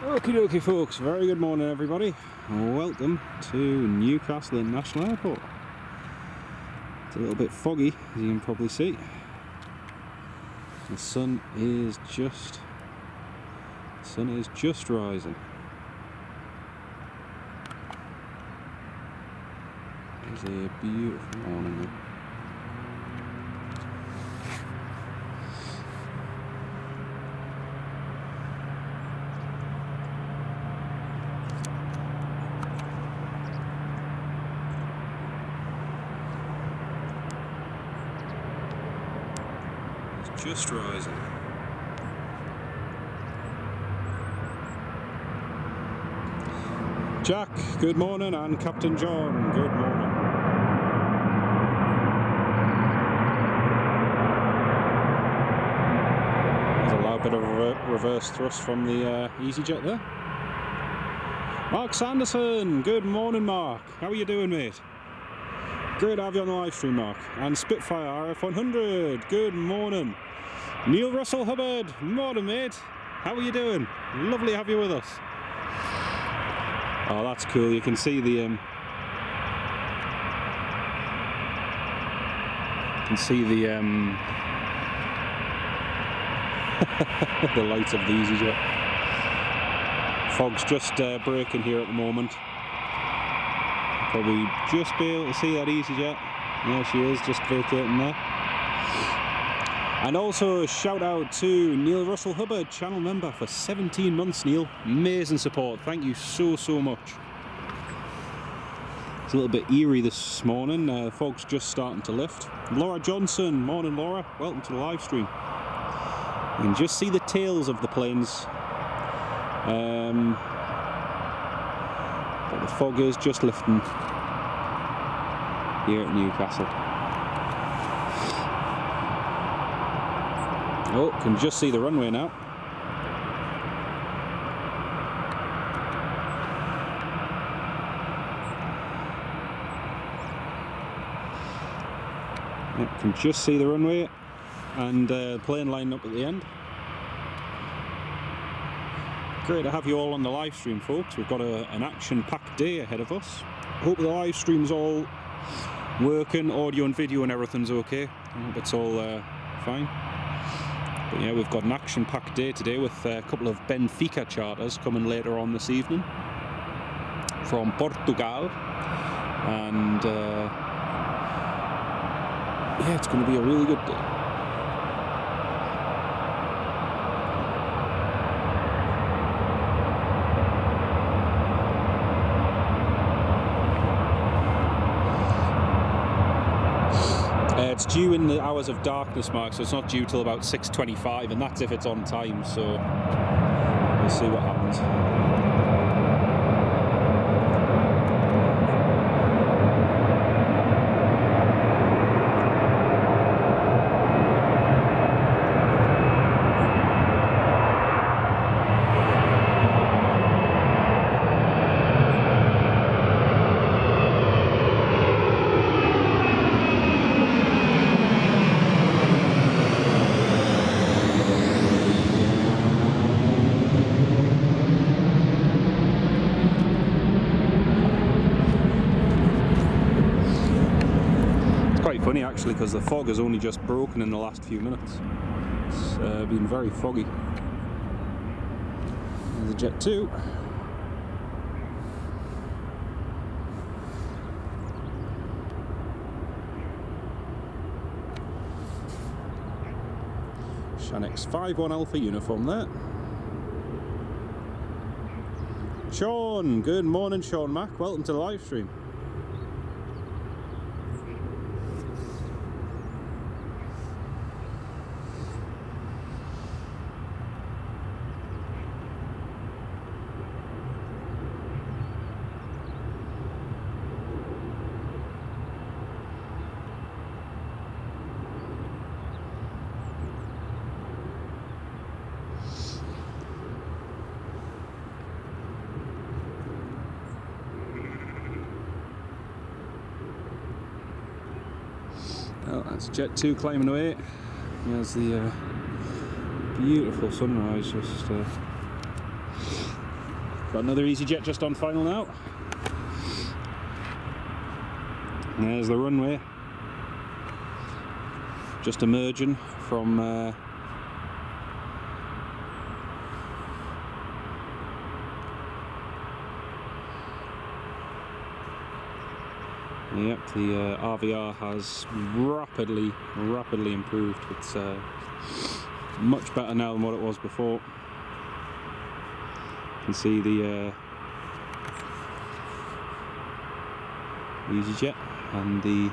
Okie dokie folks, very good morning everybody. Welcome to Newcastle International Airport. It's a little bit foggy, as you can probably see. The sun is just rising. It's a beautiful morning though. Just rising. Jack, good morning, and Captain John, good morning. There's a loud bit of reverse thrust from the EasyJet there. Mark Sanderson, good morning Mark. How are you doing, mate? Great to have you on the live stream, Mark. And Spitfire RF100, good morning. Neil Russell Hubbard, morning mate. How are you doing? Lovely to have you with us. Oh, that's cool. You can see the the lights of the EasyJet. Fog's just breaking here at the moment. Probably just be able to see that EasyJet. There she is, just vacating there. And also a shout out to Neil Russell Hubbard, channel member for 17 months, Neil. Amazing support. Thank you so much. It's a little bit eerie this morning. Fog's just starting to lift. Laura Johnson, morning Laura. Welcome to the live stream. You can just see the tails of the planes. But the fog is just lifting here at Newcastle. Oh, can just see the runway now. Yep, can just see the runway and the plane lined up at the end. Great to have you all on the live stream, folks. We've got an action-packed day ahead of us. Hope the live stream's all working, audio and video and everything's okay. I hope it's all fine. But yeah, we've got an action-packed day today with a couple of Benfica charters coming later on this evening from Portugal, and yeah, it's going to be a really good day. It's due in the hours of darkness, Mark, so it's not due till about 6:25, and that's if it's on time, so we'll see what happens. Actually, because the fog has only just broken in the last few minutes. It's been very foggy. There's the Jet 2. Shanix 51 Alpha uniform there. Sean, good morning Sean Mack, welcome to the live stream. Oh, that's Jet 2 climbing away. There's the beautiful sunrise just Got another EasyJet just on final now. And there's the runway. Just emerging from yep, the RVR has rapidly improved. It's much better now than what it was before. You can see the EasyJet and the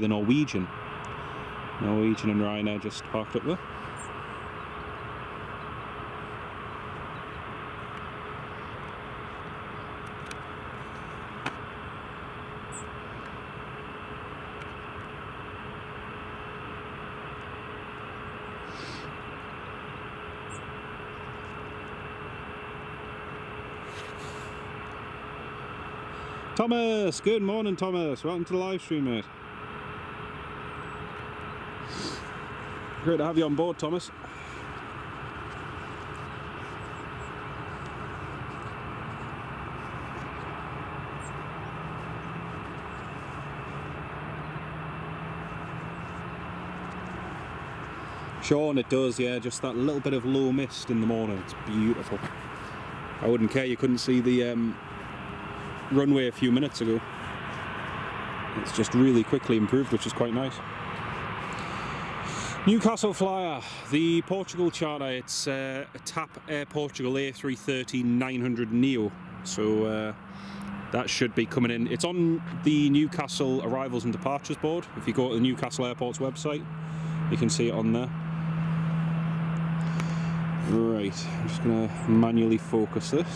Norwegian and Ryanair just parked up there. Thomas, good morning Thomas, welcome to the live stream, mate. Great to have you on board, Thomas. Sean, it does, yeah, just that little bit of low mist in the morning, it's beautiful. I wouldn't care you couldn't see the runway a few minutes ago. It's just really quickly improved, which is quite nice. Newcastle flyer, the Portugal charter. It's a TAP Air Portugal A330-900 Neo, so that should be coming in. It's on the Newcastle arrivals and departures board. If you go to the Newcastle Airport's website, you can see it on there. Right, I'm just going to manually focus this.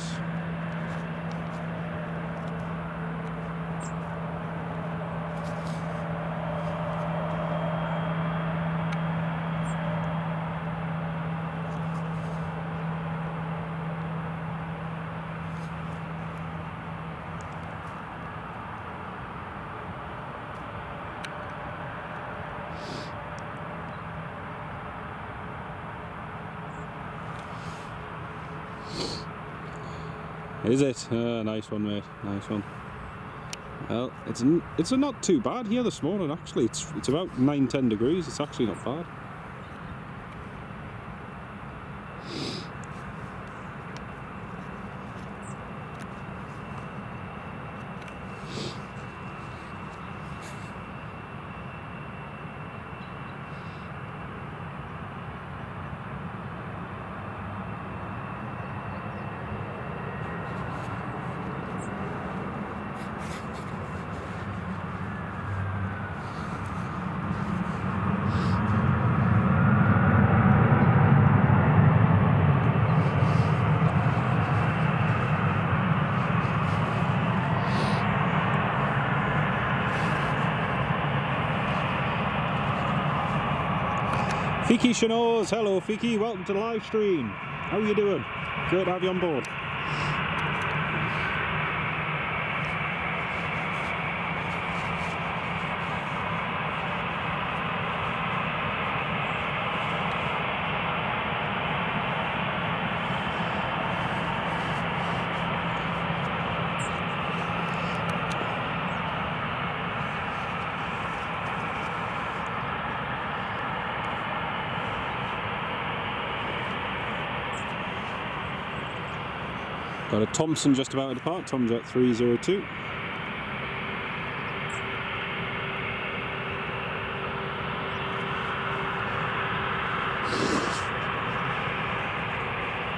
Is it? Nice one, mate. Nice one. Well, it's not too bad here this morning. Actually, it's about 9-10 degrees. It's actually not bad. Fiki Shanoz, hello Fiki, welcome to the live stream. How are you doing? Great to have you on board. Got a Thompson just about to depart, Tomjet 302.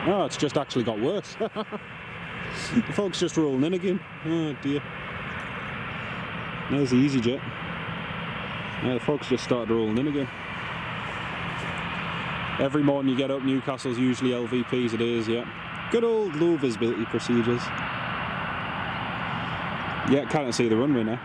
Oh, it's just actually got worse. The fog's just rolling in again. Oh dear. There's the EasyJet. Yeah, the fog's just started rolling in again. Every morning you get up, Newcastle's usually LVPs, it is, yeah. Good old low visibility procedures. Yeah, can't see the runway now.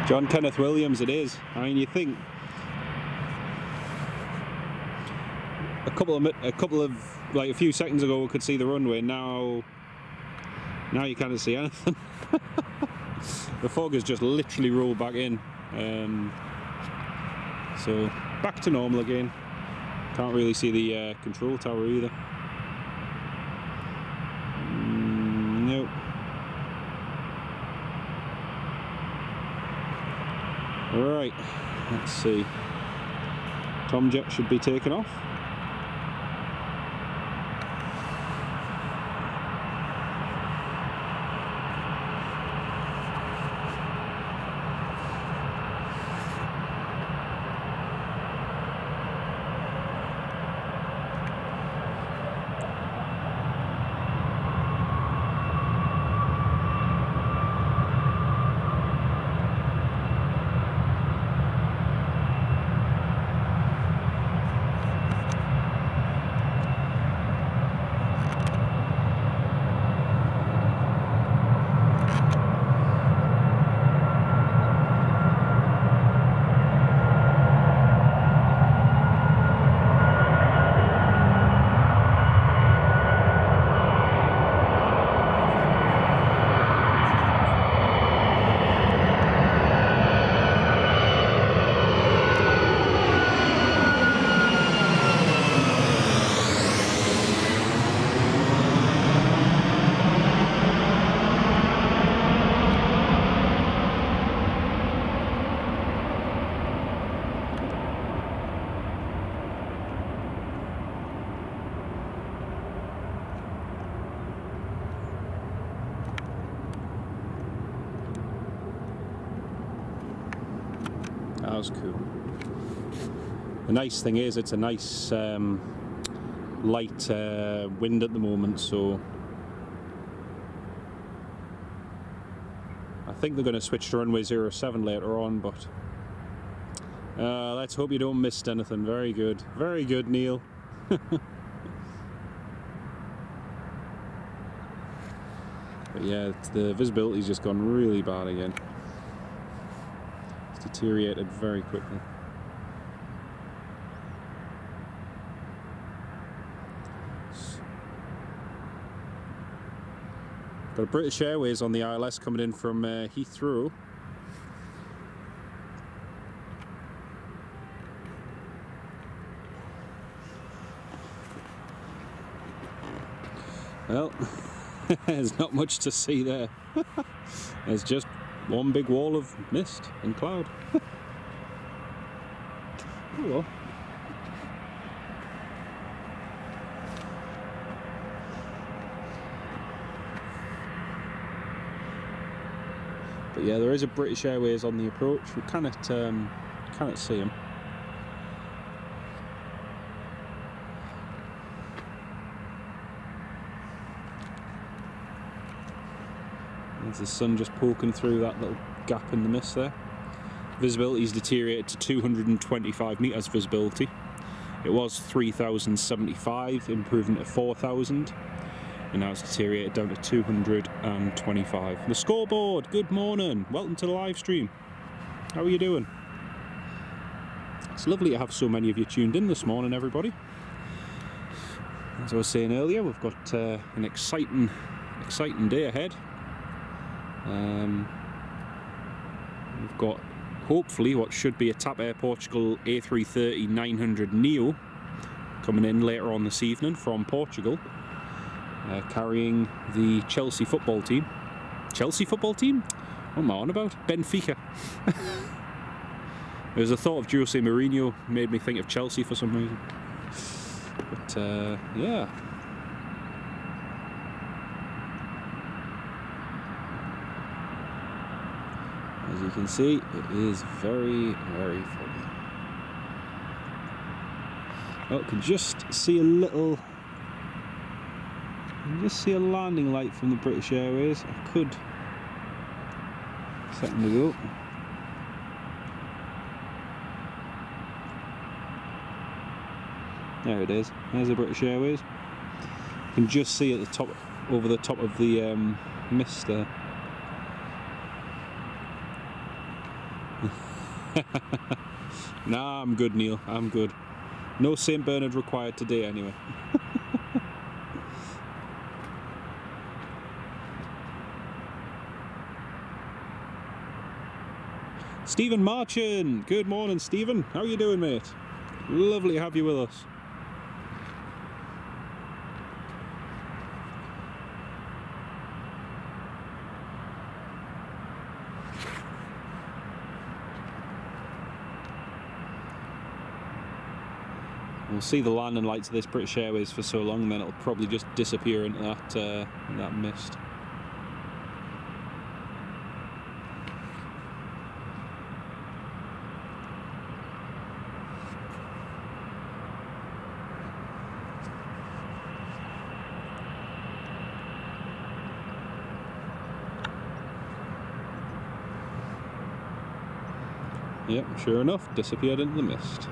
John Kenneth Williams it is. I mean, you think a couple of like a few seconds ago we could see the runway, now you can't see anything. The fog has just literally rolled back in, so back to normal again. Can't really see the control tower either. Nope. Right, let's see. Tomjet should be taken off. That was cool. The nice thing is it's a nice light wind at the moment, so I think they're going to switch to runway 07 later on, but let's hope you don't miss anything. Very good, Neil. But yeah, the visibility's just gone really bad again. It's deteriorated very quickly. Got a British Airways on the ILS coming in from Heathrow. Well, there's not much to see there. There's just one big wall of mist and cloud. Oh well. But yeah, there is a British Airways on the approach. We cannot see him. There's the sun just poking through that little gap in the mist there. Visibility's deteriorated to 225 metres visibility. It was 3,075, improving to 4,000. And now it's deteriorated down to 225. The scoreboard, good morning. Welcome to the live stream. How are you doing? It's lovely to have so many of you tuned in this morning, everybody. As I was saying earlier, we've got an exciting day ahead. We've got hopefully what should be a TAP Air Portugal A330-900 Neo coming in later on this evening from Portugal, carrying the Chelsea football team. Chelsea football team? What am I on about? Benfica. There's a thought of Jose Mourinho made me think of Chelsea for some reason. But yeah. As you can see, it is very, very foggy. Oh, can just see a little. You can just see a landing light from the British Airways. I could. A second ago. There it is. There's the British Airways. You can just see at the top, over the top of the mist there. Nah, I'm good, Neil. I'm good. No St. Bernard required today, anyway. Stephen Marchand. Good morning, Stephen. How are you doing, mate? Lovely to have you with us. We'll see the landing lights of this British Airways for so long, then it'll probably just disappear into that mist. Yep, sure enough, disappeared into the mist.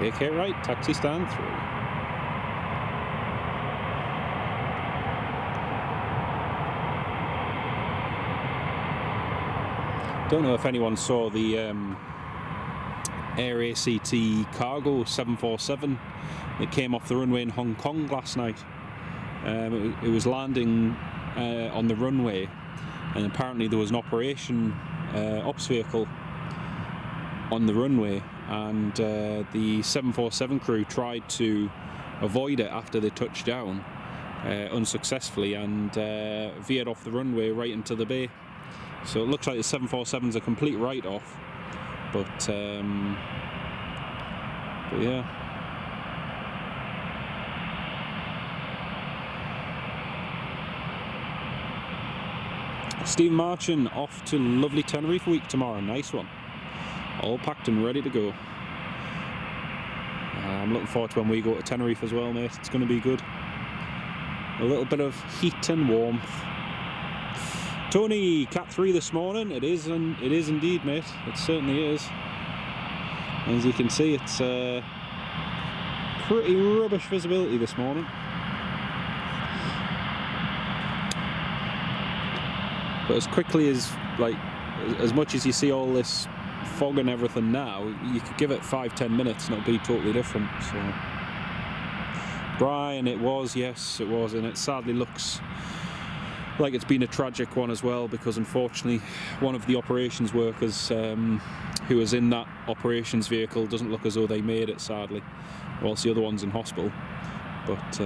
AK right, taxi stand 3. Don't know if anyone saw the Air ACT cargo 747 that came off the runway in Hong Kong last night. It was landing on the runway, and apparently there was an ops vehicle on the runway, and the 747 crew tried to avoid it after they touched down unsuccessfly, and veered off the runway right into the bay. So it looks like the 747's a complete write-off, but yeah. Steve Marchand off to lovely Tenerife week tomorrow. Nice one. All packed and ready to go. I'm looking forward to when we go to Tenerife as well, mate. It's going to be good. A little bit of heat and warmth. Tony, Cat 3 this morning. It is indeed, mate. It certainly is. As you can see, it's pretty rubbish visibility this morning. But as quickly as, like, as much as you see all this fog and everything now, you could give it 5-10 minutes and it'll be totally different. So, Brian, it was, yes, it was, and it sadly looks like it's been a tragic one as well, because unfortunately one of the operations workers who was in that operations vehicle doesn't look as though they made it, sadly, whilst the other one's in hospital. But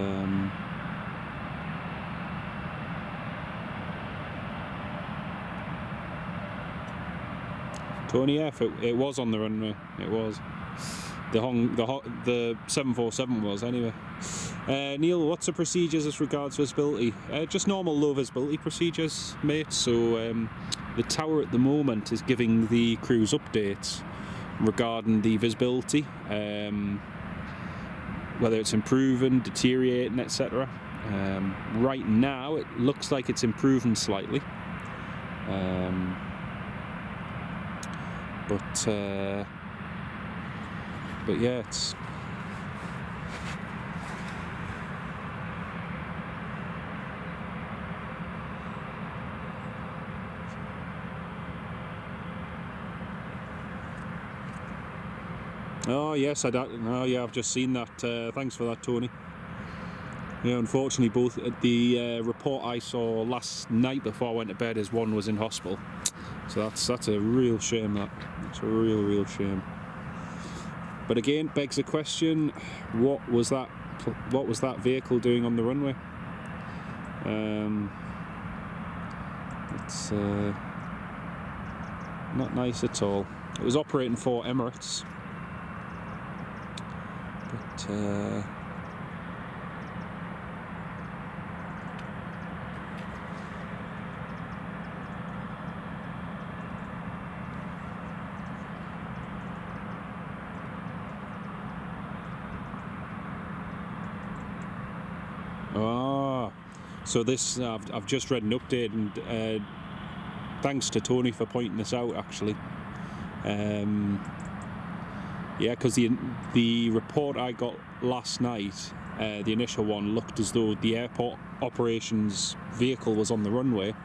Tony F, it was on the runway. It was. The 747 was, anyway. Neil, what's the procedures as regards visibility? Just normal low visibility procedures, mate. So the tower at the moment is giving the crews updates regarding the visibility, whether it's improving, deteriorating, etc. Right now, it looks like it's improving slightly. But yeah, it's oh yes, oh yeah, I've just seen that. Thanks for that, Tony. Yeah, unfortunately, both at the report I saw last night before I went to bed is one was in hospital. So that's a real shame. That's a real shame. But again, begs the question: what was that vehicle doing on the runway? It's not nice at all. It was operating for Emirates, but So this, I've just read an update, and thanks to Tony for pointing this out, actually. Yeah, because the report I got last night, the initial one, looked as though the airport operations vehicle was on the runway.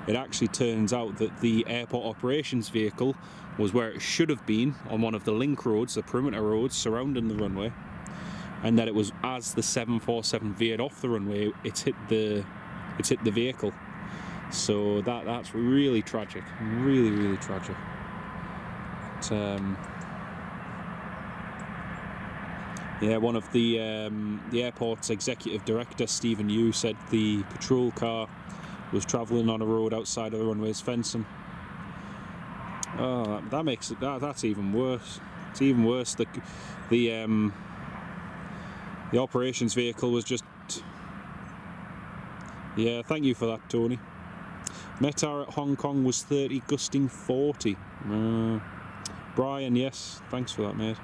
It actually turns out that the airport operations vehicle was where it should have been, on one of the link roads, the perimeter roads surrounding the runway, and that it was as the 747 veered off the runway, it's hit the vehicle. So that's really tragic, really tragic. Yeah, one of the airport's executive director, Stephen Yu, said the patrol car was travelling on a road outside of the runway's fencing. Oh, that makes it, that's even worse. It's even worse. The operations vehicle was just... Yeah, thank you for that, Tony. METAR at Hong Kong was 30, gusting 40. Brian, yes, thanks for that, mate.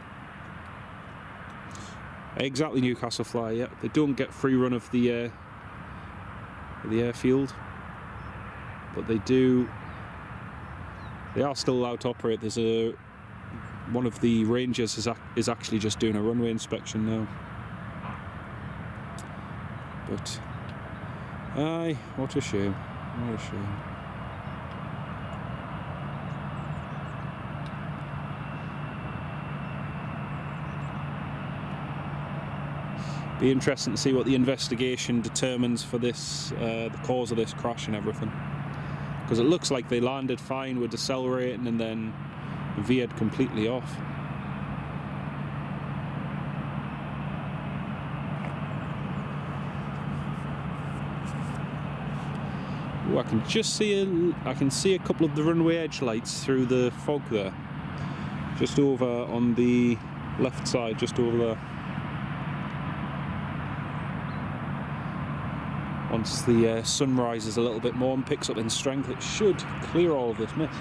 Exactly, Newcastle Fly, yeah. They don't get free run of the airfield, but they do. They are still allowed to operate. There's one of the rangers is actually just doing a runway inspection now. But aye, what a shame. What a shame. Be interesting to see what the investigation determines for this, the cause of this crash and everything. Because it looks like they landed fine with decelerating and then veered completely off. Ooh, I can just see I can see a couple of the runway edge lights through the fog there. Just over on the left side, just over there. Once the sun rises a little bit more and picks up in strength, it should clear all of this mist.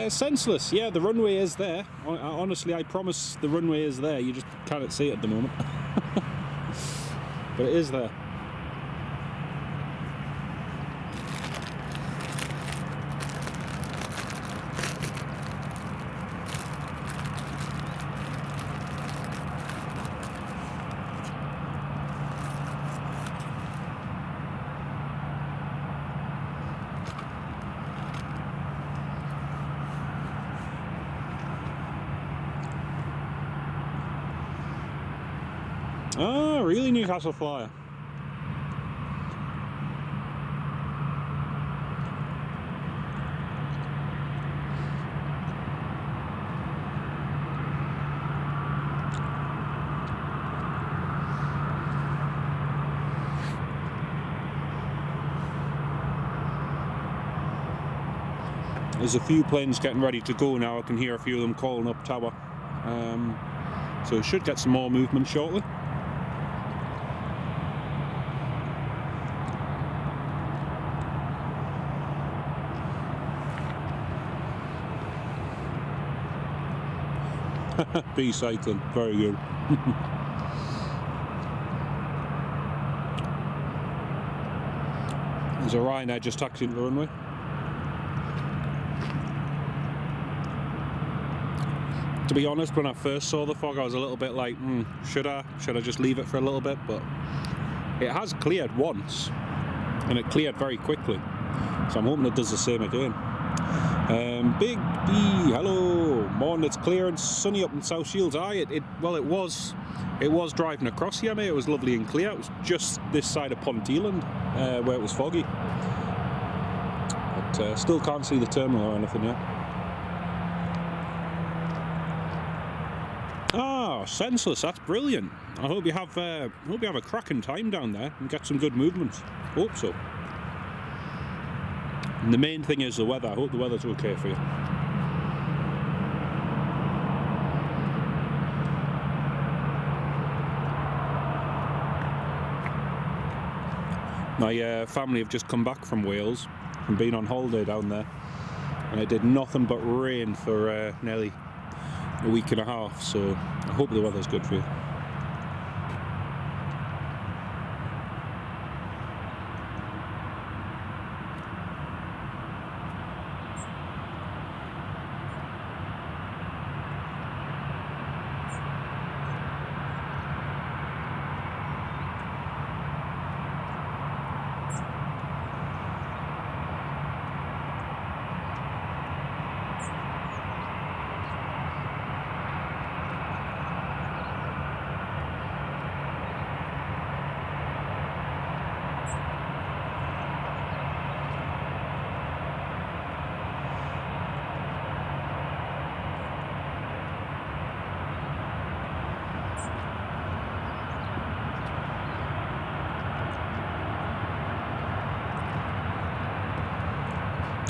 Senseless, yeah, the runway is there. Honestly, I promise the runway is there, you just can't see it at the moment. But it is there. Oh, really, Newcastle Flyer? There's a few planes getting ready to go now. I can hear a few of them calling up tower. So we should get some more movement shortly. B cycling, very good. There's a Ryanair just taxiing to the runway. To be honest, when I first saw the fog, I was a little bit like, should I just leave it for a little bit? But it has cleared once, and it cleared very quickly. So I'm hoping it does the same again. Big B, hello, morning. It's clear and sunny up in South Shields. Aye, it was driving across here, mate. It was lovely and clear. It was just this side of Ponteland where it was foggy. But still can't see the terminal or anything yet. Ah, senseless. That's brilliant. I hope you have a cracking time down there and get some good movements. Hope so. And the main thing is the weather. I hope the weather's okay for you. My family have just come back from Wales and been on holiday down there, and it did nothing but rain for nearly a week and a half, so I hope the weather's good for you.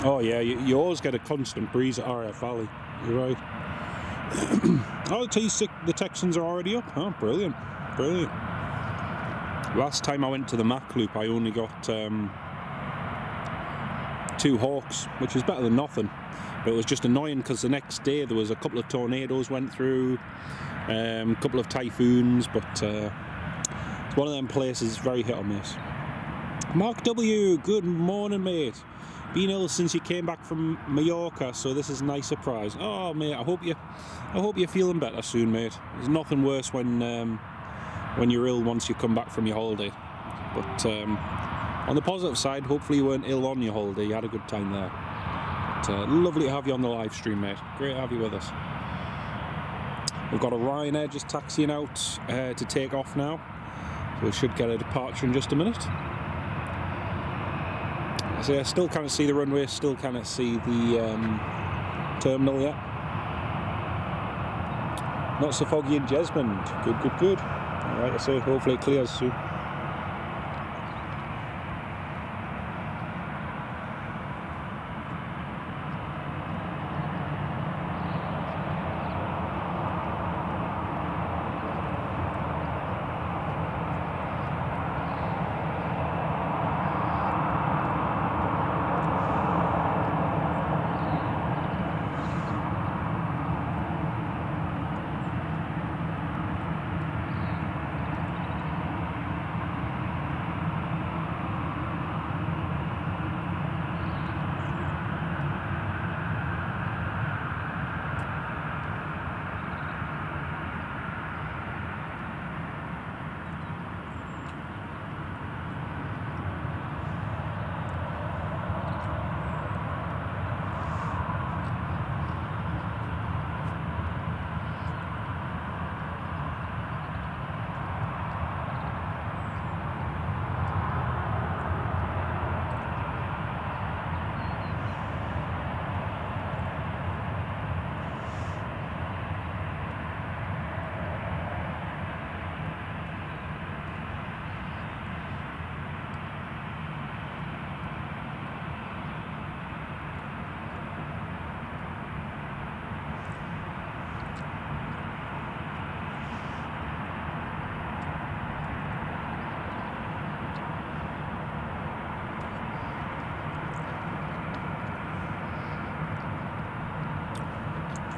Oh yeah, you always get a constant breeze at RF Valley. You're right. Oh, the Texans are already up. Oh, brilliant, brilliant. Last time I went to the Mac Loop, I only got 2 Hawks, which is better than nothing. But it was just annoying because the next day there was a couple of tornadoes went through, a couple of typhoons, but it's one of them places, very hit or miss. Mark W, good morning, mate. Been ill since you came back from Mallorca, so this is a nice surprise. Oh, mate, I hope you're feeling better soon, mate. There's nothing worse when you're ill once you come back from your holiday. But on the positive side, hopefully you weren't ill on your holiday. You had a good time there. But, lovely to have you on the live stream, mate. Great to have you with us. We've got a Ryanair just taxiing out to take off now, so we should get a departure in just a minute. So yeah, still can't see the runway, still can't see the terminal yet. Not so foggy in Jesmond. Good, good, good. Alright, so hopefully it clears soon.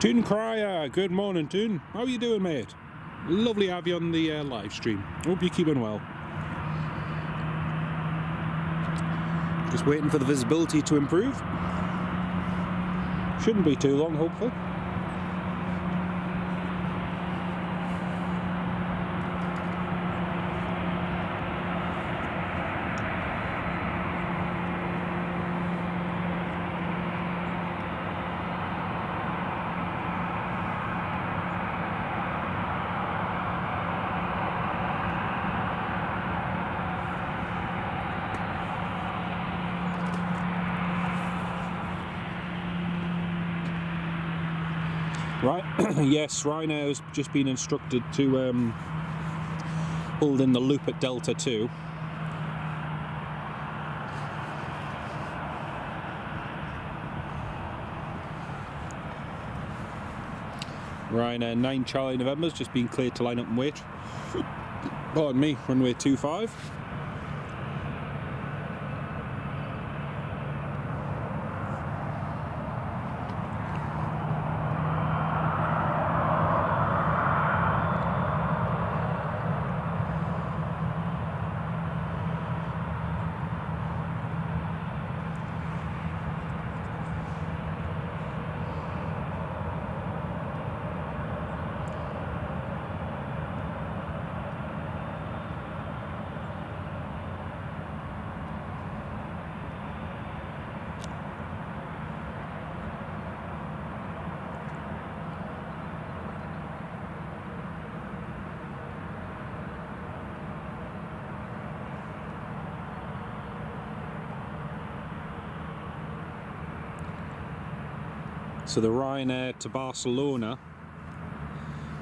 Toon Crier, good morning, Toon. How are you doing, mate? Lovely to have you on the live stream. Hope you're keeping well. Just waiting for the visibility to improve. Shouldn't be too long, hopefully. Right, yes, Ryanair has just been instructed to hold in the loop at Delta 2. Ryanair 9 Charlie November's just been cleared to line up and wait. Pardon me, runway 25. So the Ryanair to Barcelona.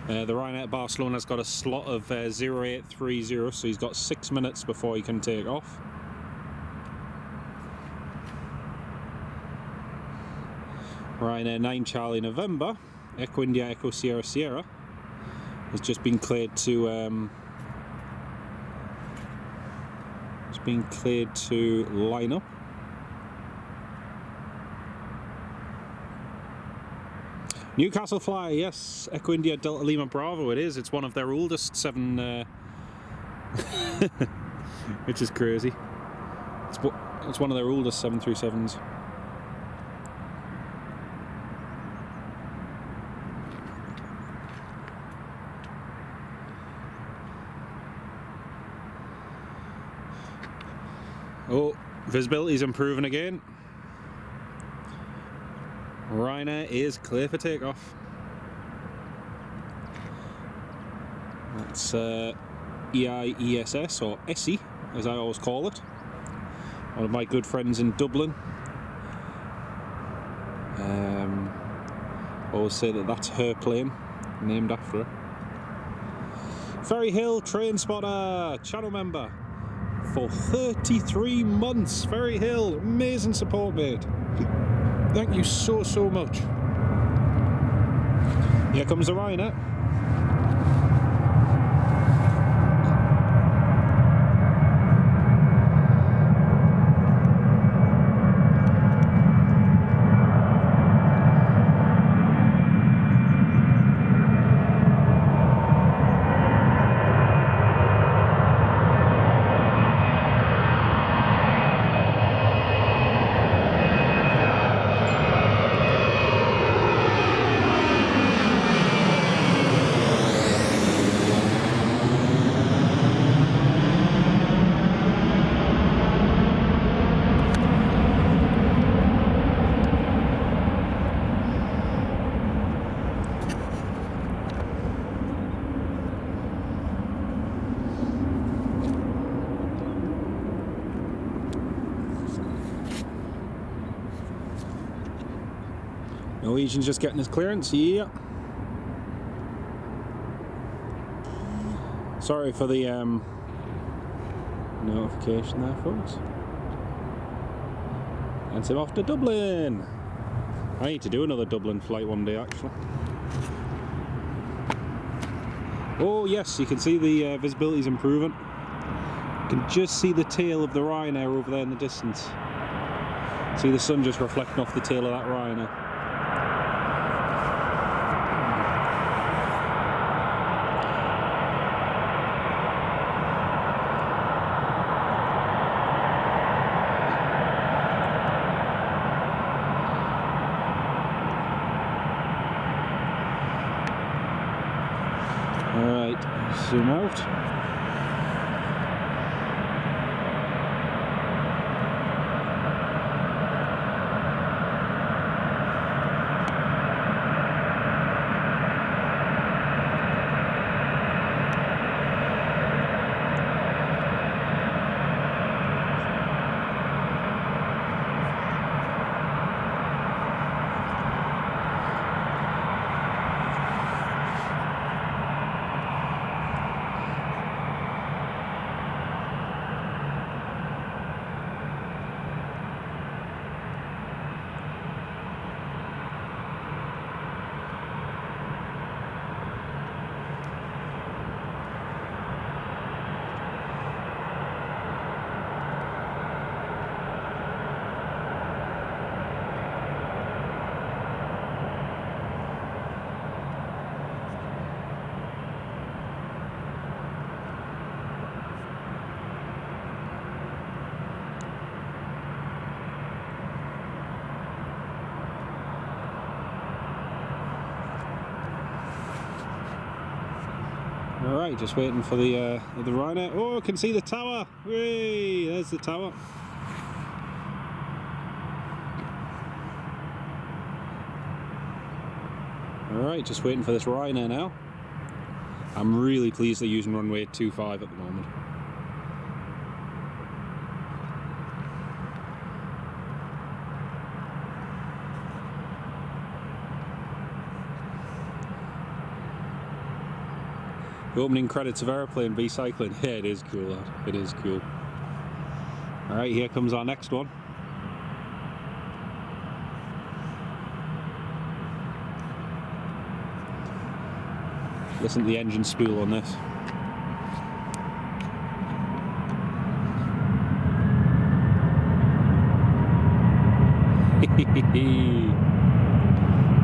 The Ryanair to Barcelona's got a slot of 0830, so he's got 6 minutes before he can take off. Ryanair 9 Charlie November, Echo India Echo Sierra Sierra, has just been cleared to line up. Newcastle Fly, yes, Echo India Delta Lima Bravo it is. It's one of their oldest 7, which is crazy. It's one of their oldest 737s. Oh, visibility's improving again. Ryanair is clear for takeoff. That's EIESS, or ESSI, as I always call it. One of my good friends in Dublin. Always say that that's her plane, named after her. Ferry Hill, train spotter, channel member. For 33 months, Ferry Hill, amazing support, mate. Thank you so much. Here comes the Ryanair. Norwegian's just getting his clearance, yeah. Sorry for the notification there, folks. And him off to Dublin. I need to do another Dublin flight one day, actually. Oh yes, you can see the visibility's improving. You can just see the tail of the Ryanair over there in the distance. See the sun just reflecting off the tail of that Ryanair. Alright, zoom out. Alright, just waiting for the Ryanair. Oh, I can see the tower! Whee! There's the tower. Alright, just waiting for this Ryanair now. I'm really pleased they're using runway 25 at the moment. Opening credits of Airplane Recycling. Yeah, it is cool, that. It is cool. Alright, here comes our next one. Listen to the engine spool on this.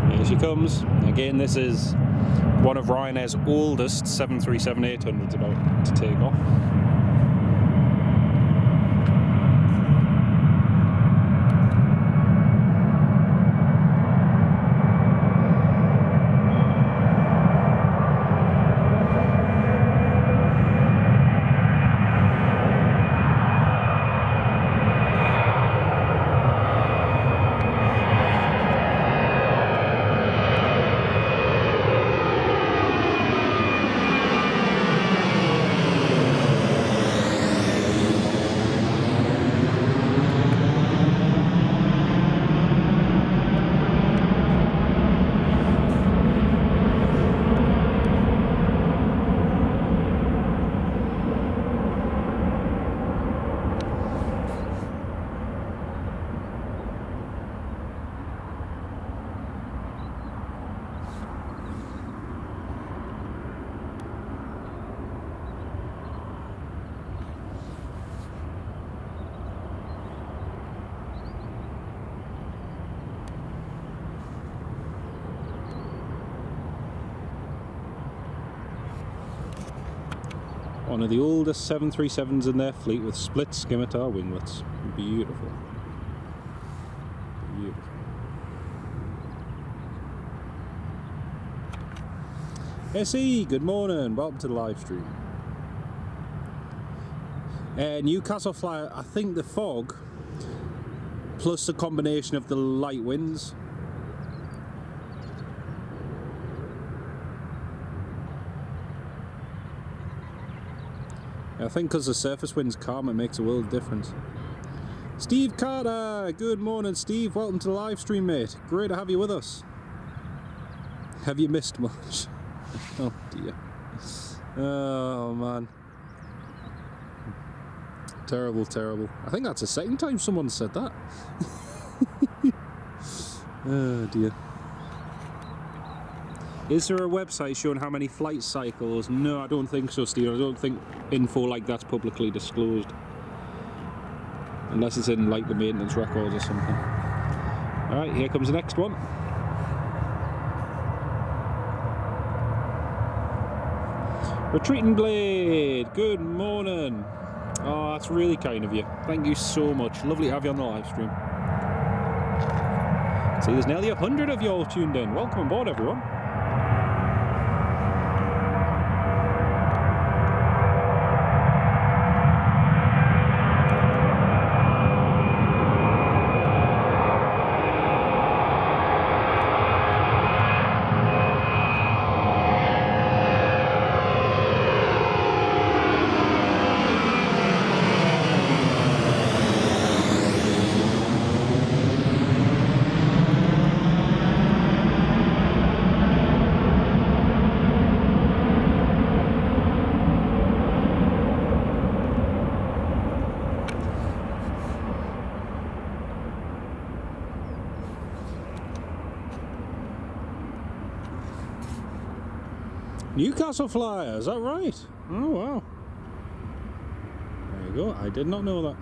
Here she comes. Again, this is one of Ryanair's oldest 737-800s about to take off. One of the oldest 737s in their fleet with split scimitar winglets. Beautiful. Beautiful. SE, good morning. Welcome to the live stream. Newcastle flyer, I think the fog plus the combination of the light winds. I think because the surface wind's calm, it makes a world of difference. Steve Carter, good morning, Steve. Welcome to the live stream, mate. Great to have you with us. Have you missed much? Oh dear. Oh man. Terrible, terrible. I think that's the second time someone said that. Oh dear. Is there a website showing how many flight cycles? No, I don't think so, Steve. I don't think info like that's publicly disclosed. Unless it's in like the maintenance records or something. Alright, here comes the next one. Retreating Blade, good morning. Oh, that's really kind of you. Thank you so much. Lovely to have you on the live stream. See, there's nearly 100 of you all tuned in. Welcome aboard, everyone. Newcastle flyer, is that right? Oh wow. There you go, I did not know that.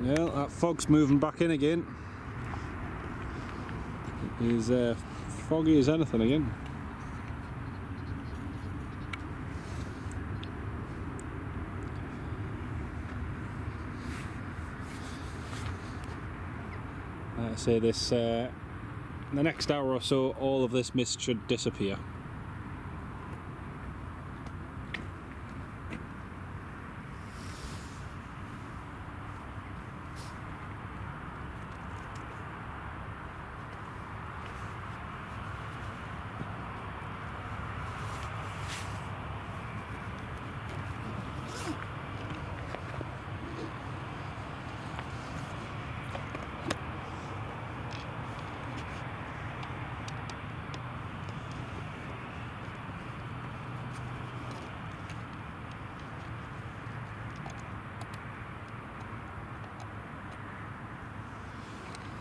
Yeah, that fog's moving back in again. It is foggy as anything again. Say this, in the next hour or so, all of this mist should disappear.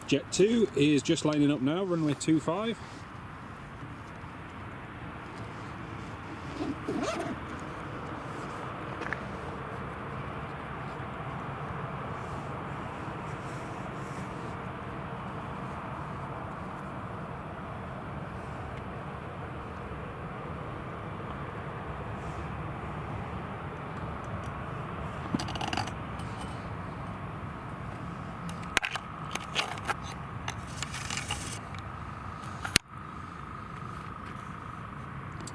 Jet 2 is just lining up now, runway 25.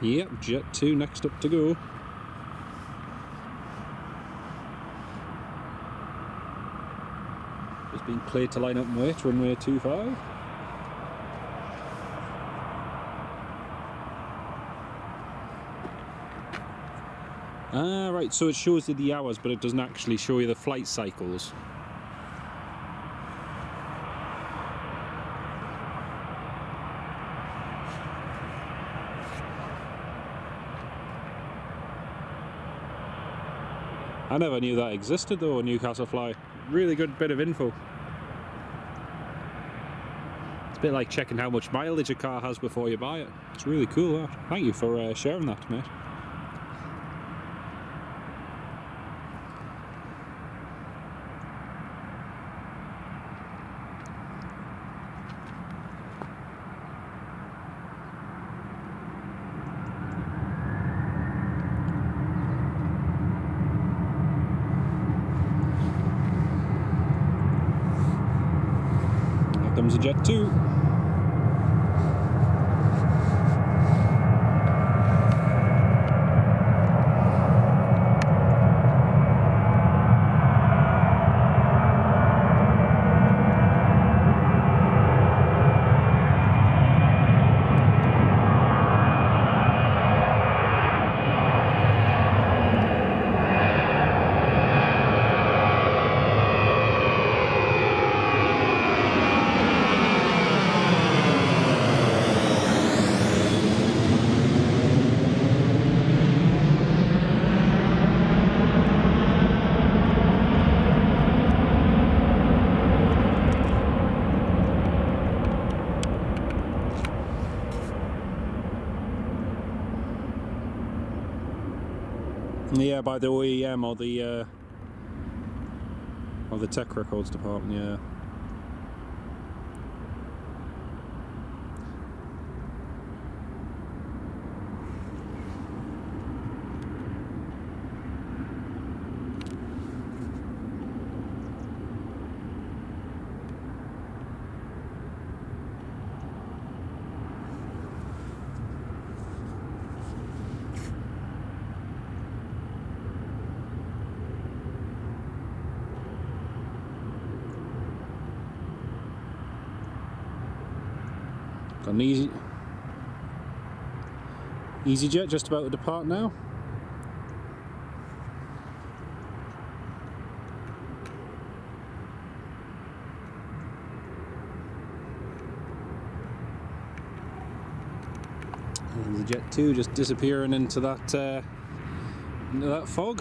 Yep, Jet 2 next up to go. Just been cleared to line up and wait, runway 25. Ah, right, so it shows you the hours, but it doesn't actually show you the flight cycles. I never knew that existed though, Newcastle Fly. Really good bit of info. It's a bit like checking how much mileage a car has before you buy it. It's really cool, that. Thank you for sharing that, mate. Comes a Jet 2. Yeah, by the OEM or the tech records department, yeah. Got an EasyJet just about to depart now. And the Jet 2 just disappearing into that fog.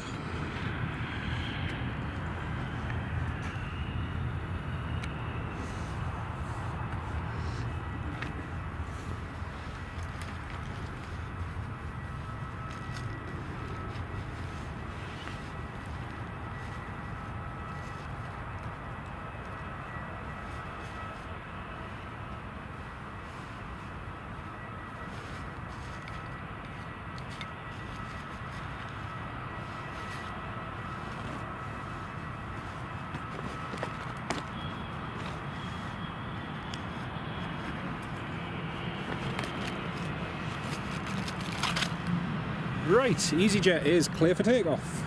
Right, EasyJet is clear for takeoff.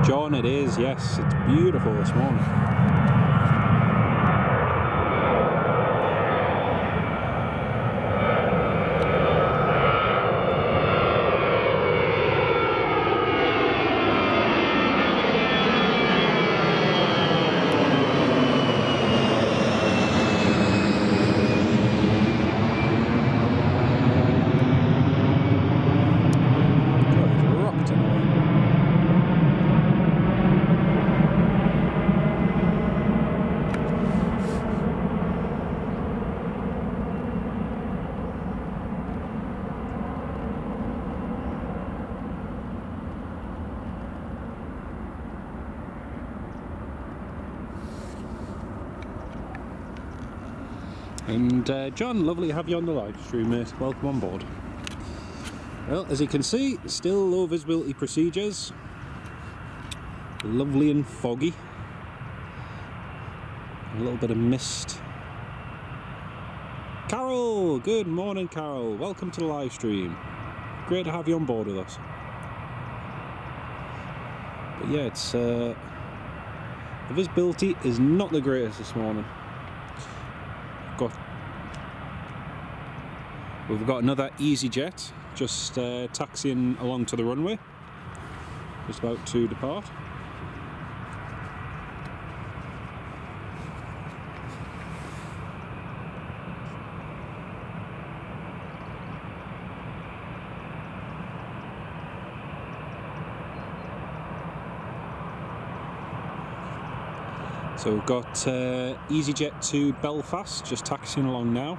John, it is, yes, it's beautiful this morning. And John, lovely to have you on the live stream, mate. Welcome on board. Well, as you can see, still low visibility procedures. Lovely and foggy. A little bit of mist. Carol! Good morning, Carol. Welcome to the live stream. Great to have you on board with us. But yeah, it's the visibility is not the greatest this morning. We've got another EasyJet just taxiing along to the runway, just about to depart. So we've got EasyJet to Belfast, just taxiing along now.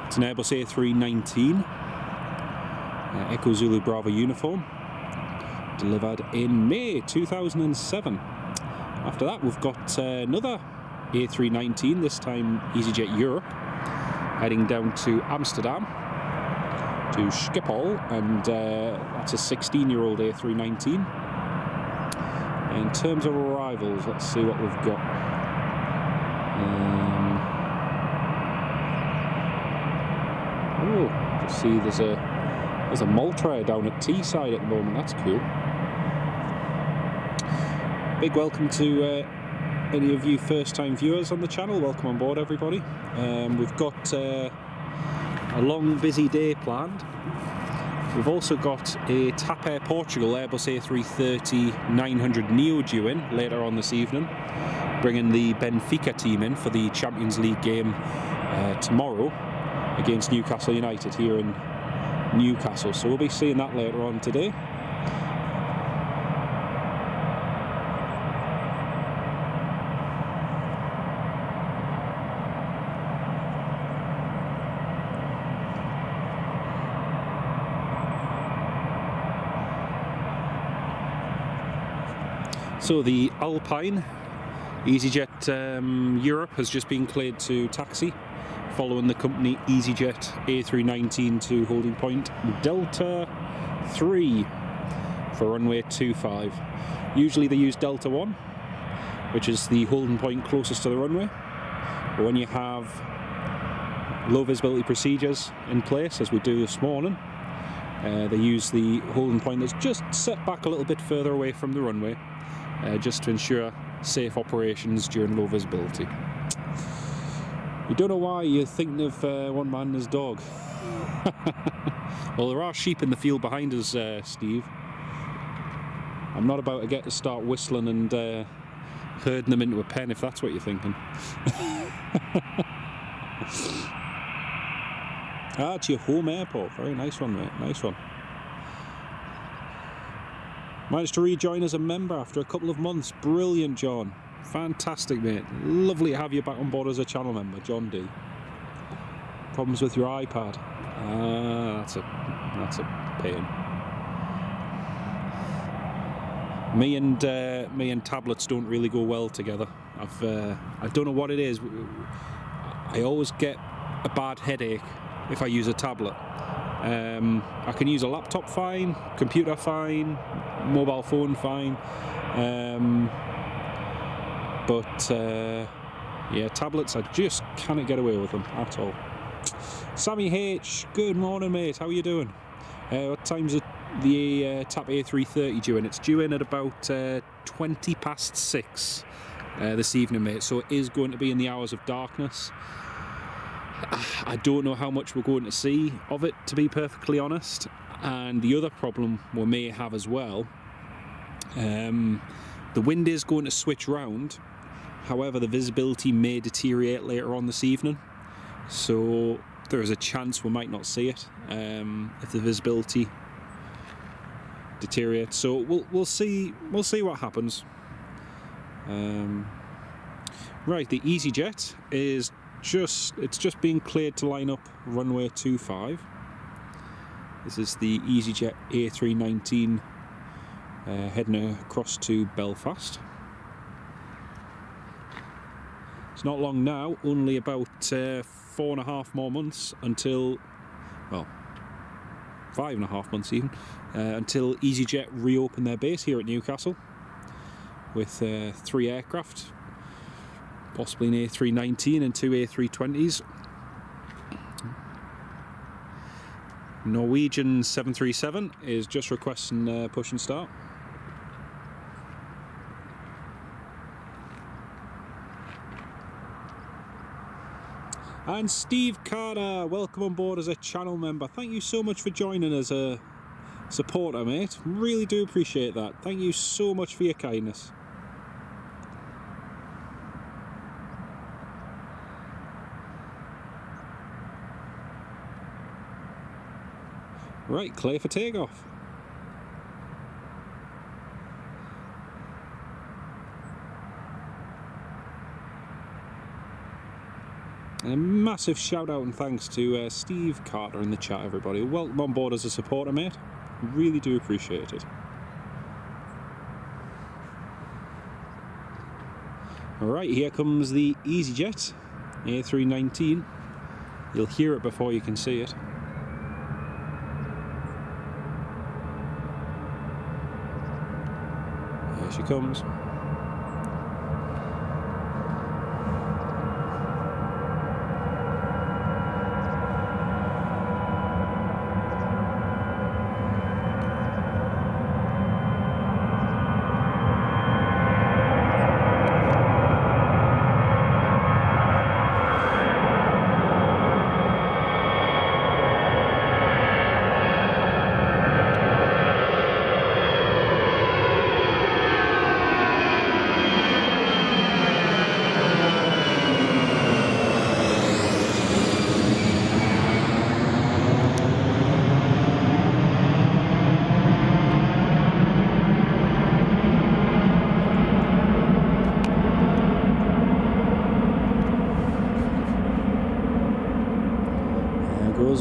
It's an Airbus A319, Echo Zulu Bravo uniform, delivered in May 2007. After that we've got another A319, this time EasyJet Europe, heading down to Amsterdam, to Schiphol, and that's a 16-year-old A319. In terms of arrivals, let's see what we've got. Oh, just see there's a Maltrayer down at Teesside at the moment. That's cool. Big welcome to any of you first-time viewers on the channel. Welcome on board, everybody. We've got a long, busy day planned. We've also got a TAP Air Portugal Airbus A330-900 Neo due in later on this evening, bringing the Benfica team in for the Champions League game tomorrow against Newcastle United here in Newcastle. So we'll be seeing that later on today. So the Alpine EasyJet Europe has just been cleared to taxi, following the company EasyJet A319 to holding point Delta 3 for runway 25. Usually they use Delta 1, which is the holding point closest to the runway. But when you have low visibility procedures in place, as we do this morning, they use the holding point that's just set back a little bit further away from the runway, just to ensure safe operations during low visibility. You don't know why you're thinking of one man and his dog. Well, there are sheep in the field behind us, Steve. I'm not about to start whistling and herding them into a pen, if that's what you're thinking. Ah, it's your home airport. Very nice one, mate. Nice one. Managed to rejoin as a member after a couple of months. Brilliant, John. Fantastic, mate. Lovely to have you back on board as a channel member, John D. Problems with your iPad? That's a pain. Me and tablets don't really go well together. I don't know what it is. I always get a bad headache if I use a tablet. I can use a laptop fine, computer fine, mobile phone fine. But yeah, tablets, I just cannot get away with them at all. Sammy H, good morning, mate. How are you doing? What time's the TAP A330 due in? It's due in at about 20 past 6 this evening, mate. So it is going to be in the hours of darkness. I don't know how much we're going to see of it, to be perfectly honest. And the other problem we may have as well, the wind is going to switch round. However, the visibility may deteriorate later on this evening, so there is a chance we might not see it if the visibility deteriorates. So we'll see what happens. Right, the EasyJet is just being cleared to line up runway 25. This is the EasyJet A319 heading across to Belfast. It's It's not long now, only about 4.5 more months until, well, 5.5 months even, until EasyJet reopen their base here at Newcastle with 3 aircraft, possibly an A319 and 2 A320s. Norwegian 737 is just requesting push and start. And Steve Carter, welcome on board as a channel member. Thank you so much for joining as a supporter, mate. Really do appreciate that. Thank you so much for your kindness. Right, clear for takeoff. And a massive shout out and thanks to Steve Carter in the chat, everybody. Welcome on board as a supporter, mate. Really do appreciate it. Alright, here comes the EasyJet A319. You'll hear it before you can see it. Here she comes.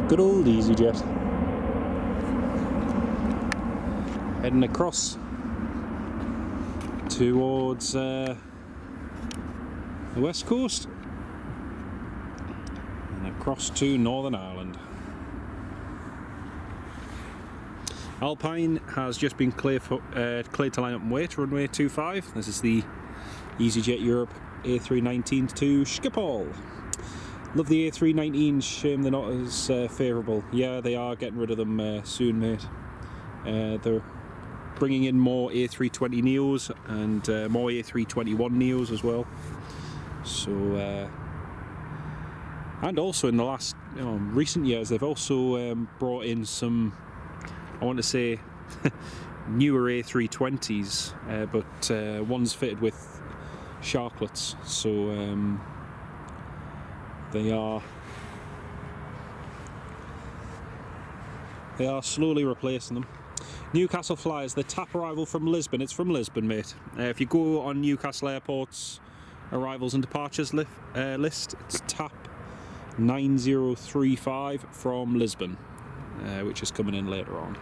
Good old EasyJet. Heading across towards the west coast and across to Northern Ireland. Alpine has just been cleared to line up and wait, runway 25. This is the EasyJet Europe A319 to Schiphol. Love the A319, shame they're not as favourable. Yeah, they are getting rid of them soon, mate. They're bringing in more A320 Neos and more A321 Neos as well. So, and also in the last recent years, they've also brought in some, I want to say, newer A320s, but ones fitted with sharklets. So, They are slowly replacing them. Newcastle flyers, the TAP arrival from Lisbon. It's from Lisbon, mate. If you go on Newcastle Airport's arrivals and departures list, it's TAP 9035 from Lisbon, which is coming in later on.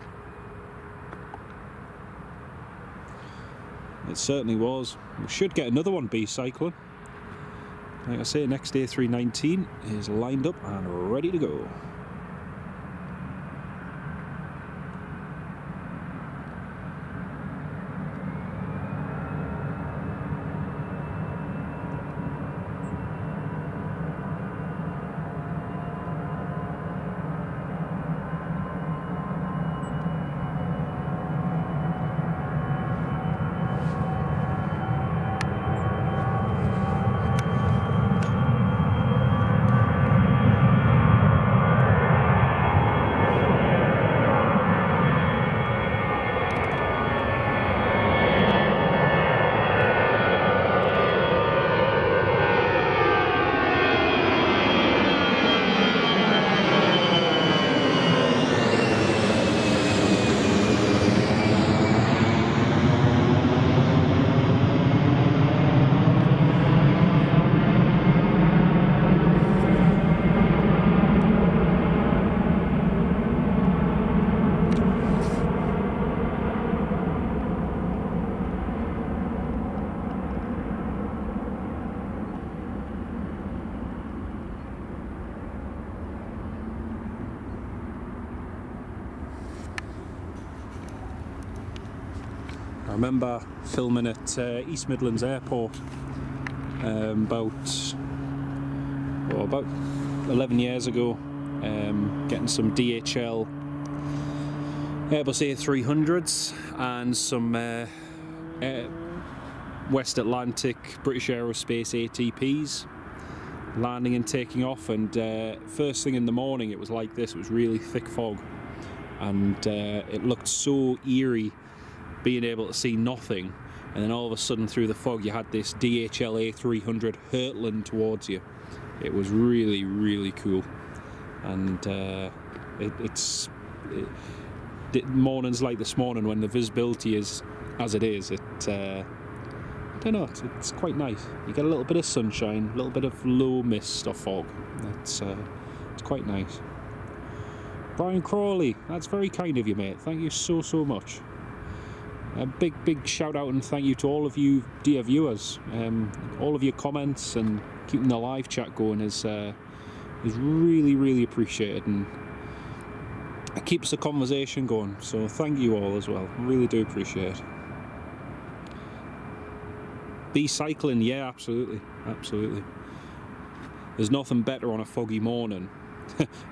It certainly was. We should get another one B-cycling. Like I say, next A319 is lined up and ready to go. I remember filming at East Midlands Airport about 11 years ago, getting some DHL Airbus A300s and some West Atlantic British Aerospace ATPs landing and taking off, and first thing in the morning it was like this. It was really thick fog, and it looked so eerie being able to see nothing, and then all of a sudden through the fog you had this DHL A300 hurtling towards you. It was really, really cool, and mornings like this morning when the visibility is as it is, I don't know, it's quite nice. You get a little bit of sunshine, a little bit of low mist or fog. It's quite nice. Brian Crawley, that's very kind of you, mate. Thank you so much. A big shout out and thank you to all of you dear viewers. All of your comments and keeping the live chat going is really appreciated, and it keeps the conversation going. So thank you all as well. Really do appreciate it. Be cycling, yeah, absolutely. There's nothing better on a foggy morning,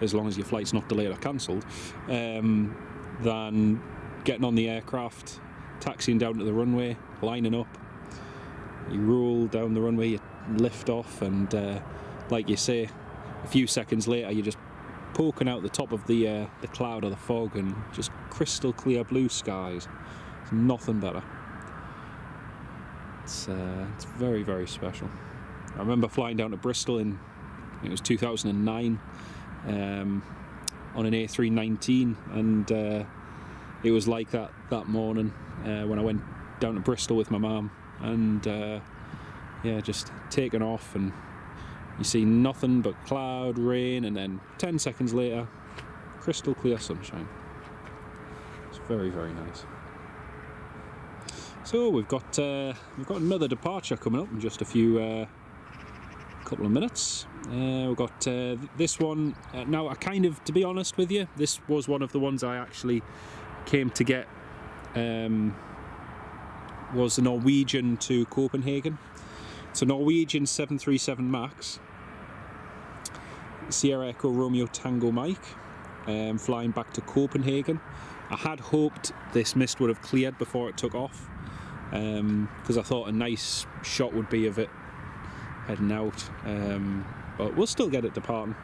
as long as your flight's not delayed or cancelled, than getting on the aircraft, taxiing down to the runway, lining up. You roll down the runway, you lift off, and like you say, a few seconds later you're just poking out the top of the cloud or the fog, and just crystal clear blue skies. There's nothing better. It's very special. I remember flying down to Bristol it was 2009 on an A319, and it was like that morning when I went down to Bristol with my mum, and yeah, just taking off, and you see nothing but cloud, rain, and then 10 seconds later, crystal clear sunshine. It's very nice. So we've got another departure coming up in just a couple of minutes. We've got this one. Now, to be honest with you, this was one of the ones I actually came to get. Was a Norwegian to Copenhagen. It's a Norwegian 737 MAX, Sierra Echo Romeo Tango Mike, flying back to Copenhagen. I had hoped this mist would have cleared before it took off, because I thought a nice shot would be of it heading out, but we'll still get it departing.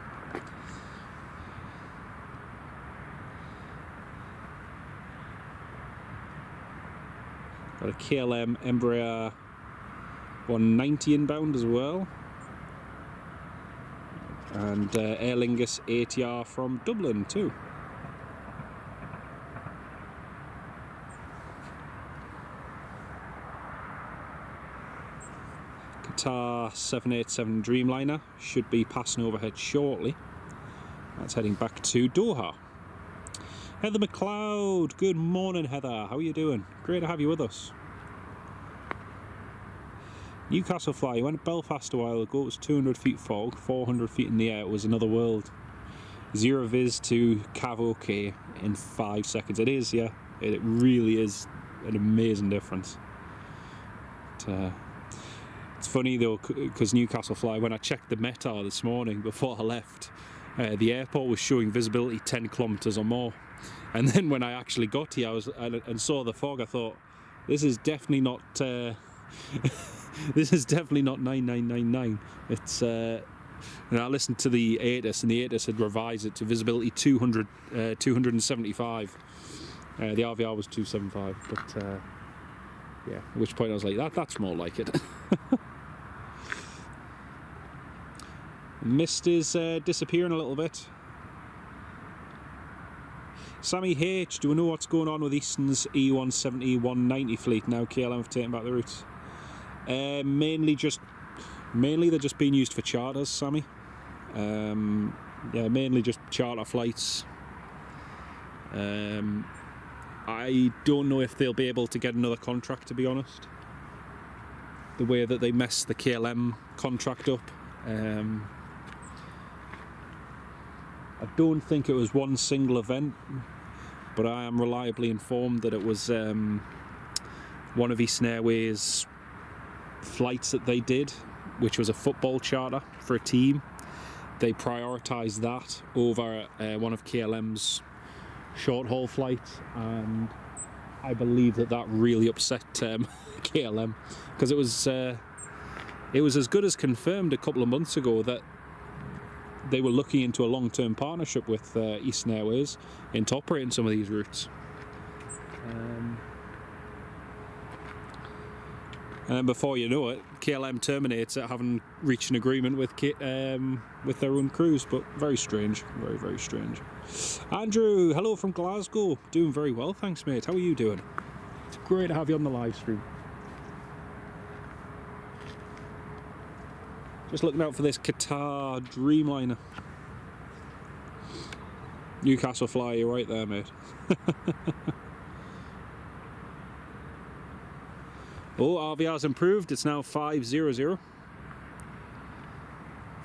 Got a KLM Embraer 190 inbound as well, and Aer Lingus ATR from Dublin too. Qatar 787 Dreamliner should be passing overhead shortly. That's heading back to Doha. Heather McLeod, good morning Heather, how are you doing? Great to have you with us. Newcastle fly, went to Belfast a while ago, it was 200 feet fog, 400 feet in the air, it was another world. 0 viz to Cav OK in 5 seconds. It is, yeah, it really is an amazing difference. It's funny though, because Newcastle fly, when I checked the METAR this morning before I left, the airport was showing visibility 10 kilometres or more. And then when I actually got here and saw the fog, I thought, this is definitely not this is definitely not 9999. It's and I listened to the ATIS, and the ATIS had revised it to visibility 275. The RVR was 275, but yeah, at which point I was like, that's more like it. Mist is disappearing a little bit. Sammy H, do we know what's going on with Easton's E170, 190 fleet now KLM have taken back the routes? Mainly they're just being used for charters, Sammy. Yeah, mainly just charter flights. I don't know if they'll be able to get another contract, to be honest. The way that they messed the KLM contract up. I don't think it was one single event, but I am reliably informed that it was one of Eastern Airways flights that they did, which was a football charter for a team. They prioritised that over one of KLM's short haul flights, and I believe that really upset KLM, because it was as good as confirmed a couple of months ago that they were looking into a long-term partnership with Eastern Airways into operating some of these routes. And then before you know it, KLM terminates it, having reached an agreement with their own crews. But very strange, very, very strange. Andrew, hello from Glasgow. Doing very well, thanks, mate. How are you doing? It's great to have you on the live stream. Just looking out for this Qatar Dreamliner. Newcastle fly, you're right there, mate. Oh, RVR's improved. It's now 500.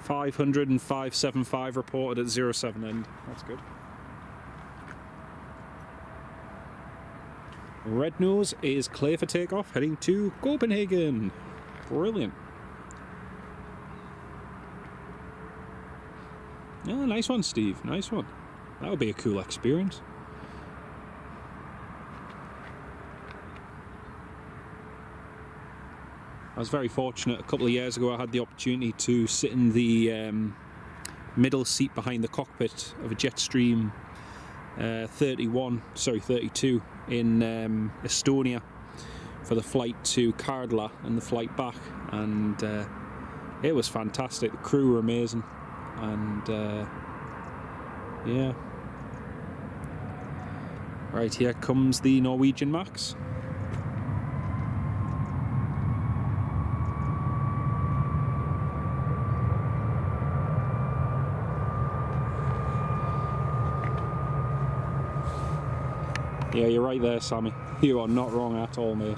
500 and 575 reported at 07 end. That's good. Red Nose is clear for takeoff, heading to Copenhagen. Brilliant. Oh, nice one, Steve. Nice one. That would be a cool experience. I was very fortunate. A couple of years ago I had the opportunity to sit in the middle seat behind the cockpit of a Jetstream 32 in Estonia for the flight to Kardla and the flight back, and it was fantastic. The crew were amazing, and yeah. Right, here comes the Norwegian Max. Yeah, you're right there, Sammy. You are not wrong at all, mate.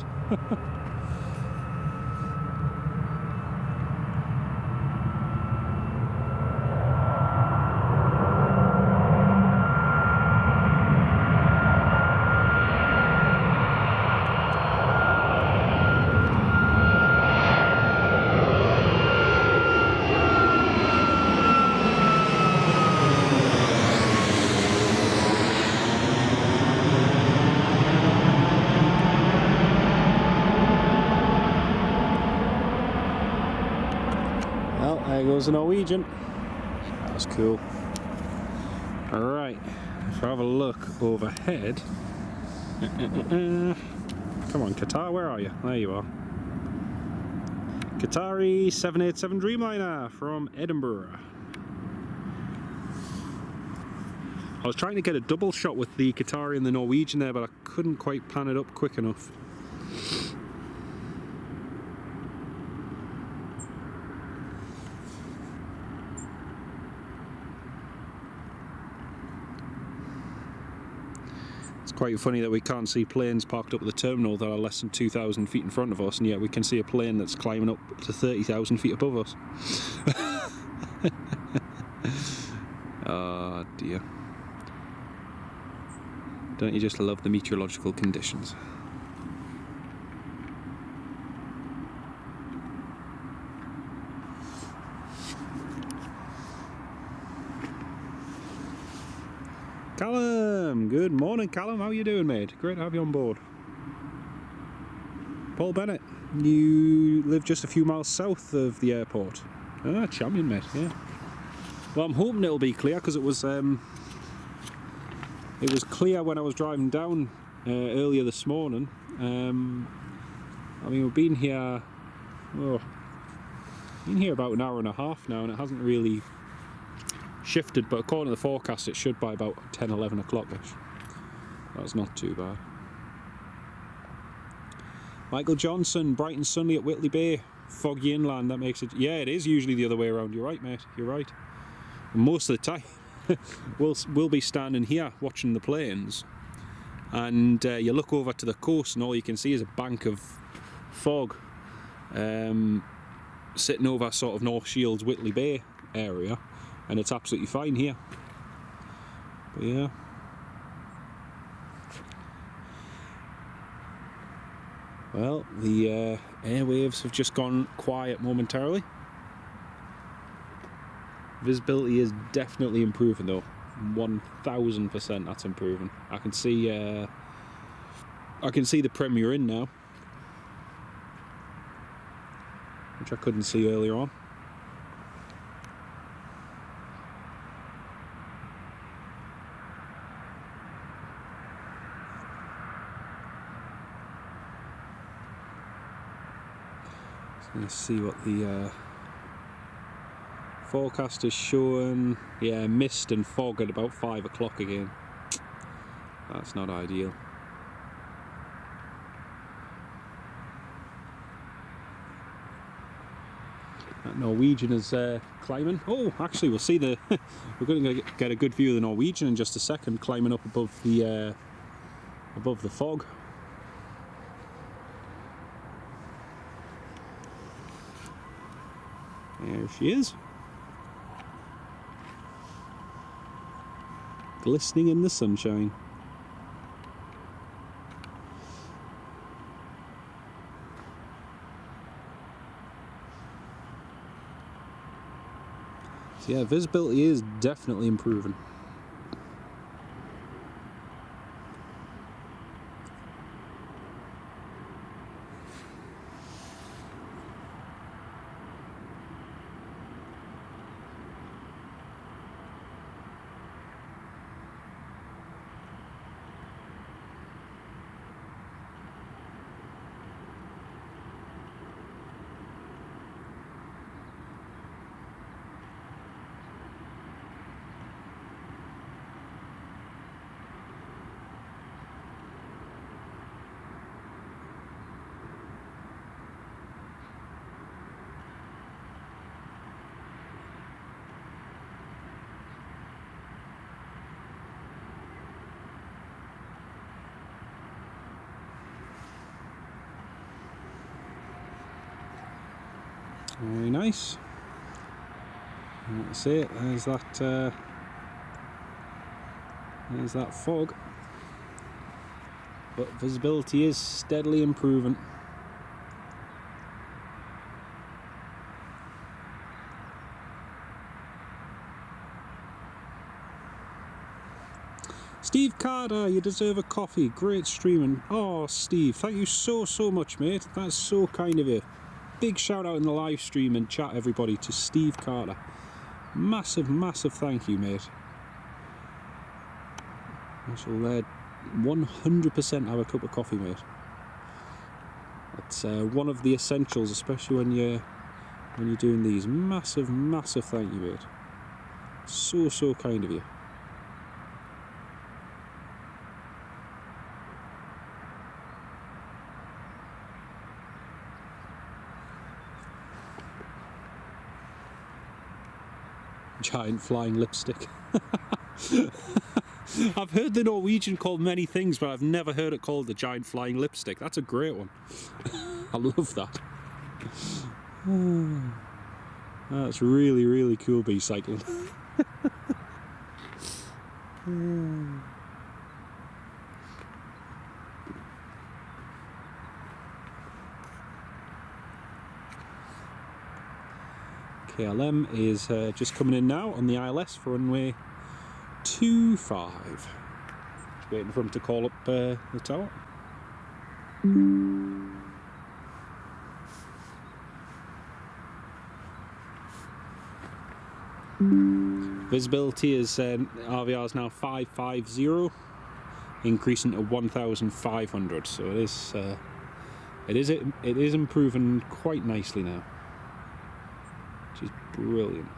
There goes the Norwegian. That was cool. Alright, if I have a look overhead. Come on, Qatar, where are you? There you are. Qatari 787 Dreamliner from Edinburgh. I was trying to get a double shot with the Qatari and the Norwegian there, but I couldn't quite pan it up quick enough. Quite funny that we can't see planes parked up at the terminal that are less than 2,000 feet in front of us, and yet we can see a plane that's climbing up to 30,000 feet above us. Oh dear. Don't you just love the meteorological conditions? Callum, good morning, Callum. How are you doing, mate? Great to have you on board. Paul Bennett, you live just a few miles south of the airport. Ah, champion, mate. Yeah. Well, I'm hoping it'll be clear, because it was clear when I was driving down earlier this morning. I mean, we've been here about an hour and a half now, and it hasn't really shifted, but according to the forecast it should by about 10-11 o'clock-ish. That's not too bad. Michael Johnson, bright and sunny at Whitley Bay, foggy inland. That makes it, yeah, it is usually the other way around. You're right, mate, you're right. And most of the time we'll be standing here watching the planes, and you look over to the coast and all you can see is a bank of fog sitting over sort of North Shields, Whitley Bay area, and it's absolutely fine here. But yeah. Well, the airwaves have just gone quiet momentarily. Visibility is definitely improving though. 1000% that's improving. I can see the Premier Inn now, which I couldn't see earlier on. So let's see what the forecast is showing. Yeah, mist and fog at about 5 o'clock again. That's not ideal. That Norwegian is climbing. Oh, actually, we'll see the. We're going to get a good view of the Norwegian in just a second, climbing up above the fog. There she is, glistening in the sunshine. So yeah, visibility is definitely improving. Very nice. That's it. There's that fog. But visibility is steadily improving. Steve Carter, you deserve a coffee. Great streaming. Oh, Steve, thank you so much, mate. That's so kind of you. Big shout out in the live stream and chat, everybody, to Steve Carter. Massive thank you, mate. I shall 100% have a cup of coffee, mate. That's one of the essentials, especially when you're doing these. Massive thank you, mate. So kind of you. Giant flying lipstick. I've heard the Norwegian called many things, but I've never heard it called the giant flying lipstick. That's a great one. I love that. That's really cool, bee cycling. KLM is just coming in now on the ILS for runway 25. Just waiting for him to call up the tower. Visibility is RVR is now 550, increasing to 1,500. So it is improving quite nicely now, which is brilliant.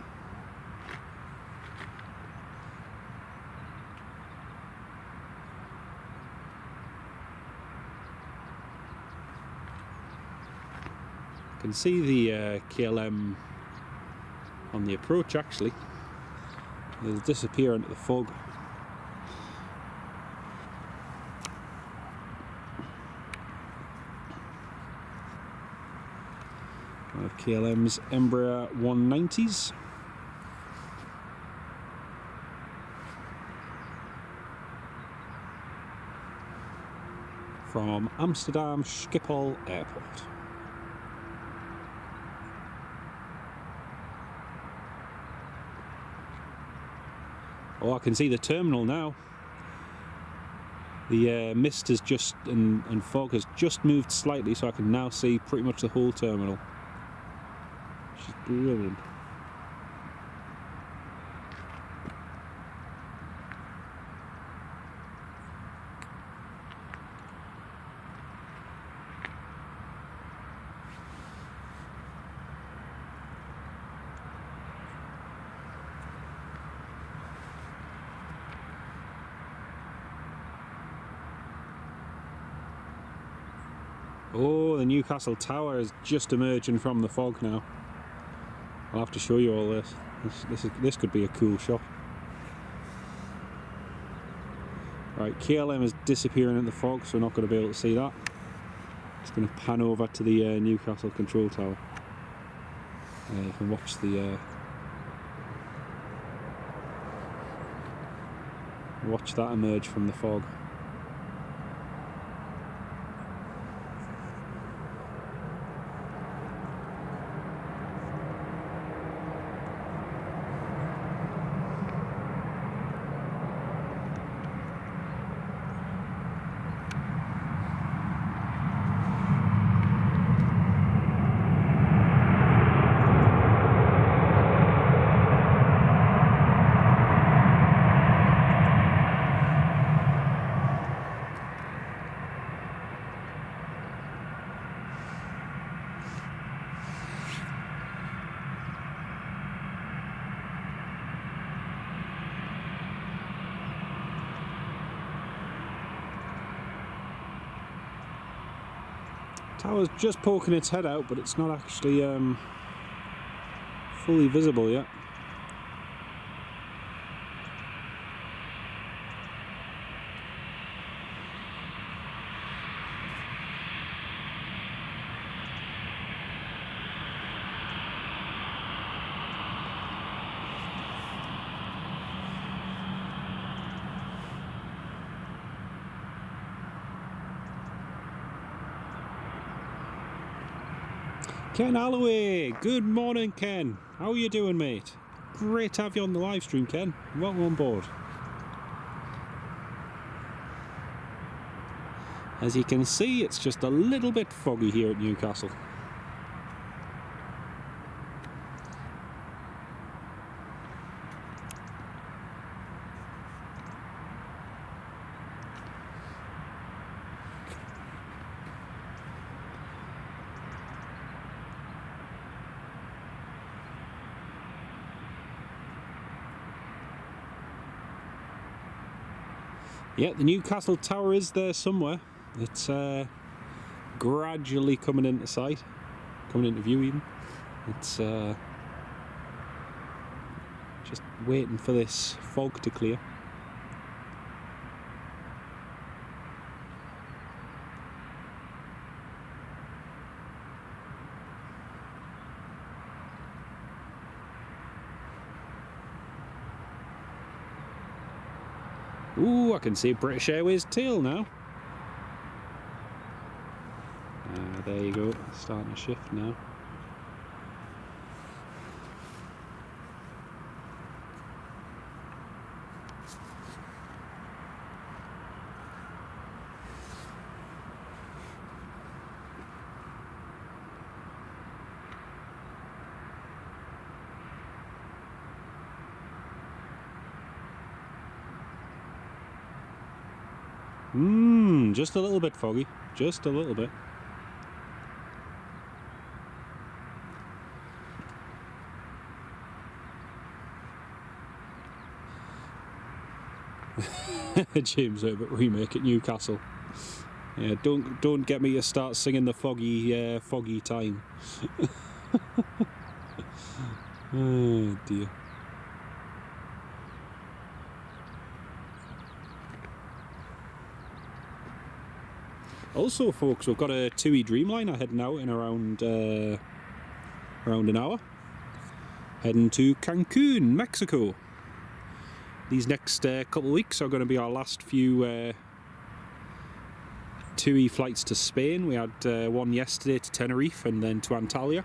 I can see the KLM on the approach actually. It'll disappear into the fog. I have KLM's Embraer 190s. from Amsterdam Schiphol Airport. Oh, I can see the terminal now. The mist has just, and fog has just moved slightly, so I can now see pretty much the whole terminal. Which is brilliant. Oh, the Newcastle Tower is just emerging from the fog now. I'll have to show you all this. This could be a cool shot. Right, KLM is disappearing in the fog, so we're not going to be able to see that. Just going to pan over to the Newcastle Control Tower. You can watch that emerge from the fog. Tower's just poking its head out, but it's not actually fully visible yet. Ken Alloway, good morning Ken, how are you doing mate? Great to have you on the live stream Ken, welcome on board. As you can see, it's just a little bit foggy here at Newcastle. Yeah, the Newcastle Tower is there somewhere. It's gradually coming into sight, coming into view even. It's just waiting for this fog to clear. Ooh, I can see British Airways tail now. There you go, starting to shift now. Just a little bit foggy, just a little bit. James Herbert remake at Newcastle. Yeah, don't get me to start singing the foggy time. Oh dear. Also, folks, we've got a TUI Dreamliner heading out in around an hour. Heading to Cancun, Mexico. These next couple of weeks are going to be our last few TUI flights to Spain. We had one yesterday to Tenerife and then to Antalya.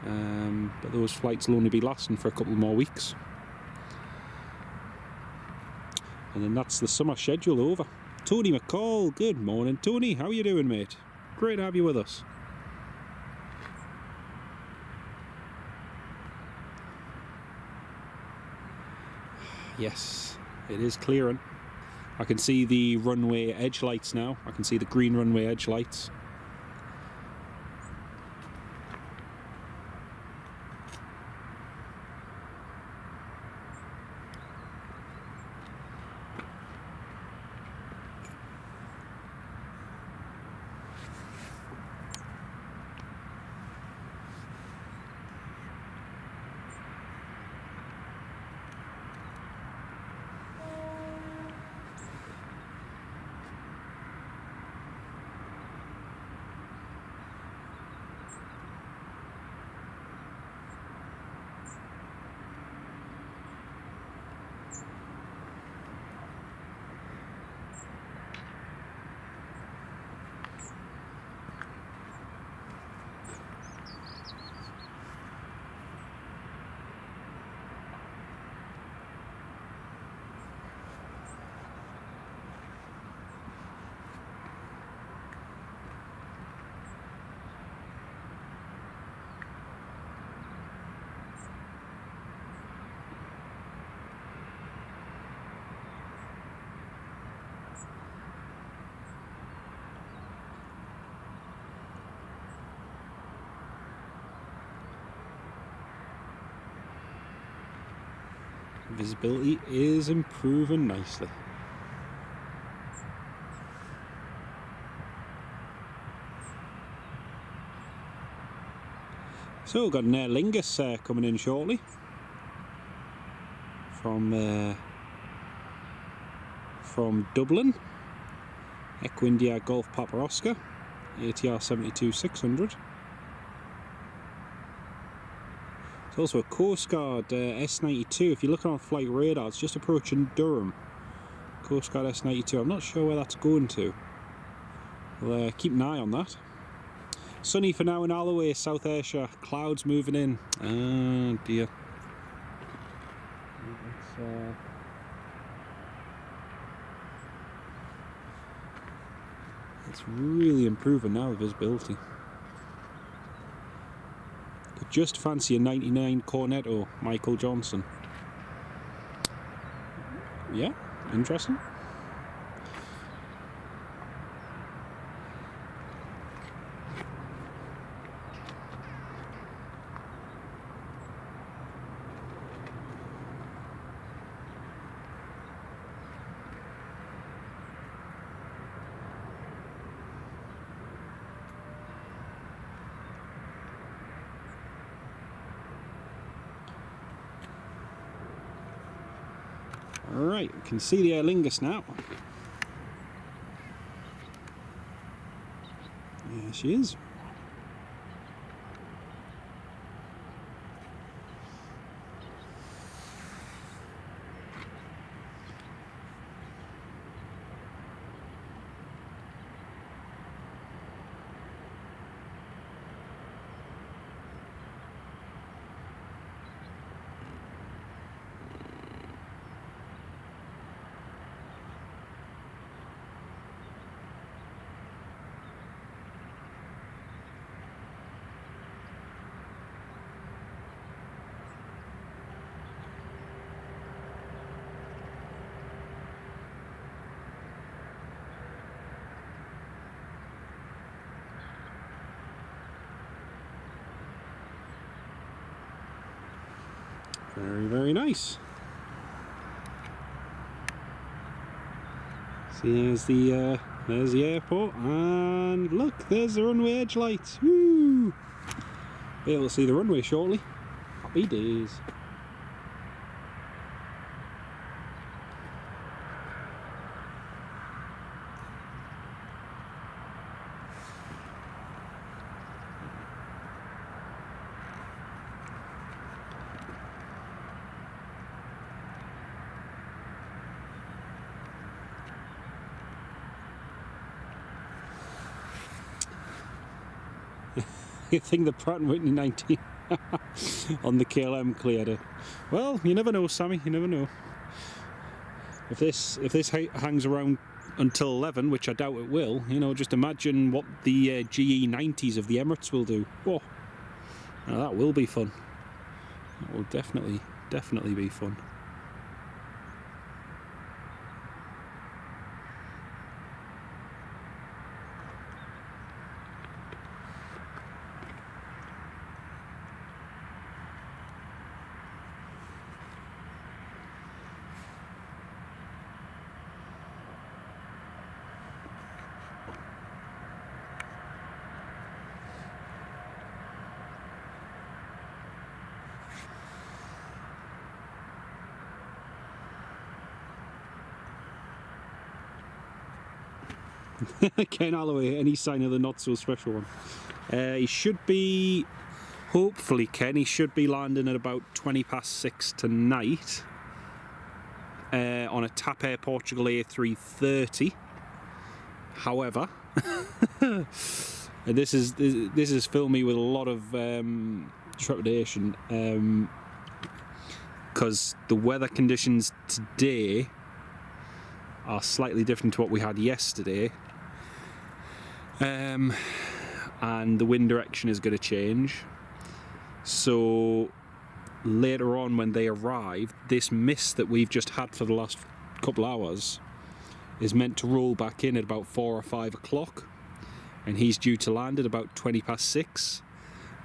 But those flights will only be lasting for a couple more weeks. And then that's the summer schedule over. Tony McCall, good morning Tony, how are you doing mate? Great to have you with us. Yes, it is clearing. I can see the runway edge lights now. I can see the green runway edge lights. Visibility is improving nicely. So we've got an Aer Lingus coming in shortly from Dublin, Equindia Golf Papa Oscar, ATR 72-600. There's also a Coast Guard S92. If you're looking on flight radar, it's just approaching Durham. Coast Guard S92. I'm not sure where that's going to. We'll keep an eye on that. Sunny for now in Alloway, South Ayrshire. Clouds moving in. Oh dear. It's really improving now, the visibility. Could just fancy a 99 Cornetto, Michael Johnson. Yeah, interesting. Alright, we can see the Aer Lingus now. There she is. Very, very nice. See, there's the airport, and look, there's the runway edge lights. Woo! Be able to see the runway shortly. Happy days. You think the Pratt & Whitney 19 on the KLM cleared it? Well, you never know, Sammy. You never know. If this hangs around until 11, which I doubt it will, you know, just imagine what the GE90s of the Emirates will do. Oh, now that will be fun. That will definitely be fun. Ken Alloway, any sign of the not so special one? He should be, hopefully Ken, he should be landing at about 6:20 tonight on a TAP Air Portugal A330. However, and this is filled me with a lot of trepidation because the weather conditions today are slightly different to what we had yesterday, and the wind direction is going to change. So later on when they arrive, this mist that we've just had for the last couple hours is meant to roll back in at about 4 or 5 o'clock, and he's due to land at about 6:20.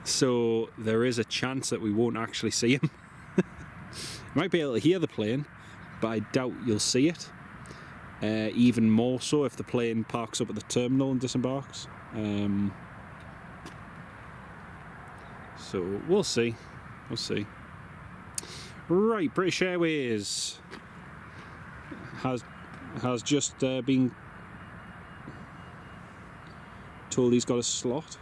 So there is a chance that we won't actually see him. You might be able to hear the plane, but I doubt you'll see it. Even more so if the plane parks up at the terminal and disembarks. So we'll see. We'll see. Right, British Airways has just been told he's got a slot.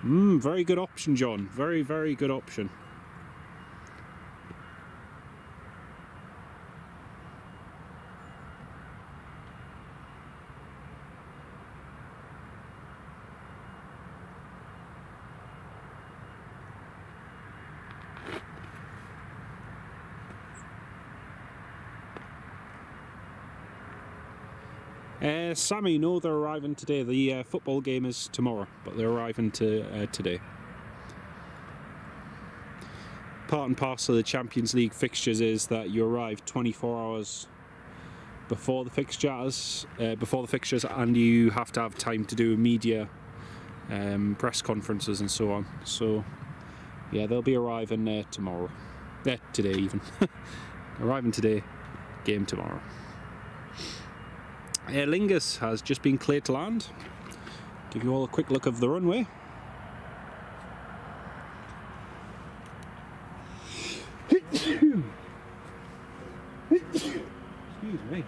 Very good option, John. Very, very good option. Sammy, no, they're arriving today. The football game is tomorrow, but they're arriving today. Part and parcel of the Champions League fixtures is that you arrive 24 hours before the fixtures, and you have to have time to do media press conferences and so on. So, yeah, they'll be arriving tomorrow. Today even. Arriving today, game tomorrow. Aer Lingus has just been cleared to land. Give you all a quick look of the runway. Excuse me.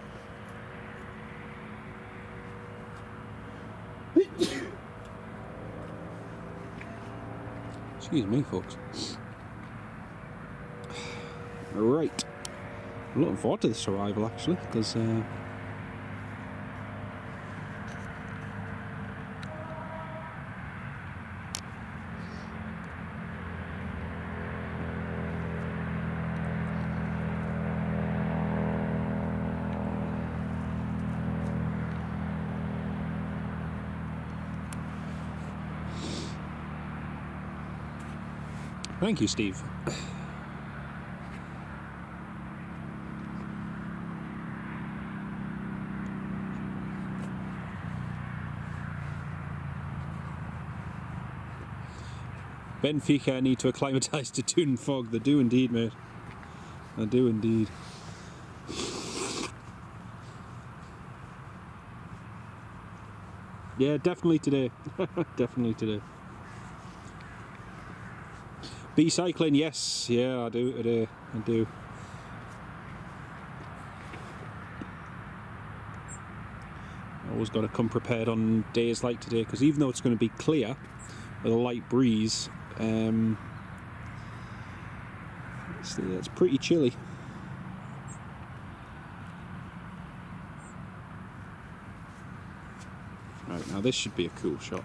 Excuse me, folks. Right. I'm looking forward to this arrival, actually, because thank you, Steve. Benfica need to acclimatise to dune fog. They do indeed, mate. They do indeed. Yeah, definitely today. Definitely today. Be cycling, yes. Yeah, I do today. I do. Always got to come prepared on days like today, because even though it's going to be clear with a light breeze, it's pretty chilly. Right, now this should be a cool shot.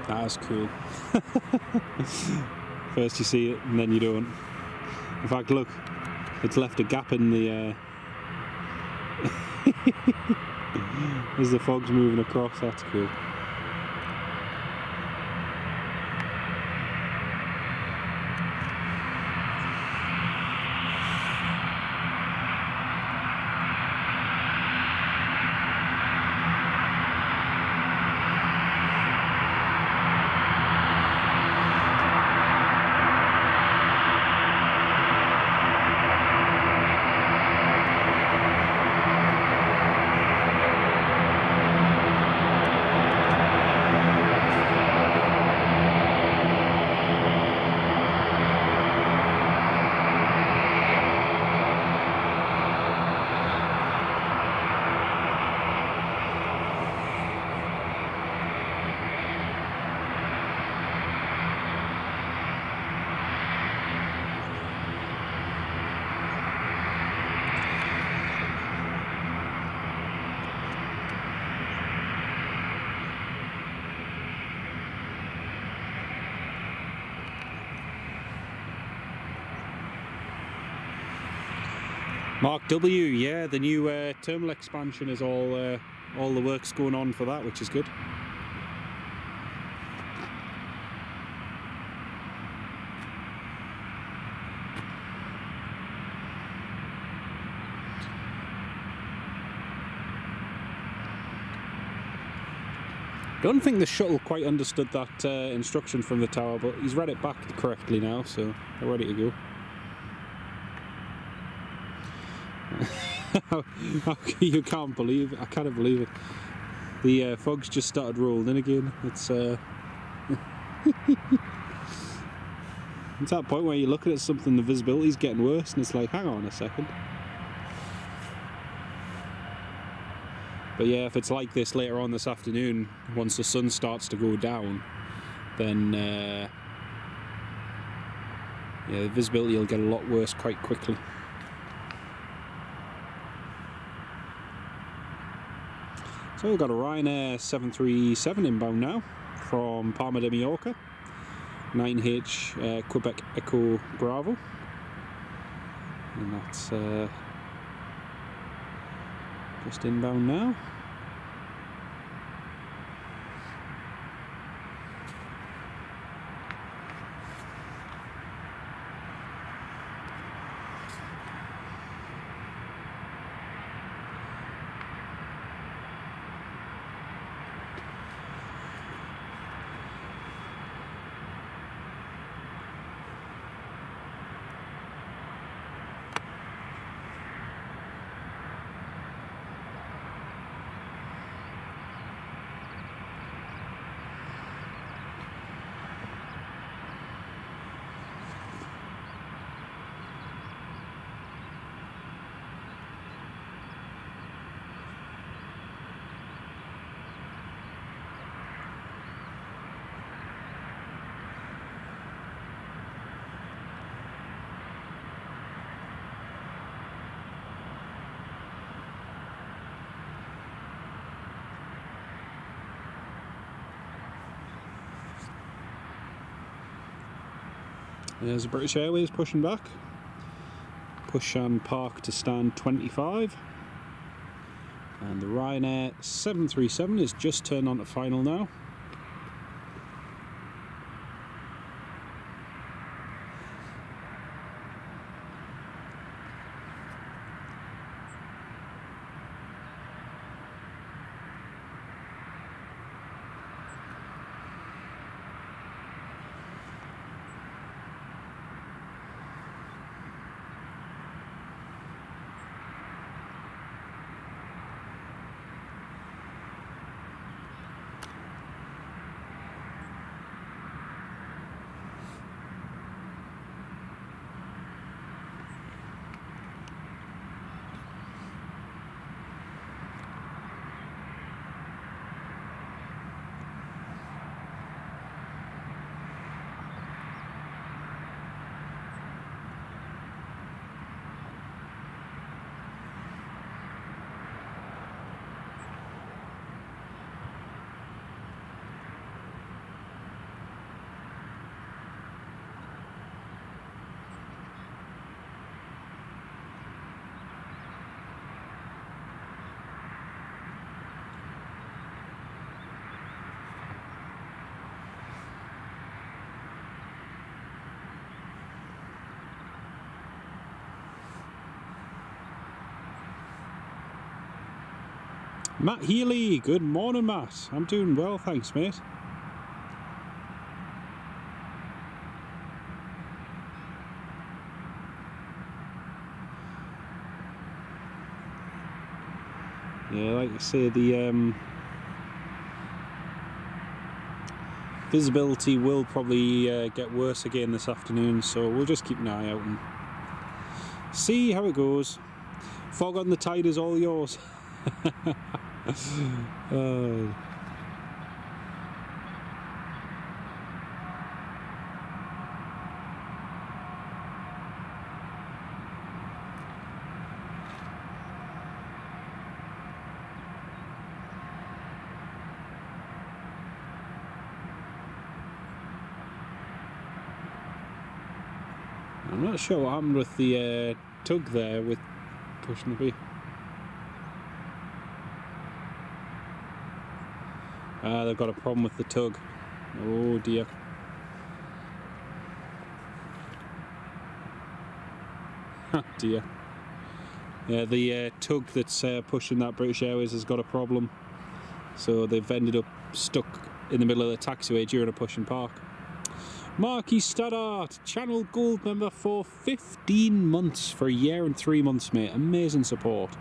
That's cool. First you see it and then you don't. In fact, look, it's left a gap in the as the fog's moving across. That's cool. Mark W, yeah, the new terminal expansion is all the work's going on for that, which is good. Don't think the shuttle quite understood that instruction from the tower, but he's read it back correctly now, so they're ready to go. You can't believe it. I can't believe it. The fog's just started rolling in again. It's it's that point where you look at something, the visibility's getting worse, and it's like, hang on a second. But yeah, if it's like this later on this afternoon, once the sun starts to go down, then yeah, the visibility will get a lot worse quite quickly. So we've got a Ryanair 737 inbound now from Palma de Mallorca, 9H Quebec Echo Bravo, and that's just inbound now. There's British Airways pushing back. Push and park to stand 25. And the Ryanair 737 is just turned on to final now. Matt Healy, good morning Matt. I'm doing well, thanks mate. Yeah, like I say, the visibility will probably get worse again this afternoon, so we'll just keep an eye out and see how it goes. Fog on the Tide is all yours. I'm not sure what happened with the tug there with pushing the B. They've got a problem with the tug. Oh dear. Dear. Yeah, the tug that's pushing that British Airways has got a problem. So they've ended up stuck in the middle of the taxiway during a push and park. Marky Stoddart, Channel Gold member for 15 months, for a year and 3 months, mate. Amazing support.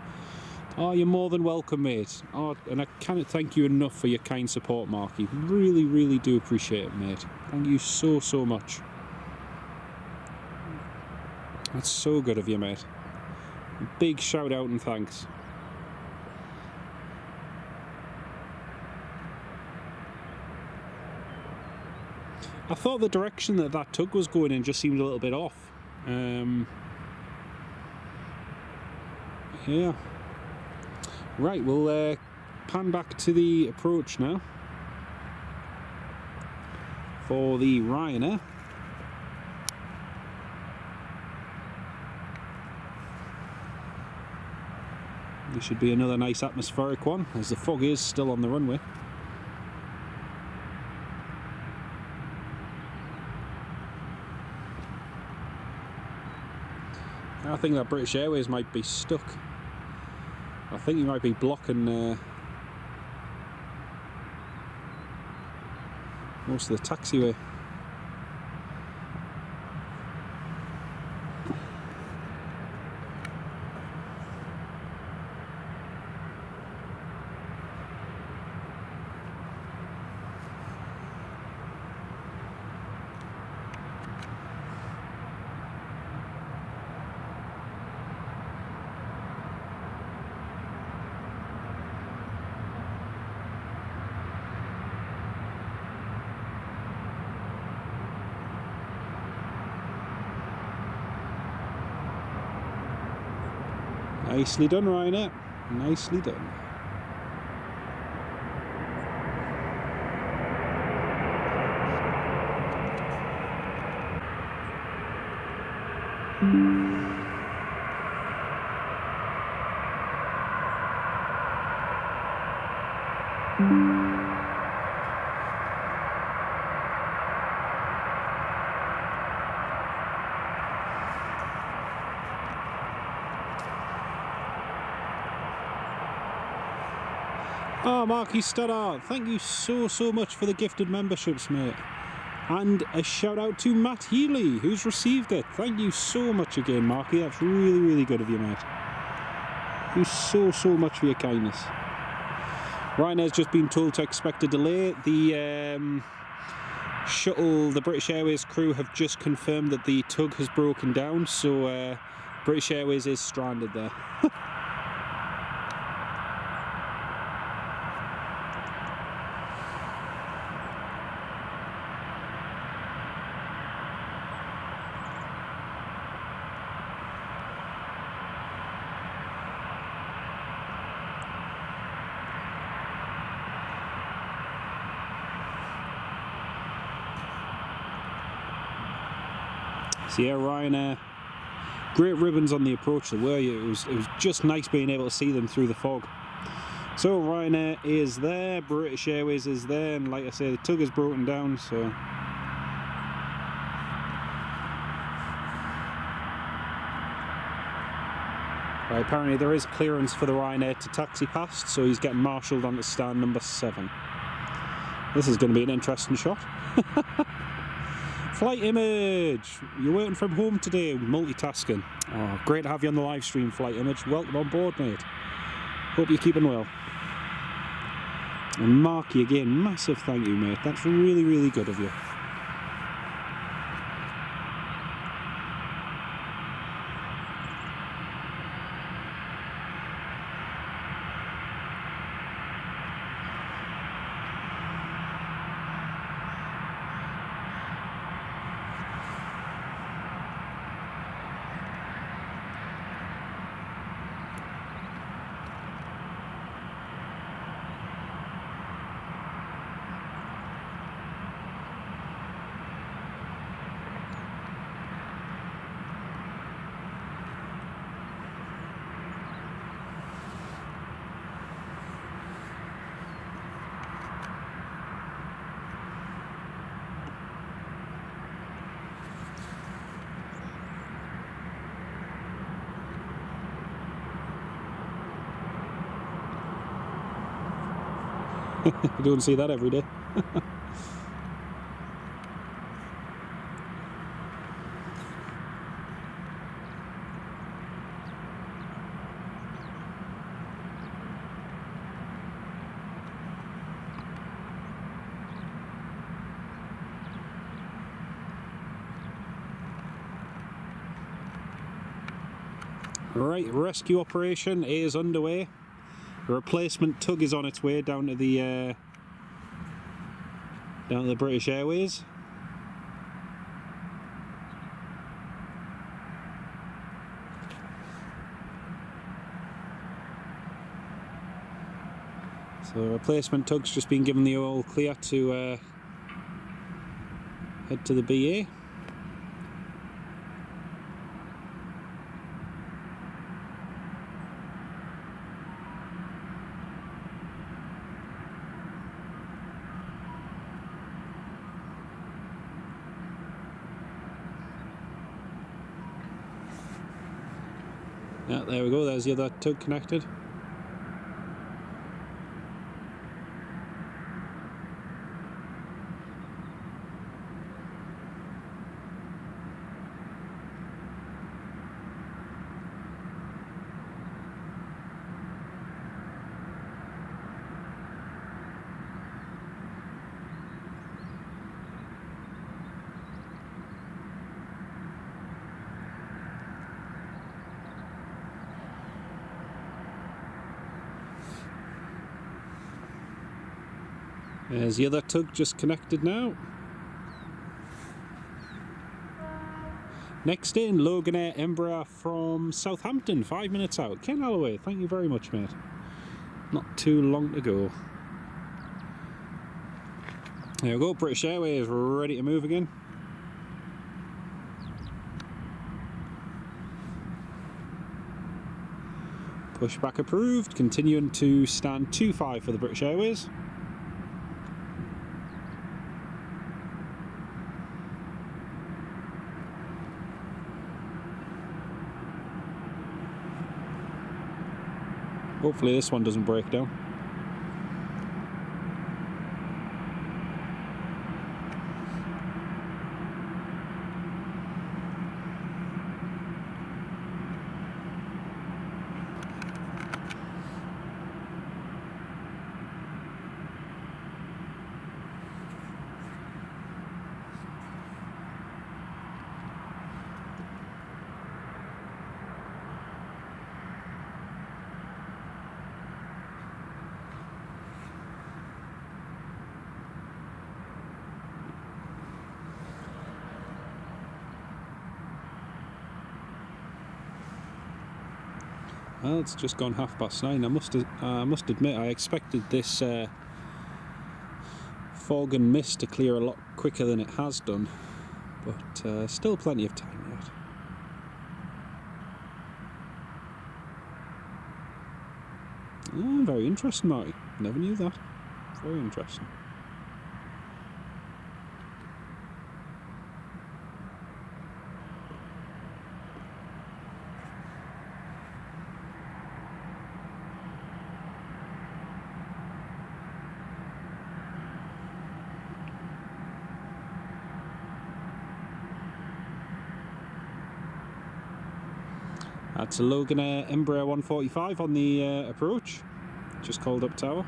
Oh, you're more than welcome, mate. Oh, and I can't thank you enough for your kind support, Marky. Really, really do appreciate it, mate. Thank you so, so much. That's so good of you, mate. Big shout out and thanks. I thought the direction that that tug was going in just seemed a little bit off. Yeah. Right, we'll pan back to the approach now for the Ryanair. This should be another nice atmospheric one, as the fog is still on the runway. I think that British Airways might be stuck. I think you might be blocking most of the taxiway. Nicely done, Ryanair. Nicely done. Oh, Marky Stoddart, thank you so much for the gifted memberships, mate. And a shout out to Matt Healy, who's received it. Thank you so much again, Marky. That's really good of you, mate. Thank you so much for your kindness. Ryanair's just been told to expect a delay. The shuttle, the British Airways crew have just confirmed that the tug has broken down, so British Airways is stranded there. So yeah, Ryanair, great ribbons on the approach, there were you. It was just nice being able to see them through the fog. So Ryanair is there, British Airways is there, and like I say, the tug is broken down, so right, apparently there is clearance for the Ryanair to taxi past, so he's getting marshalled onto stand number 7. This is going to be an interesting shot. Flight Image, you're working from home today, multitasking. Oh, great to have you on the live stream, Flight Image. Welcome on board, mate. Hope you're keeping well. And Marky again, massive thank you, mate. That's really good of you. You don't see that every day. Right, rescue operation is underway. The replacement tug is on its way down to the British Airways. So the replacement tug's just been given the all clear to head to the BA. Yeah, there we go, there's the other tug connected. There's the other tug just connected now. Next in, Loganair Embraer from Southampton, 5 minutes out. Ken Alloway, thank you very much, mate. Not too long to go. There we go, British Airways ready to move again. Pushback approved. Continuing to stand 25 for the British Airways. Hopefully this one doesn't break down. Well, it's just gone 9:30. I must admit, I expected this fog and mist to clear a lot quicker than it has done, but still plenty of time yet. Very interesting, Marty. Never knew that. Very interesting. That's a Loganair Embraer 145 on the approach. Just called up tower.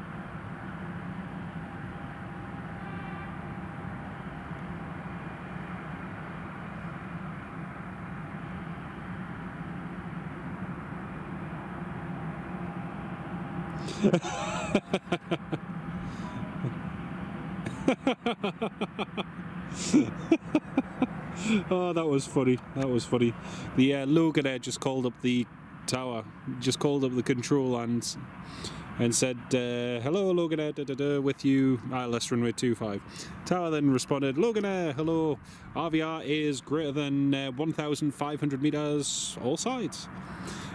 Oh, that was funny. That was funny. The Loganair just called up the tower, just called up the control and said, "Hello, Loganair, da, da, da, with you, ILS runway 25." Tower then responded, "Loganair, hello. RVR is greater than 1,500 meters, all sides."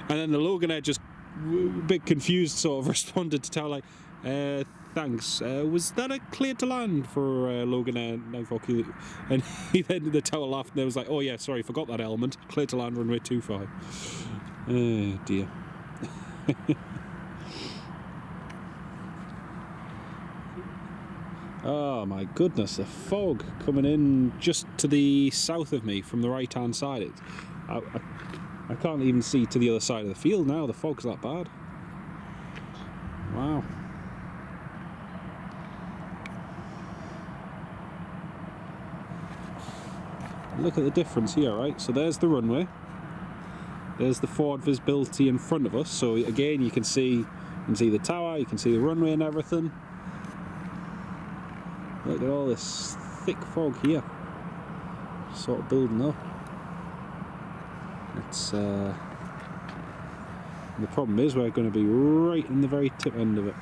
And then the Loganair just a bit confused sort of responded to tower like, "Thanks. Was that a clear to land for Loganair 94Q?" And then the tower laughed and they was like, "Oh yeah, sorry, forgot that element. Clear to land runway 25." Oh dear. Oh my goodness, the fog coming in just to the south of me from the right hand side. I can't even see to the other side of the field now, the fog's that bad. Wow. Look at the difference here, right? So there's the runway. There's the forward visibility in front of us. So again, you can see the tower, you can see the runway and everything. Look at all this thick fog here, sort of building up. It's the problem is we're going to be right in the very tip end of it.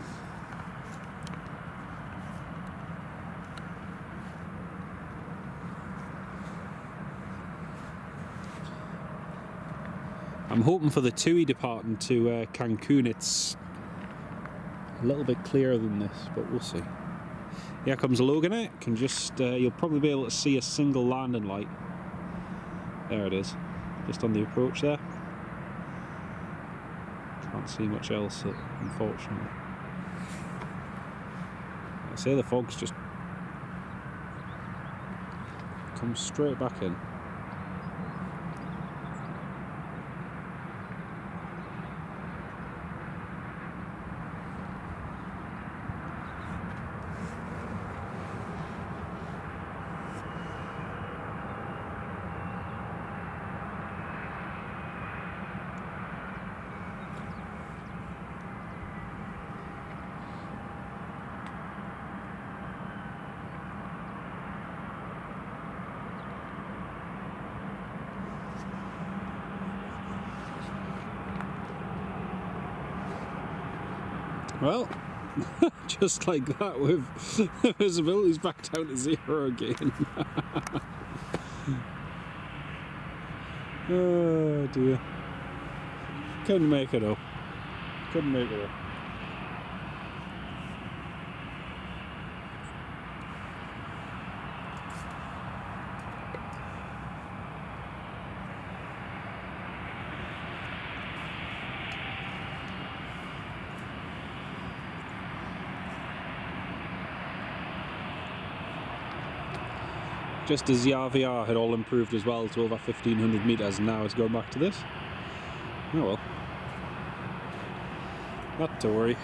I'm hoping for the TUI departing to Cancun it's a little bit clearer than this, but we'll see. Here comes a Loganair. Can just you'll probably be able to see a single landing light. There it is, just on the approach there. Can't see much else, unfortunately. I say the fog's just comes straight back in. Well, just like that, with visibility's back down to 0 again. Oh dear. Couldn't make it up. couldn't make it up. Just as the RVR had all improved as well to over 1500 metres, and now it's going back to this. Oh well. Not to worry.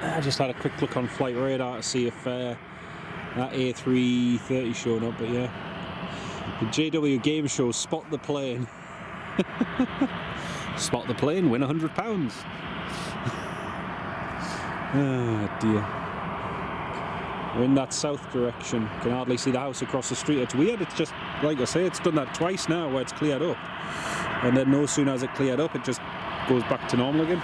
I just had a quick look on flight radar to see if that A330 showed up, but yeah. The JW game show, spot the plane. Spot the plane, win £100. Oh dear. We're in that south direction. Can hardly see the house across the street. It's weird, it's just, like I say, it's done that twice now where it's cleared up. And then no sooner as it cleared up, it just goes back to normal again.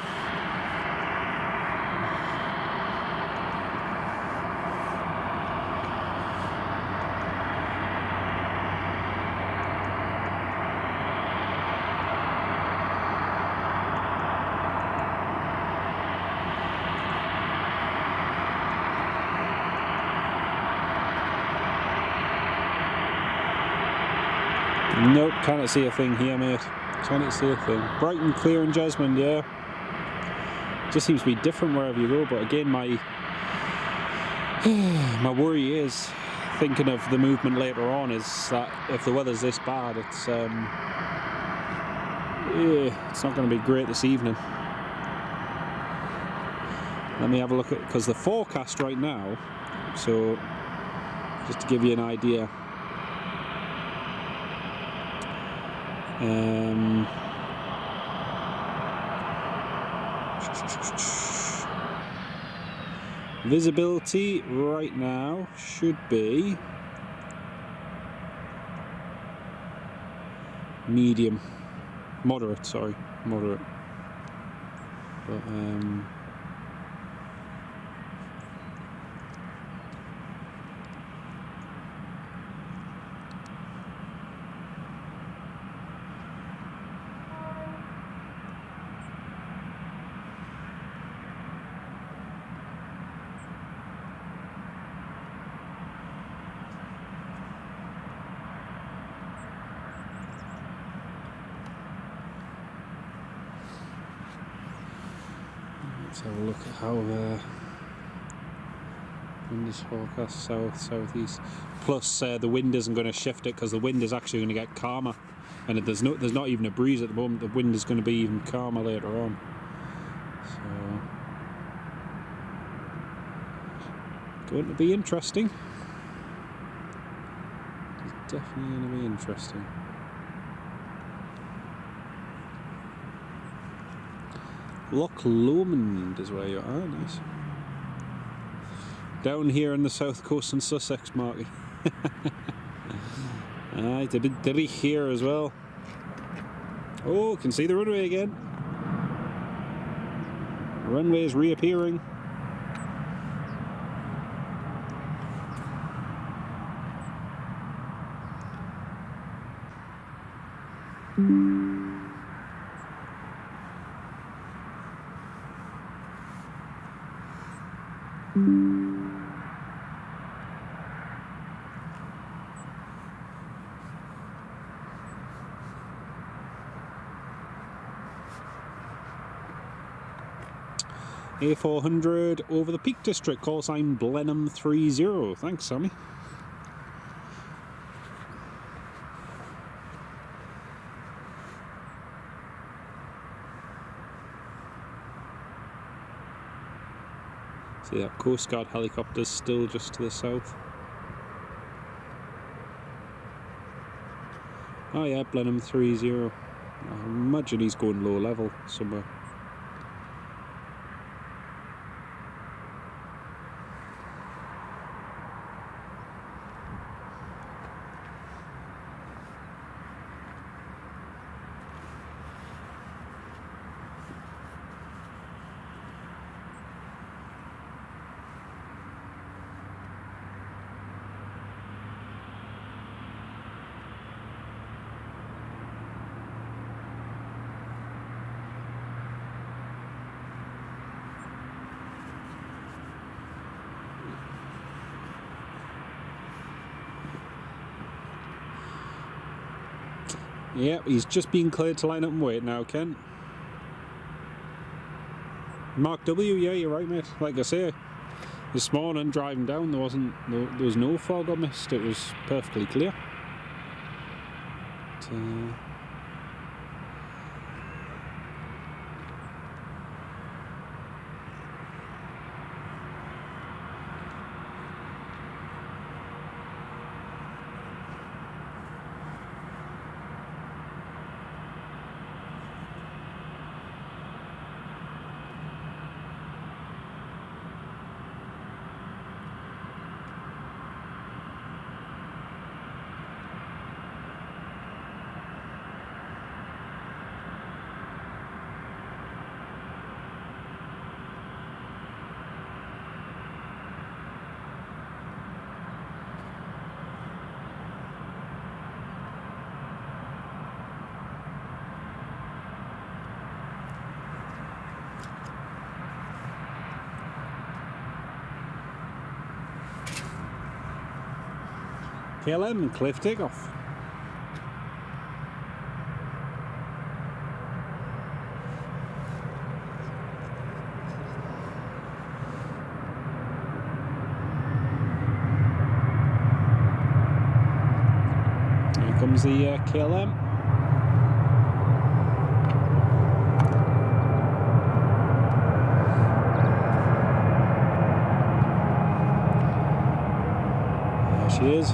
Nope, can't see a thing here, mate. Can't see a thing. Bright and clear in Jasmine, yeah. Just seems to be different wherever you go, but again, my worry is, thinking of the movement later on, is that if the weather's this bad, it's not going to be great this evening. Let me have a look at, because the forecast right now, so just to give you an idea. Visibility right now should be medium, moderate, sorry, moderate. But let's have a look at how wind is forecast south, southeast. Plus the wind isn't going to shift it, because the wind is actually going to get calmer, and there's not even a breeze at the moment. The wind is going to be even calmer later on. So going to be interesting. It's definitely going to be interesting. Loch Lomond is where you are, nice. Down here on the south coast in Sussex, Marky. Aye, it's a bit dilly here as well. Oh, can see the runway again. Runway is reappearing. A400 over the Peak District, call sign Blenheim 30. Thanks, Sammy. See that Coast Guard helicopter's still just to the south. Oh yeah, Blenheim 30. I imagine he's going low level somewhere. Yep, he's just been cleared to line up and wait now, Ken. Mark W, yeah, you're right, mate. Like I say, this morning driving down, there was no fog or mist. It was perfectly clear. But, KLM and cliff takeoff. Here comes the KLM. There she is.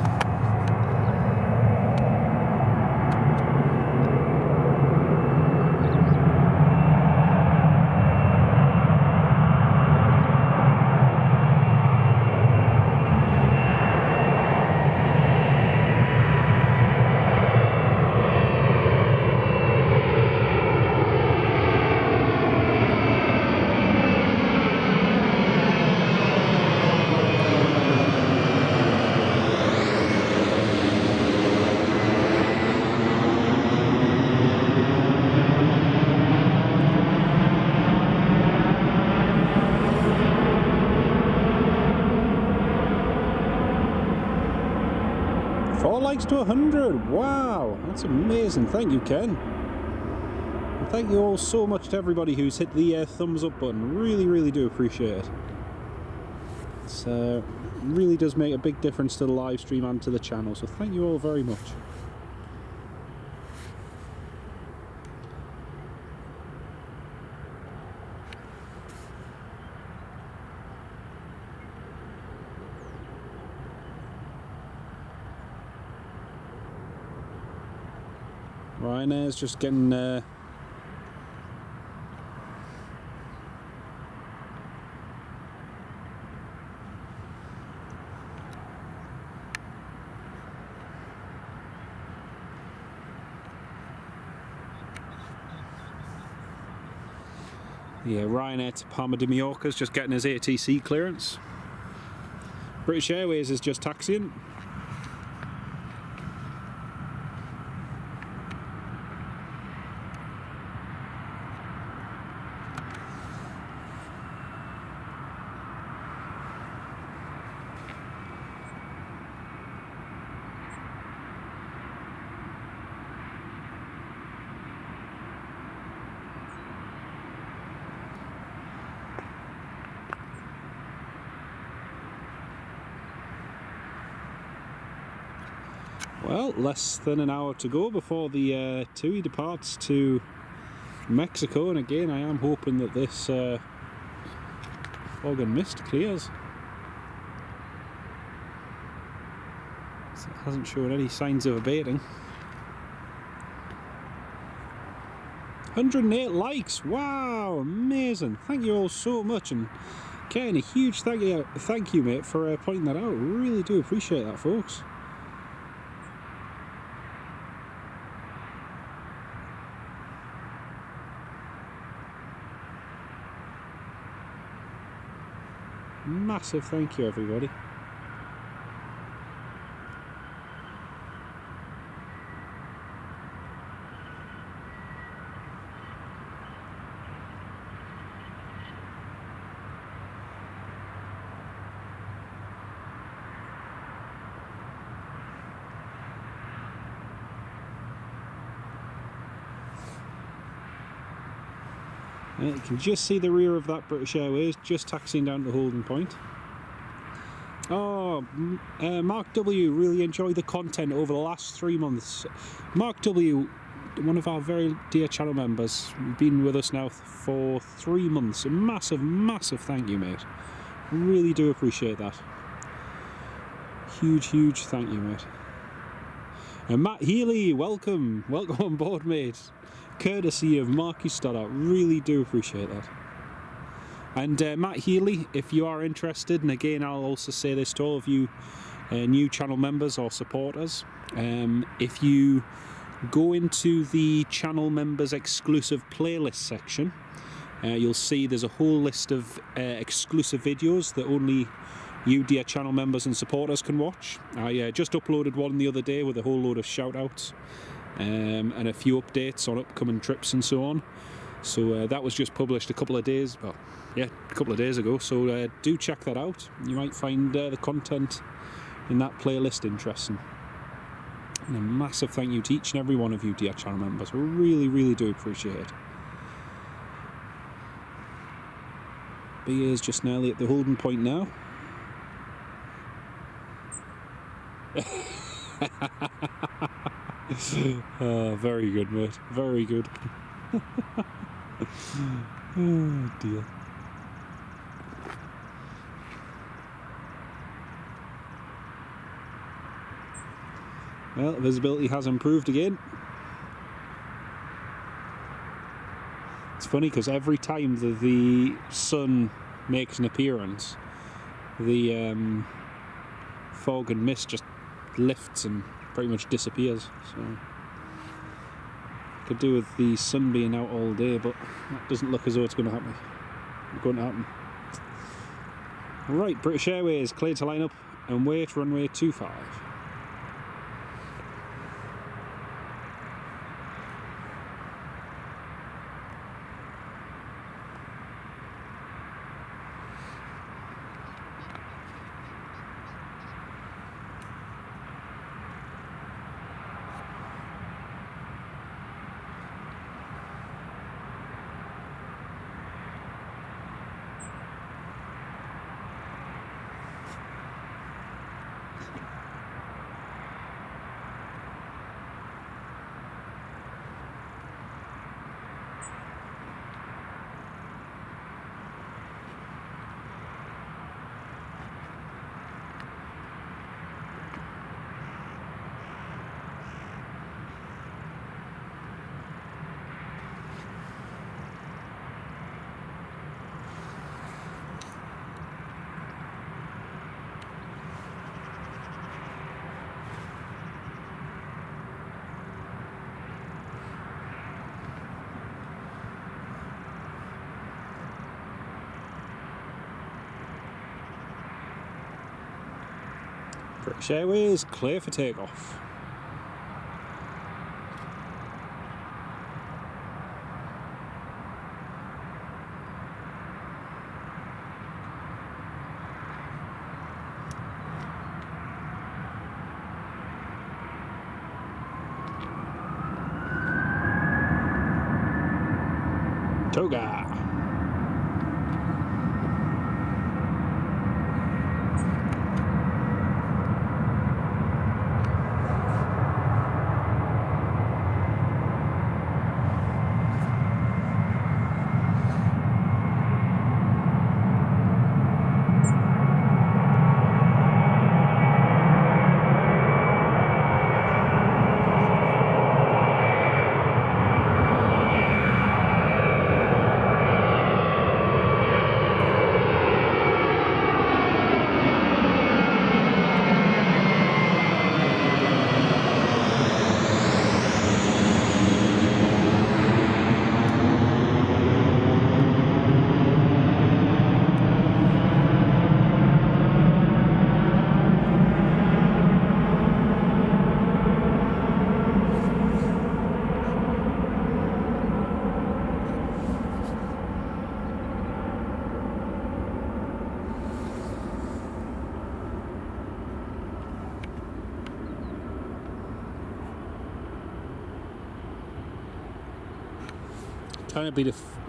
Likes to 100. Wow, that's amazing. Thank you, Ken. And thank you all so much to everybody who's hit the thumbs up button. Really do appreciate it. It really does make a big difference to the live stream and to the channel, so thank you all very much. Ryanair's just getting Yeah, Ryanair to Palma de Mallorca's just getting his ATC clearance. British Airways is just taxiing. Well, less than an hour to go before the TUI departs to Mexico, and again I am hoping that this fog and mist clears. So it hasn't shown any signs of abating. 108 likes! Wow, amazing! Thank you all so much, and Ken, a huge thank you mate for pointing that out. Really do appreciate that, folks. Massive thank you, everybody. And you can just see the rear of that British Airways just taxiing down to holding point. Oh, Mark W, really enjoyed the content over the last 3 months. Mark W, one of our very dear channel members, been with us now for 3 months. A massive, massive thank you, mate. Really do appreciate that. Huge, huge thank you, mate. And Matt Healy, welcome. Welcome on board, mate. Courtesy of Marky Stoddart. Really do appreciate that. And Matt Healy, if you are interested, and again I'll also say this to all of you new channel members or supporters, if you go into the channel members exclusive playlist section, you'll see there's a whole list of exclusive videos that only you dear channel members and supporters can watch. I just uploaded one the other day with a whole load of shout outs and a few updates on upcoming trips and so on. So that was just published a couple of days ago, so do check that out. You might find the content in that playlist interesting. And a massive thank you to each and every one of you dear channel members. We really, really do appreciate it. BA is just nearly at the holding point now. Oh, very good, mate. Very good. Oh dear. Well, visibility has improved again. It's funny because every time that the sun makes an appearance, the fog and mist just lifts and pretty much disappears. So could do with the sun being out all day, but that doesn't look as though it's going to happen. Right, British Airways cleared to line up and wait, runway 25. British Airways, clear for takeoff. Toga.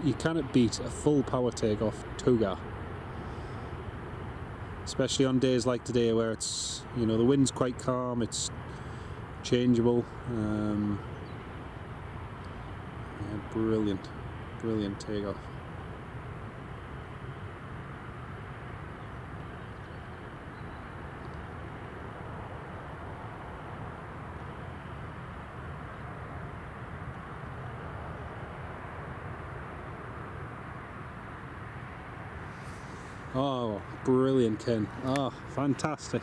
You cannot beat a full power takeoff Toga, especially on days like today where it's, you know, the wind's quite calm, it's changeable. Yeah, brilliant takeoff. Oh, brilliant, Ken. Oh, fantastic.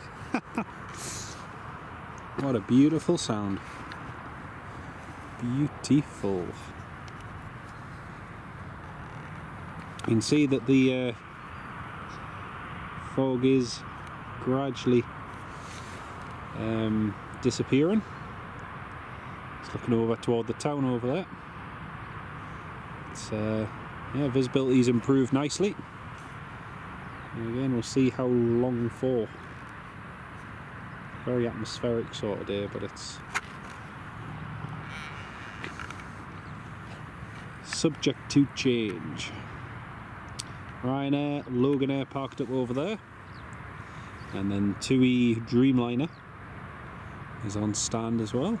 What a beautiful sound. Beautiful. You can see that the fog is gradually disappearing. It's looking over toward the town over there. It's yeah, visibility's improved nicely. And again, we'll see how long for. Very atmospheric sort of day, but it's subject to change. Ryanair, Loganair parked up over there, and then TUI Dreamliner is on stand as well.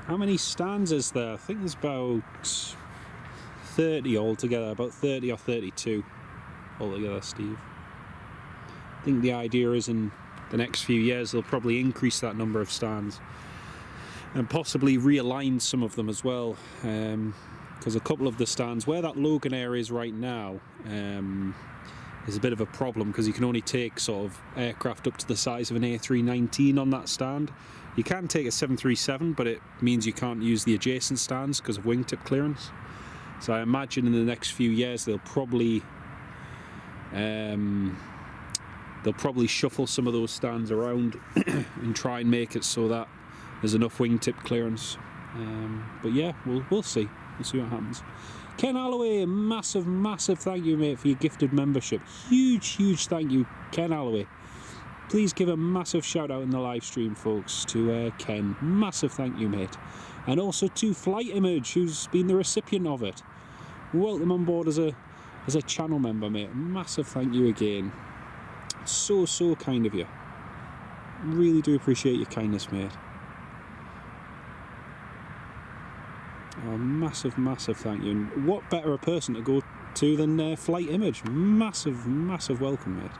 How many stands is there? I think there's about 30 altogether, about 30 or 32 altogether, Steve. I think the idea is in the next few years they'll probably increase that number of stands and possibly realign some of them as well, because a couple of the stands where that Loganair is right now is a bit of a problem, because you can only take sort of aircraft up to the size of an A319 on that stand. You can take a 737, but it means you can't use the adjacent stands because of wingtip clearance. So I imagine in the next few years they'll probably shuffle some of those stands around and try and make it so that there's enough wingtip clearance. But yeah, we'll see. We'll see what happens. Ken Alloway, massive thank you, mate, for your gifted membership. Huge thank you, Ken Alloway. Please give a massive shout out in the live stream, folks, to Ken. Massive thank you, mate. And also to Flight Image, who's been the recipient of it. Welcome on board as a channel member, mate. Massive thank you again. So kind of you. Really do appreciate your kindness, mate. Oh, massive, massive thank you. And what better a person to go to than Flight Image? Massive, massive welcome, mate.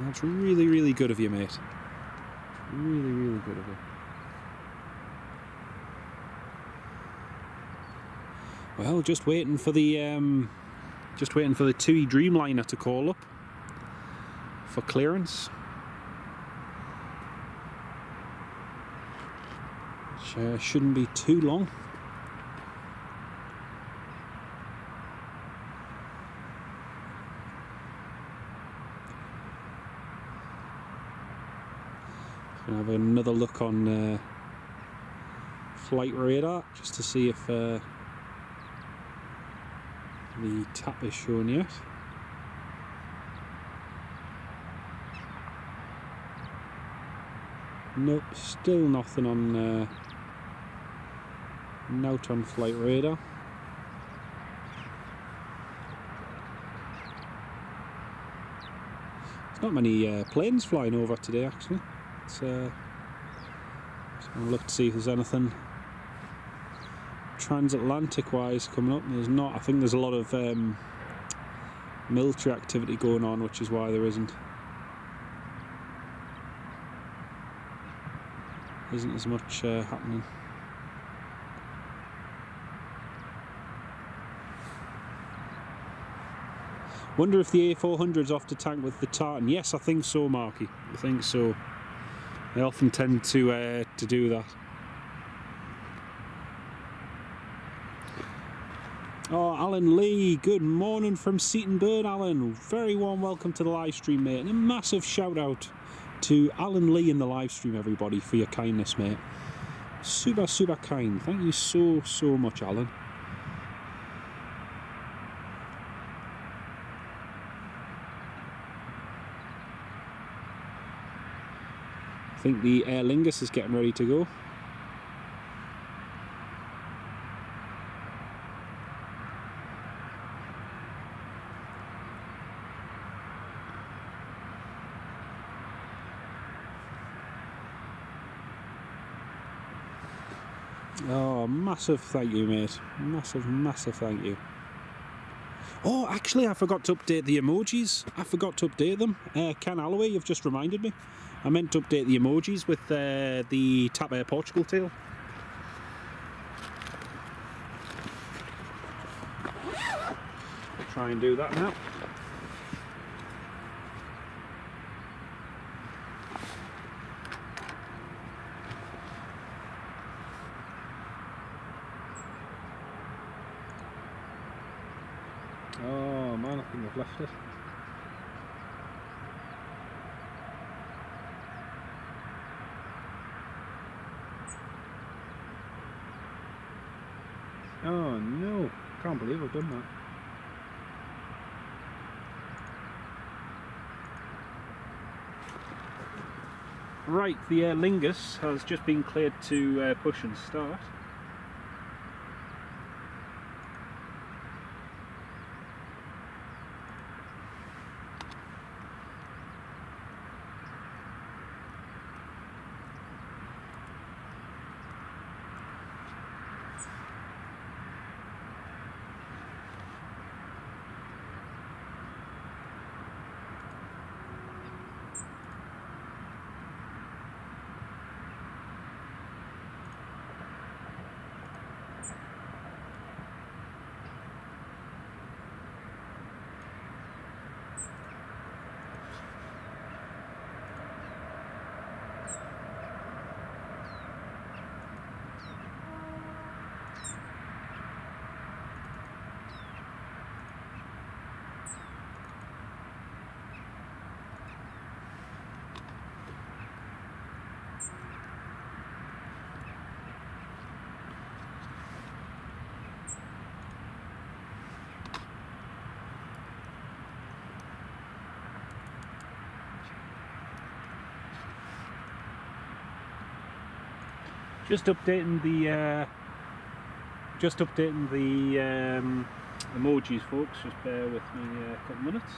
That's really, really good of you, mate. Really, really good of you. Well, just waiting for the TUI Dreamliner to call up for clearance, which shouldn't be too long. Gonna have another look on flight radar just to see if the tap is shown yet. Nope, still nothing on note on flight radar. There's not many planes flying over today, actually. It's just gonna look to see if there's anything transatlantic wise coming up. There's not. I think there's a lot of military activity going on, which is why there isn't as much happening. Wonder if the A400's off to tank with the Tartan. Yes, I think so, Marky. I think so. They often tend to do that. Oh, Alan Lee, good morning from Seaton Burn, Alan. Very warm welcome to the live stream, mate. And a massive shout out to Alan Lee in the live stream, everybody, for your kindness, mate. Super, super kind. Thank you so, so much, Alan. I think the Aer Lingus is getting ready to go. Oh, massive thank you, mate. Massive, massive thank you. Oh, actually, I forgot to update the emojis. I forgot to update them. Ken Alloway, you've just reminded me. I meant to update the emojis with the TAP Air Portugal tail. I'll try and do that now. Oh man, I think I've left it. Oh no, can't believe I've done that. Right, the Aer Lingus has just been cleared to push and start. Just updating the emojis, folks, just bear with me a couple minutes.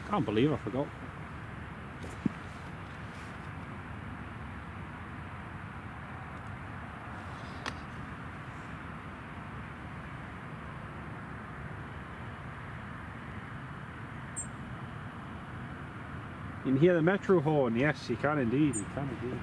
Can't believe I forgot. You can hear the metro horn. Yes, you can indeed. You can indeed.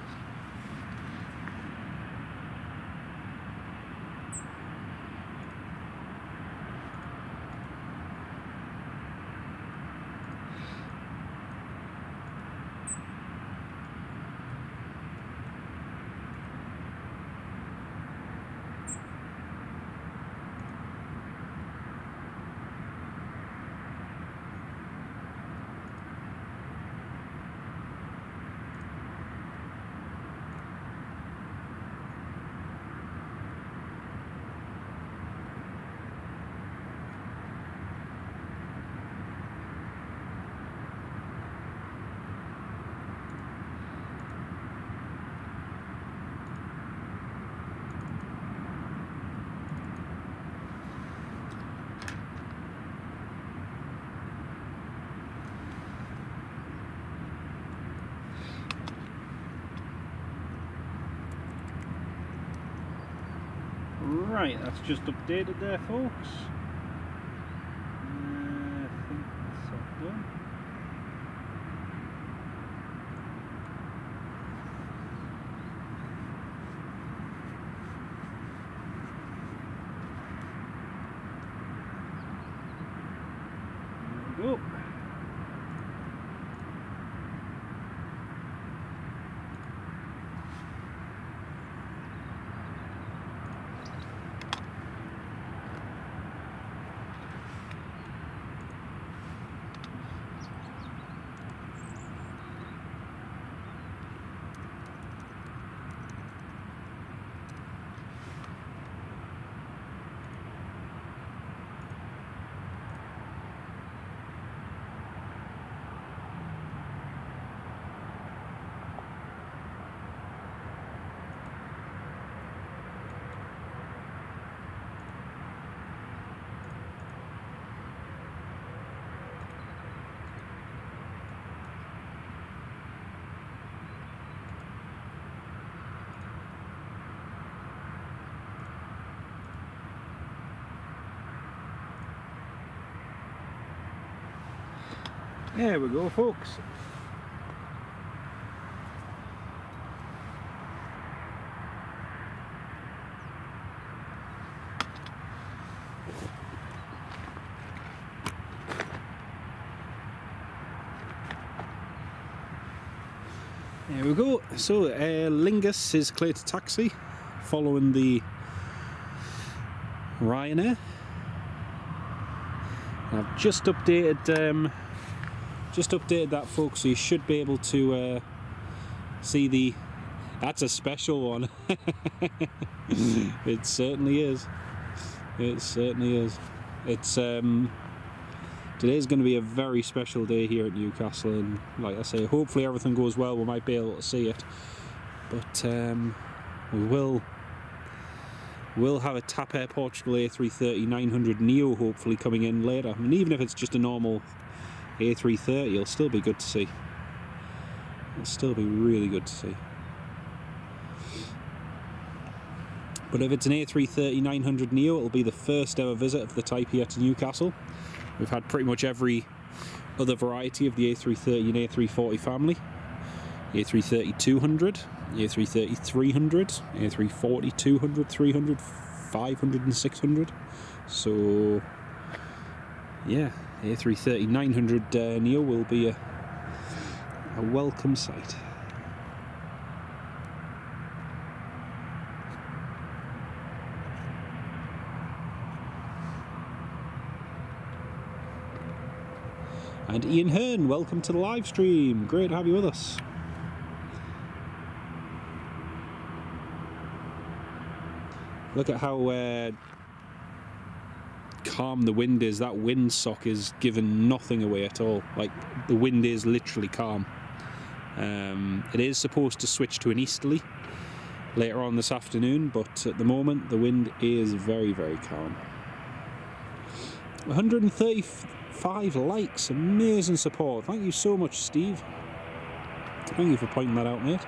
Right, that's just updated there, folks. I think that's all done. There we go. There we go, folks. There we go. So Aer Lingus is clear to taxi following the Ryanair. I've just updated that, folks, so you should be able to see the... That's a special one. It certainly is. It certainly is. It's today's going to be a very special day here at Newcastle, and like I say, hopefully everything goes well. We might be able to see it, but we'll have a TAP Air Portugal A330-900 Neo hopefully coming in later. I mean, even if it's just a normal A330, it'll still be good to see. It'll still be really good to see. But if it's an A330-900 Neo, it'll be the first ever visit of the type here to Newcastle. We've had pretty much every other variety of the A330 and A340 family. A330-200, A330-300, A340-200, 300, 500 and 600. So yeah, A330-900 Neo will be a welcome sight. And Ian Hearn, welcome to the live stream. Great to have you with us. Look at how calm the wind is. That windsock is giving nothing away at all. Like, the wind is literally calm. It is supposed to switch to an easterly later on this afternoon, but at the moment the wind is very, very calm. 135 likes, amazing support. Thank you so much, Steve. Thank you for pointing that out, mate.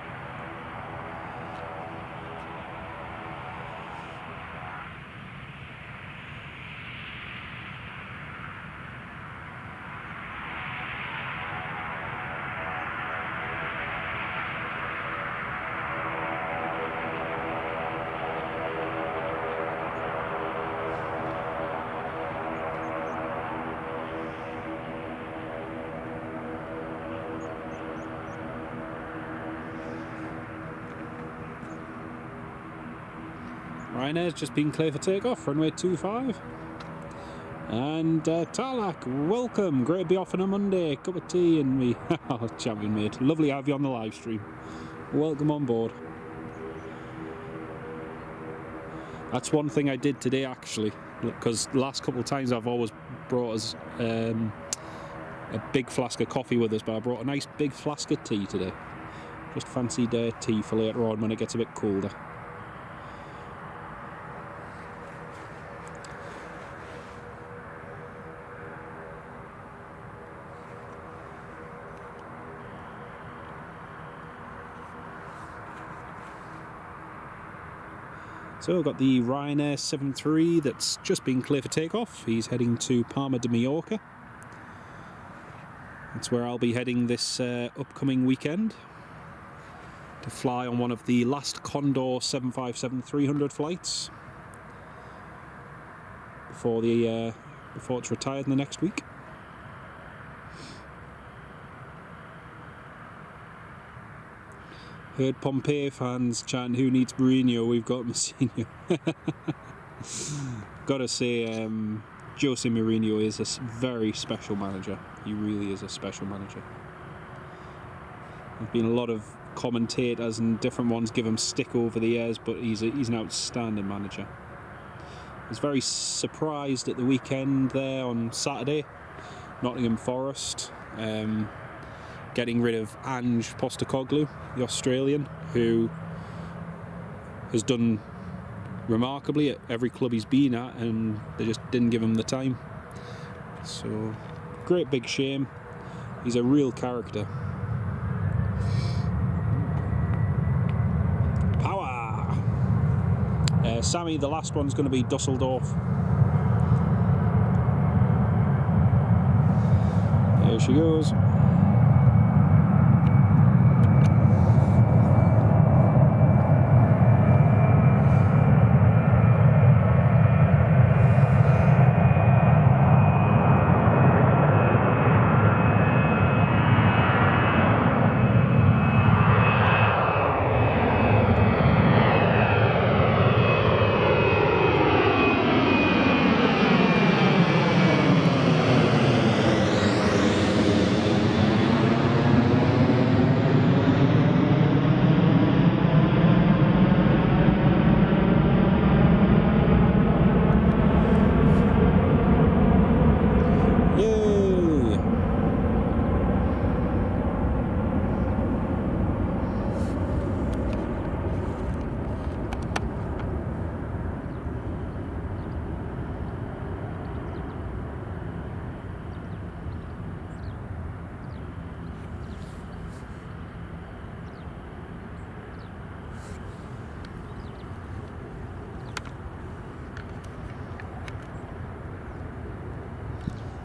Ryanair's just been clear for takeoff, runway 25. And Tarlac, welcome. Great to be off on a Monday. Cup of tea and me. Oh, champion, mate. Lovely to have you on the live stream. Welcome on board. That's one thing I did today, actually, because the last couple of times I've always brought us a big flask of coffee with us, but I brought a nice big flask of tea today. Just fancied tea for later on when it gets a bit colder. So we've got the Ryanair 73 that's just been clear for takeoff. He's heading to Palma de Mallorca. That's where I'll be heading this upcoming weekend to fly on one of the last Condor 757-300 flights before it's retired in the next week. Heard Pompey fans chanting, "Who needs Mourinho? We've got Mourinho." Gotta say, Jose Mourinho is a very special manager. He really is a special manager. There's been a lot of commentators and different ones give him stick over the years, but he's an outstanding manager. I was very surprised at the weekend there on Saturday, Nottingham Forest. Getting rid of Ange Postecoglou, the Australian, who has done remarkably at every club he's been at, and they just didn't give him the time. So, great big shame. He's a real character. Power! Sammy, the last one's going to be Dusseldorf. There she goes.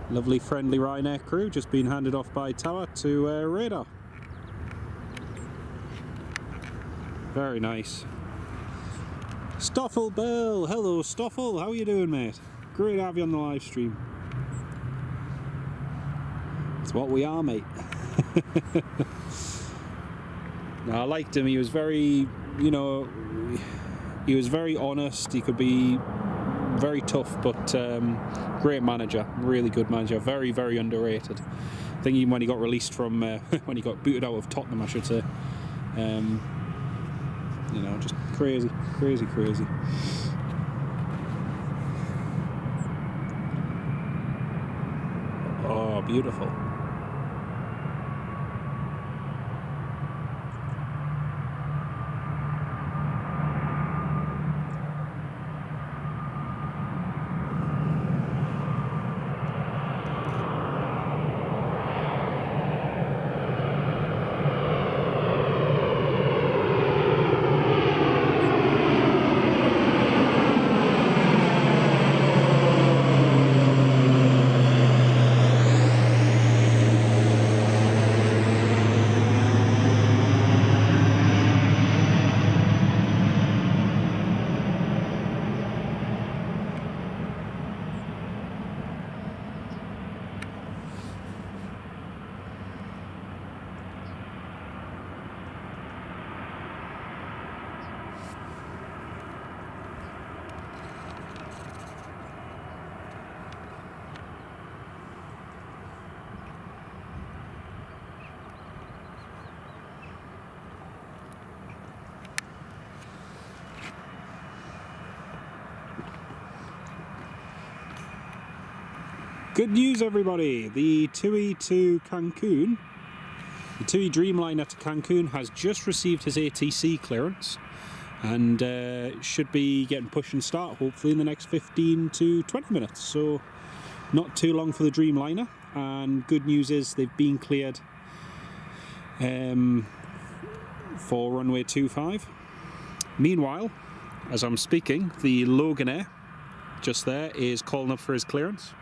Lovely friendly Ryanair crew just been handed off by Tower to Radar. Very nice. Stoffel Bill, hello Stoffel, how are you doing, mate? Great to have you on the live stream. It's what we are, mate. I liked him. He was very, you know, he was very honest. He could be very tough, but great manager, really good manager. Very, very underrated. I think even when he got released from, when he got booted out of Tottenham, I should say. You know, just crazy, crazy, crazy. Oh, beautiful. Good news, everybody! The TUI to Cancun, the TUI Dreamliner to Cancun has just received his ATC clearance and should be getting push and start hopefully in the next 15 to 20 minutes. So not too long for the Dreamliner, and good news is they've been cleared for runway 25. Meanwhile, as I'm speaking, the Loganair just there is calling up for his clearance.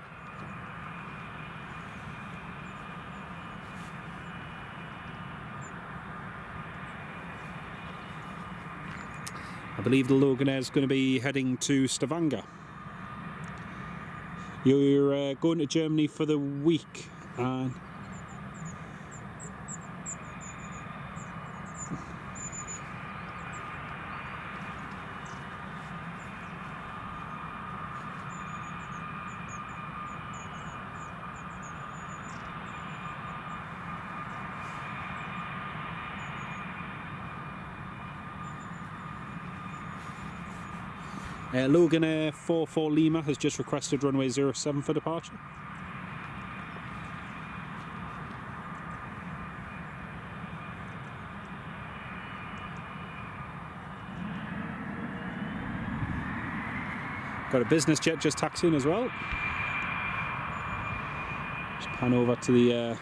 I believe the Loganair is going to be heading to Stavanger. You're going to Germany for the week, and Loganair 44 Lima has just requested runway 07 for departure. Got a business jet just taxiing as well. Just pan over to the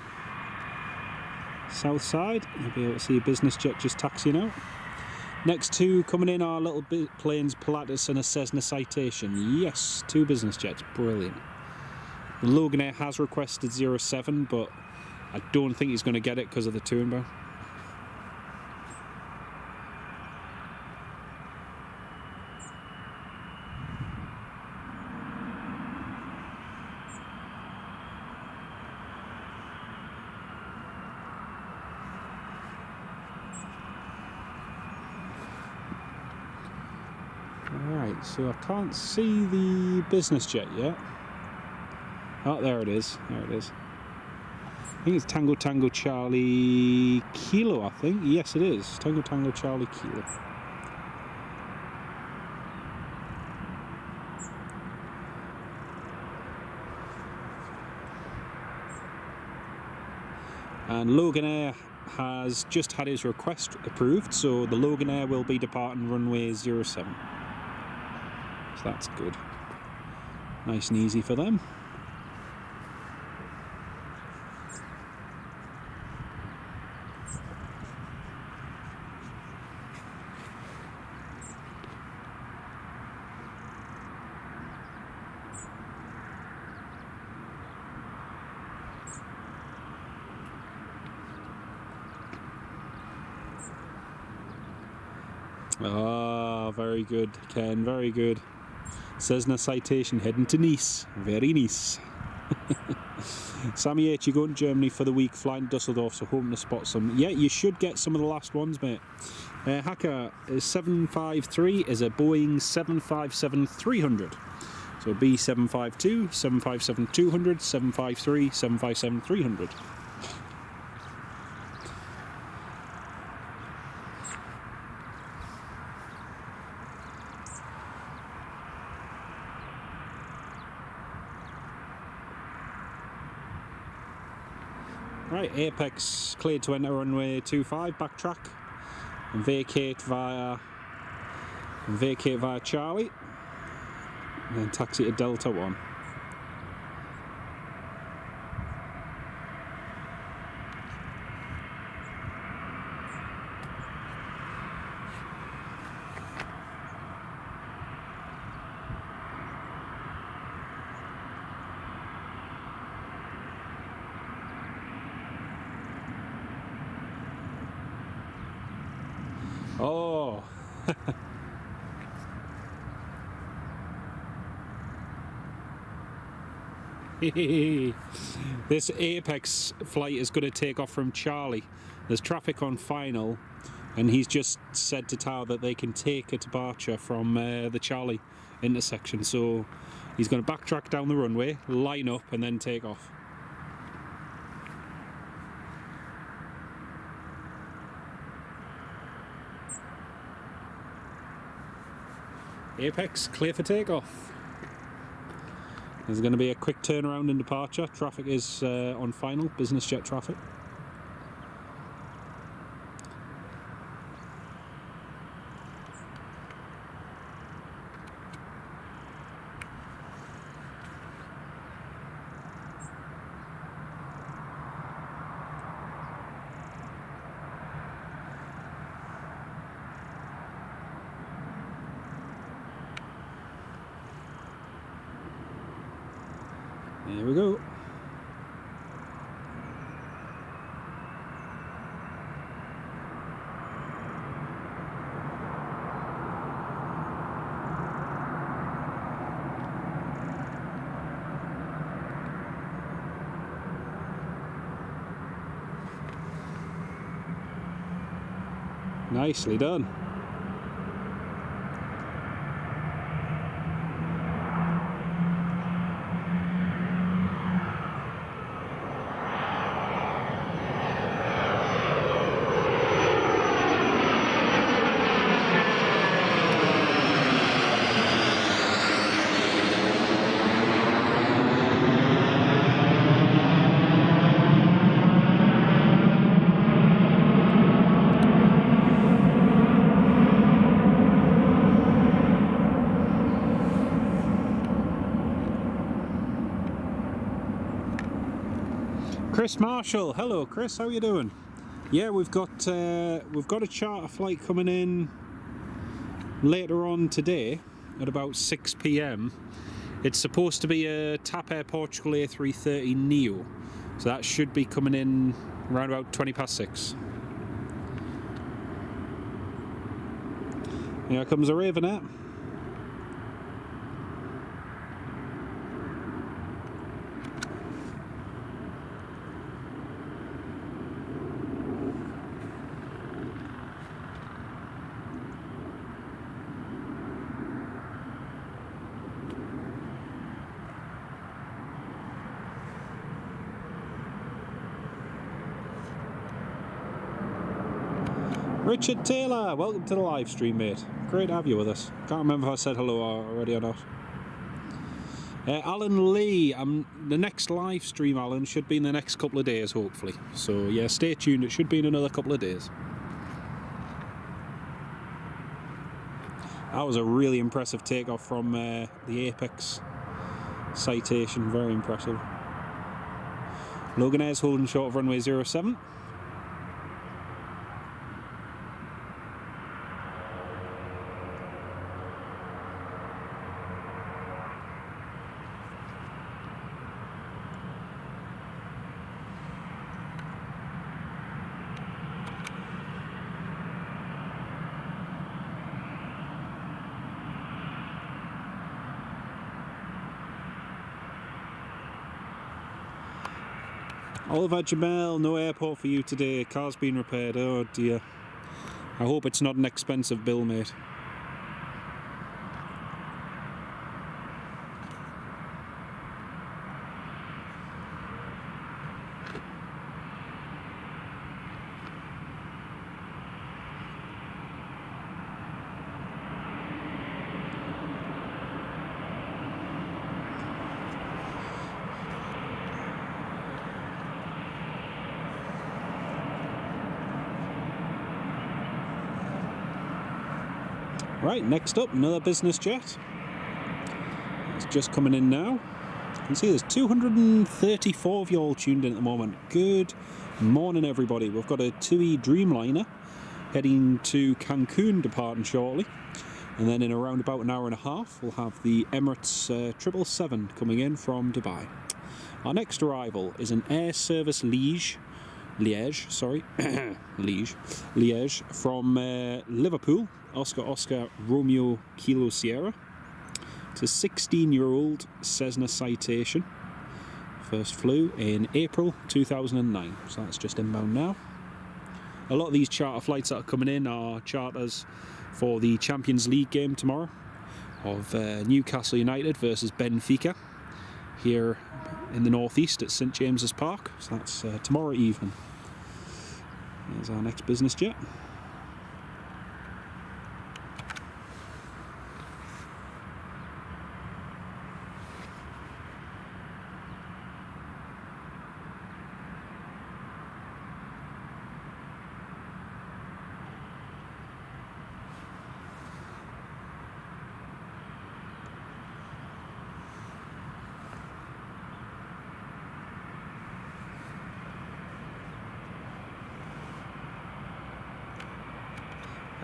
south side. You'll be able to see a business jet just taxiing out. Next two coming in are little planes Pilatus and a Cessna Citation. Yes, two business jets, brilliant. The Loganair has requested 07, but I don't think he's going to get it because of the touring bar. Alright, so I can't see the business jet yet. Oh, there it is. There it is. I think it's Tango Tango Charlie Kilo, I think. Yes, it is. Tango Tango Charlie Kilo. And Loganair has just had his request approved, so the Loganair will be departing runway 07. So that's good. Nice and easy for them. Ah, very good, Ken, very good. Says in a citation, heading to Nice. Very nice. Sammy H, you going to Germany for the week, flying Dusseldorf, so hoping to spot some. Yeah, you should get some of the last ones, mate. Hacker 753 is a Boeing 757-300. So B752, 757-200, 753, 757-300. Right, Apex cleared to enter runway 25, backtrack, and vacate via Charlie, and then taxi to Delta 1. Oh! This Apex flight is going to take off from Charlie. There's traffic on final, and he's just said to Tower that they can take a departure from the Charlie intersection. So he's going to backtrack down the runway, line up, and then take off. Apex, clear for takeoff. There's going to be a quick turnaround in departure. Traffic is on final, business jet traffic. Here we go. Nicely done. Chris Marshall, hello Chris, how are you doing? Yeah, we've got a charter flight coming in later on today at about 6 p.m. It's supposed to be a TAP Air Portugal A330 Neo, so that should be coming in around about 20 past 6. Here comes a Ravener. Richard Taylor, welcome to the live stream, mate. Great to have you with us. Can't remember if I said hello already or not. Alan Lee, the next live stream, Alan, should be in the next couple of days, hopefully. So yeah, stay tuned. It should be in another couple of days. That was a really impressive takeoff from the Apex citation. Very impressive. Logan Ayres holding short of runway 07. Oliver Jamel, no airport for you today. Car's been repaired. Oh dear. I hope it's not an expensive bill, mate. Right, next up, another business jet. It's just coming in now. You can see there's 234 of you all tuned in at the moment. Good morning, everybody. We've got a TUI Dreamliner heading to Cancun, departing shortly. And then in around about an hour and a half, we'll have the Emirates 777 coming in from Dubai. Our next arrival is an Air Service Liège from Liverpool, Oscar Romeo Kilo Sierra. It's a 16-year-old Cessna Citation. First flew in April 2009, so that's just inbound now. A lot of these charter flights that are coming in are charters for the Champions League game tomorrow of Newcastle United versus Benfica here in the northeast at St James's Park. So that's tomorrow evening. There's our next business jet.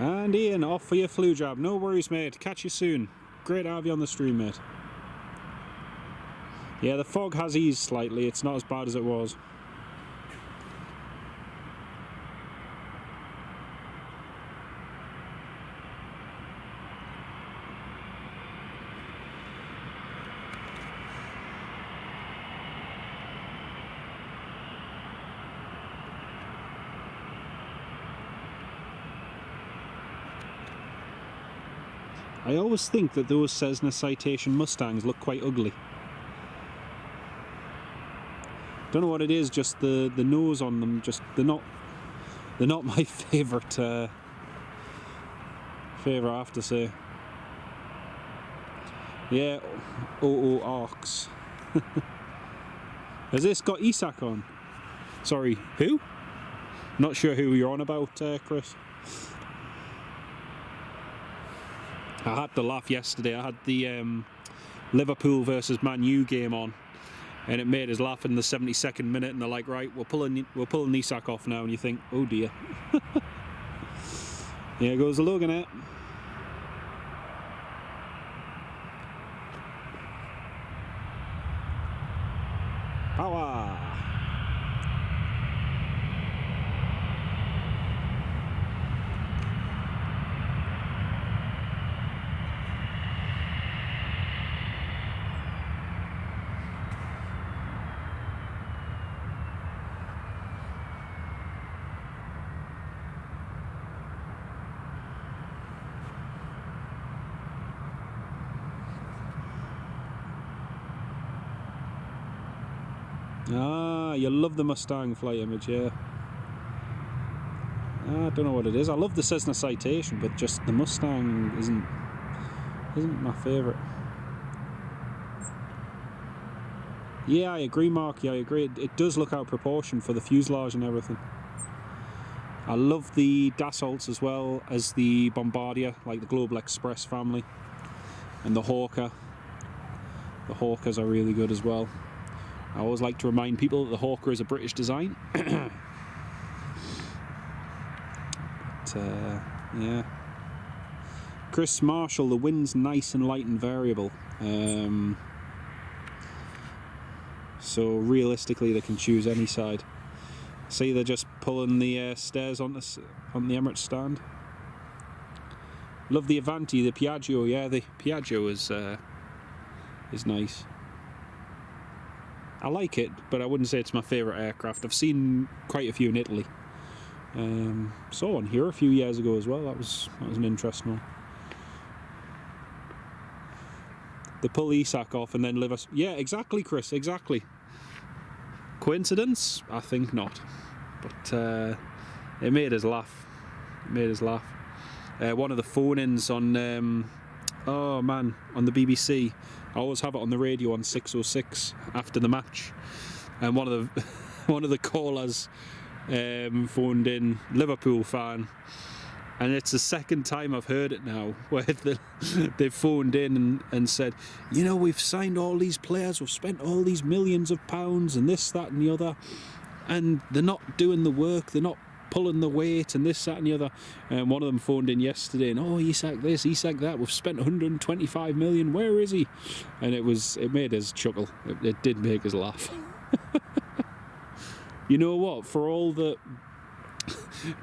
And Ian, off for your flu jab. No worries, mate. Catch you soon. Great to have you on the stream, mate. Yeah, the fog has eased slightly. It's not as bad as it was. I always think that those Cessna Citation Mustangs look quite ugly. Don't know what it is, just the nose on them. Just they're not my favourite. I have to say. Yeah, Arcs. Has this got ESAC on? Sorry, who? Not sure who you're on about, Chris. I had to laugh yesterday. I had the Liverpool versus Man U game on, and it made us laugh in the 72nd minute. And they're like, "Right, we're pulling Isak off now," and you think, "Oh dear." Here goes the Loganet. Power. Ah, you love the Mustang flight image, yeah. I don't know what it is. I love the Cessna Citation, but just the Mustang isn't my favourite. Yeah, I agree, Mark. Yeah, I agree. It does look out of proportion for the fuselage and everything. I love the Dassaults as well as the Bombardier, like the Global Express family, and the Hawker. The Hawkers are really good as well. I always like to remind people that the Hawker is a British design. Yeah. Chris Marshall, the wind's nice and light and variable. So realistically, they can choose any side. See, they're just pulling the stairs on the Emirates stand. Love the Avanti, the Piaggio. Yeah, the Piaggio is nice. I like it, but I wouldn't say it's my favourite aircraft. I've seen quite a few in Italy. Saw one here a few years ago as well. That was an interesting one. They pull Isak off and then live us. Yeah, exactly, Chris. Exactly. Coincidence? I think not. But it made us laugh. It made us laugh. One of the phone-ins on oh man, on the BBC. I always have it on the radio on 606 after the match, and one of the callers phoned in, Liverpool fan, and it's the second time I've heard it now where they've phoned in and said, you know, we've signed all these players, we've spent all these millions of pounds and this, that and the other, and they're not doing the work, they're not pulling the weight and this, that and the other. And one of them phoned in yesterday and, oh, Isak this, Isak that, we've spent 125 million, where is he? And it made us chuckle. It did make us laugh. You know what, for all the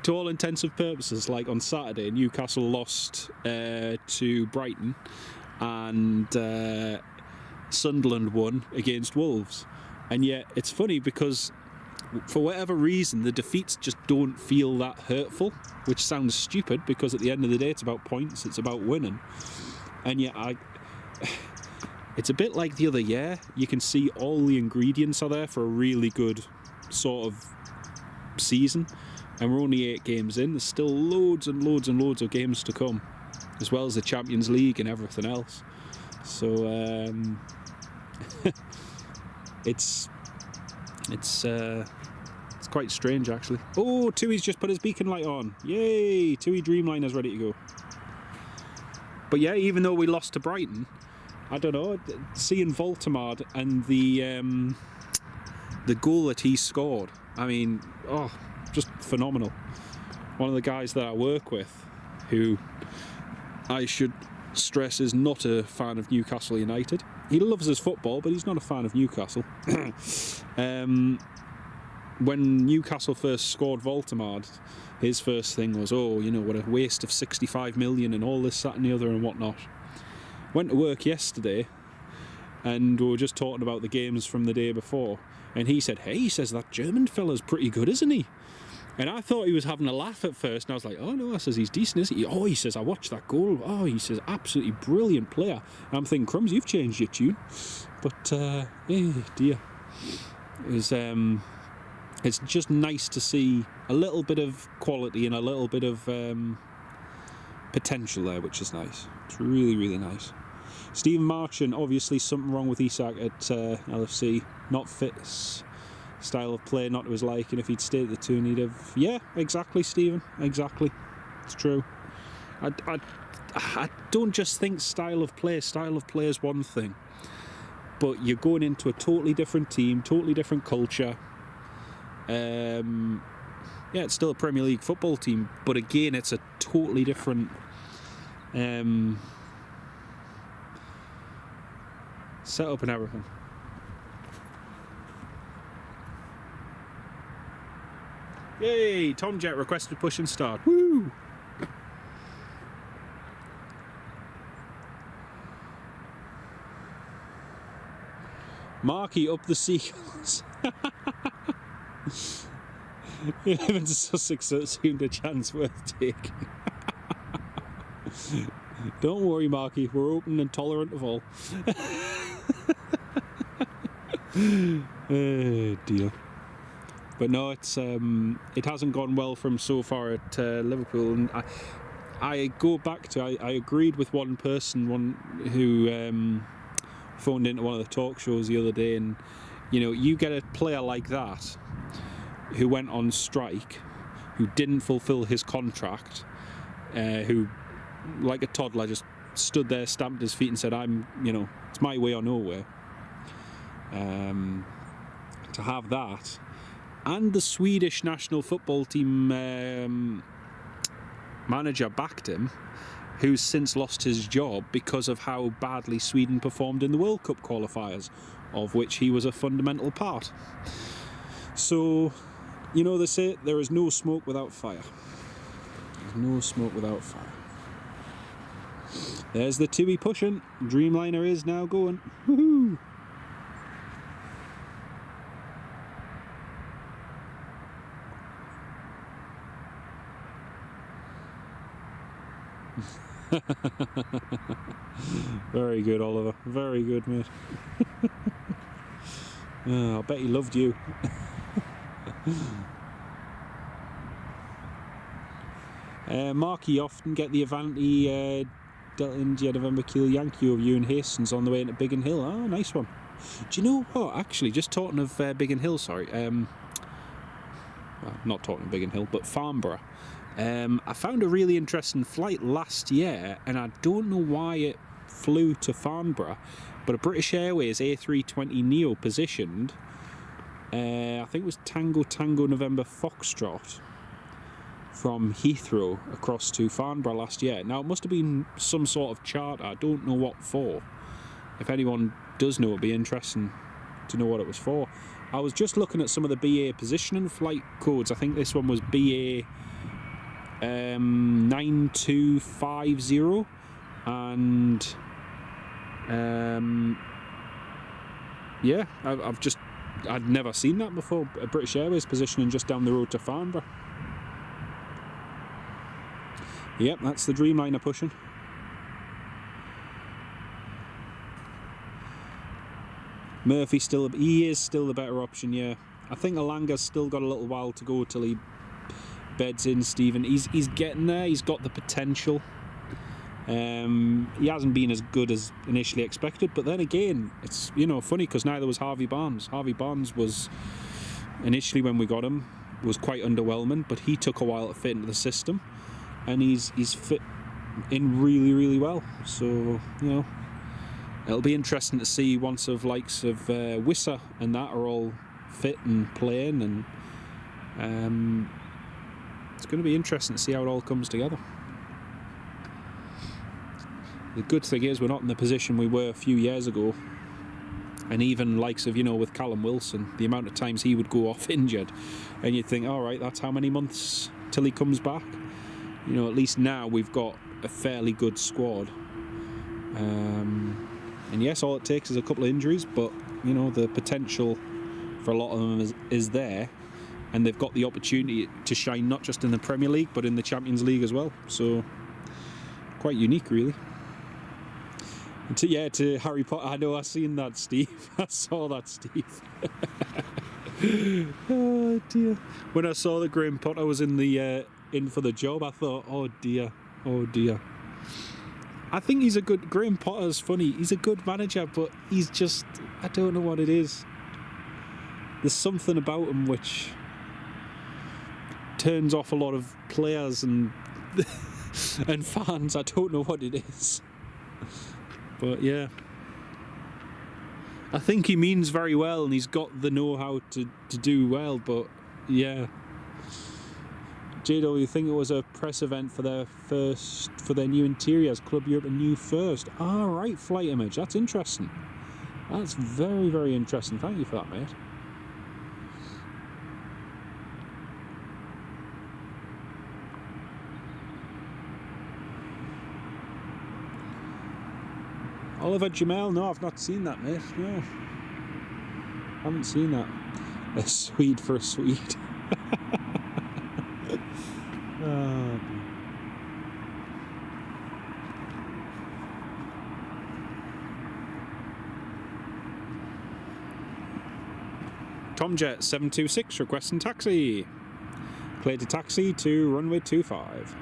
to all intents and purposes, like on Saturday Newcastle lost to Brighton, and Sunderland won against Wolves, and yet it's funny because for whatever reason, the defeats just don't feel that hurtful, which sounds stupid because at the end of the day, it's about points, it's about winning. And yet, it's a bit like the other year. You can see all the ingredients are there for a really good sort of season, and we're only 8 games in. There's still loads and loads and loads of games to come, as well as the Champions League and everything else. So it's quite strange, actually. Oh, TUI's just put his beacon light on. Yay! TUI Dreamliner's ready to go. But yeah, even though we lost to Brighton, I don't know, seeing Voltemard and the goal that he scored, I mean, oh, just phenomenal. One of the guys that I work with, who I should stress is not a fan of Newcastle United. He loves his football, but he's not a fan of Newcastle. When Newcastle first scored Voltemard, his first thing was, oh, you know, what a waste of 65 million and all this, that and the other and whatnot. Went to work yesterday and we were just talking about the games from the day before, and he said, hey, he says, that German fella's pretty good, isn't he? And I thought he was having a laugh at first, and I was like, oh no, I says, he's decent, isn't he? Oh, he says, I watched that goal. Oh, he says, absolutely brilliant player. And I'm thinking, crumbs, you've changed your tune. But, eh, dear. It was, it's just nice to see a little bit of quality and a little bit of potential there, which is nice. It's really, really nice. Stephen Marchand, obviously something wrong with Isak at LFC. Not fit, style of play, not to his liking. If he'd stayed at the Toon, he'd have... Yeah, exactly, Stephen. Exactly. It's true. I don't just think style of play. Style of play is one thing. But you're going into a totally different team, totally different culture. Yeah, it's still a Premier League football team, but again, it's a totally different setup and everything. Yay! Tom Jet requested push and start. Woo! Marky up the Seagulls. 11 to Sussex seemed a chance worth taking. Don't worry, Marky, we're open and tolerant of all. Oh dear. But no, it's it hasn't gone well for him so far at Liverpool, and I go back to I agreed with one person who phoned into one of the talk shows the other day, and you know, you get a player like that who went on strike, who didn't fulfill his contract, who, like a toddler, just stood there, stamped his feet and said, you know, it's my way or no way. To have that, and the Swedish national football team manager backed him, who's since lost his job because of how badly Sweden performed in the World Cup qualifiers, of which he was a fundamental part. So, you know, they say there is no smoke without fire. There's no smoke without fire. There's the TUI pushing. Dreamliner is now going. Woohoo! Very good, Oliver. Very good, mate. Oh, I bet he loved you. Mark, you often get the Avanti Delta India November Kilo Yankee over you and Hastings on the way into Biggin Hill. Oh, nice one. Do you know what? Actually, just talking of Biggin Hill, sorry. Well, not talking of Biggin Hill, but Farnborough. I found a really interesting flight last year, and I don't know why it flew to Farnborough, but a British Airways A320neo positioned, I think it was Tango Tango November Foxtrot, from Heathrow across to Farnborough last year. Now, it must have been some sort of charter. I don't know what for. If anyone does know, it'd be interesting to know what it was for. I was just looking at some of the BA positioning flight codes. I think this one was BA 9250, and yeah, I'd never seen that before. A British Airways positioning just down the road to Farnborough. Yep, that's the Dreamliner pushing. Murphy he is still the better option, yeah. I think Alanga's still got a little while to go till he beds in, Stephen. He's getting there, he's got the potential. He hasn't been as good as initially expected, but then again, it's, you know, funny because neither was Harvey Barnes. Harvey Barnes was, initially when we got him, was quite underwhelming, but he took a while to fit into the system. And he's fit in really, really well. So, you know, it'll be interesting to see once of likes of Wissa and that are all fit and playing, and it's going to be interesting to see how it all comes together. The good thing is we're not in the position we were a few years ago, and even likes of, you know, with Callum Wilson, the amount of times he would go off injured, and you'd think, all right, that's how many months till he comes back. You know, at least now we've got a fairly good squad. And yes, all it takes is a couple of injuries, but, you know, the potential for a lot of them is there. And they've got the opportunity to shine not just in the Premier League, but in the Champions League as well. So, quite unique, really. And to Harry Potter, I know I've seen that, Steve. I saw that, Steve. Oh, dear. When I saw that Graham Potter was in for the job, I thought, oh dear. I think Graham Potter's funny. He's a good manager, but he's just, I don't know what it is. There's something about him which turns off a lot of players and and fans. I don't know what it is. But yeah. I think he means very well and he's got the know-how to do well, but yeah. JW, you think it was a press event for their new interiors, Club Europe and new first. Ah, right, Flight Image. That's interesting. That's very, very interesting. Thank you for that, mate. Oliver Jamel? No, I've not seen that, mate. No. Haven't seen that. A Swede for a Swede. Tomjet 726 requesting taxi. Clear to taxi to runway 25.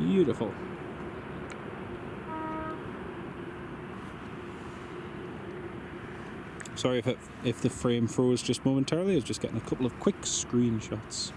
Beautiful. Sorry if the frame froze just momentarily. I was just getting a couple of quick screenshots.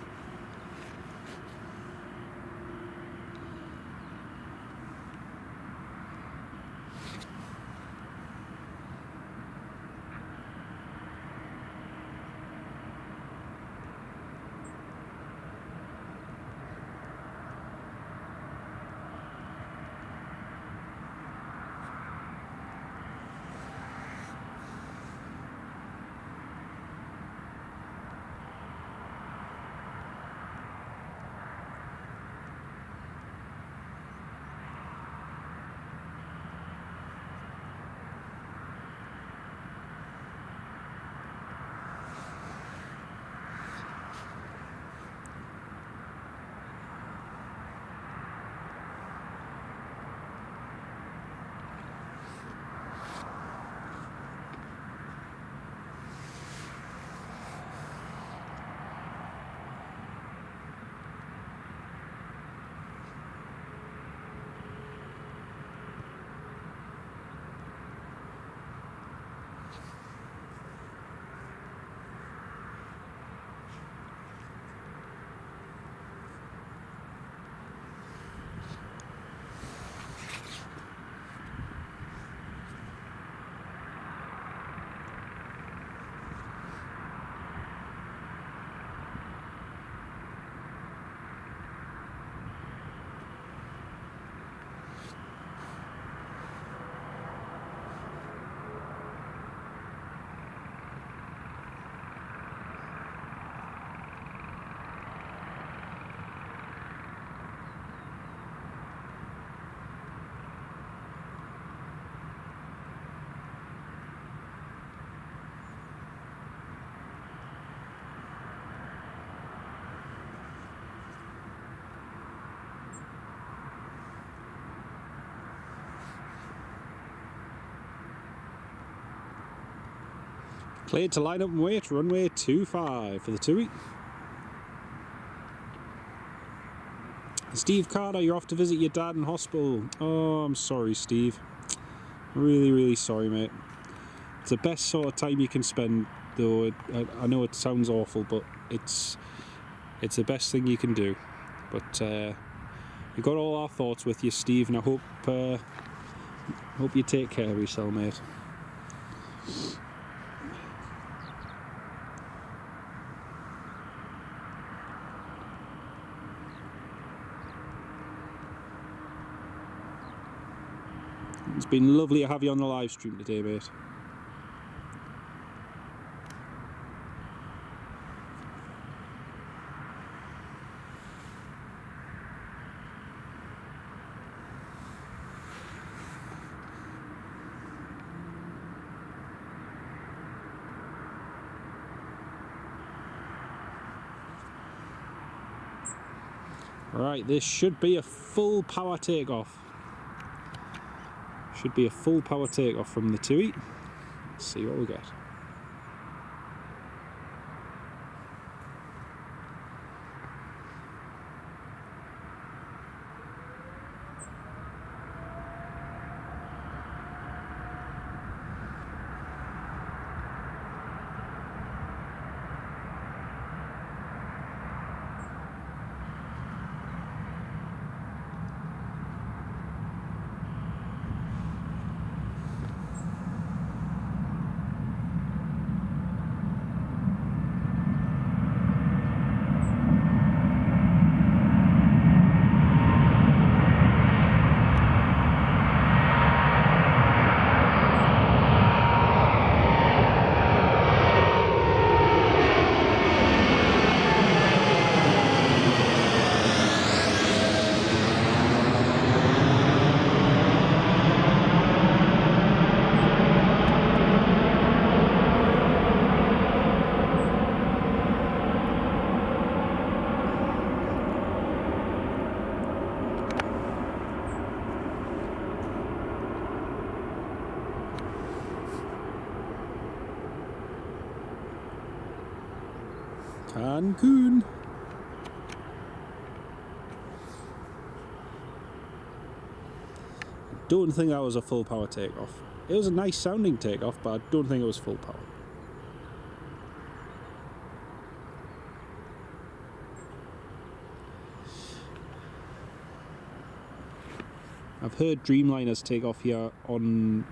Cleared to line up and wait, runway 25 for the TUI. Steve Carter, you're off to visit your dad in hospital. Oh, I'm sorry, Steve. Really, really sorry, mate. It's the best sort of time you can spend, though. I know it sounds awful, but it's the best thing you can do. But we've got all our thoughts with you, Steve, and I hope you take care of yourself, mate. It's been lovely to have you on the live stream today, mate. Right, this should be a full power takeoff. Should be a full power takeoff from the TUI. Let's see what we get. Cancun. don't think that was a full power takeoff. It was a nice sounding takeoff, but I don't think it was full power. I've heard Dreamliners take off here on,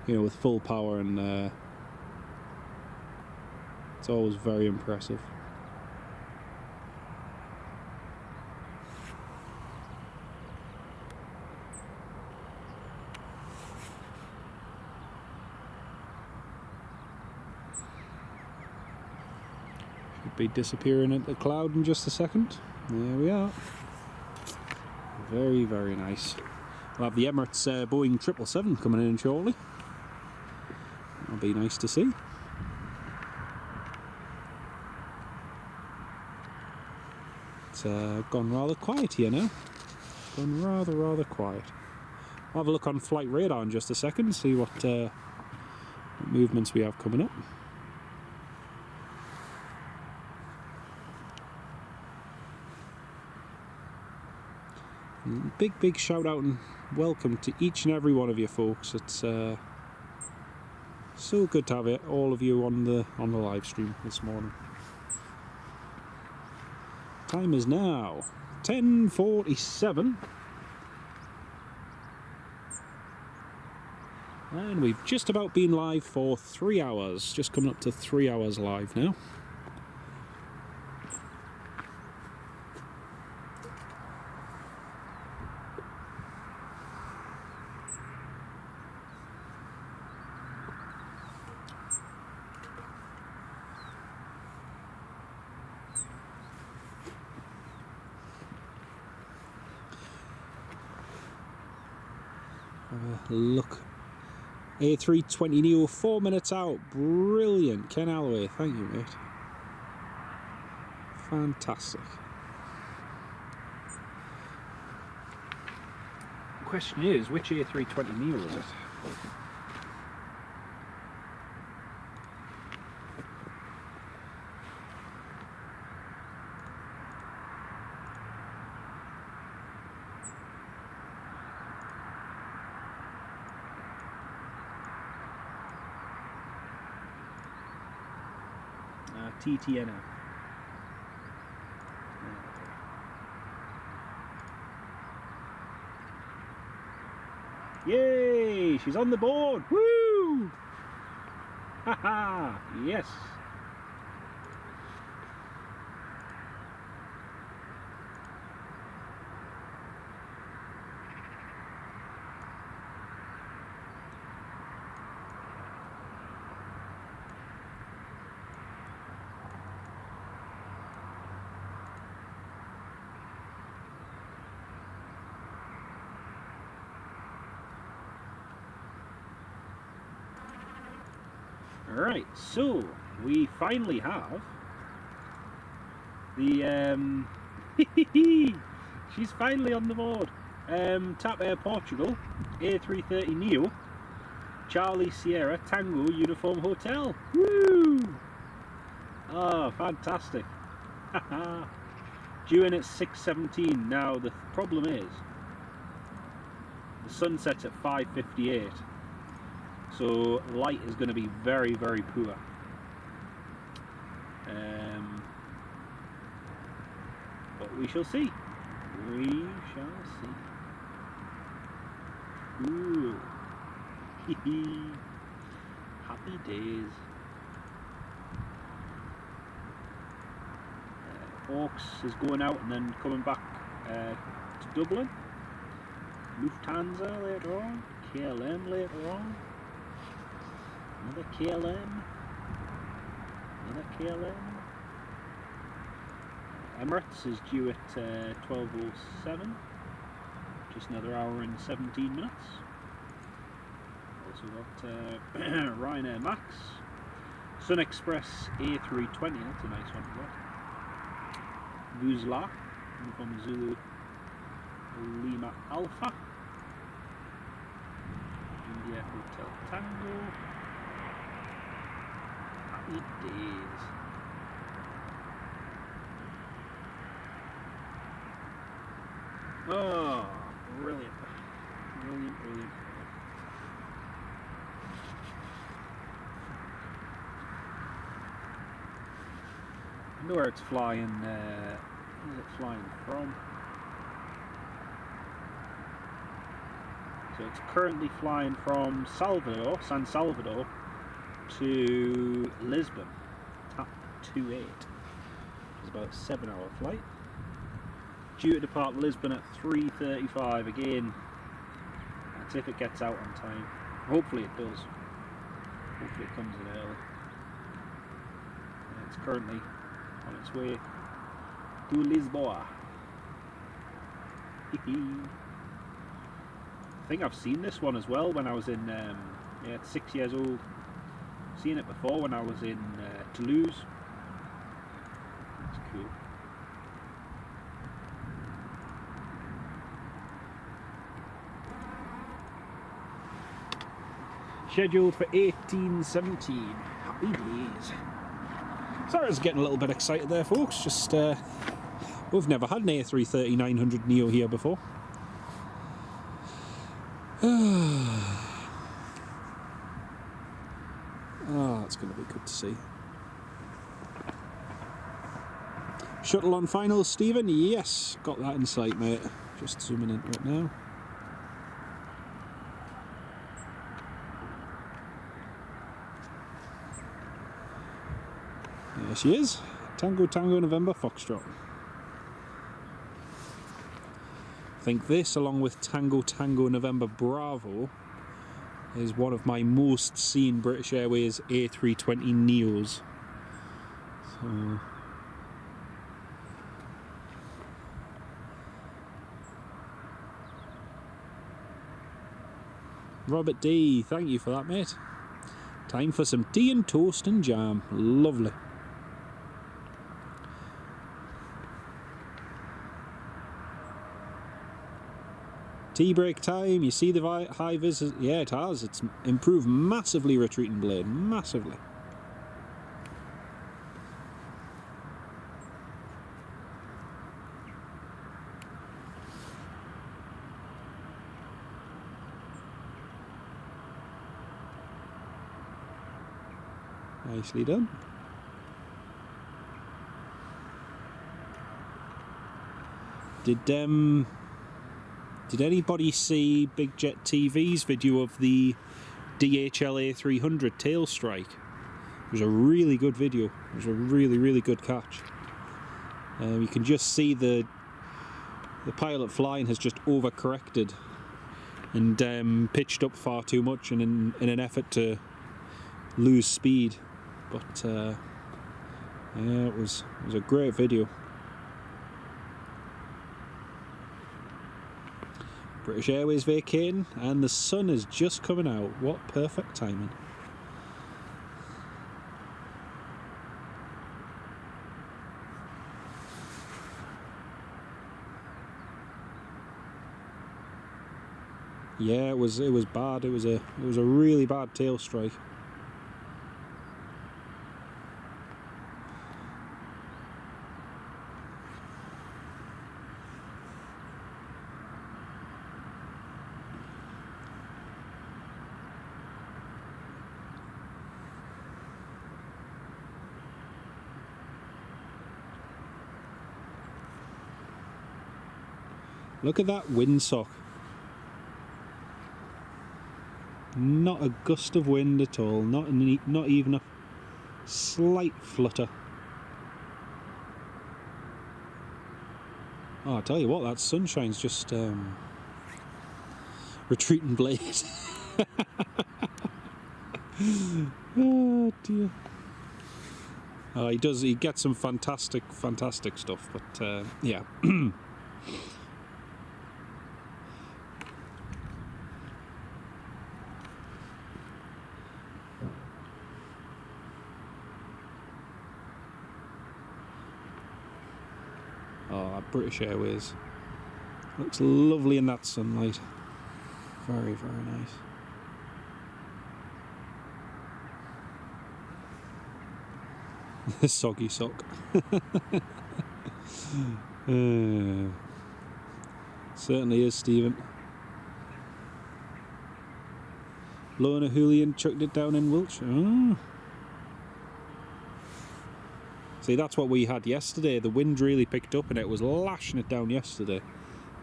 with full power, and it's always very impressive. Should be disappearing into the cloud in just a second. There we are. Very, very nice. We'll have the Emirates Boeing 777 coming in shortly. That'll be nice to see. It's gone rather quiet here now. Gone rather quiet. I'll have a look on flight radar in just a second, see what movements we have coming up. Big shout out and welcome to each and every one of you folks. It's so good to have all of you on the live stream this morning. Time is now 10:47, and we've just about been live for 3 hours, just coming up to 3 hours live now. Look, A320neo 4 minutes out, brilliant. Ken Alloway, thank you mate, fantastic. The question is, which A320neo is it? TTNF. Yay! She's on the board! Woo! Haha! Yes! Alright, so we finally have the she's finally on the board. TAP Air Portugal A330neo Charlie Sierra Tango Uniform Hotel. Woo! Oh, fantastic. Due in at 6:17. Now the problem is the sun sets at 5:58. So light is going to be very, very poor. But we shall see. We shall see. Ooh. Happy days. Hawks is going out and then coming back to Dublin. Lufthansa later on. KLM later on. Another KLM. Another KLM. Emirates is due at 12:07. Just another hour and 17 minutes. Also got Ryanair Max. Sun Express A320, that's a nice one to get. Vuzla from Zulu Lima Alpha. India Hotel Tango. Happy days. Oh, brilliant. Brilliant, brilliant. Brilliant. I wonder where it's flying. Where is it flying from? So it's currently flying from San Salvador, to Lisbon, TAP 28. It's about a 7-hour flight. Due to depart Lisbon at 3:35 again. That's if it gets out on time. Hopefully it does. Hopefully it comes in early. And it's currently on its way to Lisboa. I think I've seen this one as well when I was in, yeah, 6 years old. Seen it before when I was in Toulouse. That's cool. Scheduled for 18:17. Happy days. Sorry I was getting a little bit excited there, folks. Just, we've never had an A330-900 Neo here before. Oh, it's going to be good to see. Shuttle on finals, Stephen? Yes, got that in sight, mate. Just zooming into it now. There she is. Tango Tango November Foxtrot. I think this, along with Tango Tango November Bravo, is one of my most seen British Airways A320 Neos. So, Robert D, thank you for that, mate. Time for some tea and toast and jam. Lovely. Tea break time, you see the high vis, yeah it has, it's improved massively, retreating blade, massively. Nicely done. Did anybody see BigJet TV's video of the DHL A300 tail strike? It was a really good video. It was a really good catch. You can just see the pilot flying has just overcorrected and pitched up far too much in an effort to lose speed. But yeah, it was a great video. British Airways vacating, and the sun is just coming out. What perfect timing. Yeah, it was bad. It was a really bad tail strike. Look at that windsock. Not a gust of wind at all, not even a slight flutter. Oh, I tell you what, that sunshine's just retreating blade. Oh dear. Oh, he gets some fantastic stuff, but yeah. Oh, British Airways. Looks lovely in that sunlight. Very nice. The soggy sock. Certainly is, Stephen. Lorna Julian chucked it down in Wiltshire. Oh. See, that's what we had yesterday. The wind really picked up and it was lashing it down yesterday.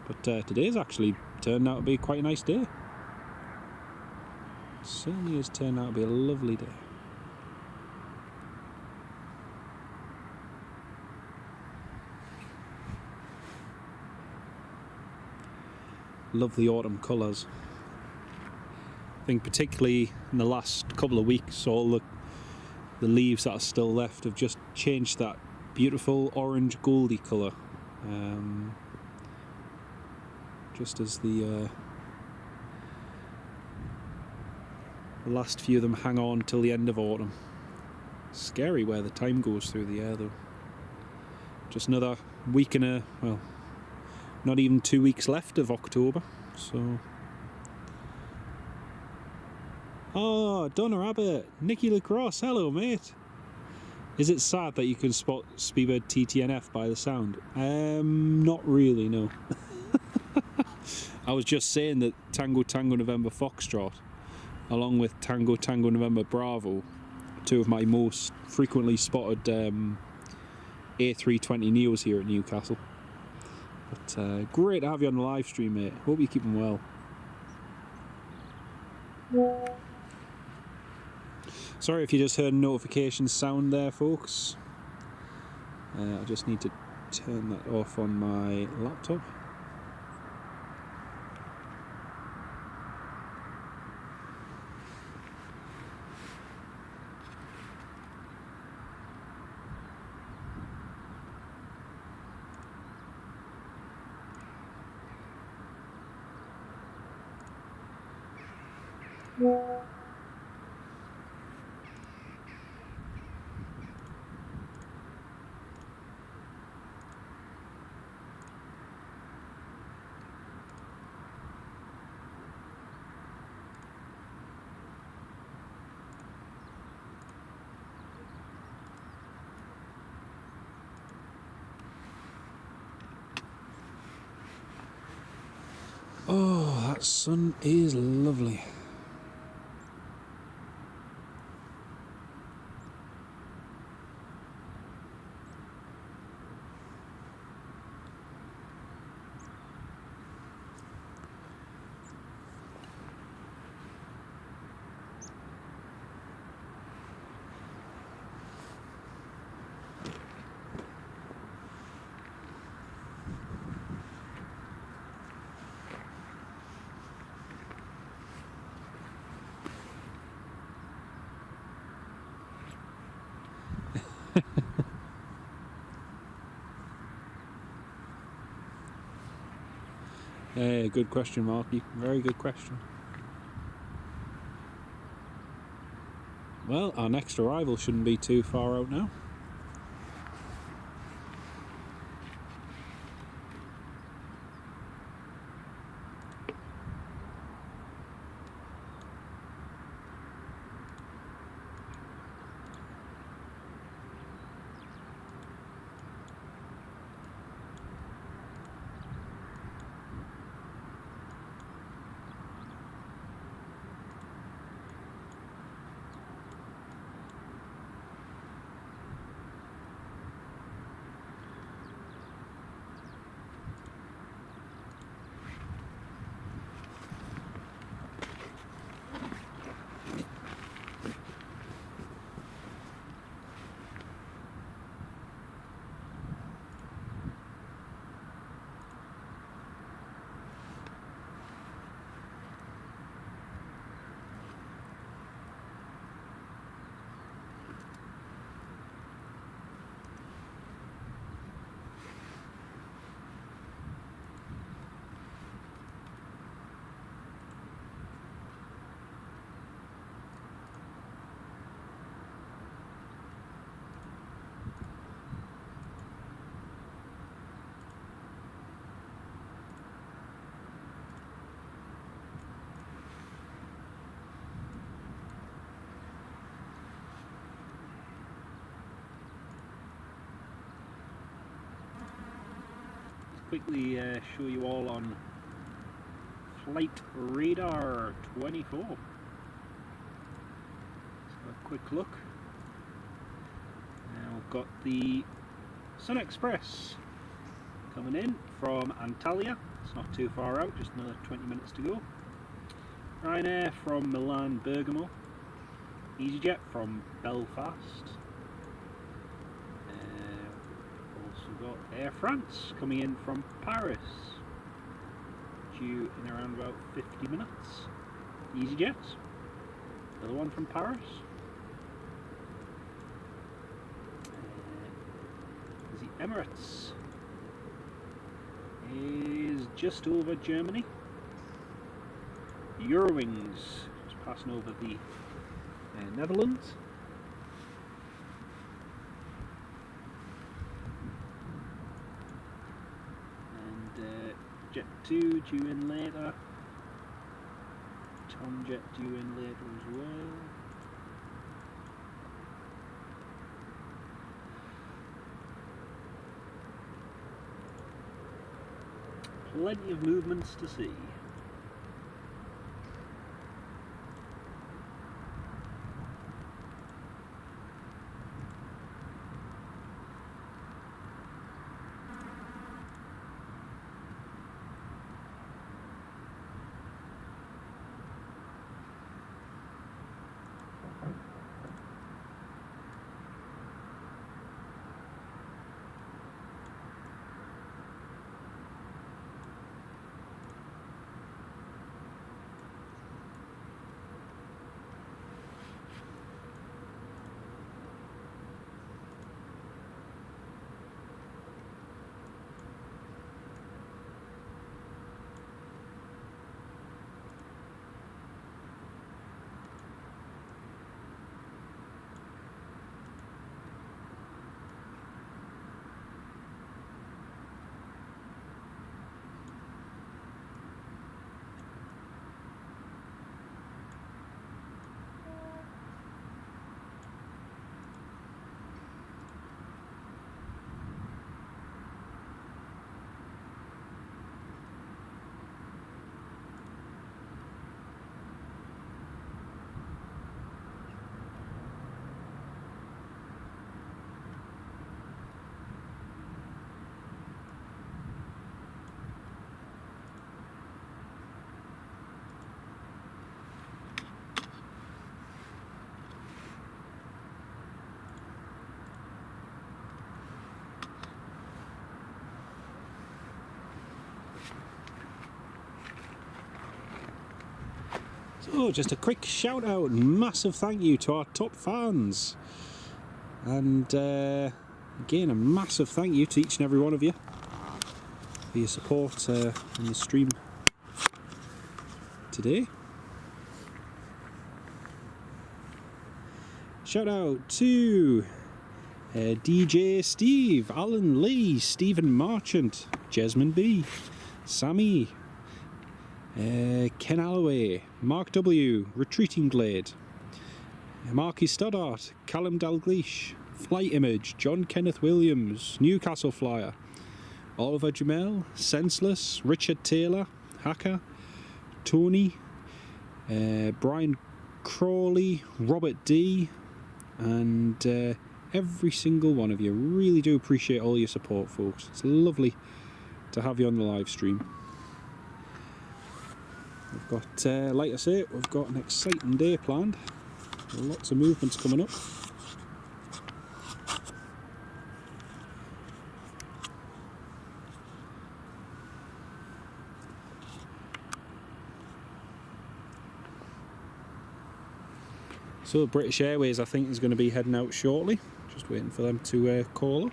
But today's actually turned out to be quite a nice day. It certainly has turned out to be a lovely day. Love the autumn colours. I think particularly in the last couple of weeks, all the leaves that are still left have just changed that beautiful orange goldy colour. Just as the last few of them hang on till the end of autumn. Scary where the time goes through the air though. Just another week and well, not even 2 weeks left of October, so. Oh, Donna Abbott, Nicky Lacrosse, hello mate. Is it sad that you can spot Speedbird TTNF by the sound? Not really, no. I was just saying that Tango Tango November Foxtrot, along with Tango Tango November Bravo, two of my most frequently spotted A320 Neos here at Newcastle. But great to have you on the live stream, mate. Hope you're keeping well. Sorry if you just heard a notification sound there, folks. I just need to turn that off on my laptop. Oh, that sun is lovely. Good question, Marky. Very good question. Well, our next arrival shouldn't be too far out now. Quickly show you all on flight radar 24. quick look. Now we've got the Sun Express coming in from Antalya. It's not too far out, just another 20 minutes to go. Ryanair from Milan Bergamo. EasyJet from Belfast. Also got Air France coming in from Paris, due in around about 50 minutes. EasyJet, another one from Paris. The Emirates is just over Germany. Eurowings just passing over the Netherlands. And Jet 2 due in later. Tomjet due in later as well. Plenty of movements to see. So just a quick shout out and massive thank you to our top fans, and again a massive thank you to each and every one of you for your support in the stream today. Shout out to DJ Steve, Alan Lee, Stephen Marchant, Jasmine B, Sammy, Ken Alloway, Mark W, Retreating Glade, Marky Stoddart, Callum Dalgleish, Flight Image, John Kenneth Williams, Newcastle Flyer, Oliver Jamel, Senseless, Richard Taylor, Hacker, Tony, Brian Crawley, Robert D, and every single one of you. Really do appreciate all your support, folks. It's lovely to have you on the live stream. We've got, like I say, we've got an exciting day planned. Lots of movements coming up. So British Airways, I think, is going to be heading out shortly. Just waiting for them to call up.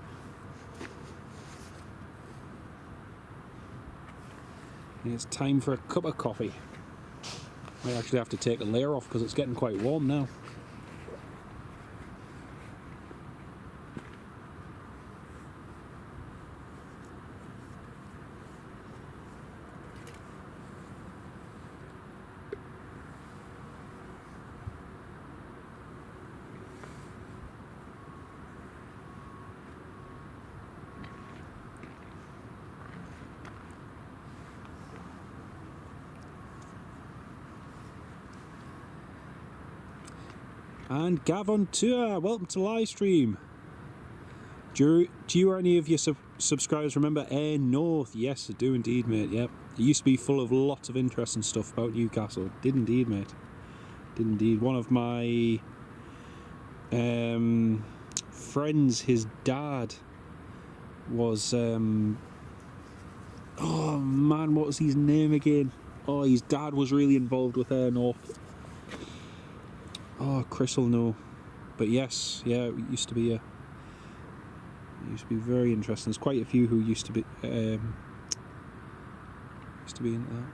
And it's time for a cup of coffee. I actually have to take a layer off because it's getting quite warm now. And Gav on tour, welcome to Livestream. Do you or any of your subscribers remember Air North? Yes, I do indeed, mate, yep. It used to be full of lots of interesting stuff about Newcastle. Did indeed, mate. Did indeed. One of my friends, his dad was... oh man, what was his name again? Oh, his dad was really involved with Air North. Oh, Chris will know. But yes, yeah, it used to be very interesting. There's quite a few who used to be into that.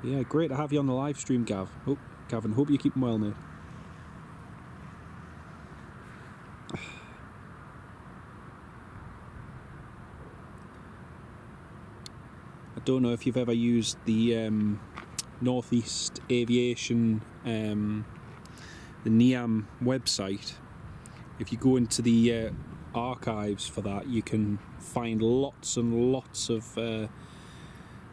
Yeah, great to have you on the live stream, Gav. Gavin, hope you keep well, mate. I don't know if you've ever used the Northeast Aviation, the NEAM website. If you go into the archives for that, you can find lots and lots of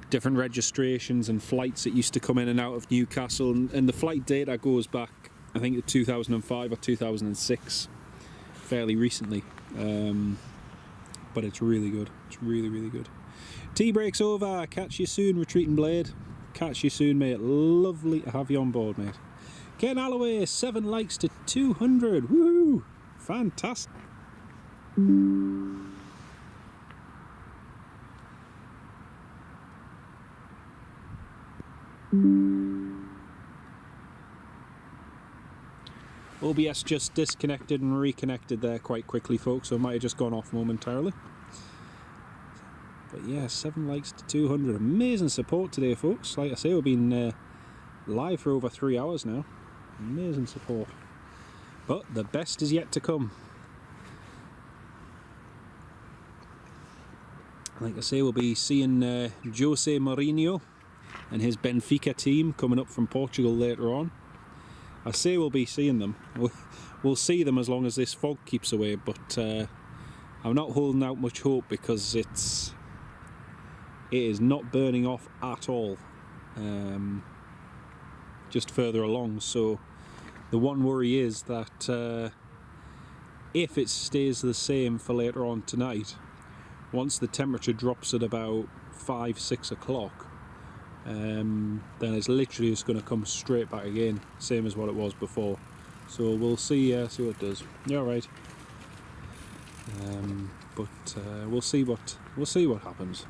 different registrations and flights that used to come in and out of Newcastle, and the flight data goes back, I think, to 2005 or 2006, fairly recently. But it's really good. It's really, really good. Tea break's over. Catch you soon, Retreating Blade. Catch you soon, mate. Lovely to have you on board, mate. Ken Alloway, 7 likes to 200. Woohoo! Fantastic. OBS just disconnected and reconnected there quite quickly, folks, so it might have just gone off momentarily. But yeah, 7 likes to 200. Amazing support today, folks. Like I say, we've been live for over 3 hours now. Amazing support. But the best is yet to come. Like I say, we'll be seeing Jose Mourinho and his Benfica team coming up from Portugal later on. I say we'll be seeing them. We'll see them as long as this fog keeps away, but I'm not holding out much hope because it is not burning off at all. Just further along, so the one worry is that if it stays the same for later on tonight, once the temperature drops at about 5-6 o'clock, then it's literally just going to come straight back again, same as what it was before. So we'll see what it does. Yeah, right. But we'll see what happens.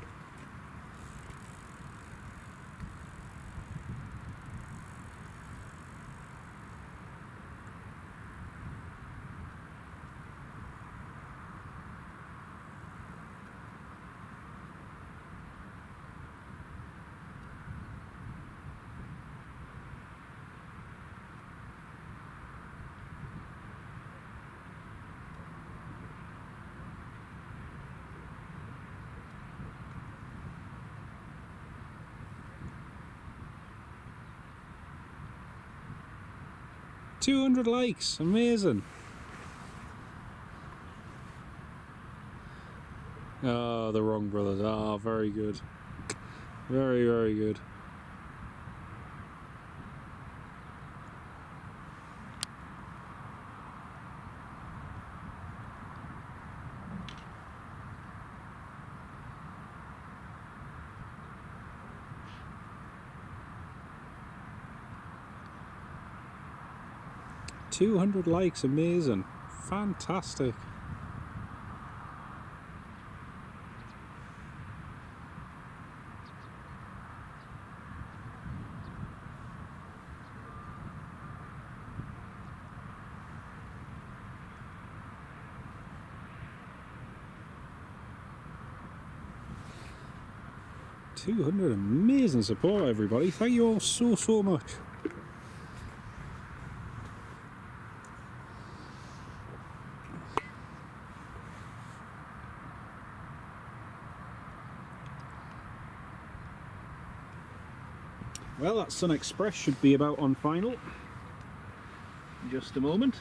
$200 likes, amazing. Oh, the Wrong Brothers. Oh, very good. Very, very good. $200 likes, amazing. Fantastic. $200, amazing support, everybody. Thank you all so much. Well, that Sun Express should be about on final. In just a moment.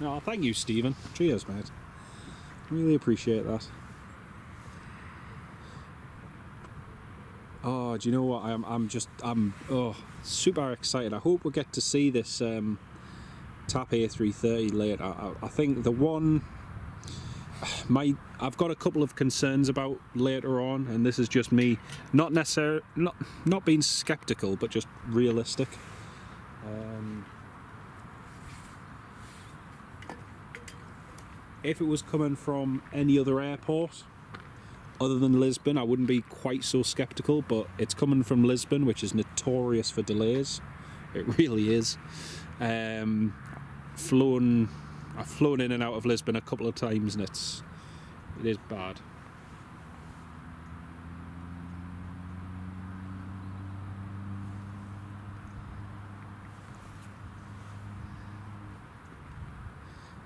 Oh, thank you, Stephen. Cheers, mate. Really appreciate that. Oh, do you know what? I'm super excited. I hope we get to see this TAP A330 later. I think the one I've got a couple of concerns about later on, and this is just me not being skeptical, but just realistic. If it was coming from any other airport other than Lisbon, I wouldn't be quite so skeptical, but it's coming from Lisbon, which is notorious for delays. It really is. I've flown in and out of Lisbon a couple of times, and it is bad.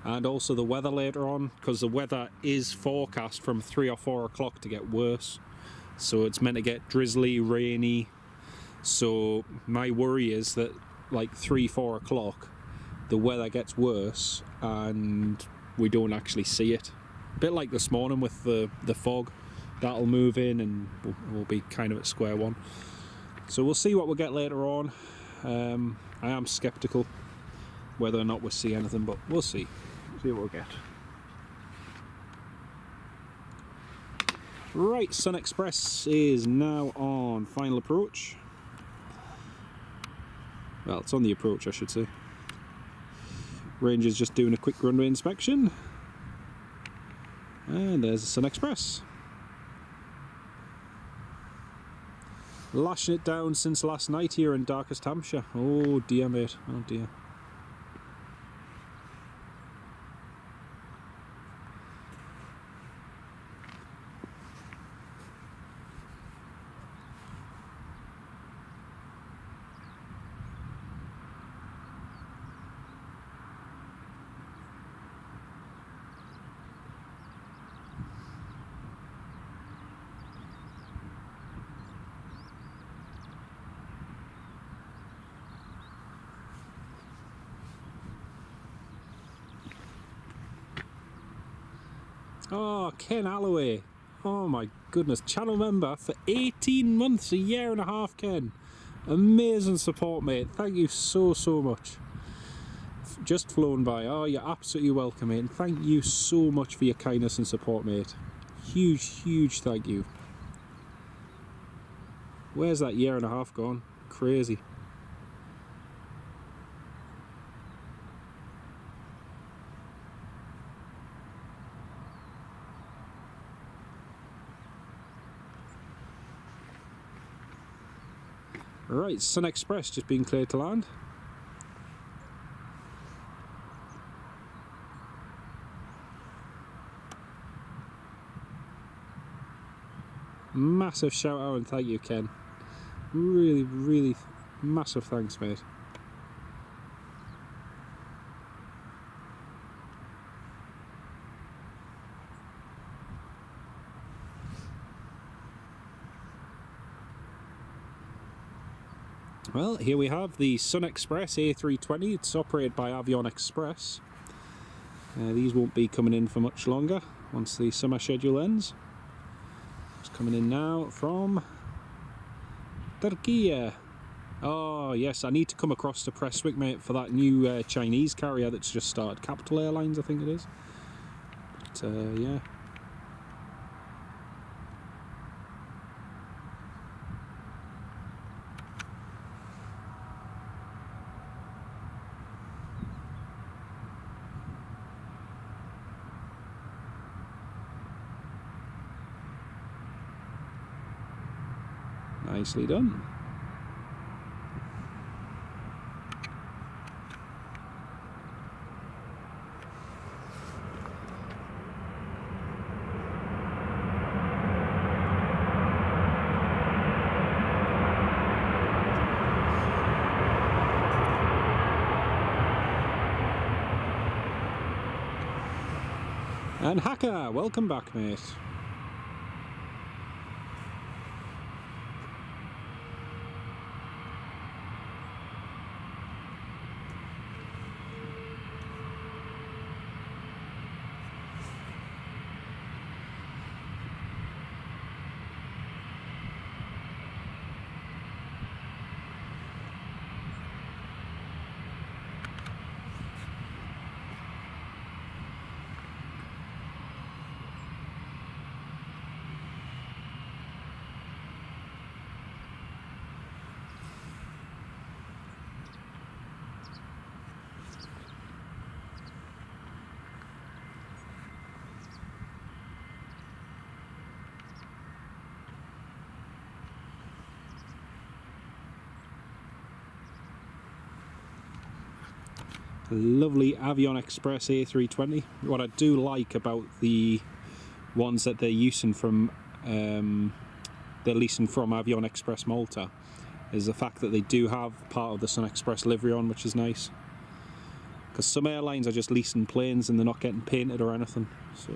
And also the weather later on, because the weather is forecast from 3 or 4 o'clock to get worse. So it's meant to get drizzly, rainy. So my worry is that like 3, 4 o'clock, the weather gets worse and we don't actually see it. A bit like this morning with the fog. That'll move in and we'll be kind of at square one. So we'll see what we'll get later on. I am skeptical whether or not we'll see anything, but we'll see. See what we'll get. Right, Sun Express is now on final approach. Well, it's on the approach, I should say. Ranger's just doing a quick runway inspection. And there's the Sun Express. Lashing it down since last night here in darkest Hampshire. Oh dear, mate. Oh dear. Oh, Ken Alloway. Oh my goodness. Channel member for 18 months, a year and a half, Ken. Amazing support, mate. Thank you so much. Just flown by. Oh, you're absolutely welcome, mate. And thank you so much for your kindness and support, mate. Huge thank you. Where's that year and a half gone? Crazy. Right, Sun Express just being cleared to land. Massive shout out and thank you, Ken. Really massive thanks, mate. Well, here we have the Sun Express A320. It's operated by Avion Express. These won't be coming in for much longer once the summer schedule ends. It's coming in now from Turkey. Oh yes, I need to come across to Prestwick, mate, for that new Chinese carrier that's just started. Capital Airlines, I think it is. But yeah. Nicely done. And Hacker, welcome back, mate. Lovely Avion Express A320. What I do like about the ones that they're using from, they're leasing from Avion Express Malta, is the fact that they do have part of the Sun Express livery on, which is nice. Because some airlines are just leasing planes and they're not getting painted or anything. So.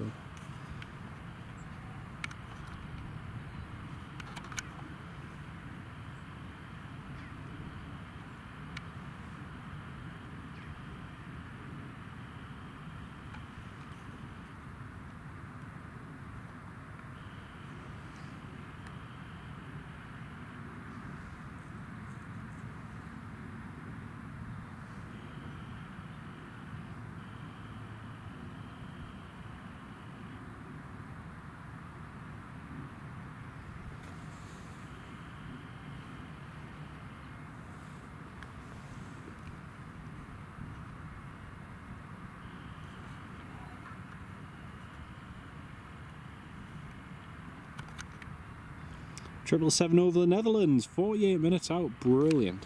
777 over the Netherlands, 48 minutes out, brilliant.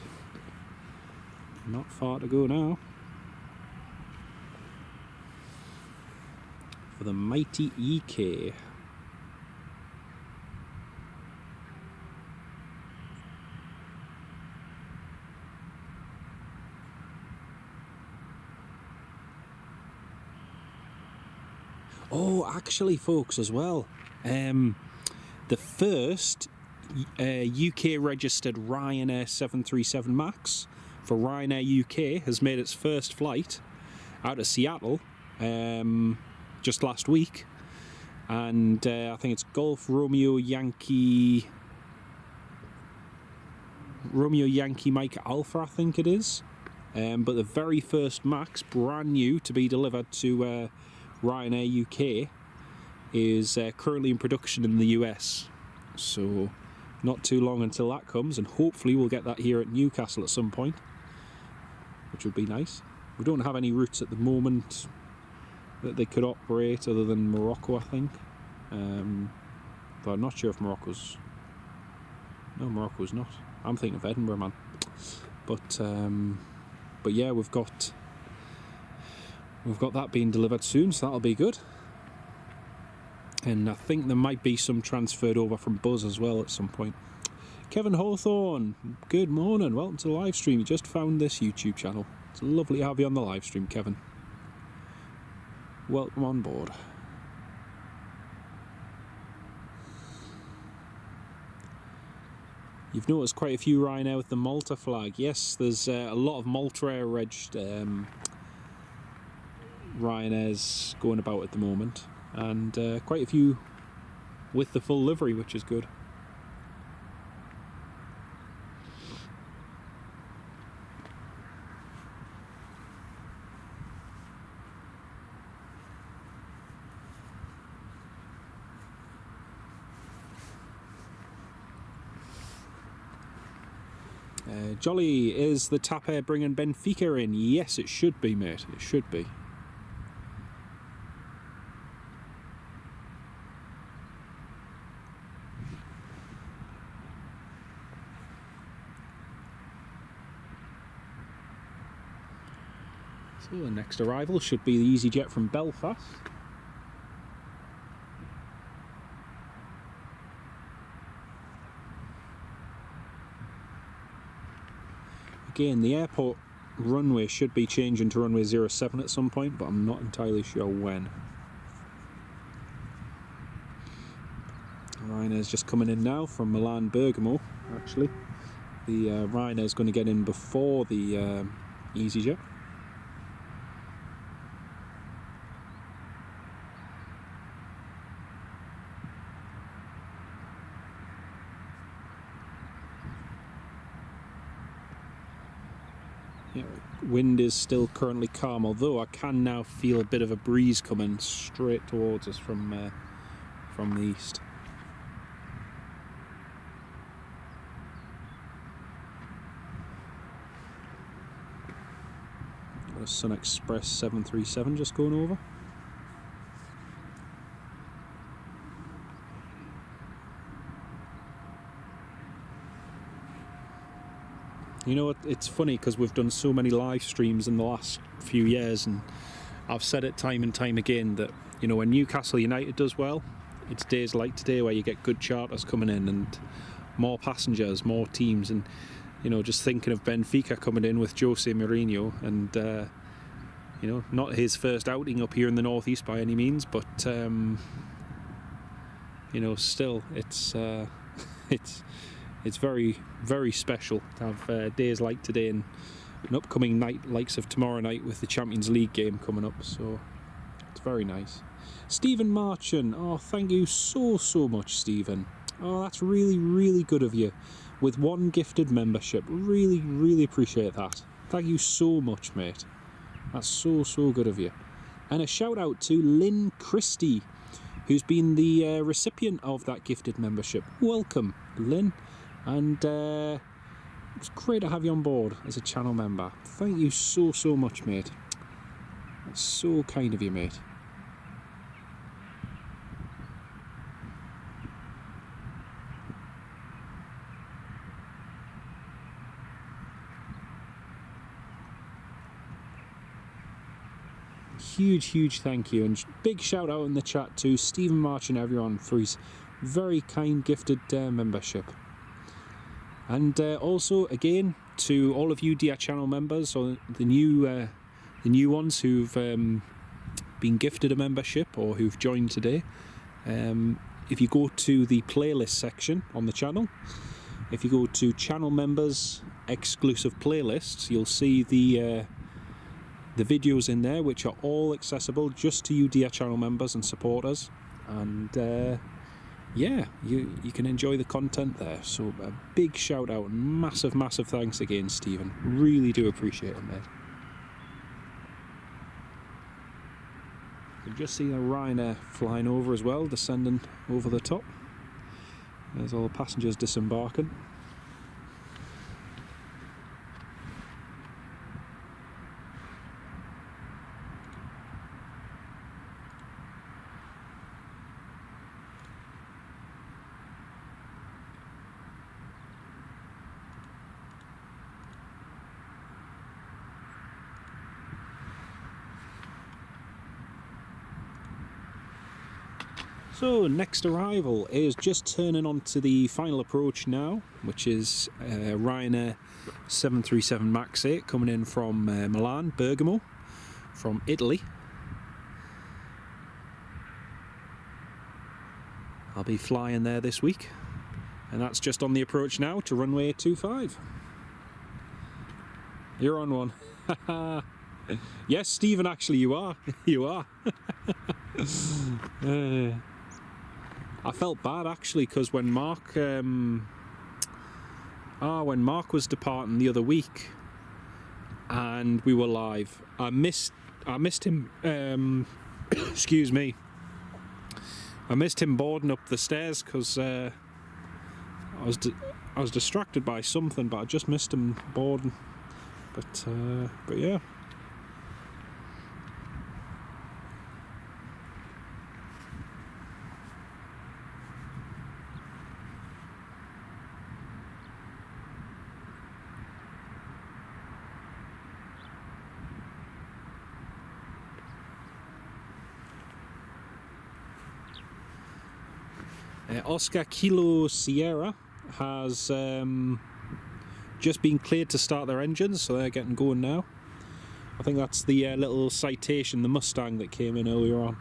Not far to go now. For the mighty EK. Oh, actually, folks, as well, the first UK registered Ryanair 737 MAX for Ryanair UK has made its first flight out of Seattle just last week, and I think it's Golf Romeo Yankee Mike Alpha, I think it is, but the very first MAX, brand new, to be delivered to Ryanair UK is currently in production in the US, so not too long until that comes, and hopefully we'll get that here at Newcastle at some point, which would be nice. We don't have any routes at the moment that they could operate other than Morocco, I think, but I'm not sure if Morocco's... No, Morocco's not. I'm thinking of Edinburgh, man. But yeah, we've got that being delivered soon, so that'll be good. And I think there might be some transferred over from Buzz as well at some point. Kevin Hawthorne, good morning. Welcome to the live stream. You just found this YouTube channel. It's lovely to have you on the live stream, Kevin. Welcome on board. You've noticed quite a few Ryanair with the Malta flag. Yes, there's a lot of Malta Air regged Ryanairs going about at the moment, and quite a few with the full livery, which is good. Jolly, is the TAP Air bringing Benfica in? Yes, it should be, mate. It should be. So the next arrival should be the EasyJet from Belfast. Again, the airport runway should be changing to runway 07 at some point, but I'm not entirely sure when. Ryanair's just coming in now from Milan Bergamo, actually. The Ryanair's going to get in before the EasyJet. Yeah, wind is still currently calm, although I can now feel a bit of a breeze coming straight towards us from the east. Got a Sun Express 737 just going over. You know, it's funny because we've done so many live streams in the last few years, and I've said it time and time again that, you know, when Newcastle United does well, it's days like today where you get good charters coming in and more passengers, more teams, and, you know, just thinking of Benfica coming in with Jose Mourinho, and you know, not his first outing up here in the northeast by any means, but you know, still it's very, very special to have days like today and an upcoming night likes of tomorrow night with the Champions League game coming up, so it's very nice. Stephen Marchant, oh, thank you so much, Stephen. Oh, that's really, really good of you, with 1 gifted membership. Really, really appreciate that. Thank you so much, mate. That's so good of you. And a shout out to Lynn Christie, who's been the recipient of that gifted membership. Welcome, Lynn. And it's great to have you on board as a channel member. Thank you so much, mate. That's so kind of you, mate. Huge thank you, and big shout out in the chat to Stephen March and everyone for his very kind gifted membership. And also again to all of you Dear Channel members, or the new ones who've been gifted a membership or who've joined today. If you go to the playlist section on the channel, if you go to channel members exclusive playlists, you'll see the videos in there, which are all accessible just to you dear channel members and supporters, and yeah, you can enjoy the content there. So a big shout out and massive thanks again, Stephen. Really do appreciate it, mate. You can just see the Ryanair flying over as well, descending over the top. There's all the passengers disembarking. So next arrival is just turning on to the final approach now, which is Ryanair 737 MAX 8 coming in from Milan, Bergamo, from Italy. I'll be flying there this week, and that's just on the approach now to runway 25. You're on one. Yes, Stephen, actually you are. You are. I felt bad actually, because when Mark was departing the other week and we were live, I missed him. Excuse me. I missed him boarding up the stairs because I was distracted by something, but I just missed him boarding. But yeah. Oscar Kilo Sierra has just been cleared to start their engines, so they're getting going now. I think that's the little Citation, the Mustang that came in earlier on.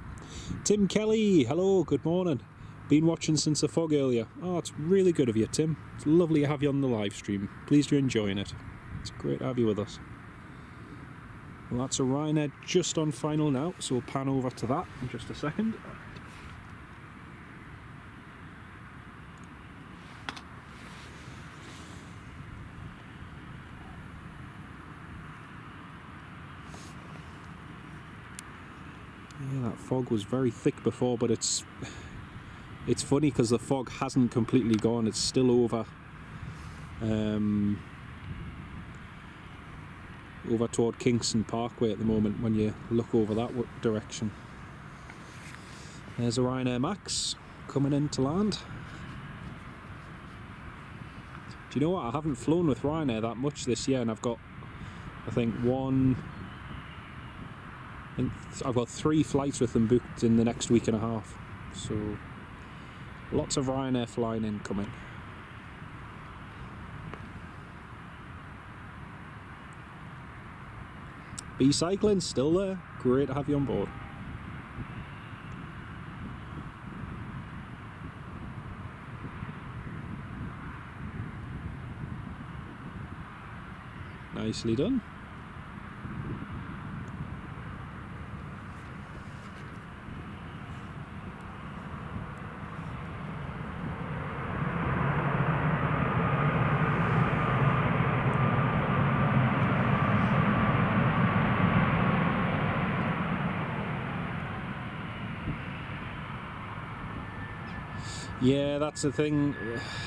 Tim Kelly, hello, good morning. Been watching since the fog earlier. Oh, it's really good of you, Tim. It's lovely to have you on the live stream. Pleased you're enjoying it. It's great to have you with us. Well, that's a Ryanair just on final now, so we'll pan over to that in just a second. Yeah, that fog was very thick before, but it's funny because the fog hasn't completely gone. It's still over over toward Kingston Parkway at the moment when you look over that direction. There's a Ryanair Max coming in to land. Do you know what? I haven't flown with Ryanair that much this year, and I've got, I think I've got 3 flights with them booked in the next week and a half. So lots of Ryanair flying in coming. B Cycling still there. Great to have you on board. Nicely done. Yeah, that's the thing.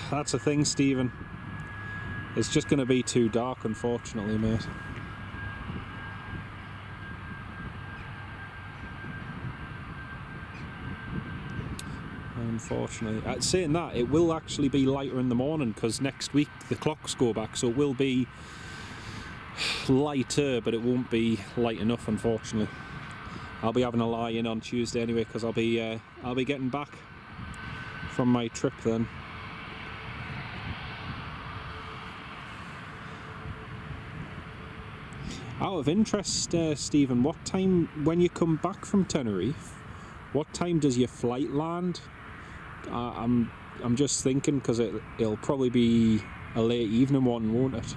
That's the thing, Stephen. It's just going to be too dark, unfortunately, mate. Unfortunately. Saying that, it will actually be lighter in the morning because next week the clocks go back, so it will be lighter, but it won't be light enough, unfortunately. I'll be having a lie in on Tuesday anyway because I'll be getting back from my trip then. Out of interest, Stephen, what time, when you come back from Tenerife, what time does your flight land? I'm just thinking because it'll probably be a late evening one, won't it?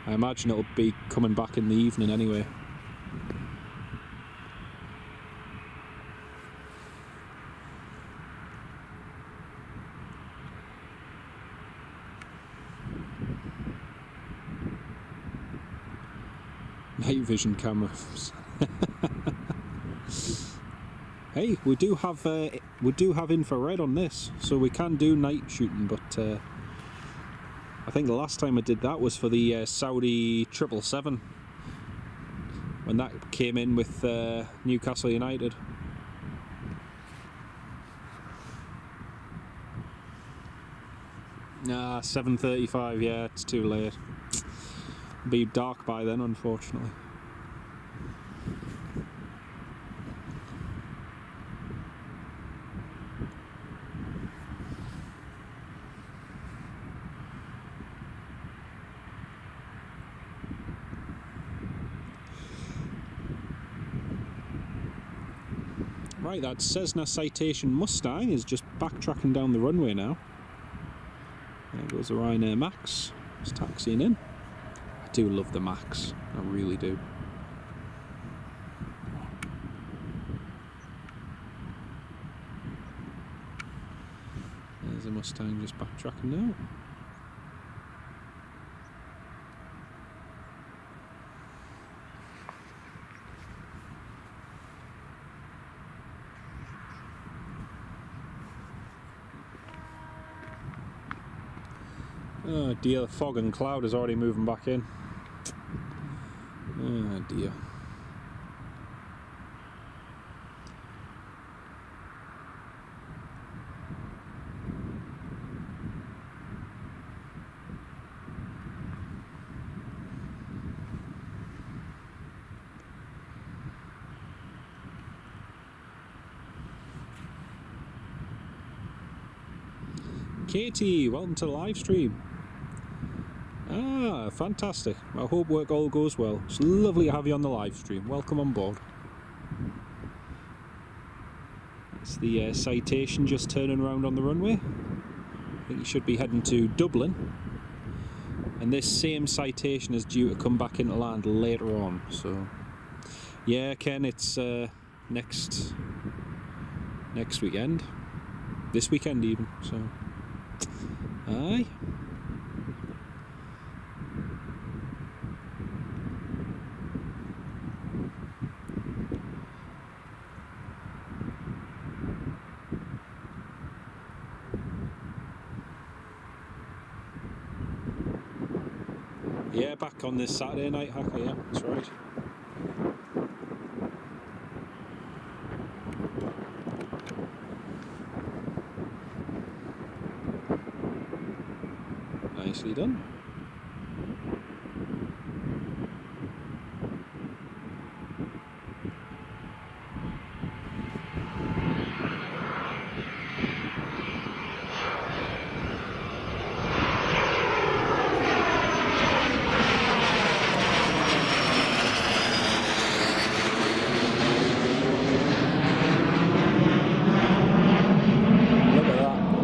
I imagine it'll be coming back in the evening anyway. Night vision cameras. Hey, we do have infrared on this, so we can do night shooting. But I think the last time I did that was for the Saudi 777 when that came in with Newcastle United. Nah, 7:35. Yeah, it's too late. Be dark by then, unfortunately. Right, that Cessna Citation Mustang is just backtracking down the runway now. There goes the Ryanair Max. It's taxiing in. I do love the Max, I really do. There's a Mustang just backtracking now. Oh dear, the fog and cloud is already moving back in. Oh dear. Katie, welcome to the live stream. Ah, fantastic. I hope work all goes well. It's lovely to have you on the live stream. Welcome on board. It's the Citation just turning around on the runway. I think you should be heading to Dublin. And this same Citation is due to come back into land later on. So, yeah, Ken, it's next weekend. This weekend even, so. Aye. Yeah, back on this Saturday night, Hacker, yeah, that's right. Nicely done.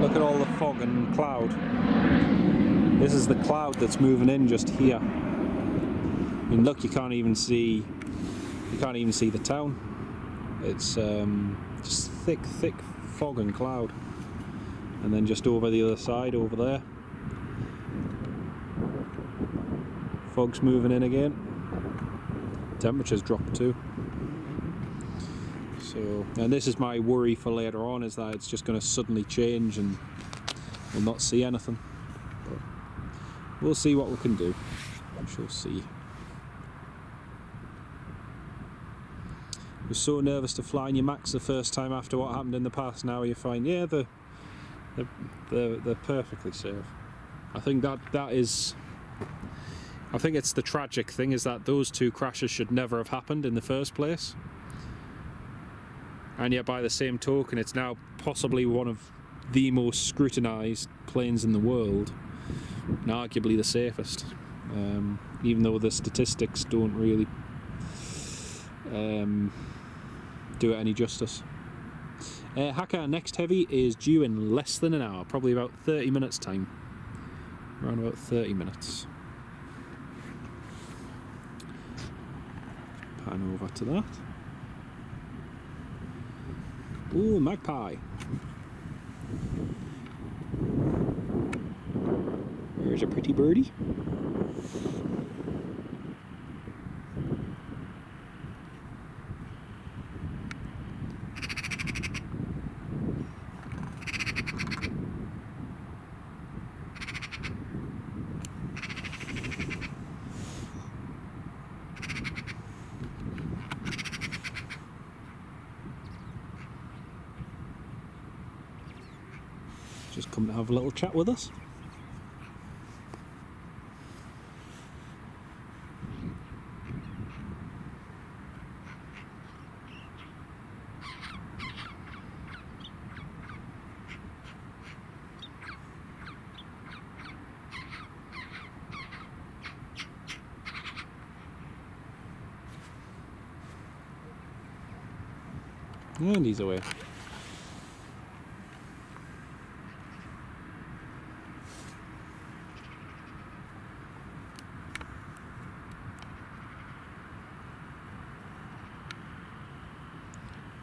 Look at all the fog and cloud. This is the cloud that's moving in just here. I mean, look, you can't even see the town. It's just thick fog and cloud. And then just over the other side, over there, fog's moving in again. Temperature's dropped too. So, and this is my worry for later on, is that it's just going to suddenly change and we'll not see anything. But we'll see what we can do. We shall see. I was so nervous to fly in your Max the first time after what happened in the past. Now you find, yeah, they're perfectly safe. I think that is. I think it's the tragic thing, is that those two crashes should never have happened in the first place. And yet, by the same token, it's now possibly one of the most scrutinised planes in the world, and arguably the safest. Even though the statistics don't really do it any justice. Hakka next heavy is due in less than an hour, probably about 30 minutes time. Around about 30 minutes. Pan over to that. Ooh, magpie. There's a pretty birdie. Just come to have a little chat with us. And he's away.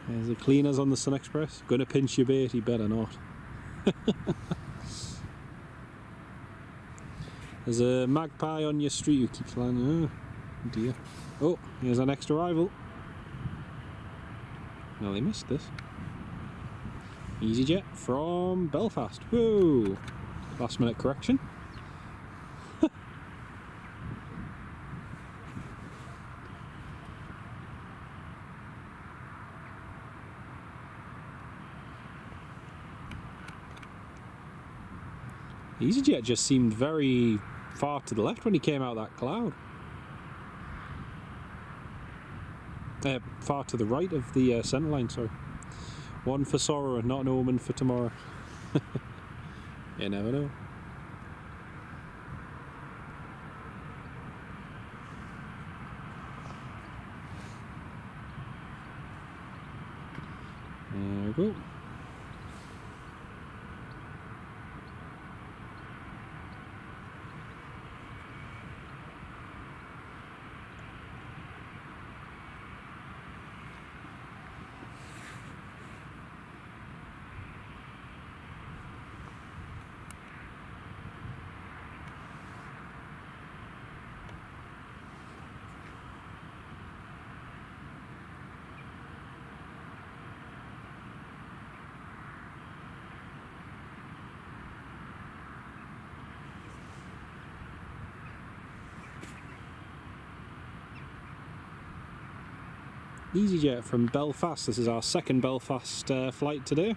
There's the cleaners on the Sun Express. Gonna pinch your bait, he better not. There's a magpie on your street who keeps flying. Oh dear. Oh, here's our next arrival. No, they missed this. EasyJet from Belfast. Whoa! Last minute correction. EasyJet just seemed very far to the left when he came out of that cloud. Far to the right of the centre line, sorry. One for sorrow and not an omen for tomorrow. You never know. There we go. EasyJet from Belfast. This is our second Belfast flight today.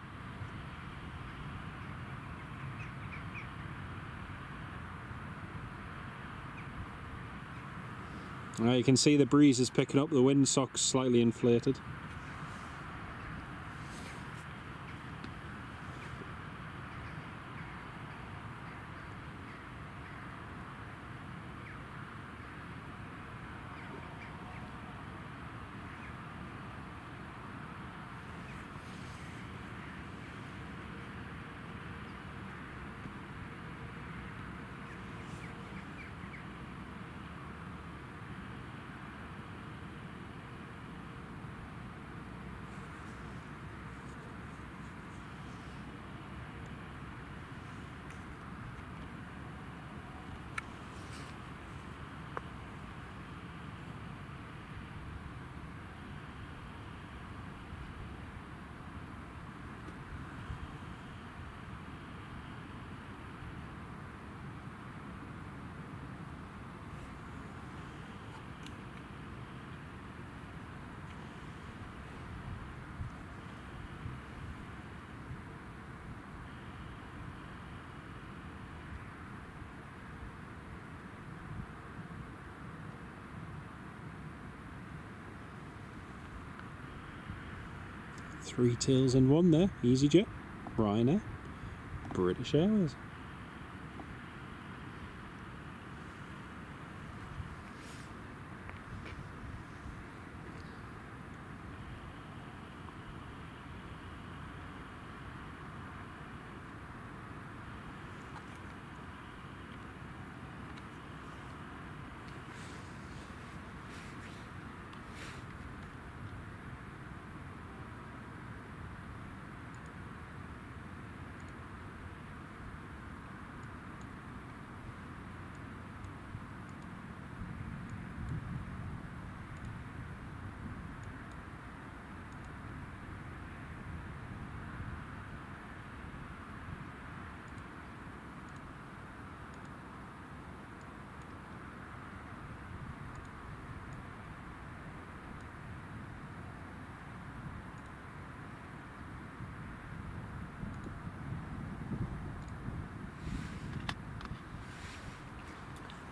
You can see the breeze is picking up, the windsock's slightly inflated. Three tails in one there. EasyJet, Ryanair, British Airways.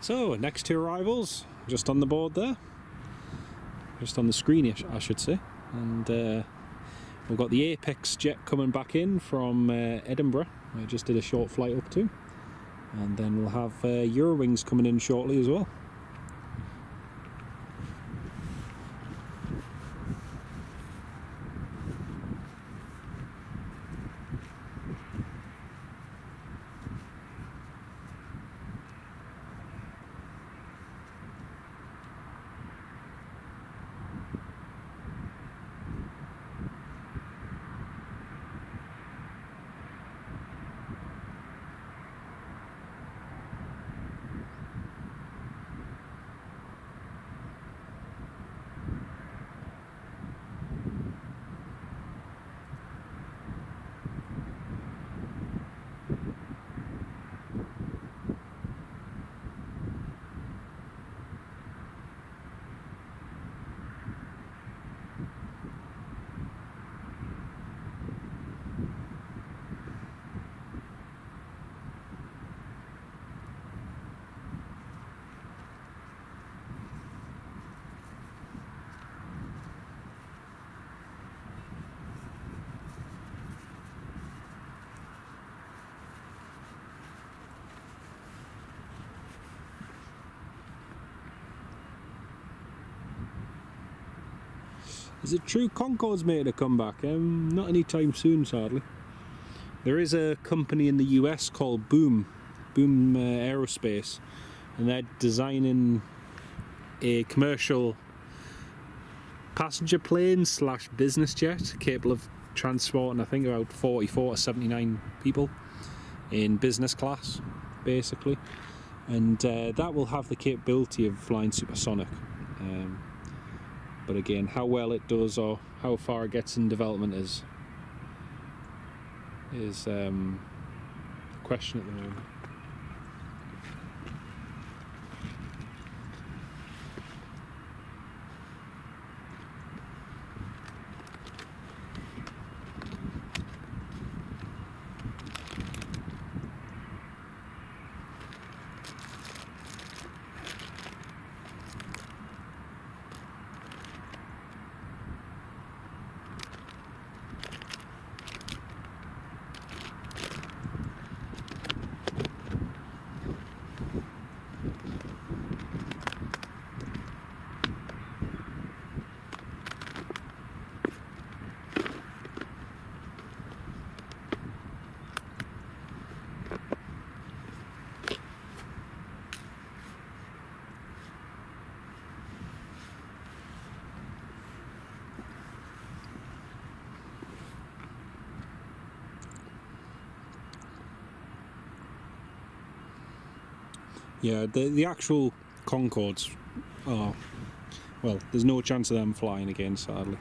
So, next two arrivals, just on the board there. Just on the screen, I should say. And we've got the Apex jet coming back in from Edinburgh. I just did a short flight up to. And then we'll have Eurowings coming in shortly as well. Is it true Concorde's making a comeback? Not anytime soon, sadly. There is a company in the US called Boom Aerospace, and they're designing a commercial passenger plane / business jet capable of transporting, I think, about 44 to 79 people in business class, basically. And that will have the capability of flying supersonic. But again, how well it does or how far it gets in development is a question at the moment. Yeah, the actual Concords are, well, there's no chance of them flying again, sadly.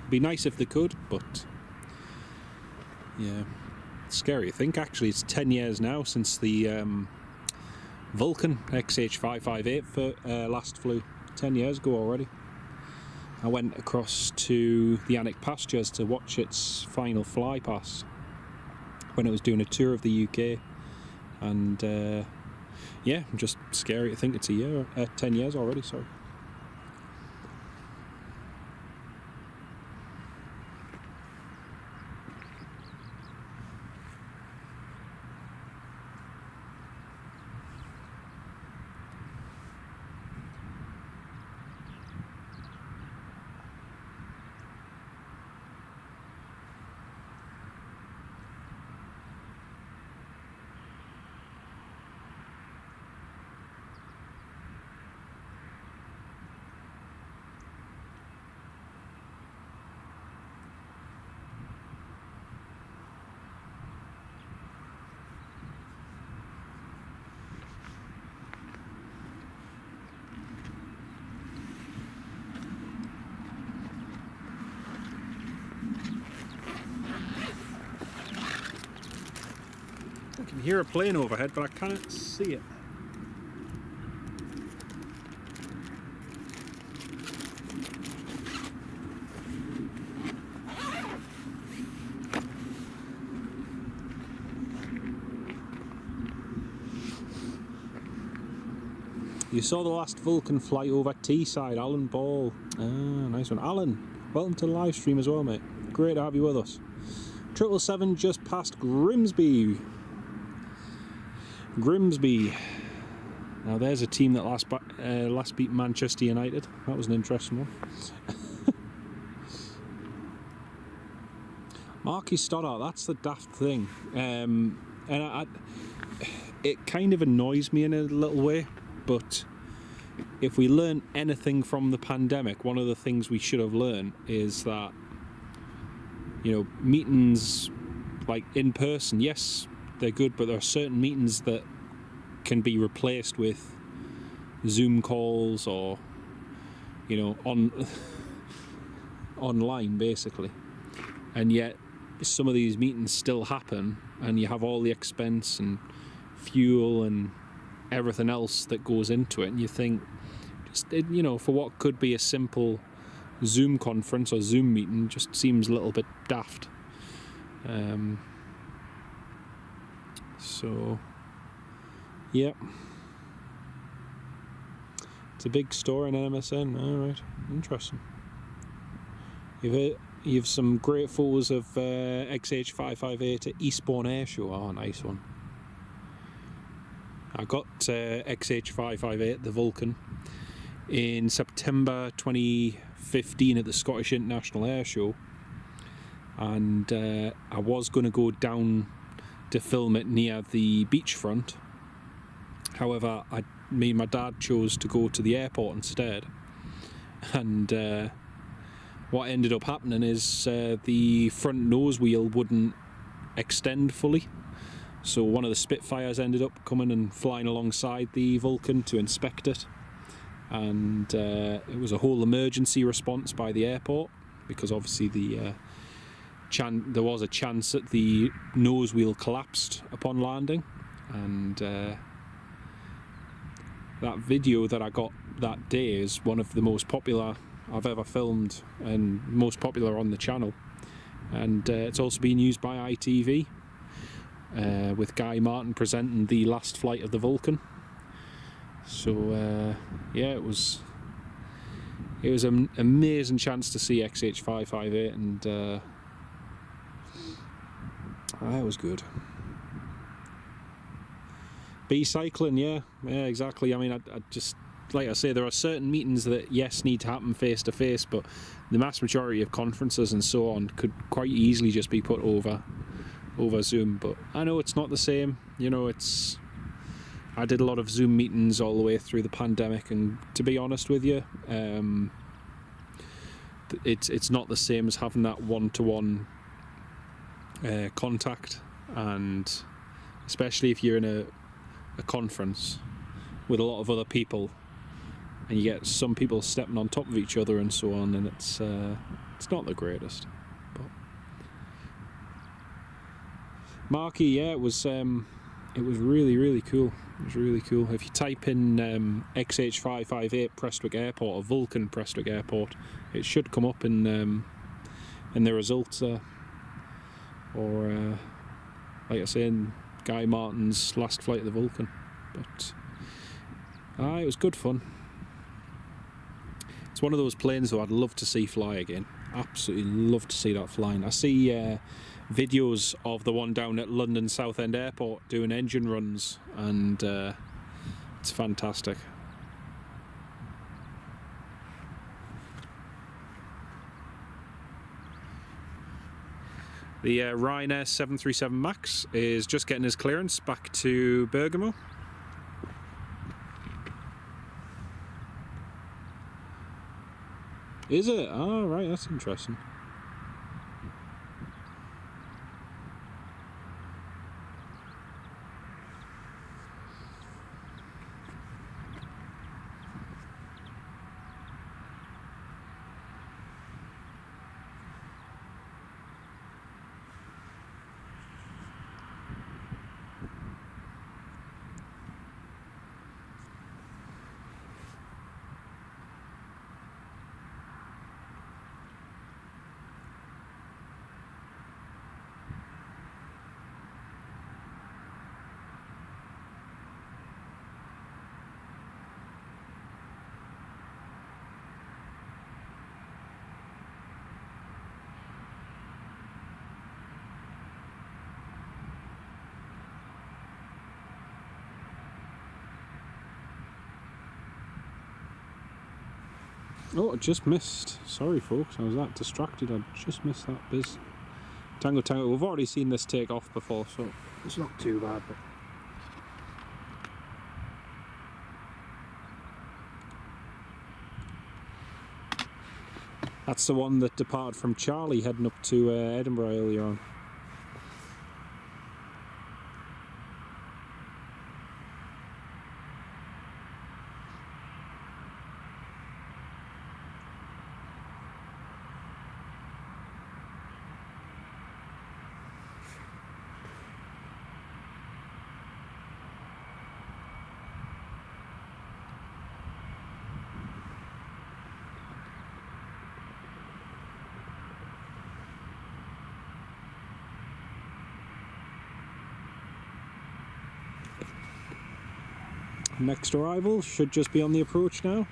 Be nice if they could, but yeah, it's scary to think. Actually, it's 10 years now since the Vulcan XH558 last flew. 10 years ago already. I went across to the Annick Pastures to watch its final fly past when it was doing a tour of the UK, and yeah, just scary to think it's 10 years already, sorry. I can hear a plane overhead, but I can't see it. You saw the last Vulcan flight over Teesside, Alan Ball. Ah, nice one. Alan, welcome to the live stream as well, mate. Great to have you with us. 777 just past Grimsby. Now there's a team that last beat Manchester United. That was an interesting one. Marquis Stoddart, that's the daft thing. And it kind of annoys me in a little way, but if we learn anything from the pandemic, one of the things we should have learned is that, you know, meetings like in person, yes, they're good, but there are certain meetings that can be replaced with Zoom calls or, you know, online basically. And yet some of these meetings still happen, and you have all the expense and fuel and everything else that goes into it, and you think, just, you know, for what could be a simple Zoom conference or Zoom meeting, just seems a little bit daft. So yeah, it's a big store in MSN. All right, interesting. You've some great photos of XH558 at Eastbourne Airshow. Oh, nice one. I got XH558, the Vulcan, in September 2015 at the Scottish International Airshow, and I was going to go down to film it near the beachfront. However, me and my dad chose to go to the airport instead, and what ended up happening is the front nose wheel wouldn't extend fully. So one of the Spitfires ended up coming and flying alongside the Vulcan to inspect it, and it was a whole emergency response by the airport, because obviously there was a chance that the nose wheel collapsed upon landing, and that video that I got that day is one of the most popular I've ever filmed and most popular on the channel, and it's also been used by ITV. With Guy Martin presenting the last flight of the Vulcan. So yeah, it was an amazing chance to see XH558, and it was good. B-cycling, yeah, exactly. I mean, I just, like I say, there are certain meetings that, yes, need to happen face to face, but the mass majority of conferences and so on could quite easily just be put over Zoom. But I know it's not the same, you know. I did a lot of Zoom meetings all the way through the pandemic, and to be honest with you, it's not the same as having that one-to-one contact, and especially if you're in a conference with a lot of other people, and you get some people stepping on top of each other and so on, and it's not the greatest. But Marquee, yeah, it was really cool. It was really cool. If you type in XH558 Prestwick Airport or Vulcan Prestwick Airport, it should come up in the results there. Or like I say, in Guy Martin's last flight of the Vulcan. But it was good fun. It's one of those planes though I'd love to see fly again. Absolutely love to see that flying. I see videos of the one down at London Southend Airport doing engine runs, and it's fantastic. The Ryanair 737 MAX is just getting his clearance back to Bergamo. Is it? Oh, right, that's interesting. Oh, I just missed. Sorry folks, I was that distracted. I just missed that biz. Tango Tango, we've already seen this take off before, so it's not too bad. But that's the one that departed from Charlie heading up to Edinburgh earlier on. Next arrival should just be on the approach now.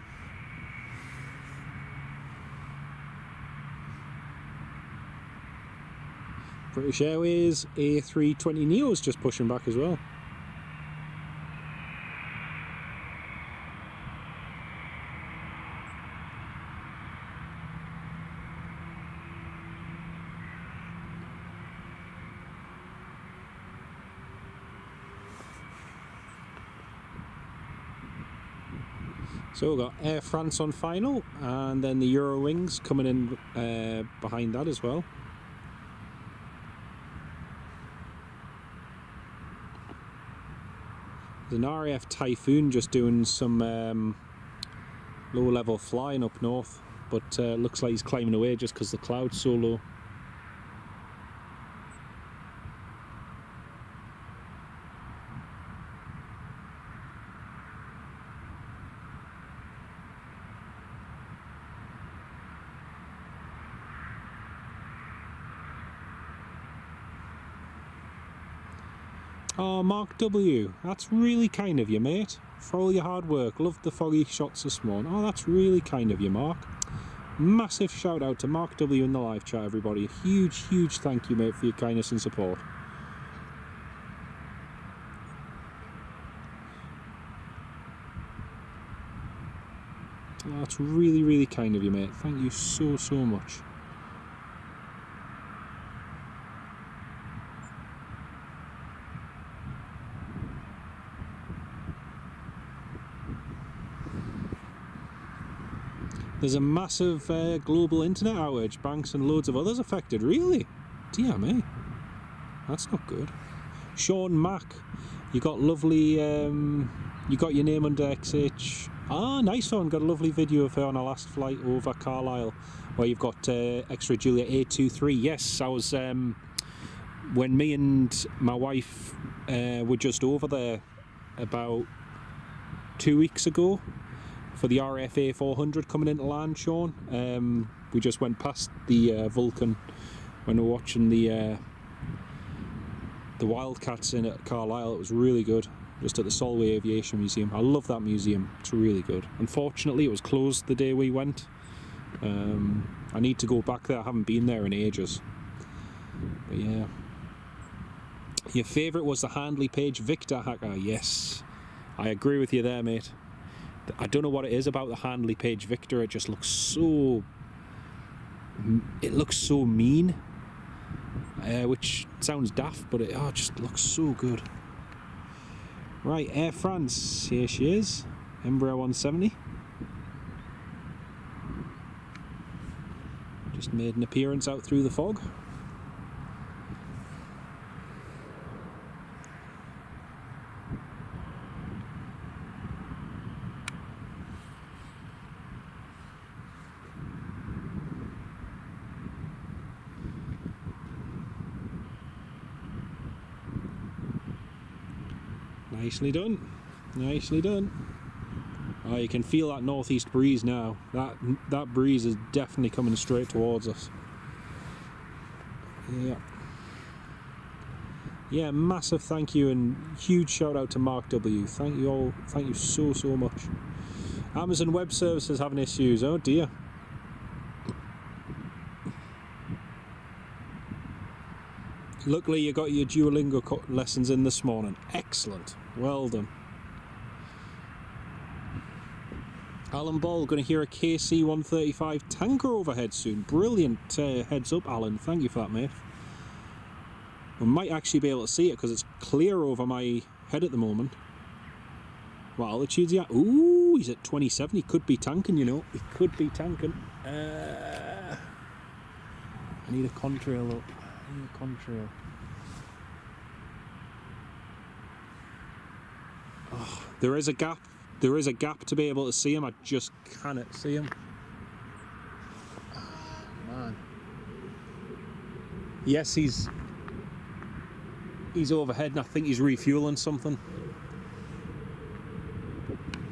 British Airways A320neo is just pushing back as well. So we've got Air France on final, and then the Eurowings coming in behind that as well. There's an RAF Typhoon just doing some low-level flying up north, but looks like he's climbing away just because the cloud's so low. Oh, Mark W, that's really kind of you, mate. For all your hard work. Loved the foggy shots this morning. Oh, that's really kind of you, Mark. Massive shout out to Mark W in the live chat, everybody. Huge thank you, mate, for your kindness and support. Oh, that's really kind of you, mate. Thank you so much. There's a massive global internet outage, banks and loads of others affected. Really? Dear me. That's not good. Sean Mack. You got lovely, you got your name under XH. Ah, nice one. Got a lovely video of her on our last flight over Carlisle, where you've got extra Julia A23. Yes, I was, when me and my wife were just over there about 2 weeks ago for the RF A400 coming into land, Sean. We just went past the Vulcan when we were watching the Wildcats in at Carlisle. It was really good, just at the Solway Aviation Museum. I love that museum, it's really good. Unfortunately it was closed the day we went. I need to go back there, I haven't been there in ages. But yeah. Your favourite was the Handley Page Victor Hacker. Yes, I agree with you there, mate. I don't know what it is about the Handley Page Victor, it just looks so... it looks so mean. Which sounds daft, but it just looks so good. Right, Air France, here she is, Embraer 170. Just made an appearance out through the fog. Nicely done, nicely done. Oh, you can feel that northeast breeze now. That breeze is definitely coming straight towards us. Yeah. Yeah, massive thank you and huge shout out to Mark W. Thank you all, thank you so much. Amazon Web Services having issues, oh dear. Luckily you got your Duolingo lessons in this morning. Excellent. Well done. Alan Ball, going to hear a KC-135 tanker overhead soon. Brilliant heads up, Alan. Thank you for that, mate. We might actually be able to see it because it's clear over my head at the moment. What altitude's he at? Ooh, he's at 27. He could be tanking, you know. He could be tanking. I need a contrail up. Contrail. Oh, there is a gap. There is a gap to be able to see him. I just cannot see him. Oh, man. Yes, he's overhead, and I think he's refueling something.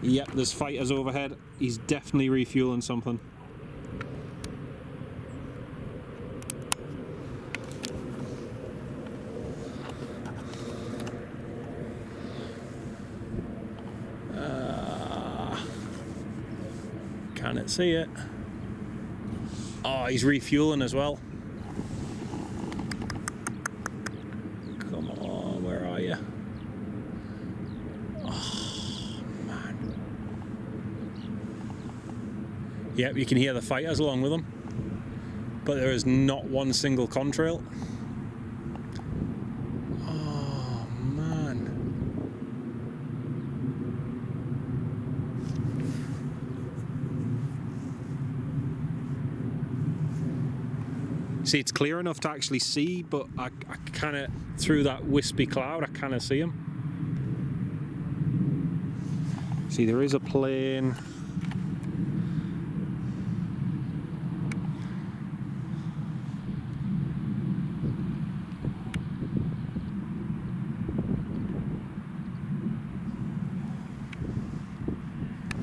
Yep, there's fighters overhead. He's definitely refueling something. Can't see it. Oh, he's refueling as well. Come on, where are you? Oh, man. Yep, you can hear the fighters along with them, but there is not one single contrail. See, it's clear enough to actually see, but I kind of, through that wispy cloud, I kind of see him. See, there is a plane.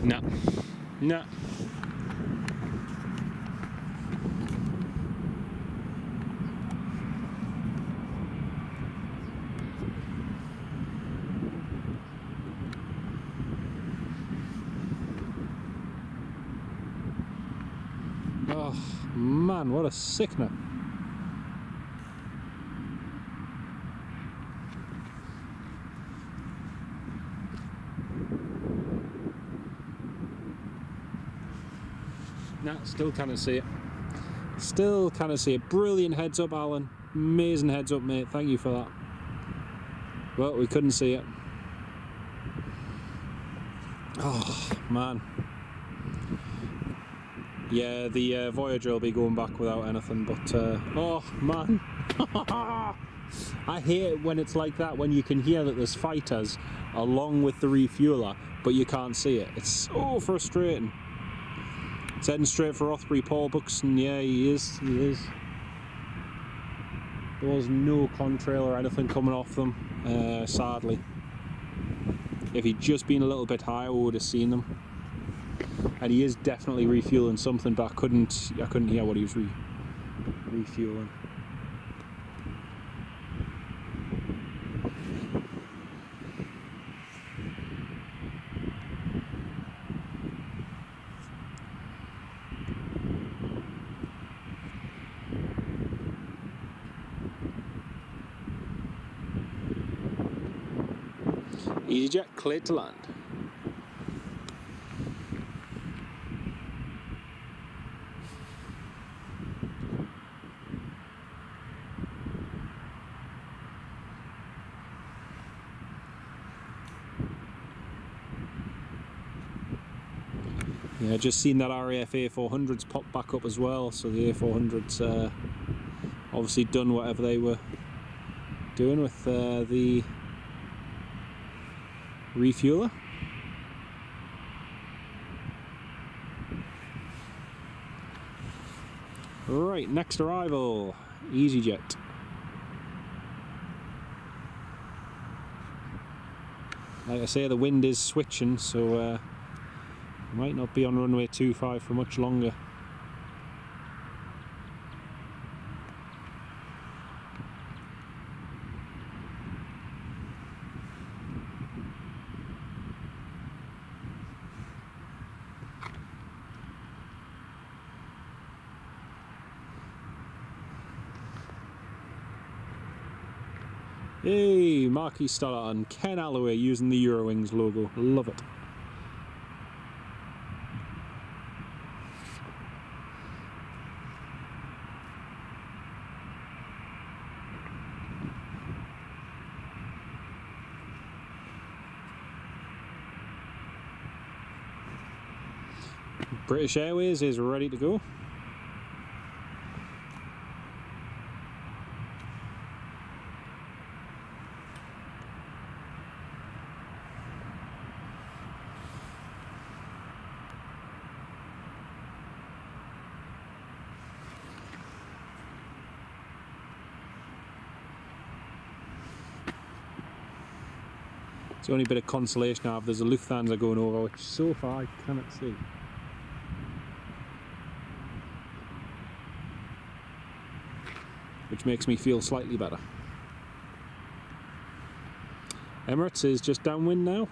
No. No. Oh man, what a sickener. Nah, still can't see it. Still can't see it. Brilliant heads up, Alan. Amazing heads up, mate. Thank you for that. Well, we couldn't see it. Oh, man. Yeah, the Voyager will be going back without anything, but oh man, I hate it when it's like that, when you can hear that there's fighters along with the refueler, but you can't see it. It's so frustrating. It's heading straight for Rothbury. Paul Buxton, yeah, he is. There was no contrail or anything coming off them, sadly. If he'd just been a little bit higher, we would have seen them. And he is definitely refueling something, but I couldn't hear what he was refueling. EasyJet cleared to land. Yeah, just seen that RAF A400's popped back up as well, so the A400's obviously done whatever they were doing with the refueler. Right, next arrival, EasyJet. Like I say, the wind is switching, so might not be on runway 25 for much longer. Hey, Marquis Stoddart and Ken Alloway using the Eurowings logo. Love it. British Airways is ready to go. It's the only bit of consolation I have. There's a Lufthansa going over, which so far I cannot see. Which makes me feel slightly better. Emirates is just downwind now.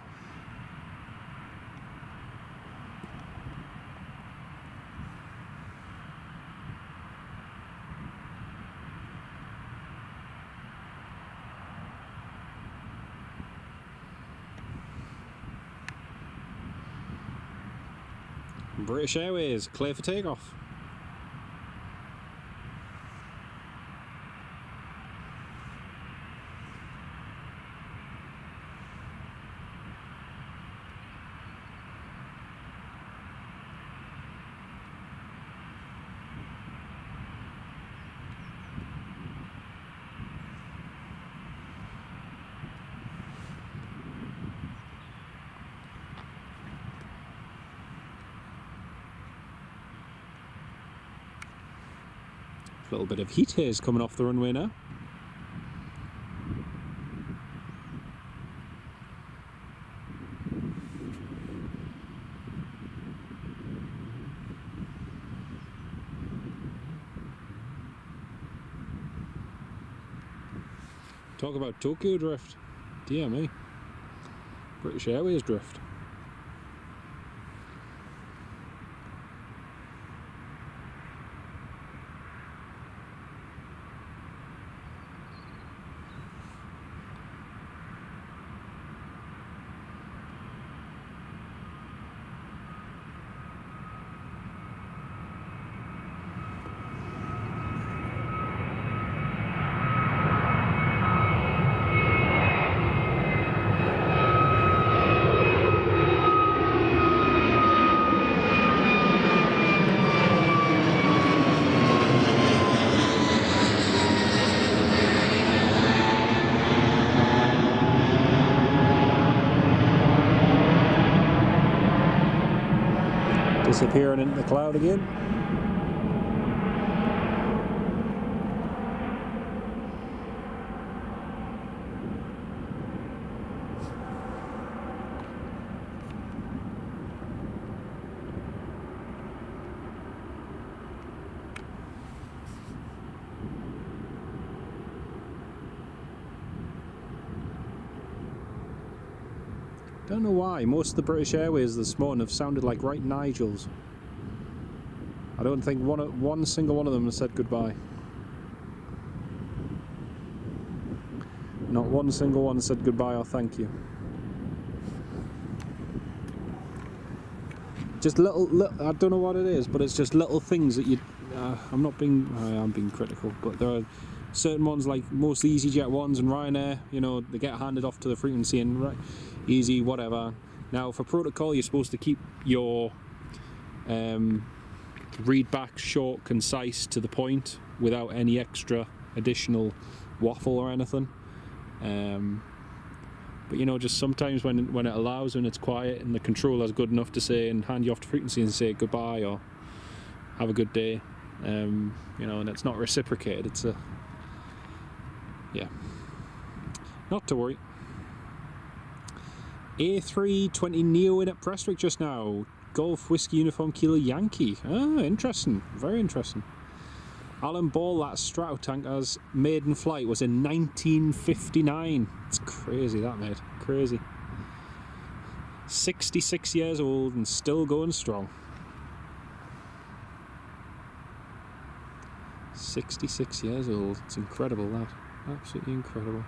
British Airways, clear for takeoff. A little bit of heat haze coming off the runway now. Talk about Tokyo drift. Dear me. British Airways drift. Disappearing into the cloud again. Don't know why, most of the British Airways this morning have sounded like right Nigels. I don't think one single one of them has said goodbye. Not one single one said goodbye or thank you. Just little, I don't know what it is, but it's just little things that you... I am being critical, but there are certain ones, like most of the EasyJet ones and Ryanair, you know, they get handed off to the frequency and easy, whatever. Now, for protocol, you're supposed to keep your read back short, concise, to the point, without any extra additional waffle or anything. But you know, just sometimes when it allows, when it's quiet and the controller's good enough to say and hand you off to frequency and say goodbye or have a good day, you know, and it's not reciprocated, it's a... yeah. Not to worry. A320 Neo in at Prestwick just now. Golf Whiskey Uniform Kilo Yankee. Ah, interesting. Very interesting. Alan Ball, that Stratotanker's maiden flight was in 1959. It's crazy, that, mate. Crazy. 66 years old and still going strong. 66 years old. It's incredible, that. Absolutely incredible.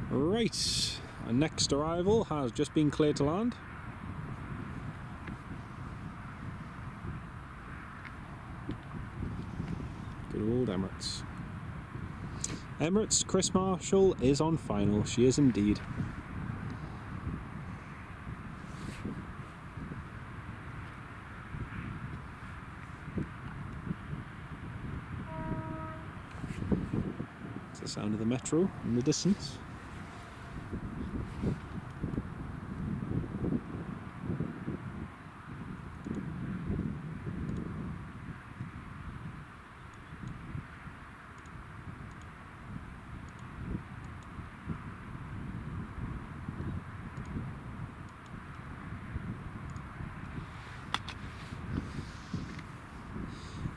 Right, our next arrival has just been cleared to land. Good old Emirates. Emirates, Chris Marshall is on final. She is indeed. It's the sound of the metro in the distance.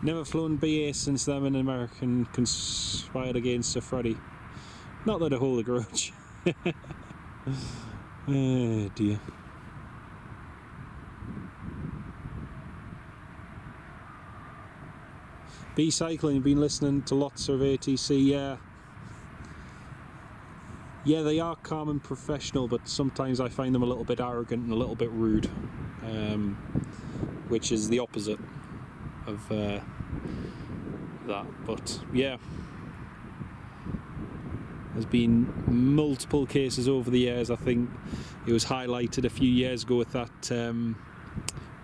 Never flown BA since them and an American conspired against Sir Freddie. Not that I hold a grudge. Oh dear. B Cycling, been listening to lots of ATC, yeah. Yeah, they are calm and professional, but sometimes I find them a little bit arrogant and a little bit rude, which is the opposite of that. But yeah, there's been multiple cases over the years. I think it was highlighted a few years ago with that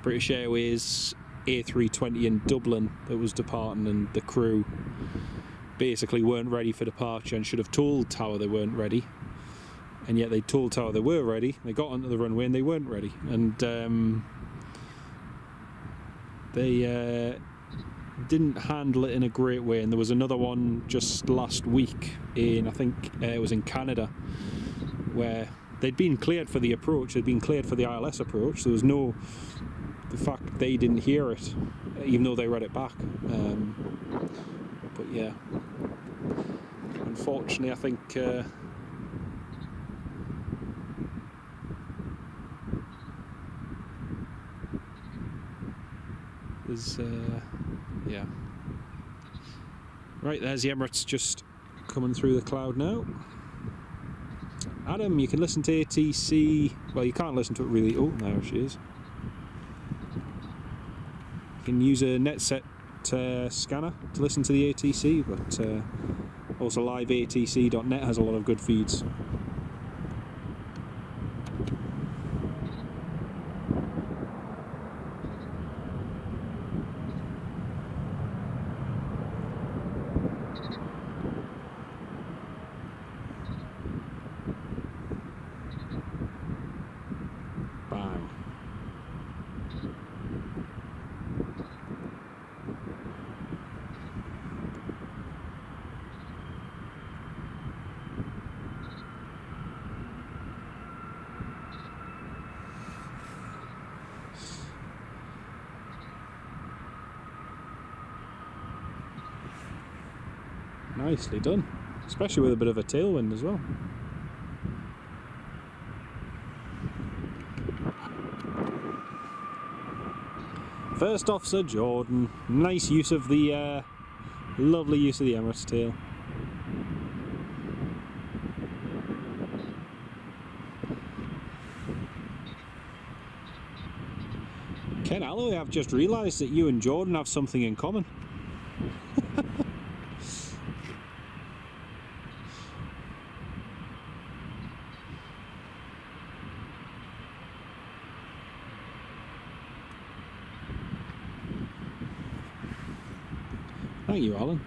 British Airways A320 in Dublin that was departing, and the crew basically weren't ready for departure and should have told Tower they weren't ready, and yet they told Tower they were ready. They got onto the runway and they weren't ready, and they didn't handle it in a great way. And there was another one just last week in, I think it was in Canada, where they'd been cleared for the approach, they'd been cleared for the ILS approach. There was no, the fact they didn't hear it, even though they read it back. But yeah, unfortunately, I think there's yeah. Right, there's the Emirates just coming through the cloud now. Adam, you can listen to ATC. Well, you can't listen to it really. Oh, there she is. You can use a NetSet scanner to listen to the ATC, but also liveatc.net has a lot of good feeds. Nicely done, especially with a bit of a tailwind as well. First officer Jordan, nice use of the lovely use of the Emirates tail. Ken Alloway, I've just realised that you and Jordan have something in common. Thank you, Alan.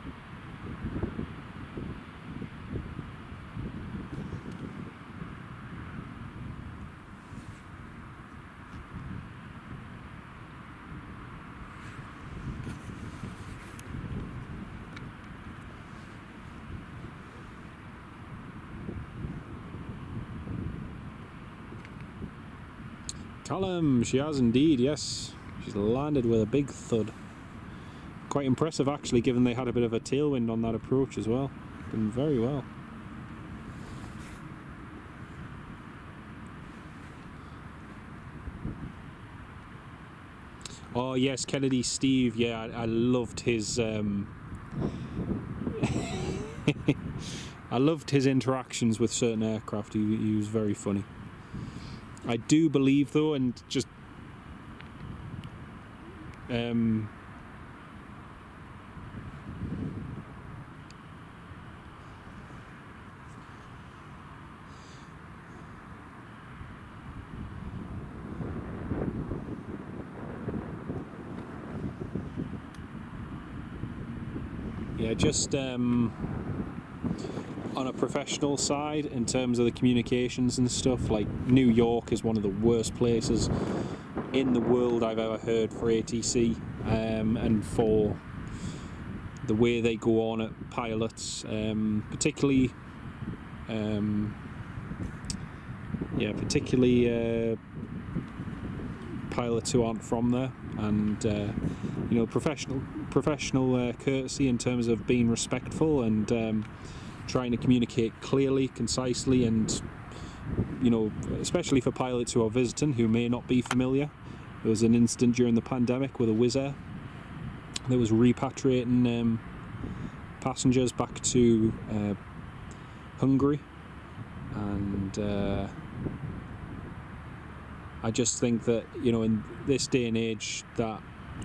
Callum, she has indeed, yes. She's landed with a big thud. Quite impressive actually, given they had a bit of a tailwind on that approach as well. Done very well. Oh yes, Kennedy Steve, yeah, I loved his I loved his interactions with certain aircraft. He was very funny. I do believe though, and just yeah, just on a professional side, in terms of the communications and stuff, like New York is one of the worst places in the world I've ever heard for ATC, and for the way they go on at pilots, particularly pilots who aren't from there, and you know, professional courtesy in terms of being respectful and trying to communicate clearly, concisely, and you know, especially for pilots who are visiting, who may not be familiar. There was an incident during the pandemic with a Wizz Air that was repatriating passengers back to Hungary, and I just think that, you know, in this day and age, that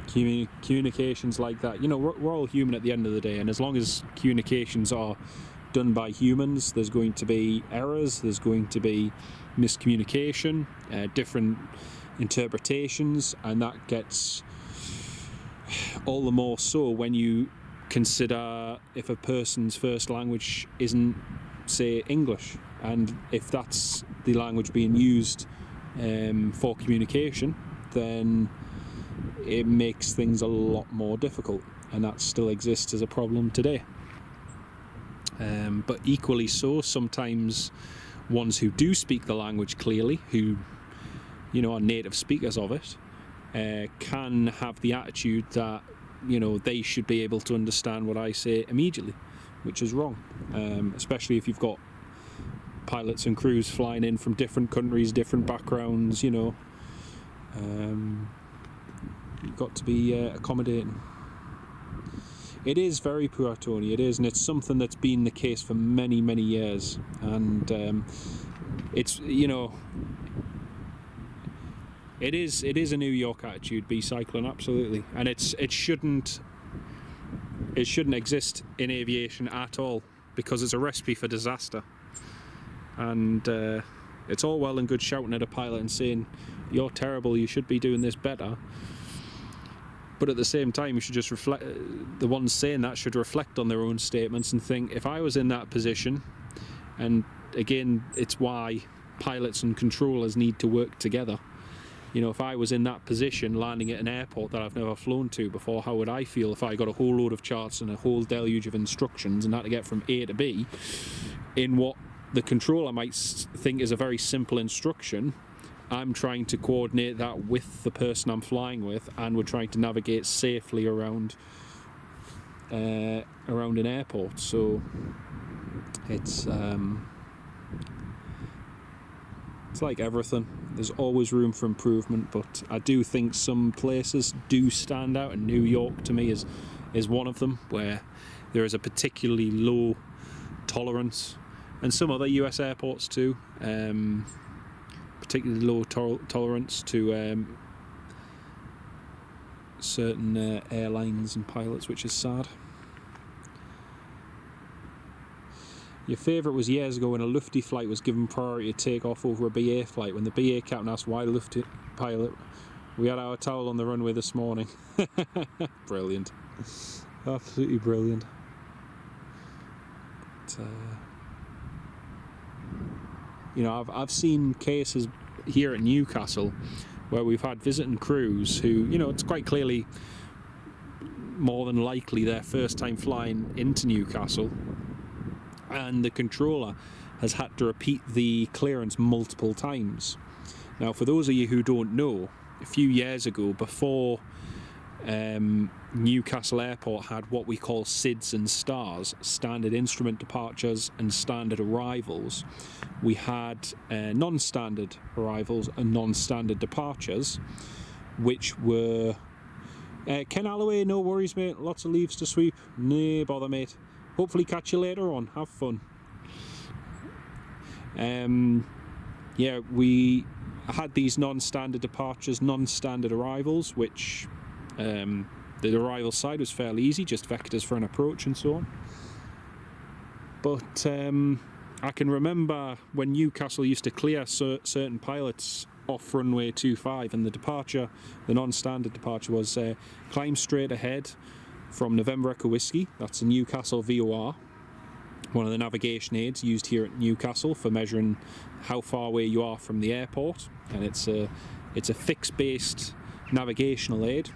communications like that, you know, we're all human at the end of the day, and as long as communications are done by humans, there's going to be errors, there's going to be miscommunication, different interpretations, and that gets all the more so when you consider if a person's first language isn't, say, English, and if that's the language being used for communication, then it makes things a lot more difficult, and that still exists as a problem today. But equally so, sometimes ones who do speak the language clearly, who, you know, are native speakers of it, can have the attitude that, you know, they should be able to understand what I say immediately, which is wrong, especially if you've got pilots and crews flying in from different countries, different backgrounds, you know. You've got to be accommodating. It is very poor, Tony, it is, and it's something that's been the case for many, many years, and it's, you know, it is a New York attitude, B-cycling, absolutely, and it shouldn't exist in aviation at all, because it's a recipe for disaster. And it's all well and good shouting at a pilot and saying, you're terrible, you should be doing this better, but at the same time you should just reflect, the ones saying that should reflect on their own statements and think, if I was in that position, and again, it's why pilots and controllers need to work together. You know, if I was in that position, landing at an airport that I've never flown to before, how would I feel if I got a whole load of charts and a whole deluge of instructions and had to get from A to B in what the controller might think is a very simple instruction? I'm trying to coordinate that with the person I'm flying with, and we're trying to navigate safely around around an airport, so it's like everything. There's always room for improvement, but I do think some places do stand out, and New York to me is one of them, where there is a particularly low tolerance, and some other US airports too, particularly low tolerance to certain airlines and pilots, which is sad. Your favourite was years ago when a Lufty flight was given priority to take off over a BA flight. When the BA captain asked why Lufty pilot, we had our towel on the runway this morning. Brilliant. Absolutely brilliant. But, you know, I've seen cases here at Newcastle where we've had visiting crews who, you know, it's quite clearly more than likely their first time flying into Newcastle, and the controller has had to repeat the clearance multiple times. Now, for those of you who don't know, a few years ago, before Newcastle Airport had what we call SIDs and STARs, standard instrument departures and standard arrivals, we had non-standard arrivals and non-standard departures, which were Ken Alloway, no worries mate, lots of leaves to sweep, no bother mate, hopefully catch you later on, have fun. Yeah, we had these non-standard departures, non-standard arrivals, which the arrival side was fairly easy, just vectors for an approach and so on. But I can remember when Newcastle used to clear certain pilots off runway 25, and the departure, the non-standard departure was climb straight ahead from November Echo Whiskey. That's a Newcastle VOR, one of the navigation aids used here at Newcastle for measuring how far away you are from the airport, and it's a fixed-based navigational aid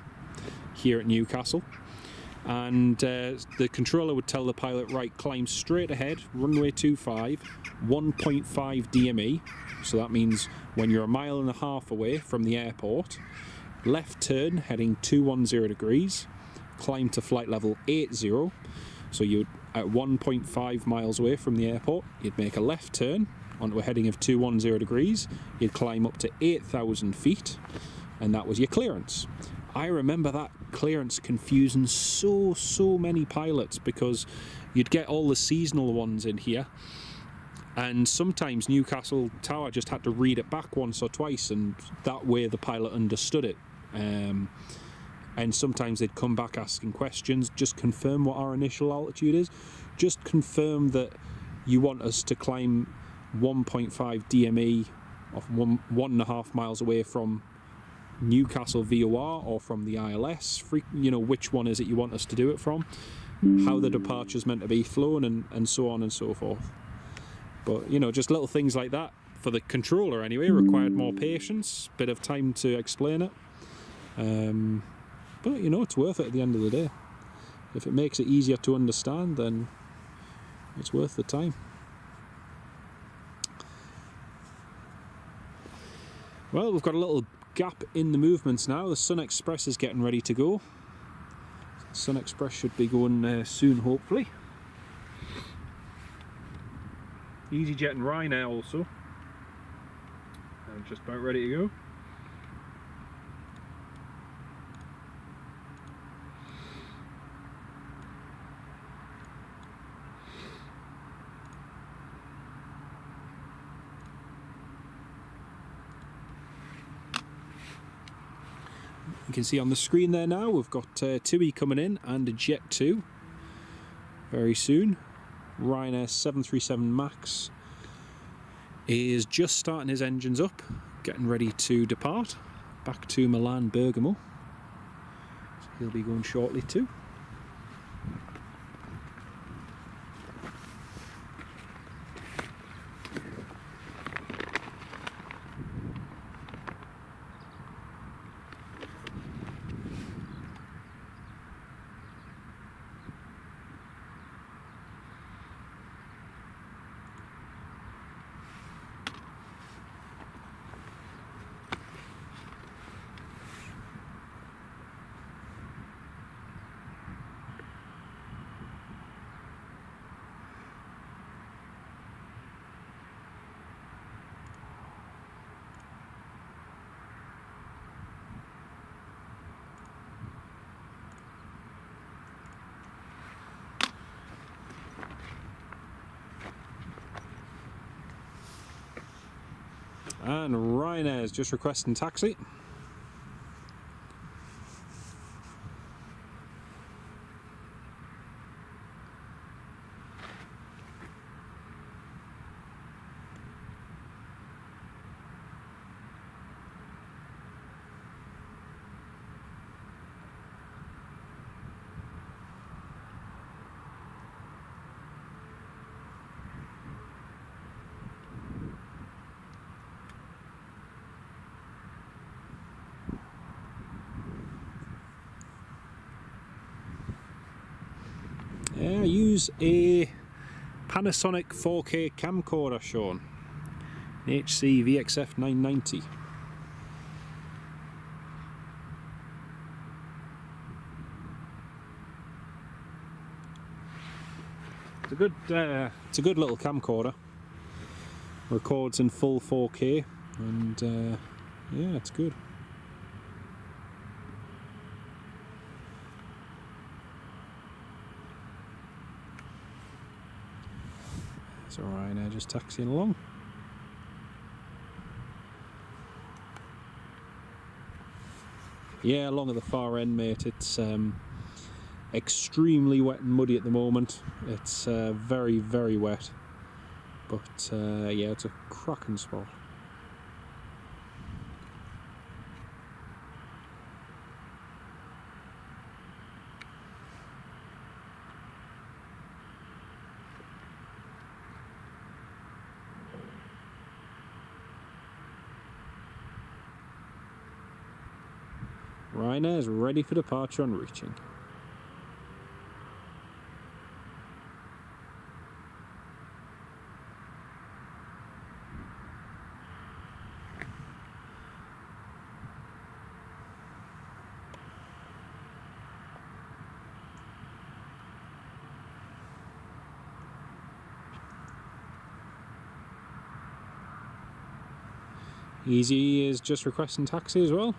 here at Newcastle. And the controller would tell the pilot, right, climb straight ahead, runway 25, 1.5 DME, so that means when you're 1.5 miles away from the airport, left turn heading 210 degrees, climb to flight level 80, so you'd at 1.5 miles away from the airport, you'd make a left turn onto a heading of 210 degrees, you'd climb up to 8,000 feet, and that was your clearance. I remember that clearance confusing so many pilots, because you'd get all the seasonal ones in here, and sometimes Newcastle Tower just had to read it back once or twice, and that way the pilot understood it. And sometimes they'd come back asking questions, just confirm what our initial altitude is, just confirm that you want us to climb 1.5 DME of 1.5 miles away from Newcastle VOR or from the ILS, you know, which one is it you want us to do it from, how the departure's meant to be flown, and so on and so forth. But, you know, just little things like that, for the controller anyway, required more patience, bit of time to explain it. But, you know, it's worth it at the end of the day. If it makes it easier to understand, then it's worth the time. Well, we've got a little gap in the movements now. The Sun Express is getting ready to go. Sun Express should be going soon, hopefully. EasyJet and Ryanair also. And just about ready to go. You can see on the screen there now we've got TUI coming in and a Jet 2 very soon. Ryanair 737 MAX is just starting his engines up, getting ready to depart back to Milan Bergamo. So he'll be going shortly too. And Ryanair is just requesting taxi. Use a Panasonic 4K camcorder shown, an HC VXF 990. It's a good little camcorder. Records in full 4K, and yeah, it's good. So Ryanair just taxiing along. Yeah, along at the far end, mate. It's extremely wet and muddy at the moment. It's very, very wet. But yeah, it's a cracking spot. Ryanair is ready for departure on reaching. Easy is just requesting taxi as well.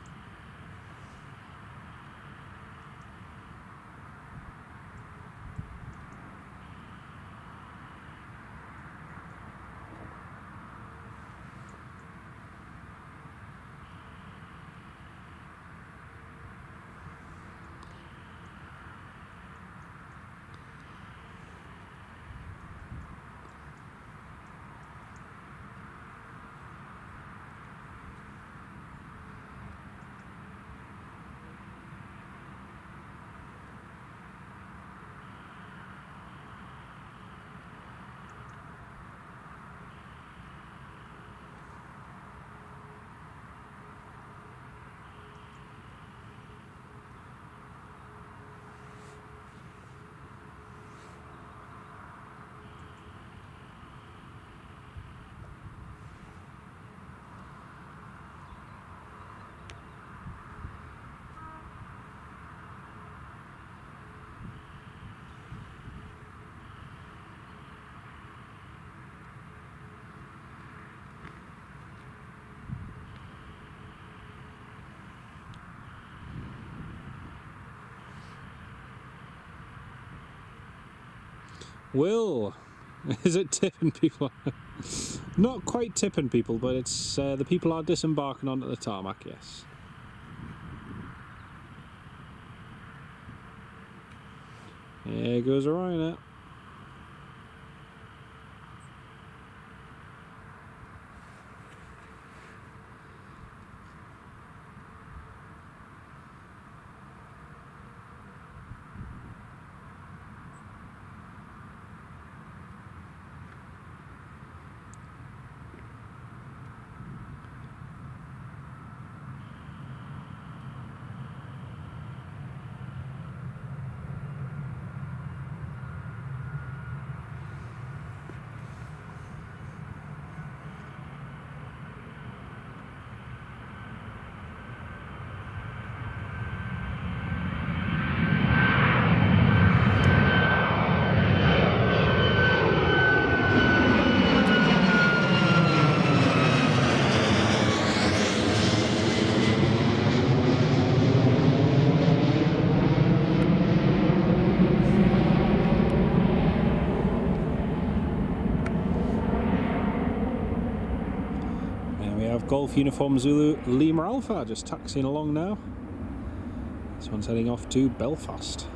Will, is it tipping people? Not quite tipping people, but it's the people are disembarking onto the tarmac, yes. There goes Ryanair. Golf Uniform Zulu Lima Alpha, just taxiing along now. This one's heading off to Belfast.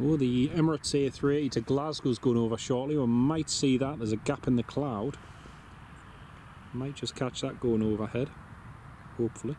Oh, the Emirates A380 to Glasgow's going over shortly. We might see that. There's a gap in the cloud. Might just catch that going overhead, hopefully.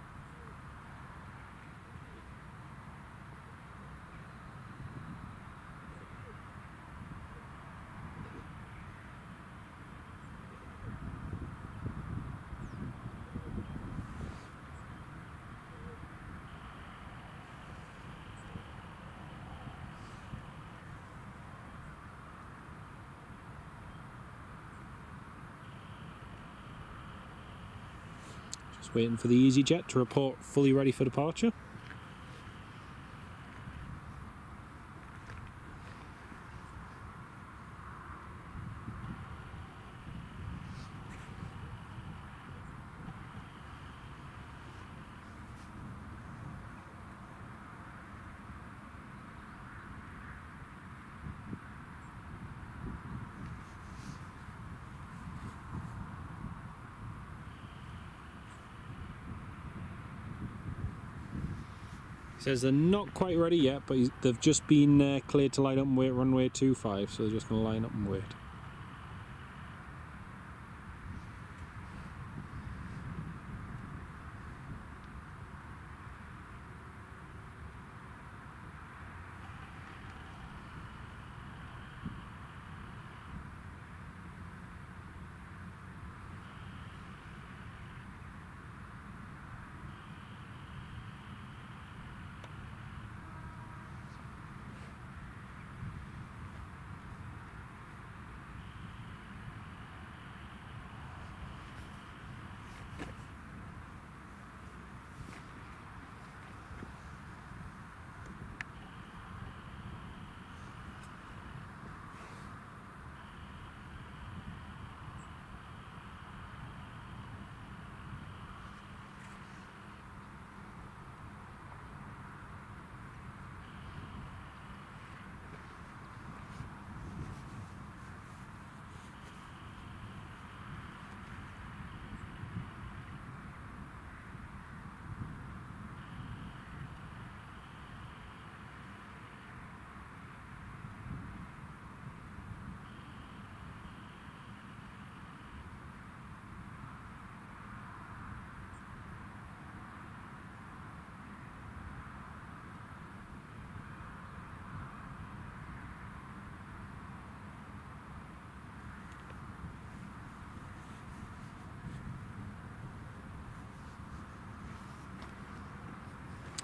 Just waiting for the EasyJet to report fully ready for departure. Says they're not quite ready yet, but they've just been cleared to line up and wait at runway 25, so they're just going to line up and wait.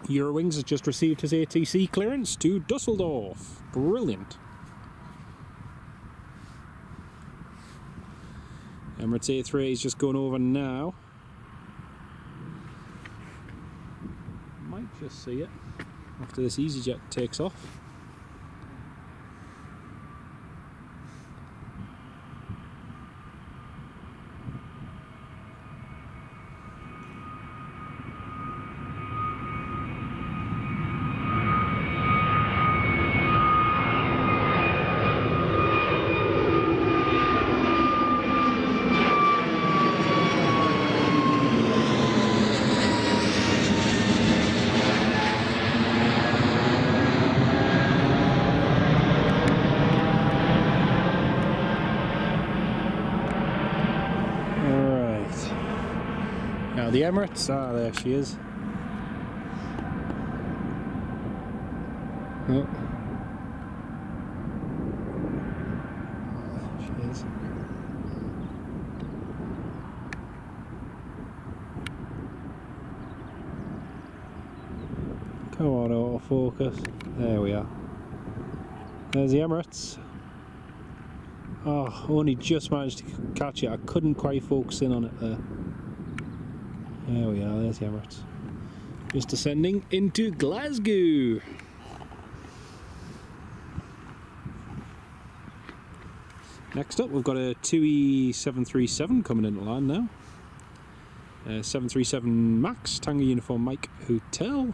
Eurowings has just received his ATC clearance to Dusseldorf. Brilliant. Emirates A3 is just going over now. Might just see it after this EasyJet takes off. Now the Emirates, there she is. Oh. There she is. Come on, autofocus. There we are. There's the Emirates. Oh, only just managed to catch it. I couldn't quite focus in on it there. There we are, there's the Emirates. Just descending into Glasgow. Next up, we've got a TUI 737 coming into land now. 737 MAX, Tango Uniform Mike Hotel.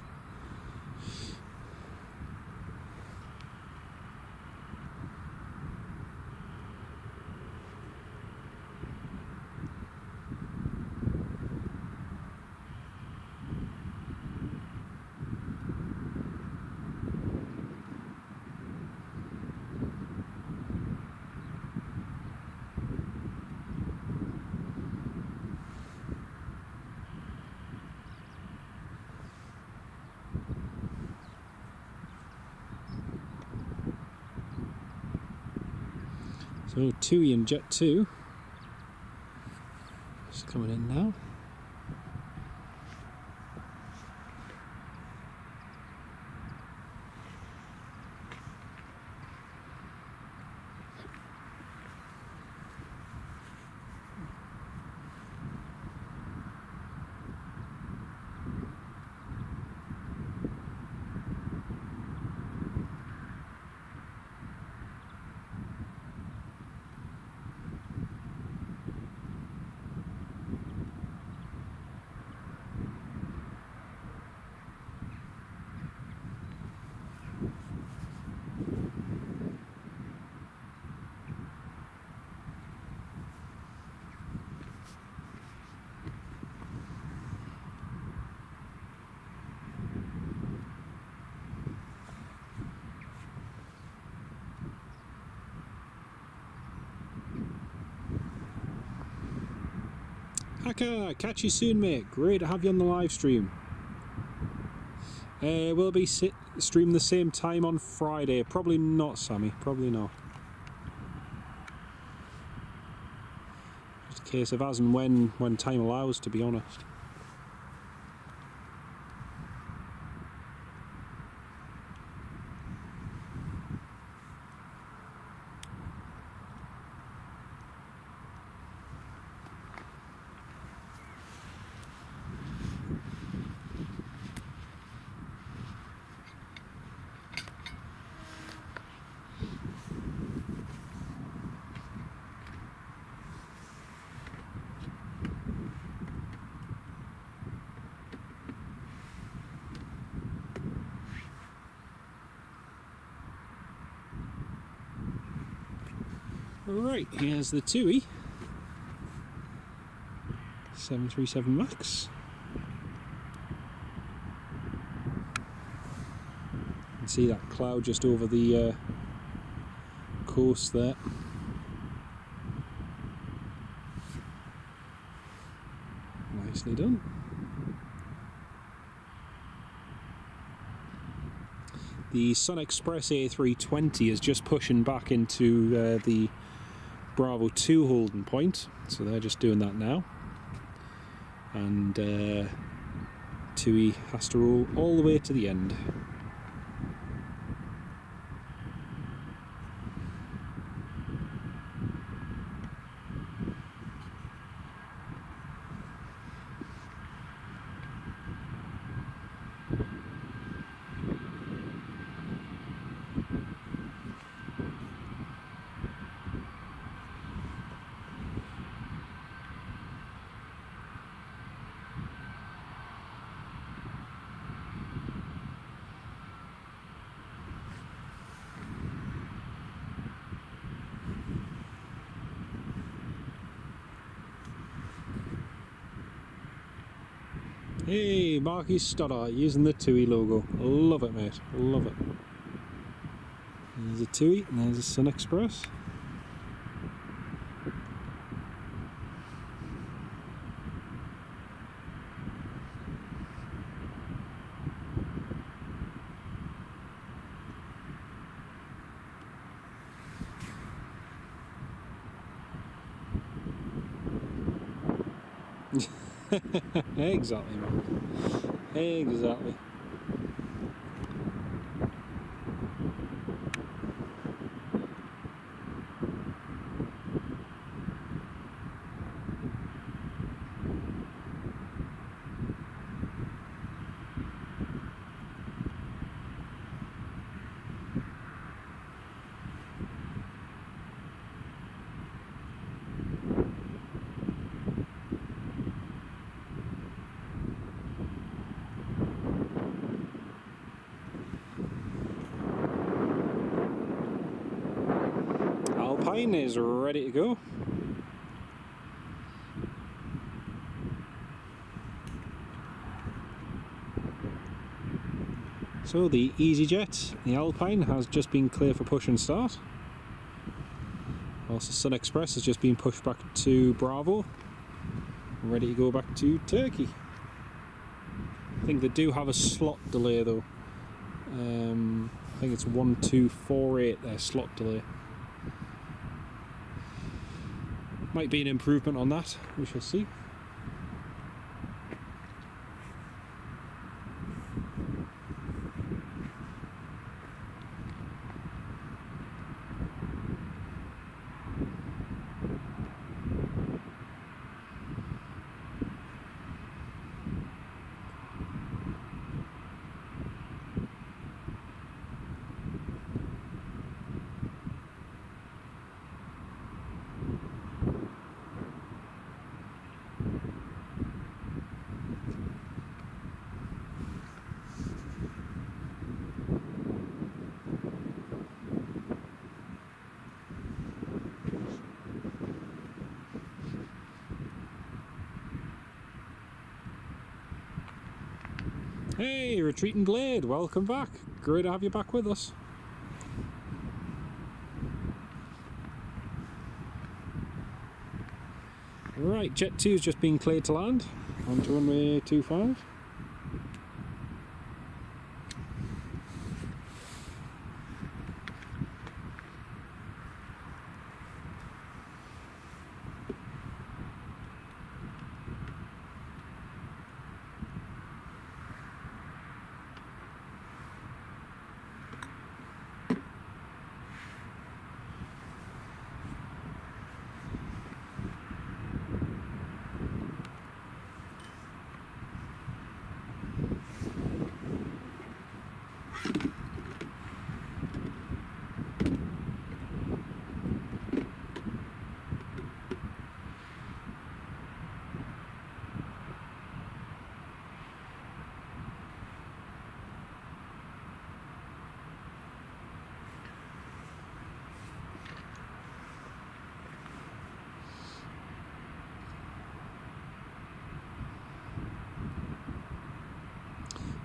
So TUI and Jet 2 just coming in now. Haka, catch you soon, mate. Great to have you on the live stream. Will be stream the same time on Friday? Probably not, Sammy. Probably not. Just a case of as and when time allows, to be honest. Right, here's the TUI 737 MAX. You can see that cloud just over the coast there. Nicely done. The Sun Express A320 is just pushing back into the Bravo 2 holding point, so they're just doing that now. And TUI has to roll all the way to the end. Hey, Marky Stoddard using the TUI logo. Love it, mate. Love it. There's a TUI and there's a Sun Express. Exactly, man. Exactly. Alpine is ready to go. So the EasyJet, the Alpine, has just been clear for push and start. Whilst the Sun Express has just been pushed back to Bravo, ready to go back to Turkey. I think they do have a slot delay though. I think it's 1248 their slot delay. Might be an improvement on that, we shall see. Hey, Retreating Glade, welcome back. Great to have you back with us. Right, Jet 2 has just been cleared to land onto runway 25.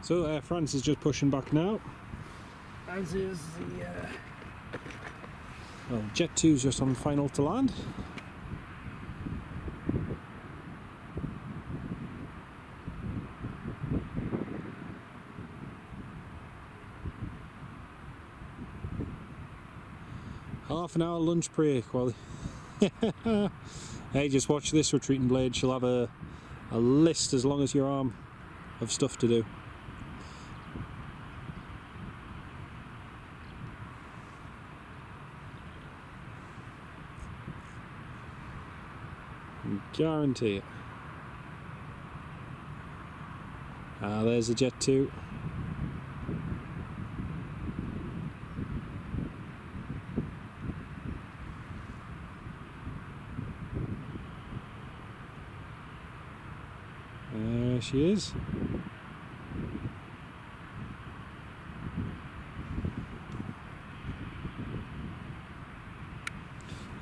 So Air France is just pushing back now. As is the well, Jet 2 is just on final to land. Half an hour lunch break while hey, just watch this, Retreating Blade. She'll have a list as long as your arm. of stuff to do. Guarantee it. There's a Jet 2. There she is.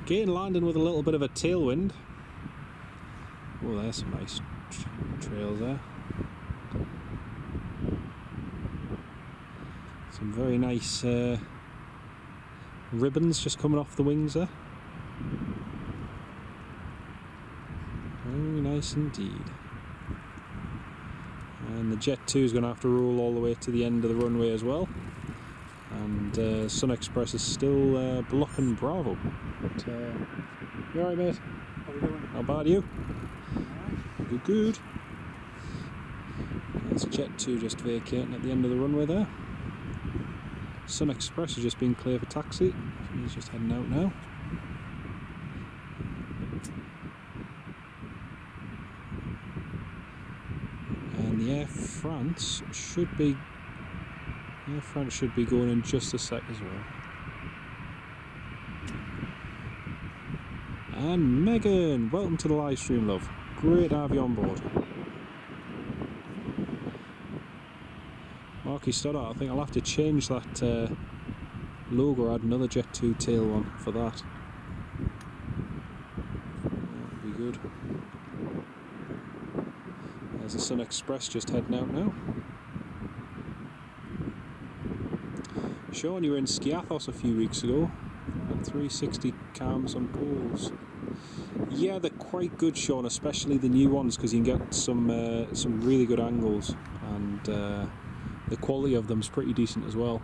Again, landing with a little bit of a tailwind. Oh, there's some nice trails there. Some very nice ribbons just coming off the wings there. Very nice indeed. And the Jet 2 is going to have to roll all the way to the end of the runway as well. And Sun Express is still blocking Bravo. But you alright, mate? How are we doing? How bad are you? Alright. Good, good. There's Jet 2 just vacating at the end of the runway there. Sun Express has just been clear for taxi, so he's just heading out now. And the Air France should be going in just a sec as well. And Megan, welcome to the live stream, love. Great to have you on board. Marky Stoddart, I think I'll have to change that logo, add another Jet 2 tail one for that. That would be good. There's the Sun Express just heading out now. Sean, you were in Skiathos a few weeks ago. At 360 cams on poles. Yeah, they're quite good, Sean, especially the new ones, because you can get some really good angles, and the quality of them's pretty decent as well.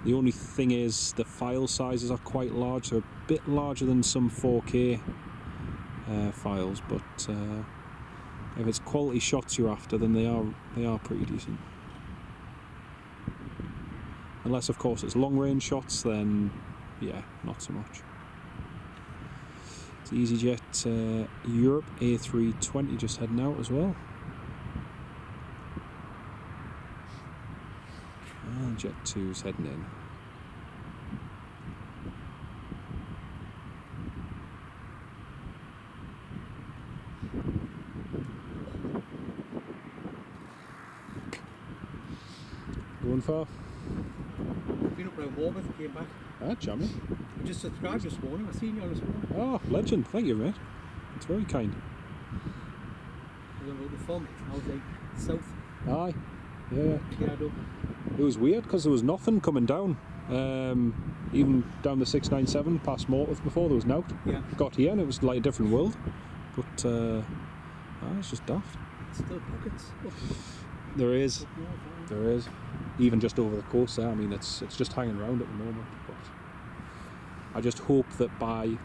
The only thing is the file sizes are quite large. They're a bit larger than some 4K files, but if it's quality shots you're after, then they are pretty decent. Unless, of course, it's long range shots, then yeah, not so much. It's EasyJet Europe A320 just heading out as well. And Jet 2's heading in. Going far? Been up around Warmouth, came back. Ah, jammy. I just subscribed this morning, I seen you on this morning. Oh, legend. Thank you, mate. It's very kind. I was on the farm, I was like south, Aye. Yeah. cleared up. It was weird because there was nothing coming down. Even down the 697 past Mortiff before, there was nought. Yeah. Got here and it was like a different world. But it's just daft. Still pockets. Up, There is. up north, aren't There is. Even just over the coast there. I mean, it's just hanging around at the moment. But I just hope that by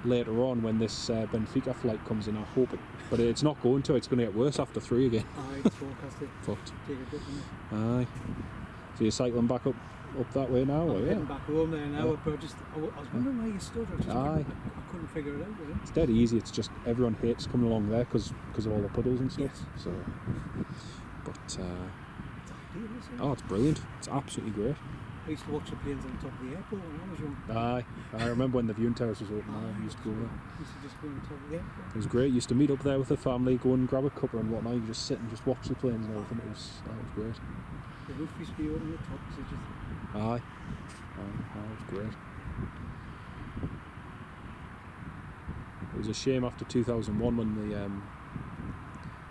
later on, when this Benfica flight comes in, I hope it. But it's not going to. It's going to get worse after 3 again. Aye, it's forecasted. Fucked. Take a bit, Aye. So you're cycling back up that way now, I'm or yeah? heading back home there now, Yeah. but I was wondering why you stood. I just Aye. I couldn't figure it out, was it? It's dead easy. It's just everyone hates coming along there because of all the puddles and stuff. Yes. So, but It's ideal, isn't it? oh, it's brilliant. It's absolutely great. I used to watch the planes on the top of the airport when I was young. Aye, I remember when the viewing terrace was open. I used to go there. I used to just go on top of the airport. It was great. Used to meet up there with the family, go and grab a cuppa and whatnot. You just sit and just watch the planes and everything. It was great. The roof used to be open, the top was just... Aye, it was great. It was a shame after 2001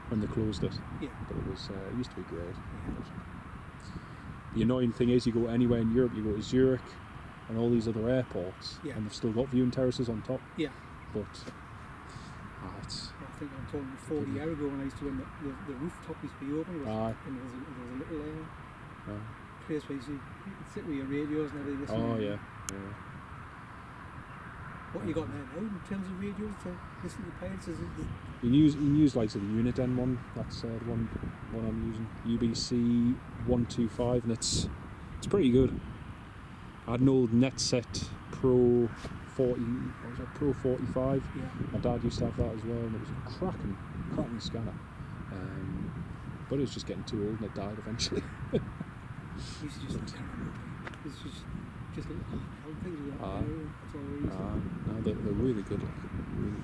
when they closed it. Yeah. But it was it used to be great. Yeah. But the annoying thing is, you go anywhere in Europe, you go to Zurich and all these other airports, Yeah. and they've still got viewing terraces on top. Yeah. But it's I think I'm talking 40 years ago when I used to, when the rooftop used to be open, it was, Aye. and there was a little uh, place where you could sit with your radios and everything. oh yeah, yeah. What you got there now in terms of radios to listen to pilots? Is it You can use like the Unit N one. That's the one I'm using. UBC 125, and it's pretty good. I had an old Netset Pro 40. What was that? Pro 45. Yeah. My dad used to have that as well, and it was a cracking scanner. But it was just getting too old, and it died eventually. It's just terrible. It's just like, how things are that's all there is. No, they're really good, like, really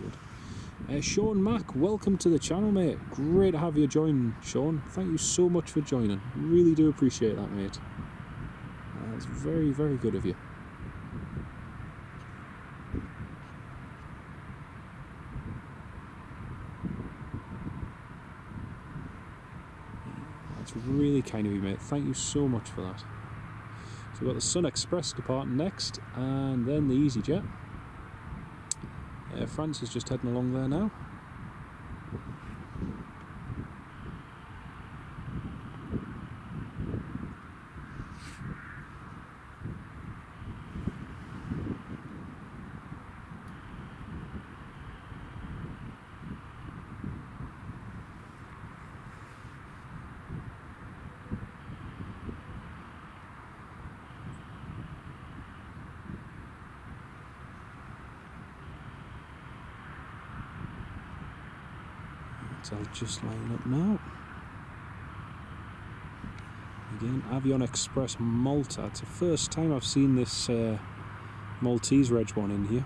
good. Sean Mack, welcome to the channel, mate. Great to have you join, Sean. Thank you so much for joining. Really do appreciate that, mate. That's very, very good of you. That's really kind of you, mate. Thank you so much for that. So we've got the Sun Express departing next, and then the EasyJet. Air France is just heading along there now. So I'll just line up now. Again, Avion Express Malta. It's the first time I've seen this Maltese reg one in here.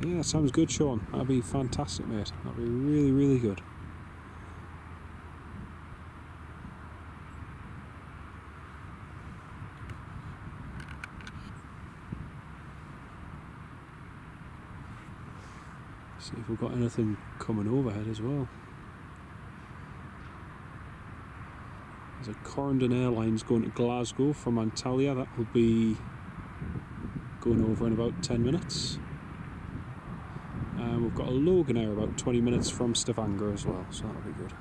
Yeah, sounds good, Sean. That'd be fantastic, mate. That'd be really, really good. See if we've got anything coming overhead as well. There's a Corendon Airlines going to Glasgow from Antalya. That will be going over in about 10 minutes. And we've got a Loganair about 20 minutes from Stavanger as well, so that'll be good.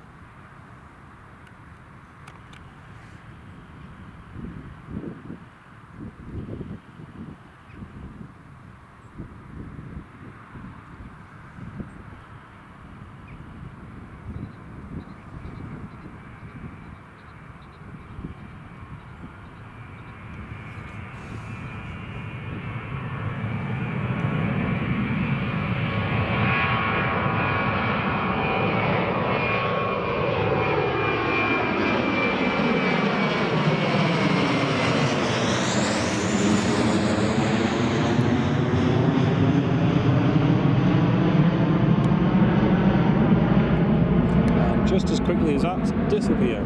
Just as quickly as that disappear.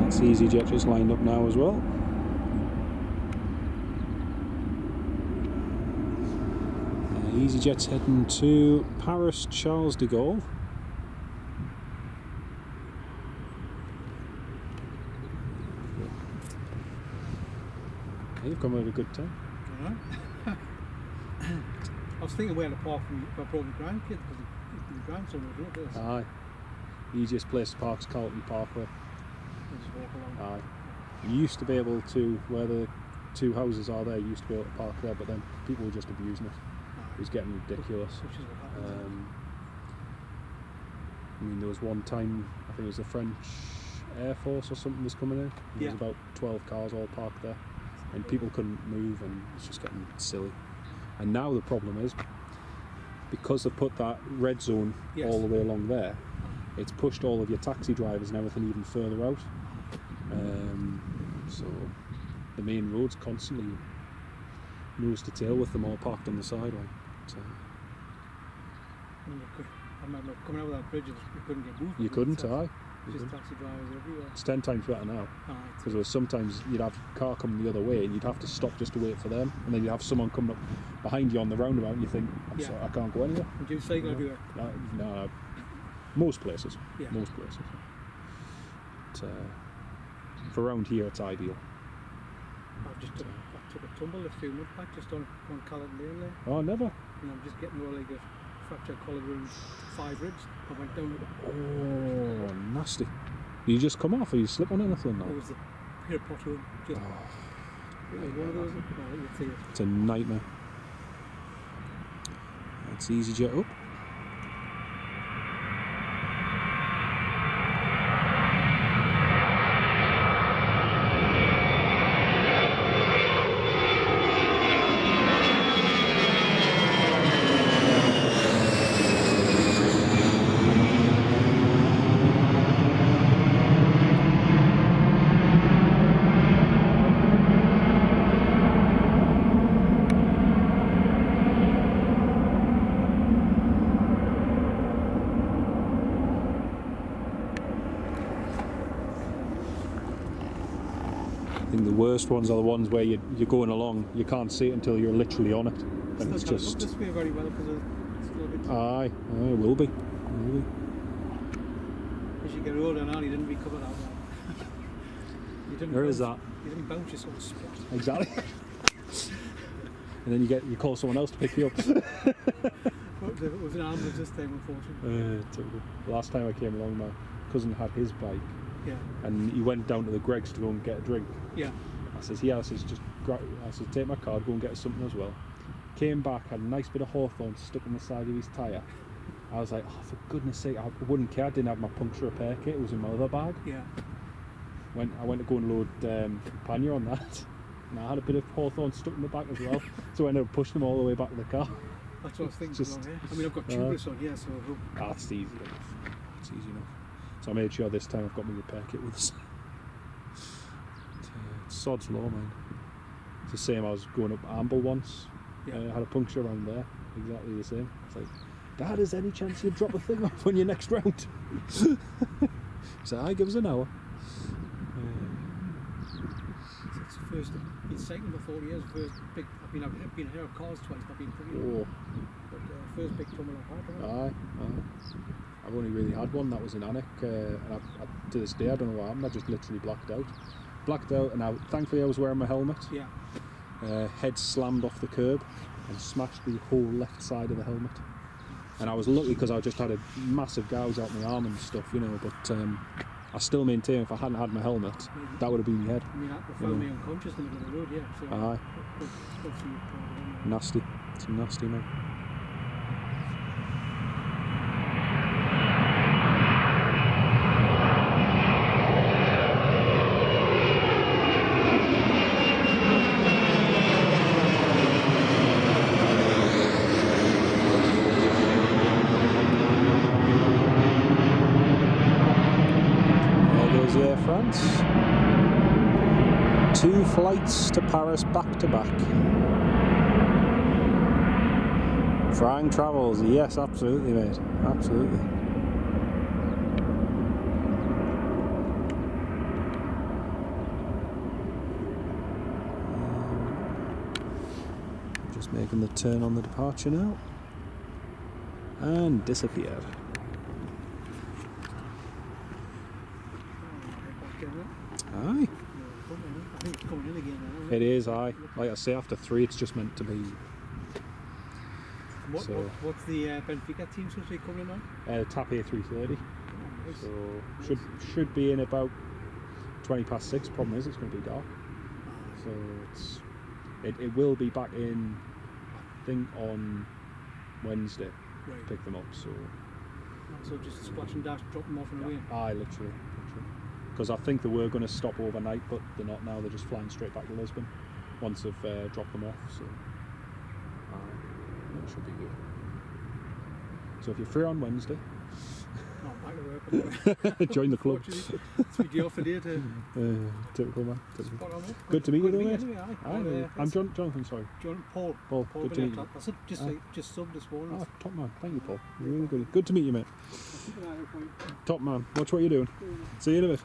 That's the EasyJet just lined up now as well. EasyJet's heading to Paris Charles de Gaulle. You've come at a good time. I was thinking where to park for my grandkid because the grandson was with us. Aye. Easiest place to park's Carlton Parkway. We'll just walk along. Aye. You used to be able to, where the two houses are there, you used to be able to park there, but then people were just abusing it. It was getting ridiculous. Which is what happens. I mean, there was one time, I think it was the French Air Force or something was coming in. There was about 12 cars all parked there, and people couldn't move, and it's just getting silly. And now the problem is, because they've put that red zone all the way along there, it's pushed all of your taxi drivers and everything even further out. So the main road's constantly nose to tail with them all parked on the side. So I remember coming out of that bridge, you couldn't get moved. You couldn't, aye. Just taxi drivers everywhere. It's 10 times better now. Because there was sometimes you'd have a car coming the other way and you'd have to stop just to wait for them, and then you'd have someone coming up behind you on the roundabout and you think, sorry, I can't go anywhere. And you cycle everywhere? No, most places. Yeah. Most places. But, for around here it's ideal. I took a tumble a few months back just on Callan Lane there. Oh, never? And I'm just getting more like a fractured collarbone, 5 ribs. I went down with it. Oh, nasty. You just come off, or you slip on anything? It was the Air Portugal. Just it was one of those. You'd see it. It's a nightmare. That's EasyJet up. I think the worst ones are the ones where you're going along, you can't see it until you're literally on it. And it's just. This way very well because it's still a bit. Aye, it will be. It will be. As you get older now, you didn't recover that well. You didn't There bounce, is that. You didn't bounce, you sort of splat. Exactly. And then you call someone else to pick you up. It was an ambulance this time, unfortunately. The last time I came along, my cousin had his bike. Yeah. And he went down to the Greggs to go and get a drink. Yeah. I says, yeah, I says, take my card, go and get us something as well. Came back, had a nice bit of hawthorn stuck in the side of his tyre. I was like, oh, for goodness sake, I wouldn't care, I didn't have my puncture repair kit, it was in my other bag. Yeah. I went to go and load pannier on that, and I had a bit of hawthorn stuck in the back as well, so I ended up pushing him all the way back to the car. That's what I was thinking along here. I mean, I've got tubeless on here, so I hope. That's easy enough. It's easy enough. So I made sure this time I've got my repair kit with us. It's sod's law, man. It's the same. I was going up Amble once. Yeah. I had a puncture around there. Exactly the same. It's like, Dad, is there any chance you'd drop a thing off on your next round? So I give us an hour. It's the first. Been cycling for 40 years. First big. I've been here of cars twice. I've been pretty. Oh. But first big tumble I've had. Aye. I've only really had one, that was in Alnwick, and to this day I don't know what happened, I just literally blacked out, and thankfully I was wearing my helmet. Yeah. Head slammed off the curb and smashed the whole left side of the helmet, and I was lucky because I just had a massive gouge out my arm and stuff, you know, but I still maintain if I hadn't had my helmet, that would have been my head. I mean, that found me unconscious in the middle of the road, yeah. So Aye. Nasty. It's nasty, man. Air France. 2 flights to Paris back to back. Frying Travels, yes, absolutely, mate. Absolutely. Just making the turn on the departure now. And disappeared. Aye. I think it's coming in again now. It is, aye. Like I say, after 3 it's just meant to be. What's the Benfica team supposed to be coming in on? TAP A330. Oh, nice. So should be in about 6:20. Problem is it's going to be dark. So it will be back in, I think, on Wednesday. Right. Pick them up. So just a splash and dash, drop them off and away. Aye, literally. Because I think they were going to stop overnight, but they're not now. They're just flying straight back to Lisbon once they've dropped them off. So that should be good. So if you're free on Wednesday, Not back to work. join the club. It's my deal for later. Typical, man. Spot on, mate. Good to meet you, though, mate. Aye. I'm Jonathan. Sorry. Paul. Paul. Good to meet you. That's it. Just subbed this morning. Oh, top man. Thank you, Paul. Really good. Good to meet you, mate. Top man. Watch what you're doing. See you in a bit.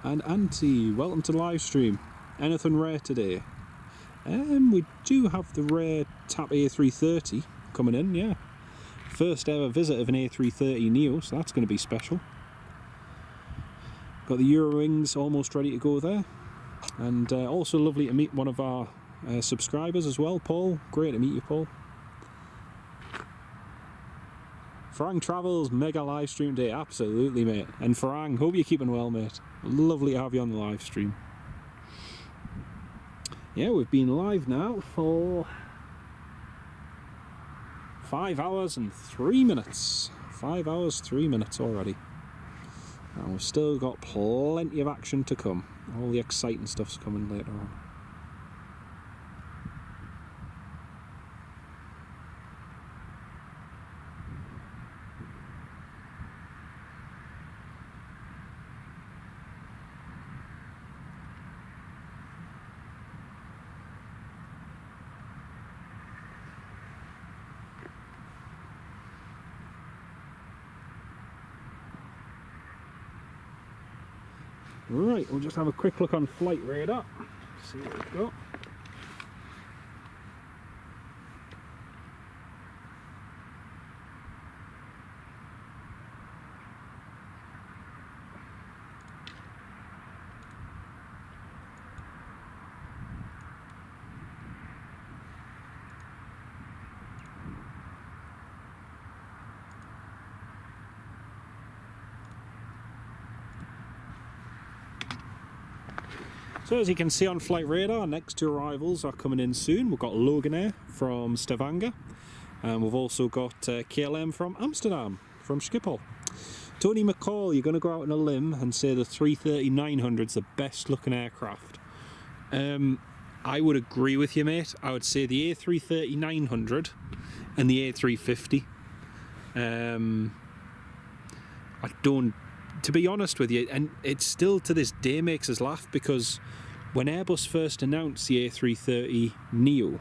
And Auntie, welcome to the live stream. Anything rare today? We do have the rare TAP A330 coming in, yeah. First ever visit of an A330 Neo, so that's going to be special. Got the Eurowings almost ready to go there. And also lovely to meet one of our subscribers as well, Paul. Great to meet you, Paul. Farang Travels, mega live stream day, absolutely, mate. And Farang, hope you're keeping well, mate. Lovely to have you on the live stream. Yeah, we've been live now for 5 hours and 3 minutes. 5 hours, 3 minutes already. And we've still got plenty of action to come. All the exciting stuff's coming later on. Right, we'll just have a quick look on Flight Radar, see what we've got. So as you can see on Flight Radar, our next two arrivals are coming in soon. We've got Loganair from Stavanger, and we've also got KLM from Amsterdam, from Schiphol. Tony McCall, you're going to go out on a limb and say the 330-900 is the best looking aircraft. I would agree with you, mate. I would say the A330-900 and the A350. I don't, to be honest with you, and it still to this day makes us laugh, because when Airbus first announced the A330neo,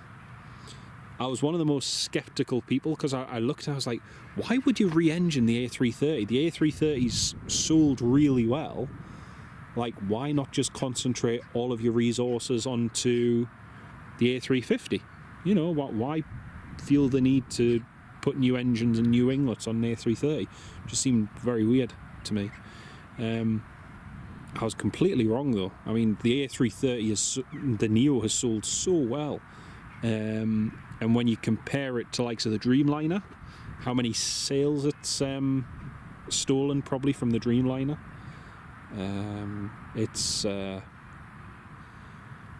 I was one of the most sceptical people, because I looked and I was like, why would you re-engine the A330? The A330's sold really well. Like, why not just concentrate all of your resources onto the A350? You know, why feel the need to put new engines and new inlets on the A330? Just seemed very weird to me. I was completely wrong though. I mean, the A330 the Neo has sold so well, and when you compare it to likes of the Dreamliner, how many sales it's stolen probably from the Dreamliner, it's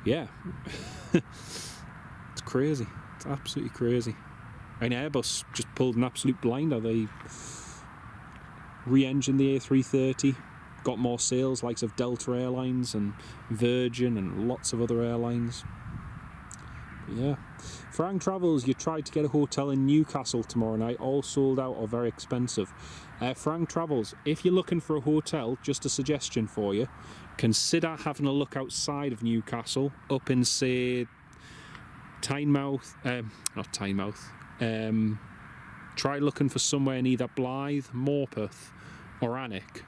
yeah, it's crazy. It's absolutely crazy. I mean, Airbus just pulled an absolute blinder. They re-engined the A330, got more sales, likes of Delta Airlines and Virgin and lots of other airlines. But yeah. Farang Travels, you tried to get a hotel in Newcastle tomorrow night, all sold out or very expensive. Farang Travels, if you're looking for a hotel, just a suggestion for you, consider having a look outside of Newcastle, up in, say, Tynemouth, not Tynemouth, try looking for somewhere in either Blythe, Morpeth or Alnwick,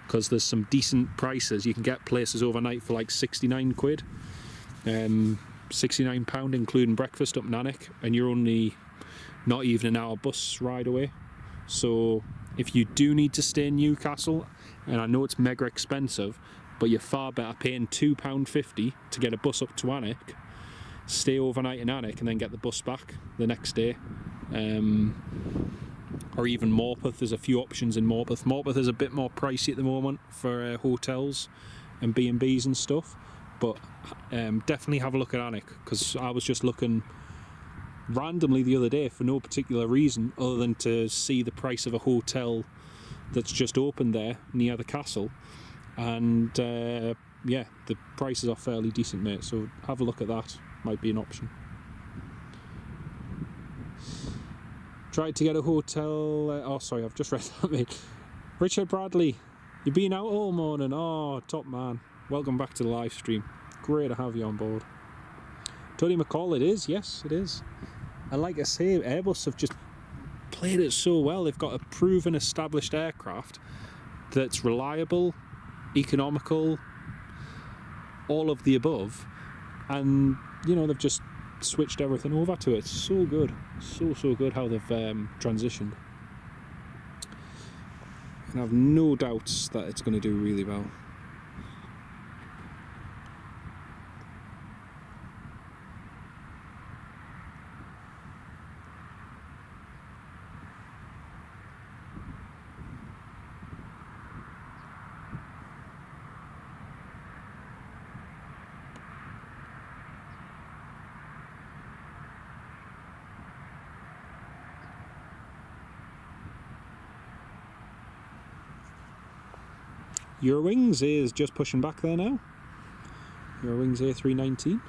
because there's some decent prices. You can get places overnight for like 69 quid, £69 including breakfast up in Alnwick, and you're only not even an hour bus ride away. So if you do need to stay in Newcastle, and I know it's mega expensive, but you're far better paying £2.50 to get a bus up to Alnwick, stay overnight in Alnwick and then get the bus back the next day. Or even Morpeth, there's a few options in Morpeth. Morpeth is a bit more pricey at the moment for hotels and B&Bs and stuff, but definitely have a look at Alnwick, because I was just looking randomly the other day for no particular reason other than to see the price of a hotel that's just opened there near the castle, and yeah, the prices are fairly decent, mate, so have a look at that, might be an option. Tried to get a hotel, oh sorry, I've just read that, mate. Richard Bradley, you've been out all morning, oh top man, welcome back to the live stream, great to have you on board. Tony McCall, it is, yes it is, and like I say, Airbus have just played it so well. They've got a proven established aircraft that's reliable, economical, all of the above, and you know, they've just switched everything over to it. It's so good, so good how they've transitioned, and I have no doubts that it's going to do really well. Eurowings is just pushing back there now. Eurowings A319.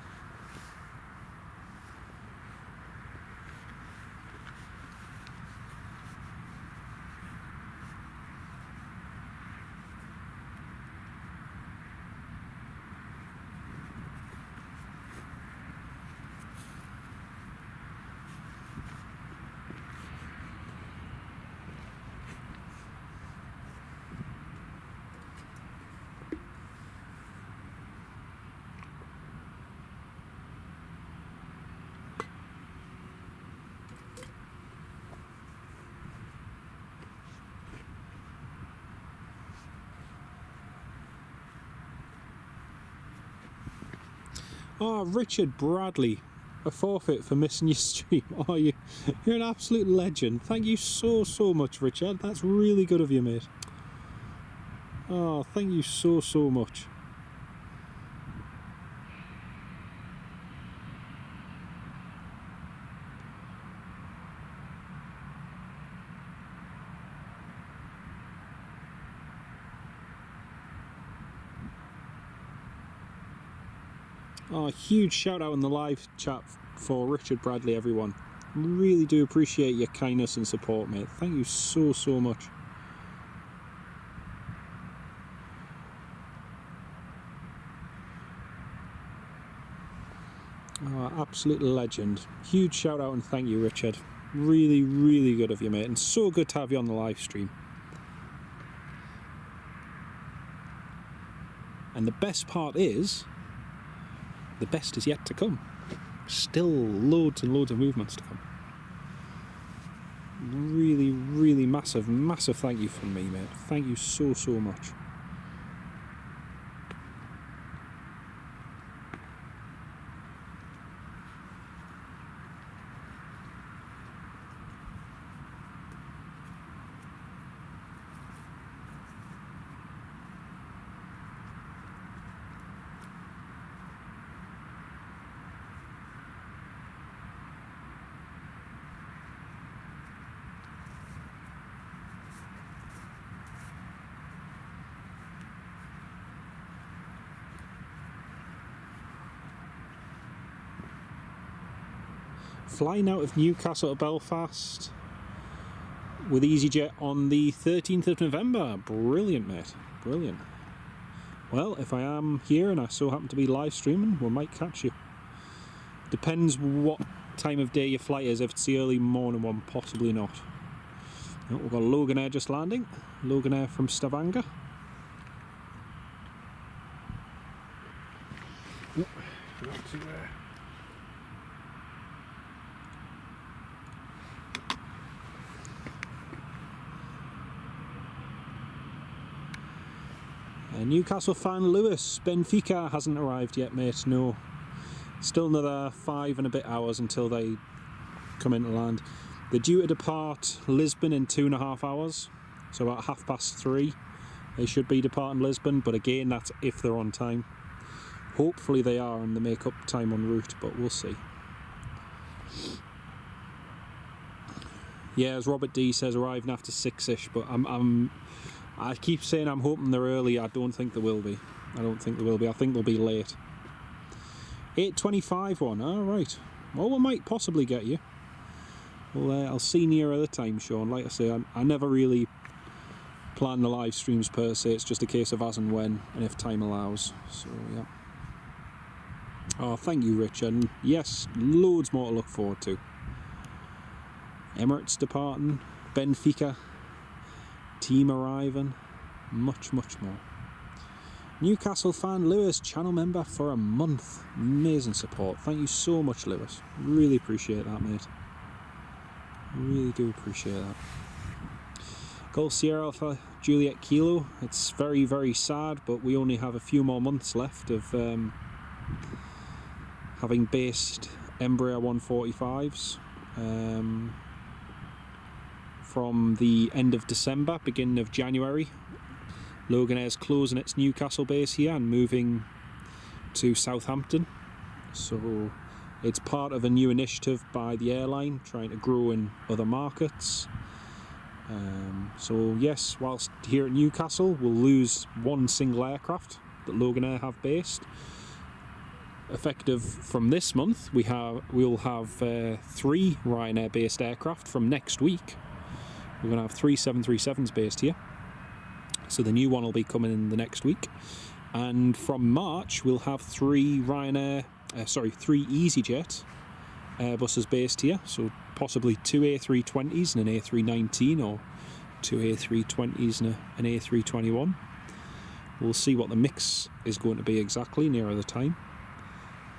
Oh, Richard Bradley, a forfeit for missing your stream. Oh, you're an absolute legend. Thank you so much, Richard. That's really good of you, mate. Oh, thank you so much. Oh, huge shout out in the live chat for Richard Bradley, everyone. Really do appreciate your kindness and support, mate. Thank you so much. Oh, absolute legend. Huge shout out and thank you, Richard. Really good of you, mate, and so good to have you on the live stream. And the best part is, the best is yet to come. Still loads and loads of movements to come. Really massive thank you from me, mate. Thank you so much. Flying out of Newcastle to Belfast with EasyJet on the 13th of November. Brilliant, mate. Brilliant. Well, if I am here and I so happen to be live streaming, we might catch you. Depends what time of day your flight is. If it's the early morning one, possibly not. Oh, we've got Loganair just landing. Loganair from Stavanger. Oh, Newcastle fan Lewis, Benfica hasn't arrived yet, mate. No, still another 5 and a bit hours until they come into land. They're due to depart Lisbon in 2.5 hours, so about 3:30 they should be departing Lisbon, but again, that's if they're on time. Hopefully they are and they make up time en route, but we'll see. Yeah, as Robert D says, arriving after 6ish, but I keep saying I'm hoping they're early. I don't think they will be. I don't think they will be. I think they'll be late. 8:25 one. All right. Well, we might possibly get you. Well, I'll see nearer the time, Sean. Like I say, I never really plan the live streams per se. It's just a case of as and when, and if time allows. So yeah. Oh, thank you, Richard. And yes, loads more to look forward to. Emirates departing, Benfica team arriving, much more. Newcastle fan Lewis, channel member for a month. Amazing support. Thank you so much, Lewis. Really appreciate that, mate. Really do appreciate that. Golf Sierra Alpha Juliet Kilo. It's very sad, but we only have a few more months left of having based Embraer 145s. From the end of December, beginning of January. Loganair's closing its Newcastle base here and moving to Southampton. So it's part of a new initiative by the airline trying to grow in other markets. So yes, whilst here at Newcastle we'll lose one single aircraft that Loganair have based. Effective from this month, we'll have 3 Ryanair based aircraft. From next week we're going to have 3 737s based here, so the new one will be coming in the next week. And from March we'll have 3 EasyJet Airbuses based here, so possibly 2 A320s and an A319, or 2 A320s and an A321. We'll see what the mix is going to be exactly nearer the time.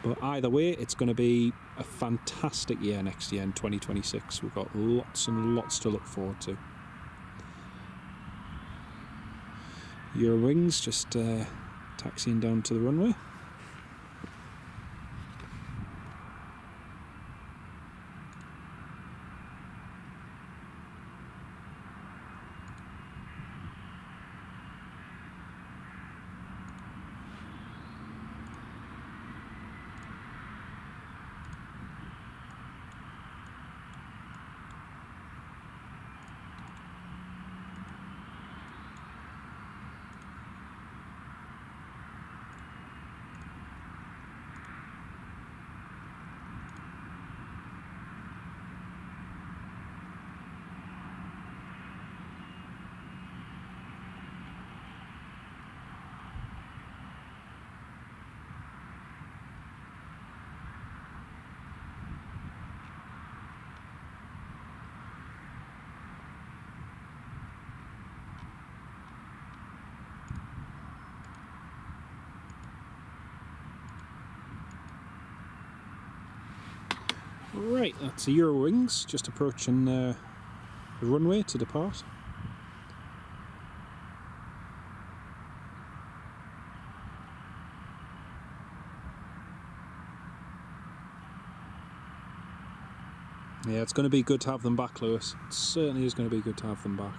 But either way, it's going to be a fantastic year next year in 2026. We've got lots and lots to look forward to. Eurowings just taxiing down to the runway. Right, that's the Eurowings just approaching the runway to depart. Yeah, it's going to be good to have them back, Lewis. It certainly is going to be good to have them back.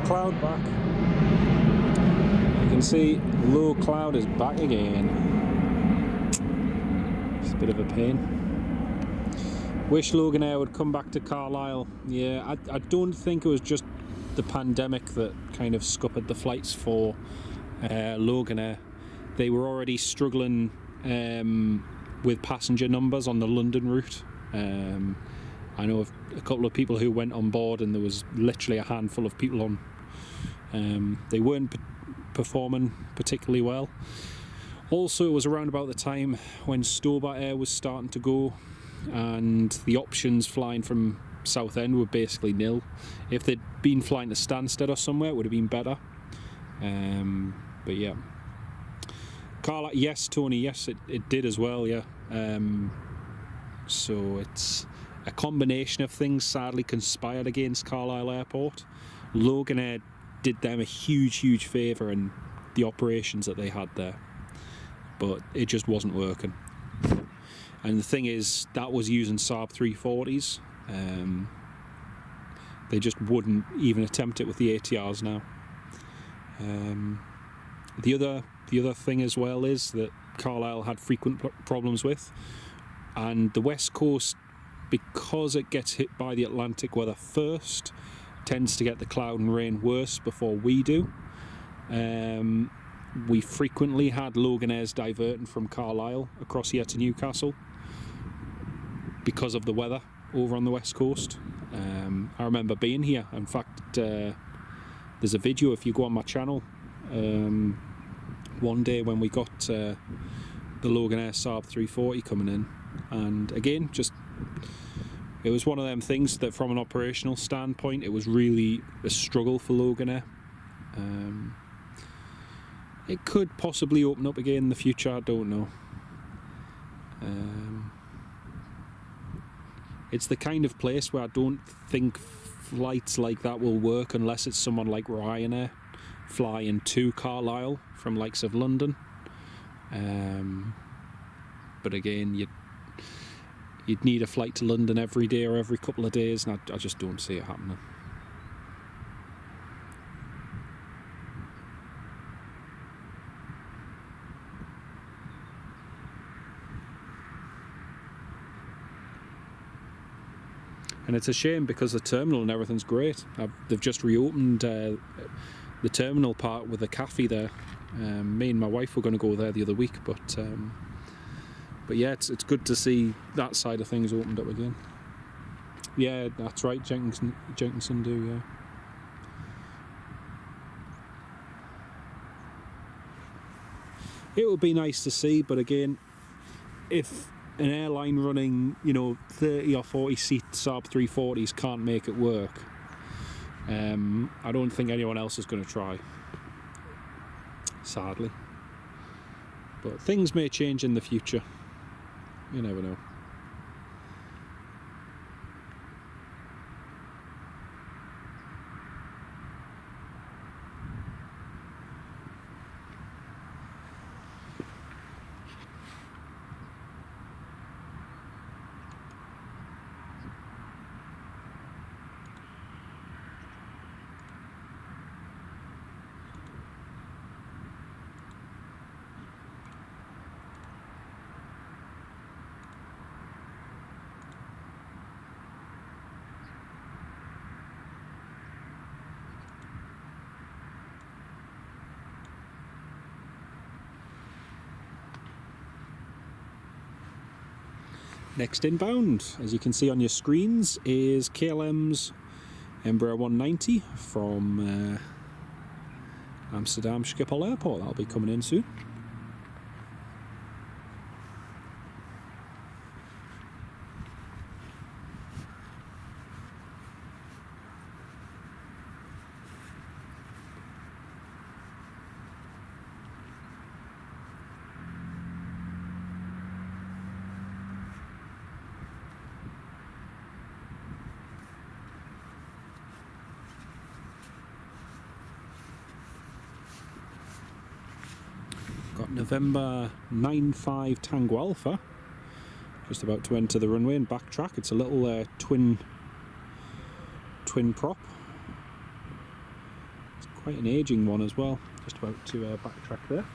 Cloud back. You can see low cloud is back again. It's a bit of a pain. Wish Loganair would come back to Carlisle. Yeah, I don't think it was just the pandemic that kind of scuppered the flights for Loganair. They were already struggling with passenger numbers on the London route. I know of a couple of people who went on board and there was literally a handful of people on. They weren't performing particularly well. Also, it was around about the time when Stobart Air was starting to go, and the options flying from Southend were basically nil. If they'd been flying to Stansted or somewhere, it would have been better. But yeah. Carla, yes, Tony, yes, it did as well, yeah. So it's a combination of things sadly conspired against Carlisle Airport. Loganair did them a huge favour in the operations that they had there, but it just wasn't working. And the thing is, that was using Saab 340s. They just wouldn't even attempt it with the ATRs now. The other thing as well is that Carlisle had frequent problems with, and the West Coast, because it gets hit by the Atlantic weather first, tends to get the cloud and rain worse before we do. We frequently had Loganairs diverting from Carlisle across here to Newcastle because of the weather over on the West Coast. I remember being here. In fact, there's a video, if you go on my channel, one day when we got the Loganair Saab 340 coming in, and again, just it was one of them things that from an operational standpoint it was really a struggle for Loganair. It could possibly open up again in the future, I don't know. It's the kind of place where I don't think flights like that will work unless it's someone like Ryanair flying to Carlisle from likes of London. But again, you'd need a flight to London every day or every couple of days, and I just don't see it happening. And it's a shame because the terminal and everything's great. They've just reopened the terminal part with a cafe there. Me and my wife were going to go there the other week, but yeah, it's good to see that side of things opened up again. Yeah, that's right, Jenkinson do, yeah. It would be nice to see, but again, if an airline running, 30 or 40 seat Saab 340s can't make it work, I don't think anyone else is going to try, sadly. But things may change in the future. You never know. Next inbound, as you can see on your screens, is KLM's Embraer 190 from Amsterdam Schiphol Airport. That'll be coming in soon. Got November 95 Tango Alpha, just about to enter the runway and backtrack. It's a little twin prop. It's quite an ageing one as well, just about to backtrack there.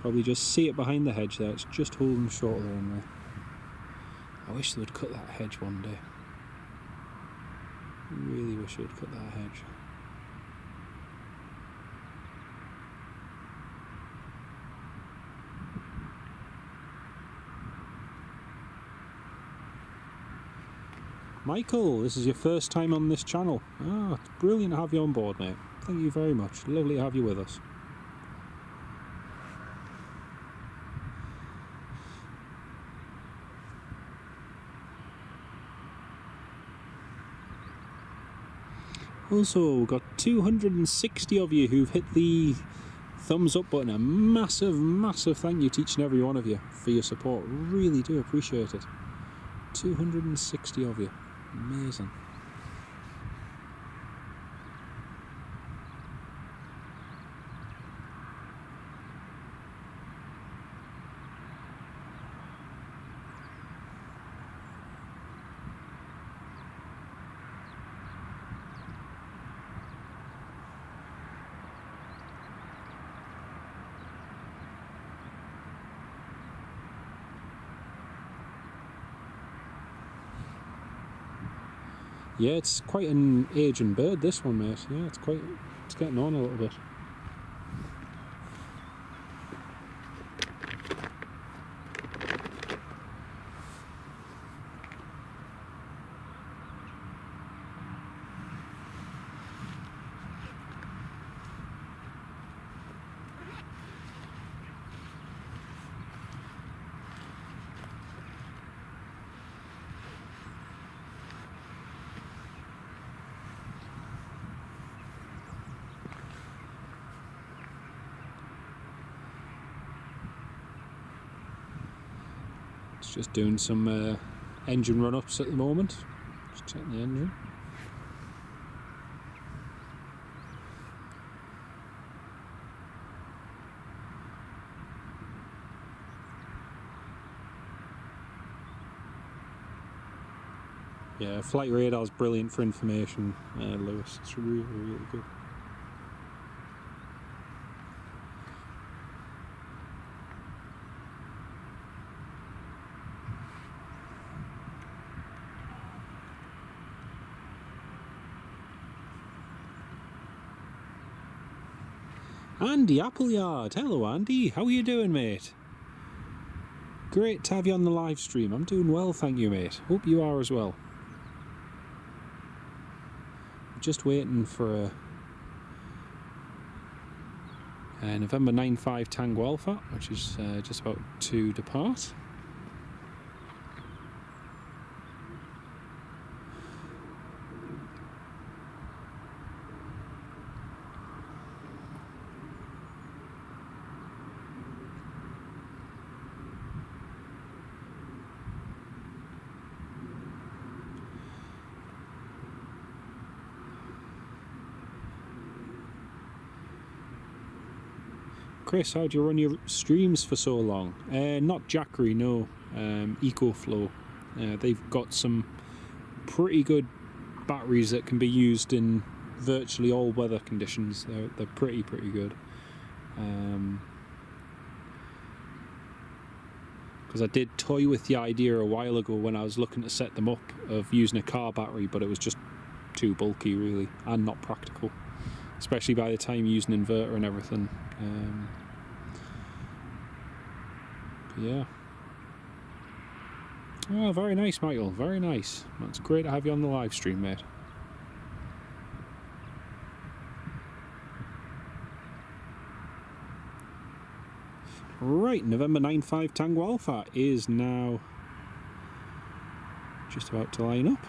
Probably just see it behind the hedge there, it's just holding short of the runway. I wish they would cut that hedge one day. I really wish they would cut that hedge. Michael, this is your first time on this channel. Ah, it's brilliant to have you on board, mate. Thank you very much. Lovely to have you with us. Also, we've got 260 of you who've hit the thumbs up button. A massive, massive thank you to each and every one of you for your support. Really do appreciate it. 260 of you. Amazing. Yeah, it's quite an aging bird, this one, mate. Yeah, it's getting on a little bit. Just doing some engine run-ups at the moment. Just checking the engine. Yeah, flight radar's brilliant for information, Lewis. It's really, really good. Andy Appleyard. Hello, Andy. How are you doing, mate? Great to have you on the live stream. I'm doing well, thank you, mate. Hope you are as well. Just waiting for a November 95 Tango Alpha, which is just about to depart. Chris, how do you run your streams for so long? Not Jackery, no. EcoFlow. They've got some pretty good batteries that can be used in virtually all weather conditions. They're pretty good. Because I did toy with the idea a while ago when I was looking to set them up of using a car battery, but it was just too bulky really and not practical, especially by the time you use an inverter and everything. Yeah. Oh, very nice, Michael. Very nice. That's great to have you on the live stream, mate. Right, November 95 Tango Alpha is now just about to line up.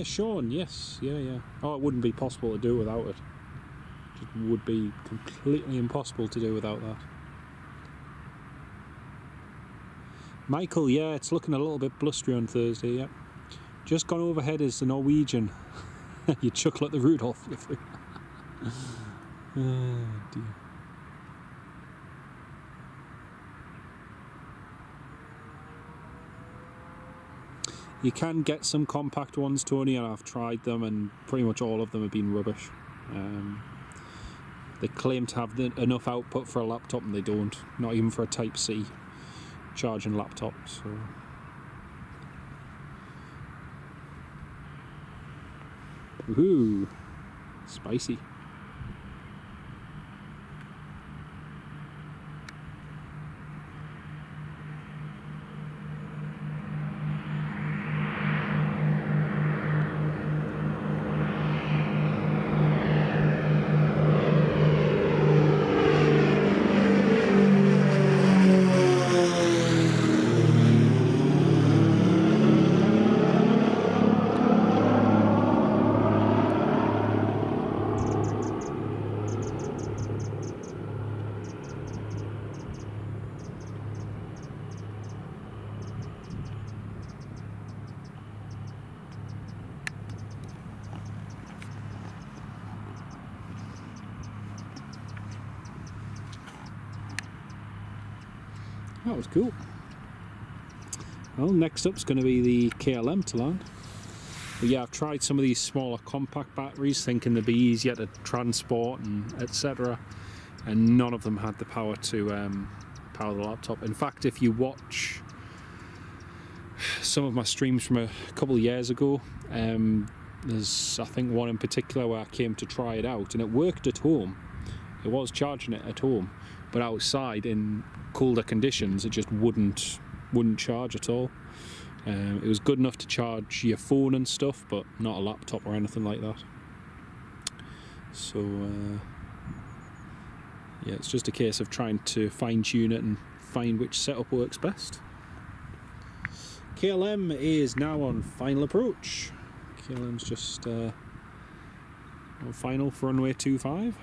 Sean, yes, yeah. Oh, it wouldn't be possible to do without it. It would be completely impossible to do without that. Michael, yeah, it's looking a little bit blustery on Thursday, yeah. Just gone overhead is the Norwegian. You chuckle at the Rudolph livery. Oh, dear. You can get some compact ones, Tony, and I've tried them, and pretty much all of them have been rubbish. They claim to have enough output for a laptop, and they don't. Not even for a Type-C charging laptop. So, woohoo, spicy. That was cool. Well, next up's going to be the KLM to land. But yeah, I've tried some of these smaller compact batteries, thinking they'd be easier to transport and etc. And none of them had the power to power the laptop. In fact, if you watch some of my streams from a couple of years ago, there's I think one in particular where I came to try it out, and it worked at home. It was charging it at home, but outside in colder conditions it just wouldn't charge at all. It was good enough to charge your phone and stuff, but not a laptop or anything like that. So yeah, it's just a case of trying to fine-tune it and find which setup works best. KLM is now on final approach. KLM's just on final for runway 25.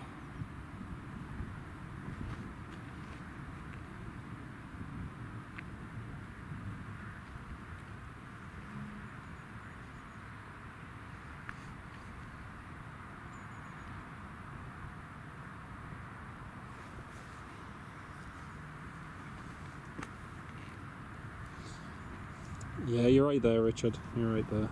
Yeah, you're right there, Richard. You're right there.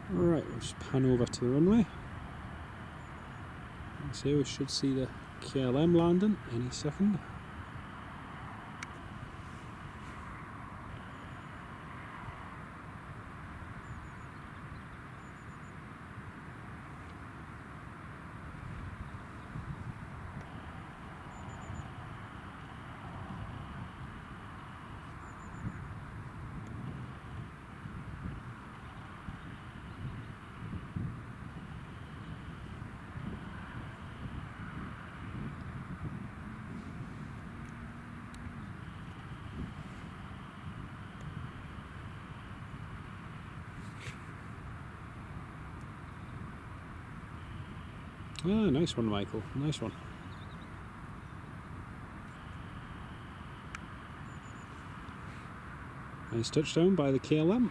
Right, we'll just pan over to the runway. So we should see the KLM landing any second. Ah, nice one, Michael. Nice one. Nice touchdown by the KLM.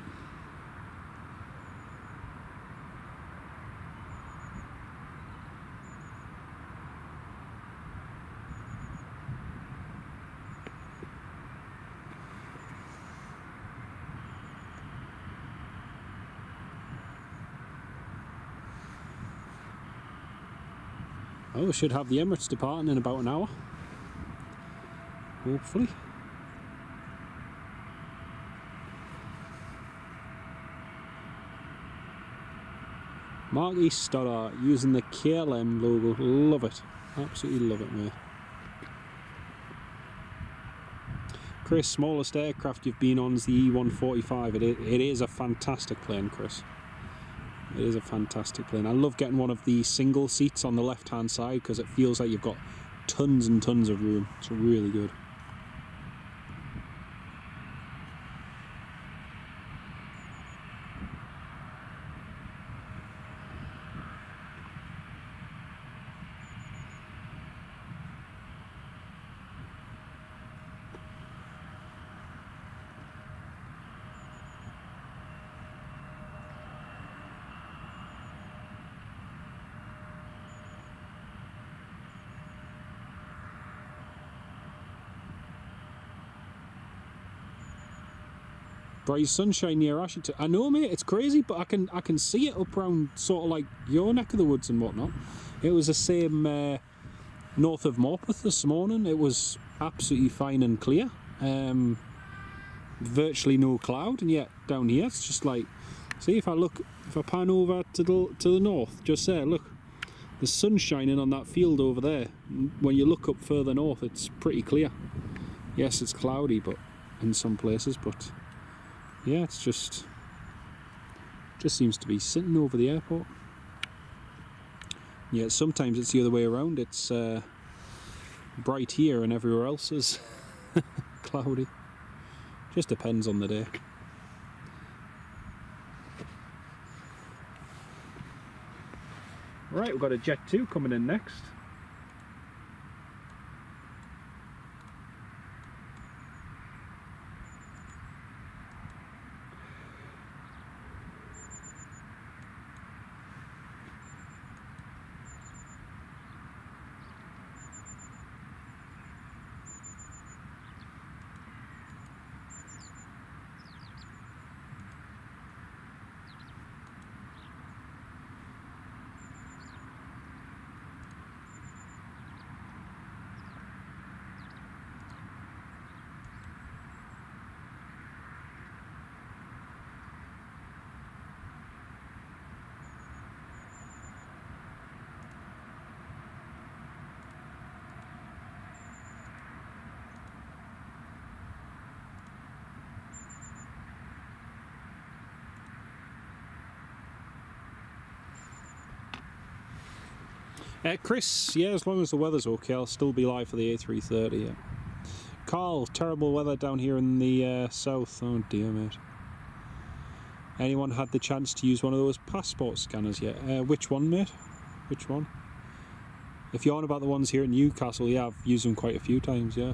Oh, we should have the Emirates departing in about an hour. Hopefully. Marquee Stoddart using the KLM logo. Love it. Absolutely love it, mate. Chris, smallest aircraft you've been on is the E145. It is a fantastic plane, Chris. It is a fantastic plane. I love getting one of the single seats on the left hand side because it feels like you've got tons and tons of room. It's really good. Bright sunshine near Ashington. I know, mate, it's crazy, but I can see it up around sort of like your neck of the woods and whatnot. It was the same north of Morpeth this morning. It was absolutely fine and clear. Virtually no cloud, and yet down here it's just like, see, if I pan over to the north, just there, look, the sun's shining on that field over there. When you look up further north, it's pretty clear. Yes, it's cloudy, but in some places, but yeah, it's just seems to be sitting over the airport. Yeah, sometimes it's the other way around. It's bright here and everywhere else is cloudy. Just depends on the day. Right, we've got a Jet 2 coming in next. Chris, yeah, as long as the weather's okay, I'll still be live for the A330, yeah. Carl, terrible weather down here in the south. Oh dear, mate. Anyone had the chance to use one of those passport scanners yet? Which one, mate? Which one? If you're on about the ones here in Newcastle, yeah, I've used them quite a few times, yeah.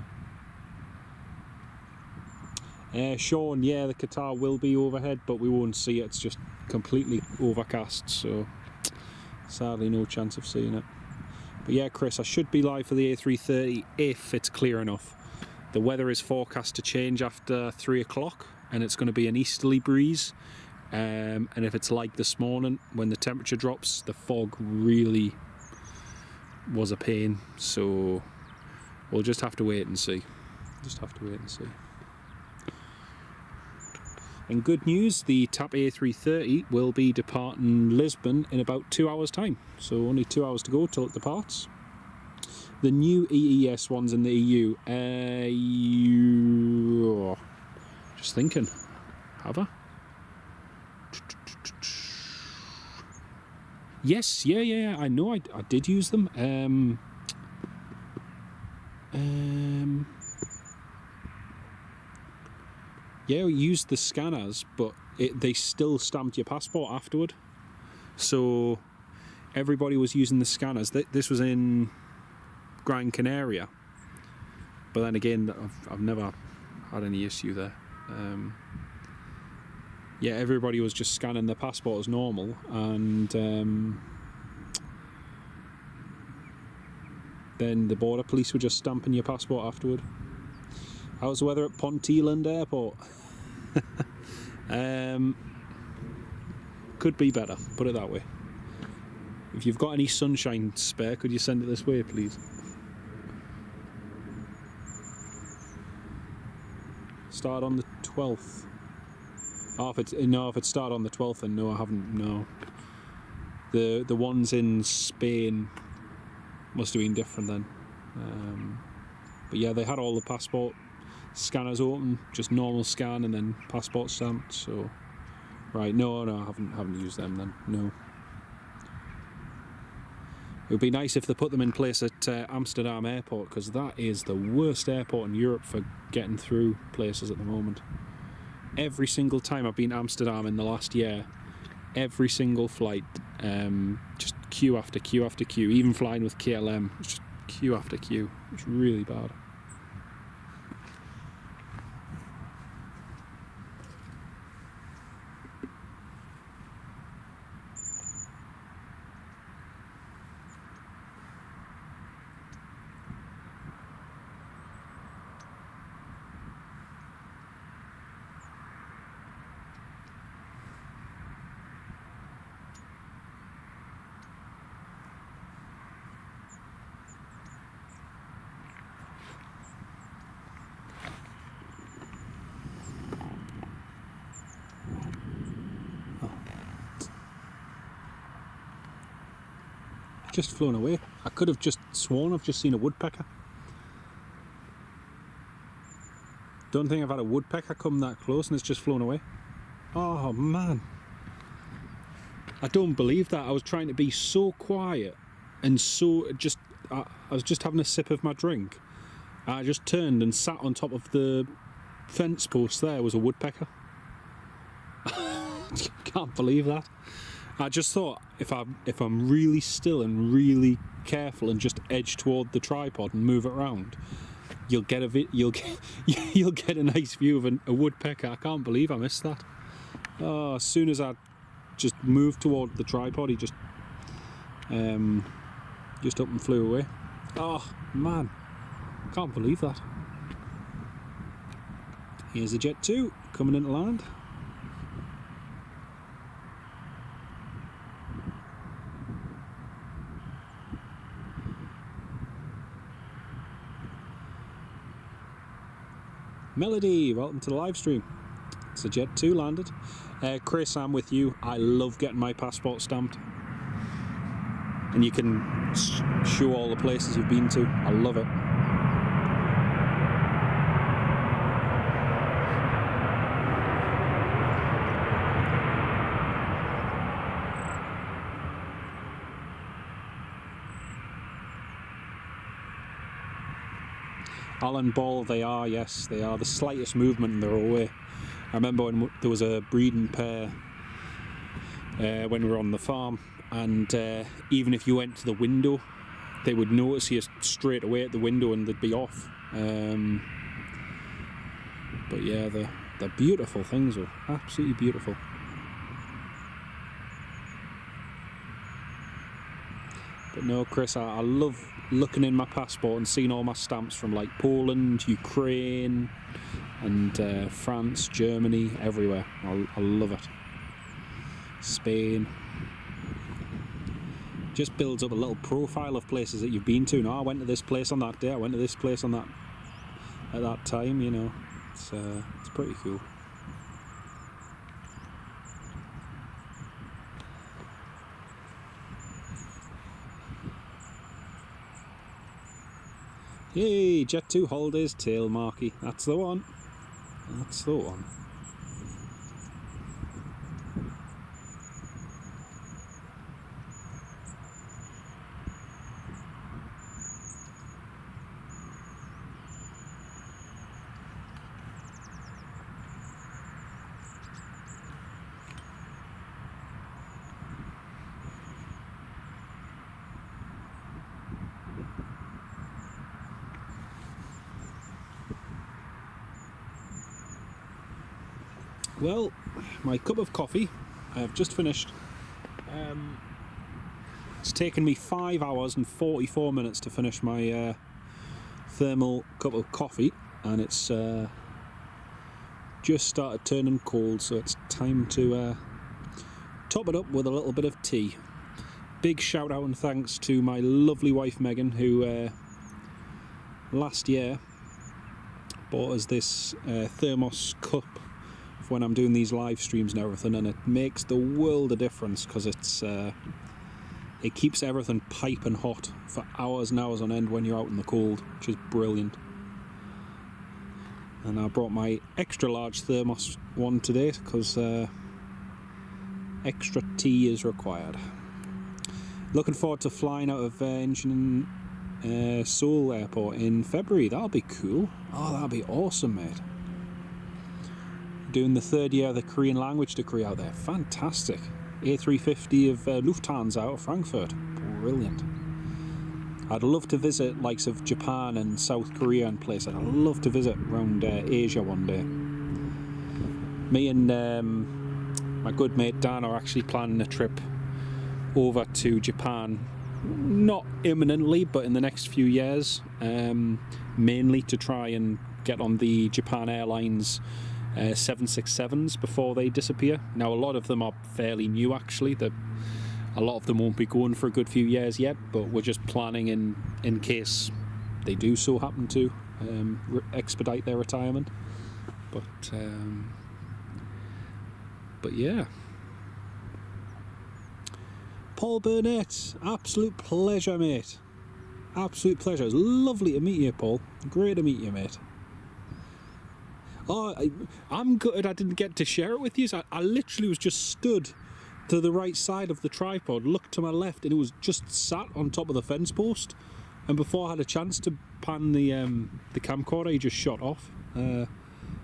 Sean, yeah, the Qatar will be overhead, but we won't see it. It's just completely overcast, so sadly no chance of seeing it. But yeah, Chris, I should be live for the A330 if it's clear enough. The weather is forecast to change after 3 o'clock, and it's going to be an easterly breeze. And if it's like this morning, when the temperature drops, the fog really was a pain. So we'll just have to wait and see. Just have to wait and see. And good news, the TAP A330 will be departing Lisbon in about 2 hours' time. So only 2 hours to go till it departs. The new EES ones in the EU. Just thinking, have I? Yes, yeah. I know I did use them. Yeah, we used the scanners, but they still stamped your passport afterward. So everybody was using the scanners. This was in Gran Canaria, but then again, I've never had any issue there. Yeah, everybody was just scanning their passport as normal, and then the border police were just stamping your passport afterward. How's the weather at Ponteland Airport? Could be better, put it that way. If you've got any sunshine spare, could you send it this way, please? Start on the 12th. Oh, if it started on the 12th, then no, I haven't. No, the ones in Spain must have been different then. But yeah, they had all the passport scanners open, just normal scan and then passport stamped. So, right, no, I haven't used them then. No. It would be nice if they put them in place at Amsterdam Airport, because that is the worst airport in Europe for getting through places at the moment. Every single time I've been to Amsterdam in the last year, every single flight, just queue after queue after queue, even flying with KLM, it's just queue after queue. It's really bad. Just flown away. I could have just sworn I've just seen a woodpecker. Don't think I've had a woodpecker come that close and it's just flown away. Oh man. I don't believe that. I was trying to be so quiet and so just... I was just having a sip of my drink. I just turned and sat on top of the fence post there was a woodpecker. Can't believe that. I just thought if I'm really still and really careful and just edge toward the tripod and move it around, you'll get a nice view of a woodpecker. I can't believe I missed that. Oh, as soon as I just moved toward the tripod, he just up and flew away. Oh man, can't believe that. Here's the Jet 2 coming into land. Melody, welcome to the live stream. It's the Jet 2 landed. Chris, I'm with you. I love getting my passport stamped. And you can show all the places you've been to. I love it. Alan Ball, they are, yes, they are. The slightest movement and they're away. I remember when there was a breeding pair when we were on the farm, and even if you went to the window, they would notice you straight away at the window and they'd be off. But yeah, they're beautiful things, though. Absolutely beautiful. But no, Chris, I love looking in my passport and seeing all my stamps from like Poland, Ukraine, and France, Germany, everywhere. I love it. Spain. Just builds up a little profile of places that you've been to. No, I went to this place on that day. I went to this place on that at that time. You know, it's pretty cool. Yay, Jet 2 holidays, tail marquee. That's the one. That's the one. Well, my cup of coffee, I have just finished. It's taken me 5 hours and 44 minutes to finish my thermal cup of coffee, and it's just started turning cold, so it's time to top it up with a little bit of tea. big shout out and thanks to my lovely wife Megan, who last year bought us this thermos cup for when I'm doing these live streams and everything, and it makes the world of difference because it keeps everything piping hot for hours and hours on end when you're out in the cold, which is brilliant. And I brought my extra large thermos one today because extra tea is required. Looking forward to flying out of Seoul Airport in February. That'll be cool. Oh, that'll be awesome, mate. Doing the 3rd year of the Korean language degree out there. Fantastic. A350 of Lufthansa out of Frankfurt. Brilliant. I'd love to visit likes of Japan and South Korea and places. I'd love to visit around Asia one day. Me and my good mate Dan are actually planning a trip over to Japan, not imminently, but in the next few years, mainly to try and get on the Japan Airlines 767s before they disappear. Now, a lot of them are fairly new, actually. A lot of them won't be going for a good few years yet, but we're just planning in case they do so happen to expedite their retirement. But yeah. Paul Burnett, absolute pleasure, mate. Absolute pleasure. It's lovely to meet you, Paul. Great to meet you, mate. Oh, I'm gutted I didn't get to share it with you. I literally was just stood to the right side of the tripod, looked to my left, and it was just sat on top of the fence post. And before I had a chance to pan the camcorder, he just shot off. I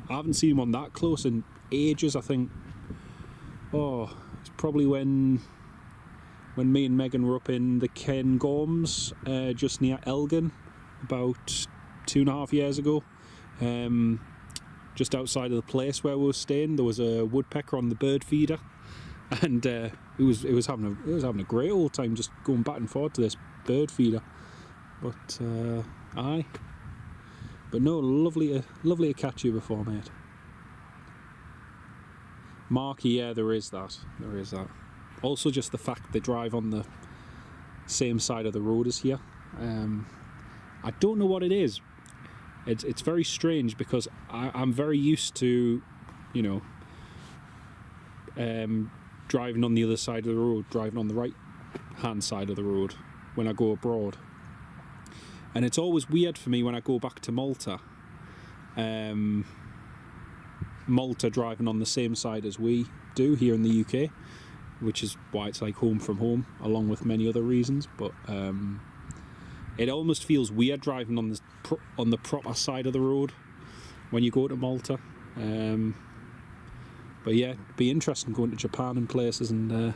haven't seen him on that close in ages, I think. Oh, it's probably when me and Megan were up in the Cairngorms, just near Elgin, about 2.5 years ago. Just outside of the place where we were staying, there was a woodpecker on the bird feeder, and it was having a great old time just going back and forth to this bird feeder. But but no, lovely to catch you before, mate. Marky, yeah, there is that. Also, just the fact they drive on the same side of the road as here. I don't know what it is. It's very strange because I'm very used to, driving on the other side of the road, driving on the right hand side of the road when I go abroad. And it's always weird for me when I go back to Malta. Malta driving on the same side as we do here in the UK, which is why it's like home from home, along with many other reasons. But it almost feels weird driving on the proper side of the road when you go to Malta. But yeah, it'd be interesting going to Japan and places and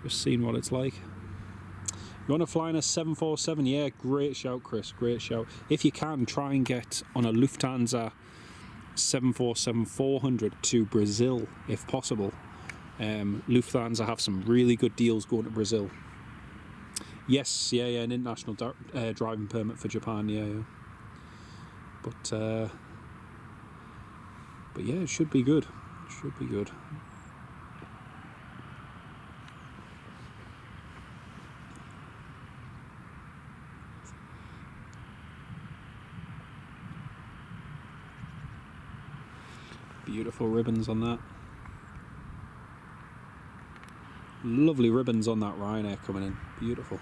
just seeing what it's like. You want to fly in a 747? Yeah, great shout, Chris. Great shout. If you can, try and get on a Lufthansa 747-400 to Brazil, if possible. Lufthansa have some really good deals going to Brazil. Yes, yeah, an international driving permit for Japan, yeah. But yeah, it should be good. Beautiful ribbons on that. Lovely ribbons on that Ryanair coming in. Beautiful.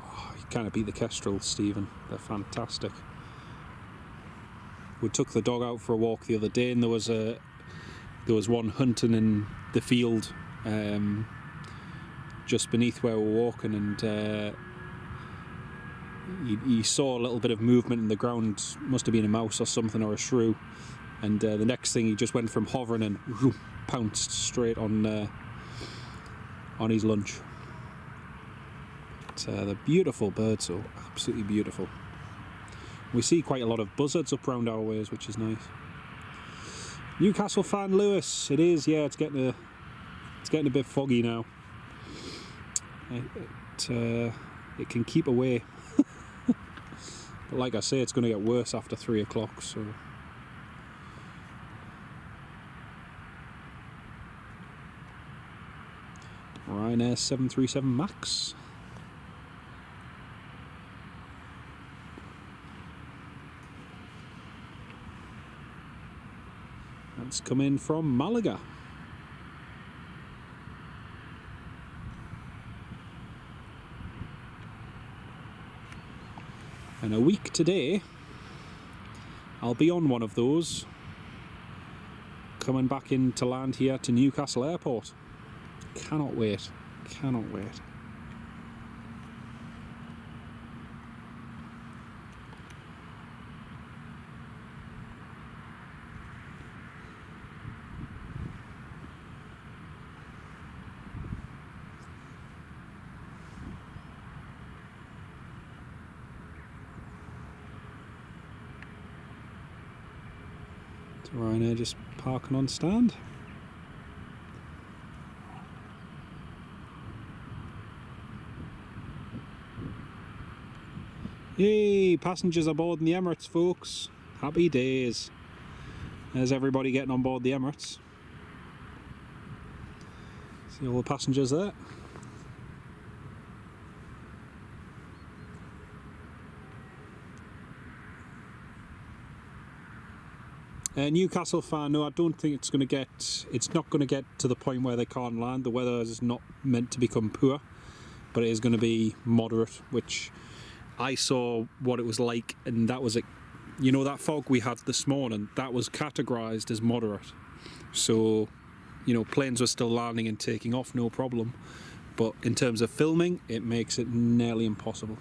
Oh, you kind of beat the Kestrels, Stephen. They're fantastic. We took the dog out for a walk the other day, and there was one hunting in the field just beneath where we're walking, and you saw a little bit of movement in the ground. Must have been a mouse or something, or a shrew. And the next thing, he just went from hovering and pounced straight on his lunch. But they're beautiful birds, so absolutely beautiful. We see quite a lot of buzzards up round our ways, which is nice. Newcastle fan Lewis, it is, yeah. It's getting a bit foggy now. It can keep away. But like I say, it's going to get worse after 3 o'clock, so. Ryanair 737 MAX. That's come in from Malaga. And a week today, I'll be on one of those, coming back in to land here to Newcastle Airport. Cannot wait, cannot wait. Ryanair just parking on stand. Yay! Passengers aboard in the Emirates, folks. Happy days. There's everybody getting on board the Emirates. See all the passengers there. Newcastle fan, no, I don't think it's going to get. It's not going to get to the point where they can't land. The weather is not meant to become poor, but it is going to be moderate. Which I saw what it was like, and that was it. You know, that fog we had this morning, that was categorised as moderate. So, you know, planes were still landing and taking off, no problem. But in terms of filming, it makes it nearly impossible.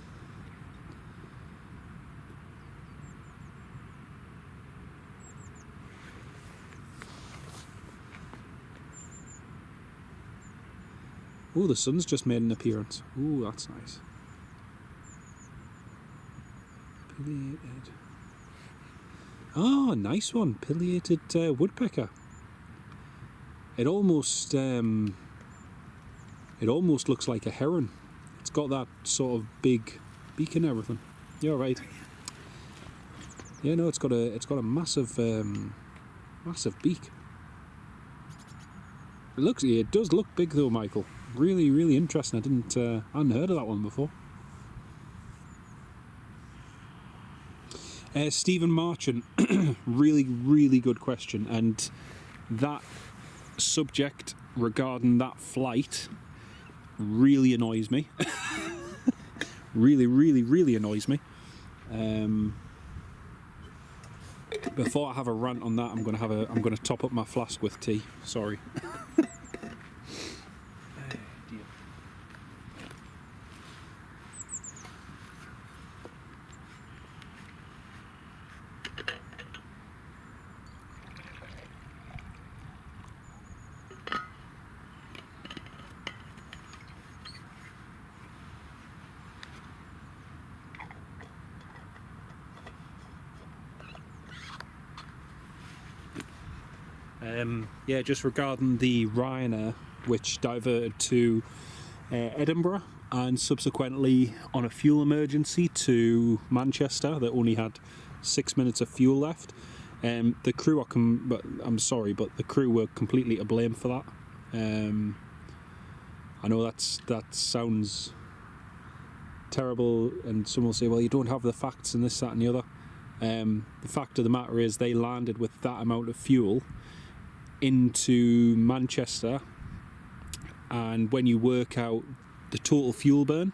Oh, the sun's just made an appearance. Oh, that's nice. Pileated. Oh, nice one. Pileated woodpecker. It almost looks like a heron. It's got that sort of big beak and everything. You're right. Yeah, no, it's got a massive massive beak. It does look big though, Michael. Really, really interesting. I hadn't heard of that one before. Stephen Marchant, really, really good question. And that subject regarding that flight really annoys me. Really, really, really annoys me. Before I have a rant on that, I'm going to top up my flask with tea. Sorry. Yeah, just regarding the Ryanair, which diverted to Edinburgh and subsequently on a fuel emergency to Manchester that only had 6 minutes of fuel left. The crew I'm sorry, but the crew were completely to blame for that. I know that sounds terrible, and some will say, well, you don't have the facts and this, that and the other. The fact of the matter is they landed with that amount of fuel into Manchester, and when you work out the total fuel burn,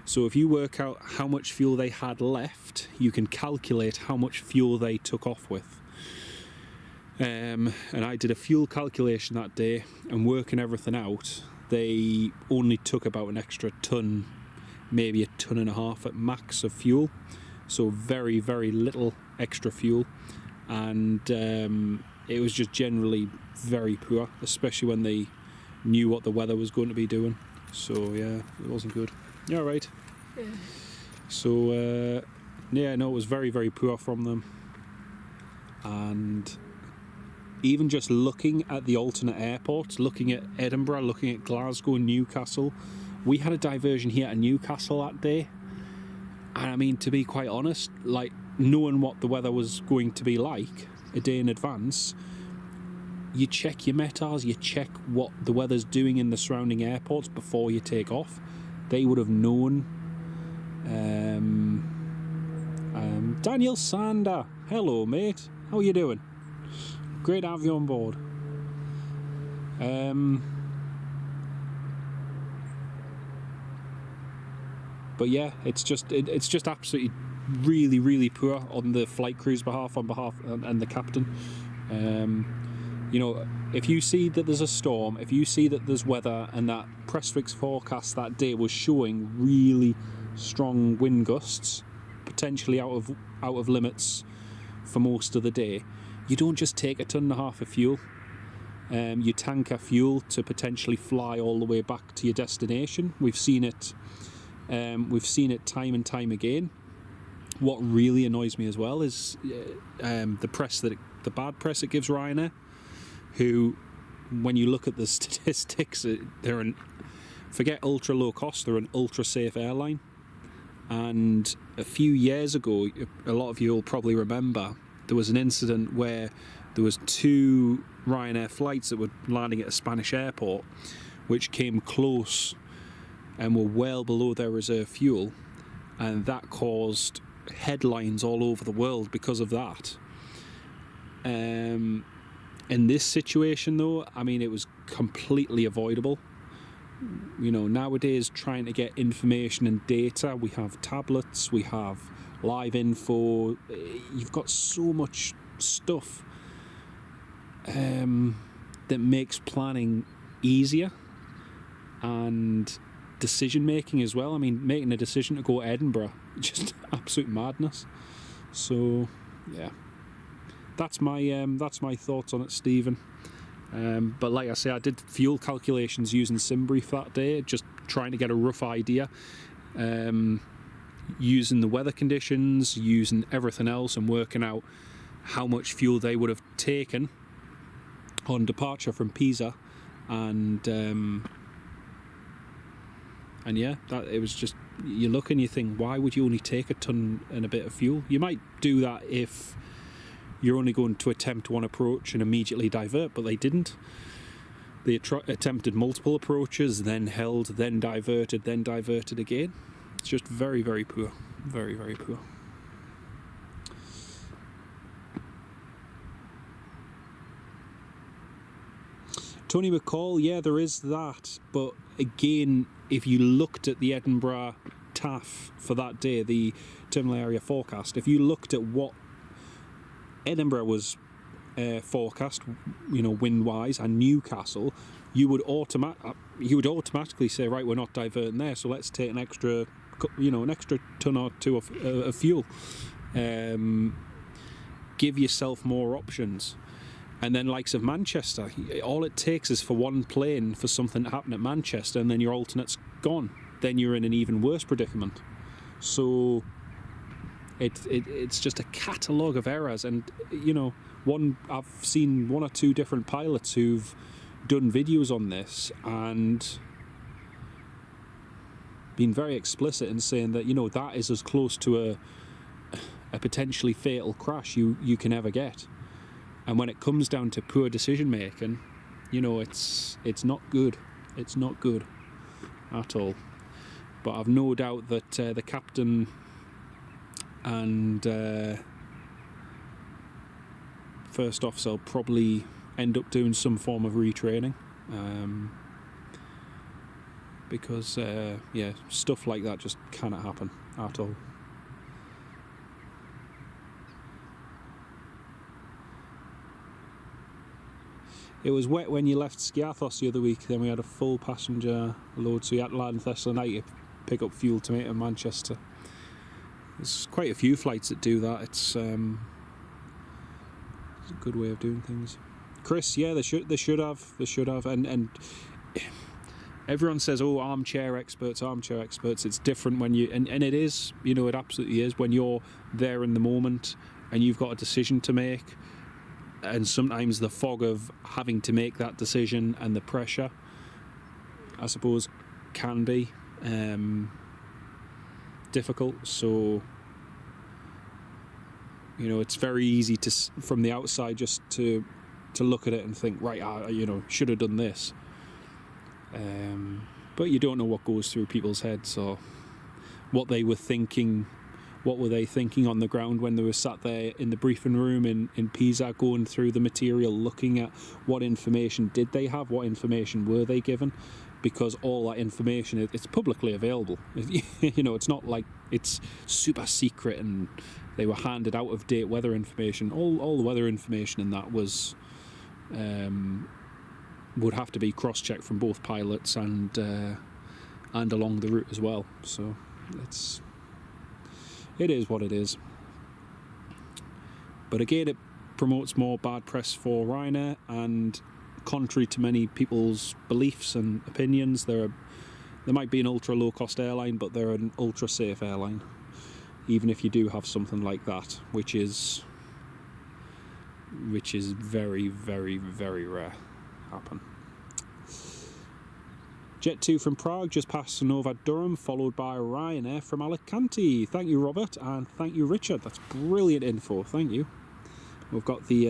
so if you work out how much fuel they had left, you can calculate how much fuel they took off with. And I did a fuel calculation that day, and working everything out, they only took about an extra ton, maybe a ton and a half at max of fuel, so very, very little extra fuel. And it was just generally very poor, especially when they knew what the weather was going to be doing. So yeah, it wasn't good. Yeah, right. Yeah. So yeah, no, it was very, very poor from them. And even just looking at the alternate airports, looking at Edinburgh, looking at Glasgow and Newcastle, we had a diversion here at Newcastle that day. And I mean, to be quite honest, like knowing what the weather was going to be like a day in advance, you check your METARs, you check what the weather's doing in the surrounding airports before you take off. They would have known. Daniel Sander, hello mate, how are you doing? Great to have you on board. But yeah, it's just absolutely really poor on the flight crew's behalf, and the captain. You know, if you see that there's a storm, if you see that there's weather, and that Pressfix forecast that day was showing really strong wind gusts, potentially out of limits for most of the day, you don't just take 1.5 tons of fuel. You tanker fuel to potentially fly all the way back to your destination. We've seen it time and time again. What really annoys me as well is the bad press it gives Ryanair, who, when you look at the statistics, forget ultra low cost, they're an ultra safe airline. And a few years ago, a lot of you will probably remember, there was an incident where there was 2 Ryanair flights that were landing at a Spanish airport, which came close and were well below their reserve fuel, and that caused headlines all over the world because of that. In this situation though, I mean, it was completely avoidable. You know, nowadays, trying to get information and data, we have tablets, we have live info, you've got so much stuff that makes planning easier and decision making as well. I mean, making a decision to go to Edinburgh, just absolute madness. So yeah, that's my thoughts on it, Stephen. But like I say, I did fuel calculations using SimBrief that day, just trying to get a rough idea, using the weather conditions, using everything else, and working out how much fuel they would have taken on departure from Pisa, and yeah, that it was just, you look and you think, why would you only take 1 ton and a bit of fuel? You might do that if you're only going to attempt one approach and immediately divert, but they didn't. They attempted multiple approaches, then held, then diverted again. It's just very poor. Very poor. Tony McCall, yeah, there is that, but again, if you looked at the Edinburgh TAF for that day, the terminal area forecast, if you looked at what Edinburgh was forecast, you know, wind-wise, and Newcastle, you would automatically say, right, we're not diverting there, so let's take an extra ton or two of fuel. Give yourself more options. And then likes of Manchester, all it takes is for one plane for something to happen at Manchester, and then your alternate's gone. Then you're in an even worse predicament. So it's just a catalogue of errors, and you know, I've seen 1 or 2 different pilots who've done videos on this and been very explicit in saying that, you know, that is as close to a potentially fatal crash you can ever get. And when it comes down to poor decision making, you know, it's not good. It's not good at all. But I've no doubt that the captain and first officer will probably end up doing some form of retraining, because yeah, stuff like that just cannot happen at all. It was wet when you left Skiathos the other week. Then we had a full passenger load, so you had to land in Thessaloniki to pick up fuel to make it in Manchester. There's quite a few flights that do that. It's a good way of doing things. Chris, yeah, they should have, and everyone says, oh, armchair experts. It's different when you, and it is, you know, it absolutely is, when you're there in the moment and you've got a decision to make. And sometimes the fog of having to make that decision and the pressure, I suppose, can be difficult. So, you know, it's very easy to, from the outside, just to to look at it and think, right, you know, should have done this. But you don't know what goes through people's heads or what they were thinking. What were they thinking on the ground when they were sat there in the briefing room in Pisa, going through the material, looking at what information did they have, what information were they given? Because all that information, it's publicly available. You know, it's not like it's super secret and they were handed out of date weather information. All the weather information in that was would have to be cross-checked from both pilots and along the route as well. So it is what it is. But again, it promotes more bad press for Ryanair, and contrary to many people's beliefs and opinions, they might be an ultra low cost airline, but they're an ultra safe airline, even if you do have something like that, which is very, very, very rare happen. Jet 2 from Prague just past Nova Durham, followed by Ryanair from Alicante. Thank you, Robert, and thank you, Richard. That's brilliant info. Thank you. We've got the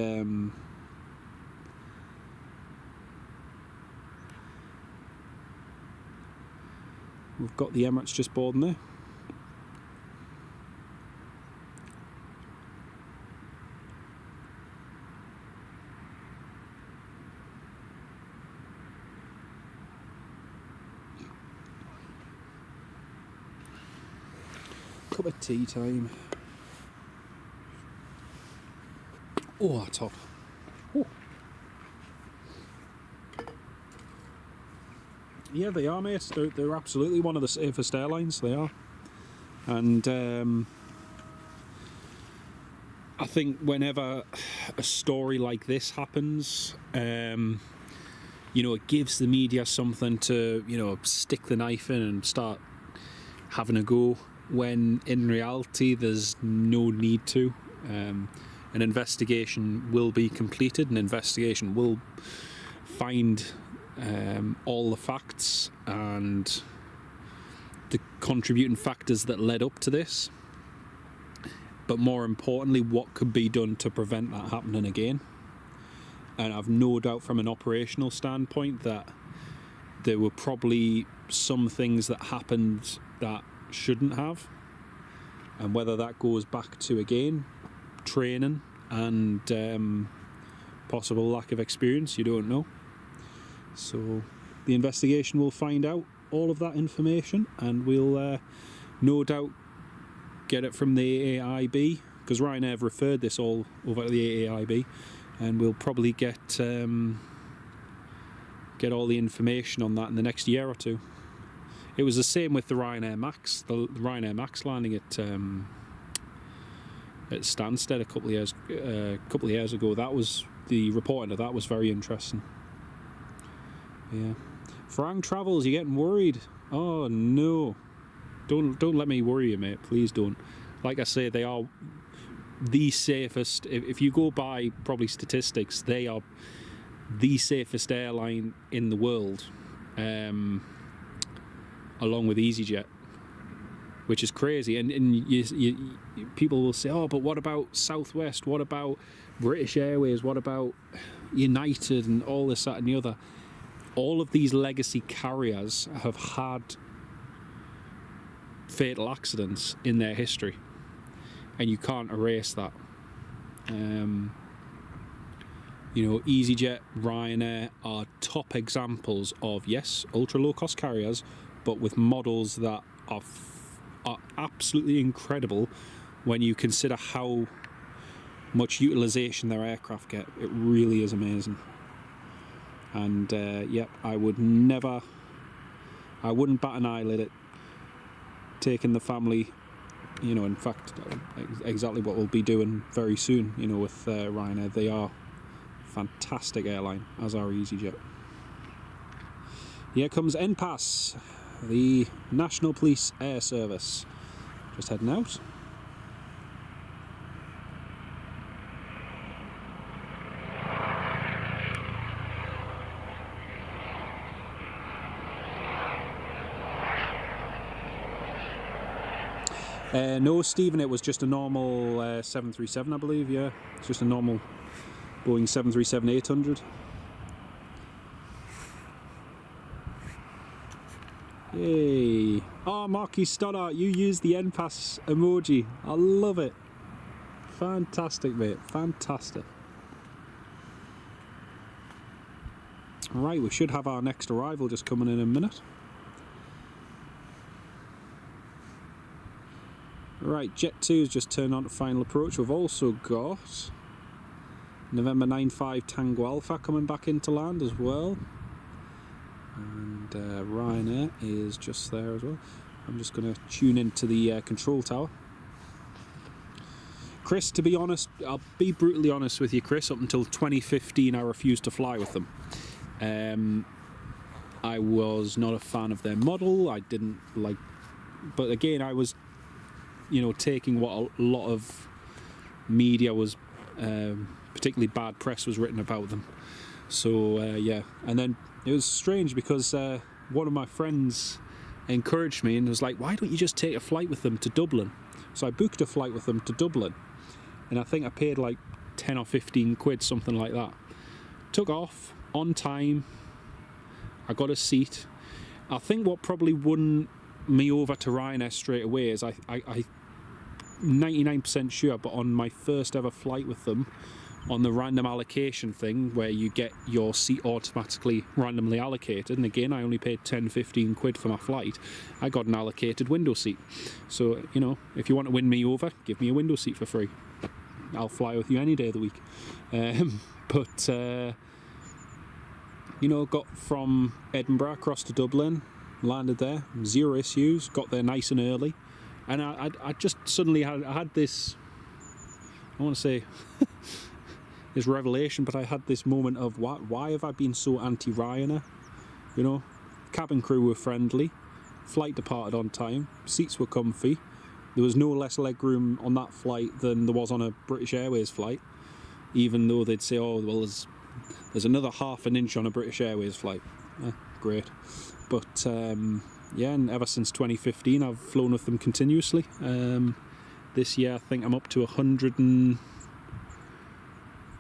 Emirates just boarding there. Cup of tea time. Oh, that's hot. Oh. Yeah, they are, mate. They're absolutely one of the safest airlines. They are. And I think whenever a story like this happens, you know, it gives the media something to, you know, stick the knife in and start having a go, when in reality there's no need to. An investigation will be completed, an investigation will find all the facts and the contributing factors that led up to this, but more importantly, what could be done to prevent that happening again. And I've no doubt from an operational standpoint that there were probably some things that happened that shouldn't have, and whether that goes back to, again, training and possible lack of experience, you don't know. So the investigation will find out all of that information, and we'll no doubt get it from the AAIB, because Ryanair have referred this all over to the AAIB, and we'll probably get all the information on that in the next year or two. It was the same with the Ryanair Max, the Ryanair Max landing at Stansted a couple of years ago. That was, the reporting of that was very interesting. Yeah, Farang Travels, you're getting worried. Oh no, don't let me worry you, mate. Please don't. Like I say, they are the safest. If you go by probably statistics, they are the safest airline in the world. Along with EasyJet, which is crazy. And you people will say, oh, but what about Southwest? What about British Airways? What about United and all this, that and the other? All of these legacy carriers have had fatal accidents in their history, and you can't erase that. You know, EasyJet, Ryanair are top examples of, yes, ultra low cost carriers, but with models that are absolutely incredible when you consider how much utilisation their aircraft get. It really is amazing. And yep, I wouldn't bat an eyelid at taking the family, you know, in fact, exactly what we'll be doing very soon, you know, with Ryanair. They are a fantastic airline, as are EasyJet. Here comes NPAS, the National Police Air Service. Just heading out. No, Stephen, it was just a normal 737, I believe, yeah. It's just a normal Boeing 737-800. Yay! Oh, Marky Stoddart, you used the NPAS emoji. I love it. Fantastic, mate. Fantastic. Right, we should have our next arrival just coming in a minute. Right, Jet 2 has just turned on to final approach. We've also got November 95 Tango Alpha coming back into land as well. And Ryanair is just there as well. I'm just going to tune into the control tower. Chris, to be honest, I'll be brutally honest with you, Chris, up until 2015 I refused to fly with them. I was not a fan of their model. I didn't like, but again, I was, you know, taking what a lot of media was, particularly bad press was written about them. So yeah, and then it was strange because one of my friends encouraged me and was like, why don't you just take a flight with them to Dublin? So I booked a flight with them to Dublin, and I think I paid like 10 or 15 quid, something like that. Took off on time. I got a seat. I think what probably won me over to Ryanair straight away is I 99% sure, but on my first ever flight with them, on the random allocation thing where you get your seat automatically randomly allocated, and again I only paid 10-15 quid for my flight, I got an allocated window seat. So, you know, if you want to win me over, give me a window seat for free. I'll fly with you any day of the week. But you know, got from Edinburgh across to Dublin, landed there, zero issues, got there nice and early, and I just suddenly had this, I want to say this revelation, but I had this moment of why have I been so anti-Ryanair? You know, cabin crew were friendly, flight departed on time, seats were comfy, there was no less legroom on that flight than there was on a British Airways flight, even though they'd say, oh well, there's another half an inch on a British Airways flight. Great. But yeah, and ever since 2015 I've flown with them continuously. This year I think I'm up to 100 and...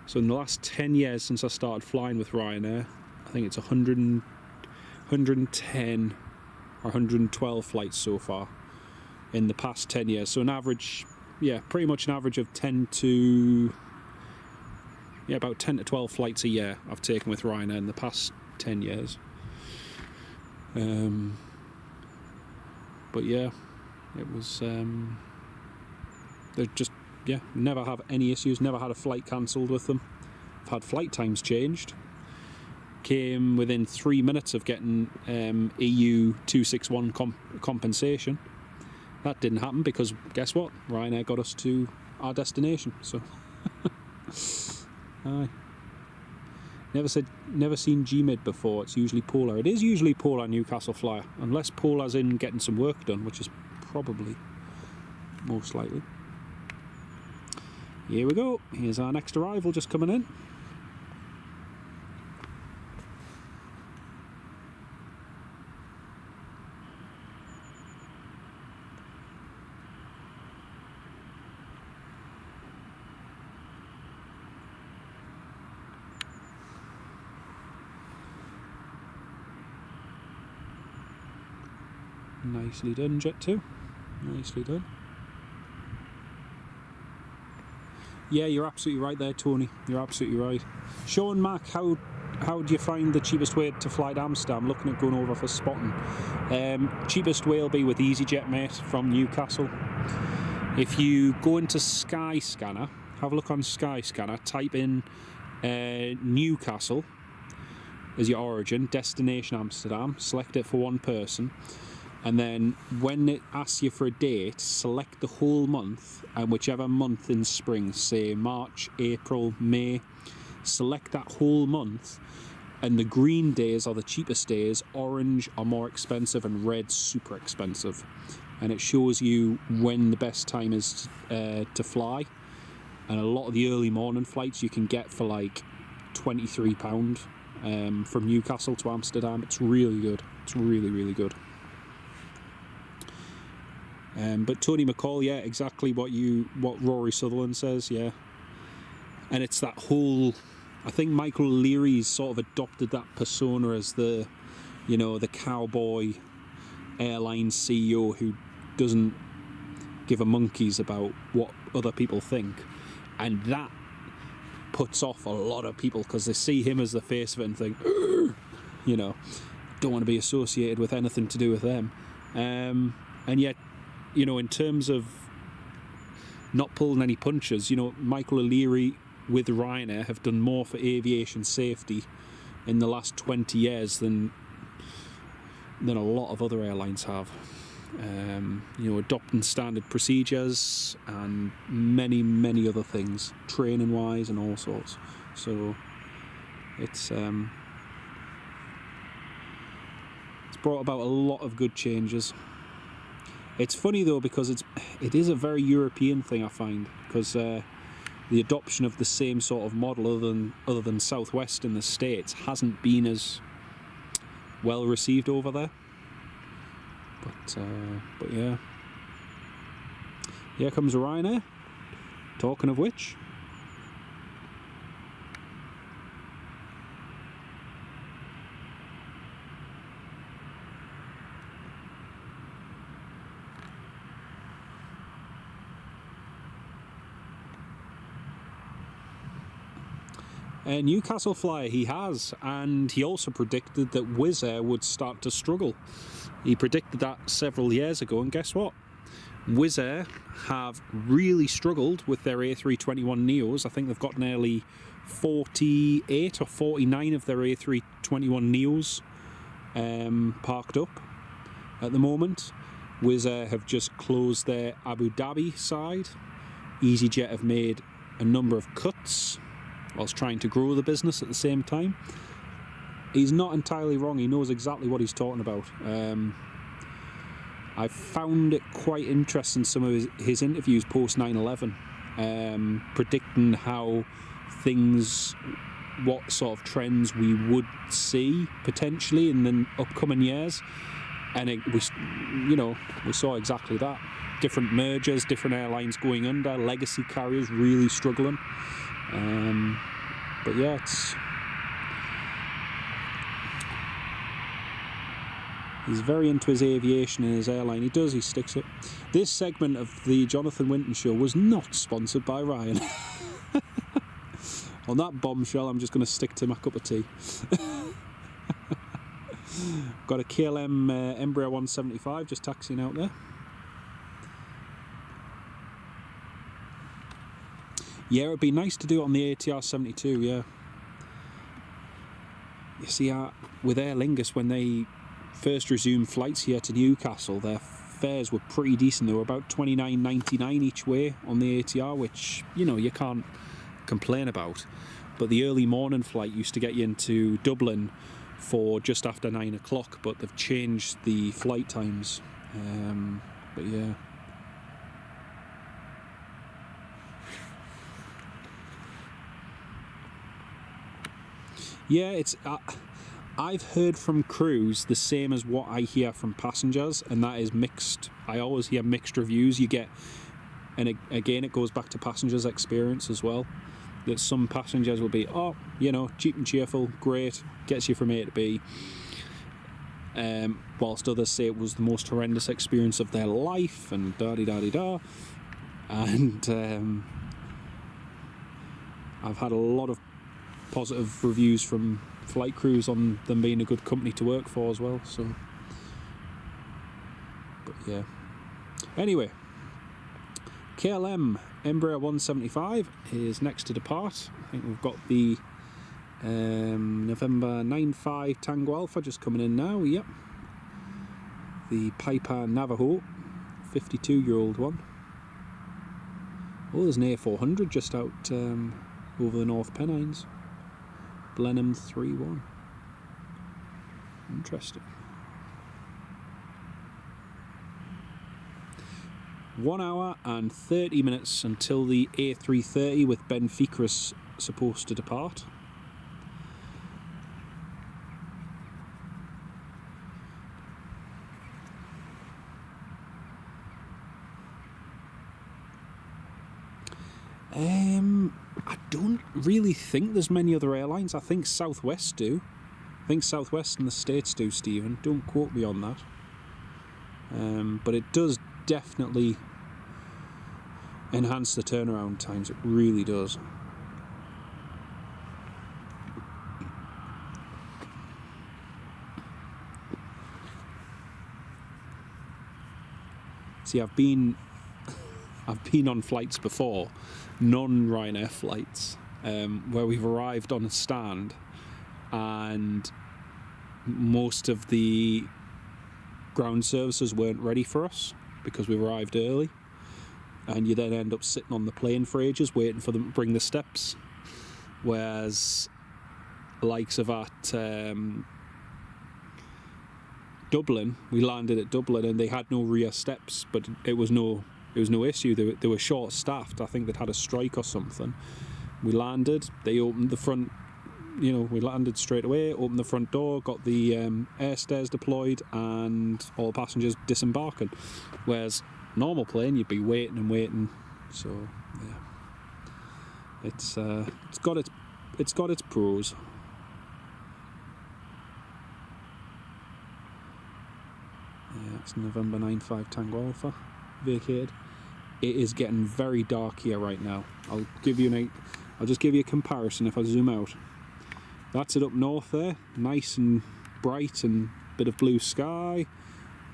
So in the last 10 years since I started flying with Ryanair, I think it's 110 or 112 flights so far in the past 10 years. So an average, yeah, pretty much an average of 10 to... Yeah, about 10 to 12 flights a year I've taken with Ryanair in the past 10 years. But yeah, it was... they're just... Yeah, never have any issues, never had a flight cancelled with them. I've had flight times changed. Came within 3 minutes of getting EU 261 compensation. That didn't happen because, guess what? Ryanair got us to our destination, so... Aye. Never seen GMID before. It's usually Polar. It is usually Polar Newcastle Flyer, unless Polar's in getting some work done, which is probably most likely. Here we go. Here's our next arrival just coming in. Nicely done, Jet 2. Nicely done. Yeah, you're absolutely right there, Tony. You're absolutely right. Sean Mack, how do you find the cheapest way to fly to Amsterdam? Looking at going over for spotting. Cheapest way will be with EasyJet, mate, from Newcastle. If you go into Skyscanner, have a look on Skyscanner, type in Newcastle as your origin, destination Amsterdam, select it for one person, and then when it asks you for a date, select the whole month, and whichever month in spring, say March, April, May, select that whole month, and the green days are the cheapest days, orange are more expensive, and red super expensive. And it shows you when the best time is to fly, and a lot of the early morning flights you can get for like £23 from Newcastle to Amsterdam. It's really good. It's really, really good. But Tony McCall, yeah, exactly what Rory Sutherland says, yeah. And it's that whole, I think Michael O'Leary's sort of adopted that persona as the, you know, the cowboy airline CEO who doesn't give a monkeys about what other people think, and that puts off a lot of people because they see him as the face of it and think, you know, don't want to be associated with anything to do with them. And yet, you know, in terms of not pulling any punches, you know, Michael O'Leary with Ryanair have done more for aviation safety in the last 20 years than a lot of other airlines have. You know, adopting standard procedures and many other things, training wise and all sorts. So it's brought about a lot of good changes. It's funny though, because it is a very European thing, I find, because the adoption of the same sort of model other than Southwest in the States hasn't been as well received over there. But yeah, here comes Ryanair. Talking of which, a Newcastle flyer he has, and he also predicted that Wizz Air would start to struggle. He predicted that several years ago, and guess what? Wizz Air have really struggled with their A321neos. I think they've got nearly 48 or 49 of their A321neos parked up at the moment. Wizz Air have just closed their Abu Dhabi side. EasyJet have made a number of cuts whilst trying to grow the business at the same time. He's not entirely wrong. He knows exactly what he's talking about. I found it quite interesting, some of his interviews post 9/11, predicting how things, what sort of trends we would see potentially in the upcoming years, and we saw exactly that. Different mergers, different airlines going under, legacy carriers really struggling. But yeah, he's very into his aviation and his airline. He sticks it. This segment of the Jonathan Winton Show was not sponsored by Ryanair. On that bombshell, I'm just going to stick to my cup of tea. Got a KLM Embraer 175 just taxiing out there. Yeah, it'd be nice to do it on the ATR 72, yeah. You see, with Aer Lingus, when they first resumed flights here to Newcastle, their fares were pretty decent. They were about $29.99 each way on the ATR, which, you know, you can't complain about. But the early morning flight used to get you into Dublin for just after 9 o'clock, but they've changed the flight times. But yeah. Yeah, it's. I've heard from crews the same as what I hear from passengers, and that is mixed. I always hear mixed reviews. You get, and again, it goes back to passengers' experience as well. That some passengers will be, oh, you know, cheap and cheerful, great, gets you from A to B. Whilst others say it was the most horrendous experience of their life, and da-di-da-di-da. And I've had a lot of positive reviews from flight crews on them being a good company to work for as well. So, but yeah. Anyway, KLM Embraer 175 is next to depart. I think we've got the November 95 Tango Alpha just coming in now. Yep. The Piper Navajo, 52-year-old one. Oh, there's an A400 just out over the North Pennines. Blenheim 3-1. Interesting. 1 hour and 30 minutes until the A330 with Benfica is supposed to depart. I don't really think there's many other airlines. I think Southwest do. I think Southwest in the States do, Stephen. Don't quote me on that. But it does definitely enhance the turnaround times. It really does. See, I've been on flights before, non-Ryanair flights, where we've arrived on a stand and most of the ground services weren't ready for us because we arrived early, and you then end up sitting on the plane for ages waiting for them to bring the steps. Whereas the likes of at Dublin, we landed at Dublin and they had no rear steps, but it was no issue. They were short staffed. I think they'd had a strike or something. We landed, they opened the front, we landed straight away, opened the front door, got the air stairs deployed, and all passengers disembarking. Whereas normal plane, you'd be waiting and waiting. So yeah, it's got its pros. Yeah, it's November 95 Tango Alpha, vacated. It is getting very dark here right now. I'll just give you a comparison if I zoom out. That's it up north there, nice and bright and bit of blue sky.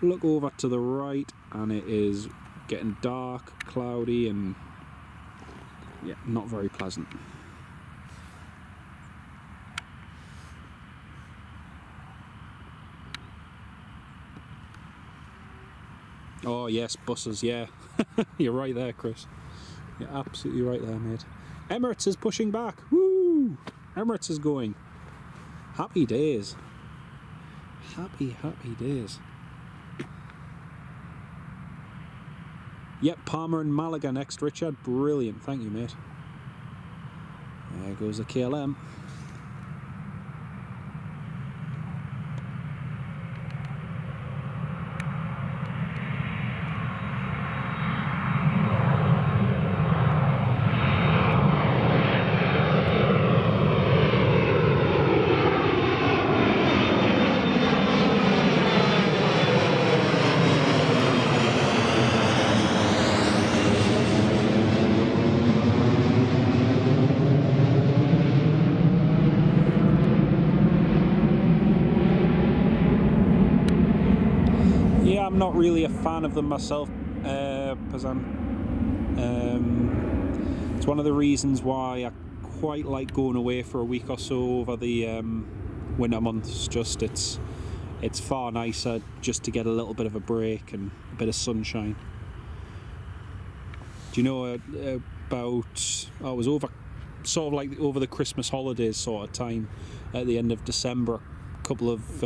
Look over to the right and it is getting dark, cloudy, and yeah, not very pleasant. Oh yes, buses, yeah. You're right there, Chris. You're absolutely right there, mate. Emirates is pushing back. Woo! Emirates is going. Happy days. Happy days. Yep, Palma and Malaga next, Richard. Brilliant. Thank you, mate. There goes the KLM. I'm not really a fan of them myself, Pazan. It's one of the reasons why I quite like going away for a week or so over the winter months. Just it's far nicer just to get a little bit of a break and a bit of sunshine. Do you know about? I was over the Christmas holidays sort of time at the end of December, a couple of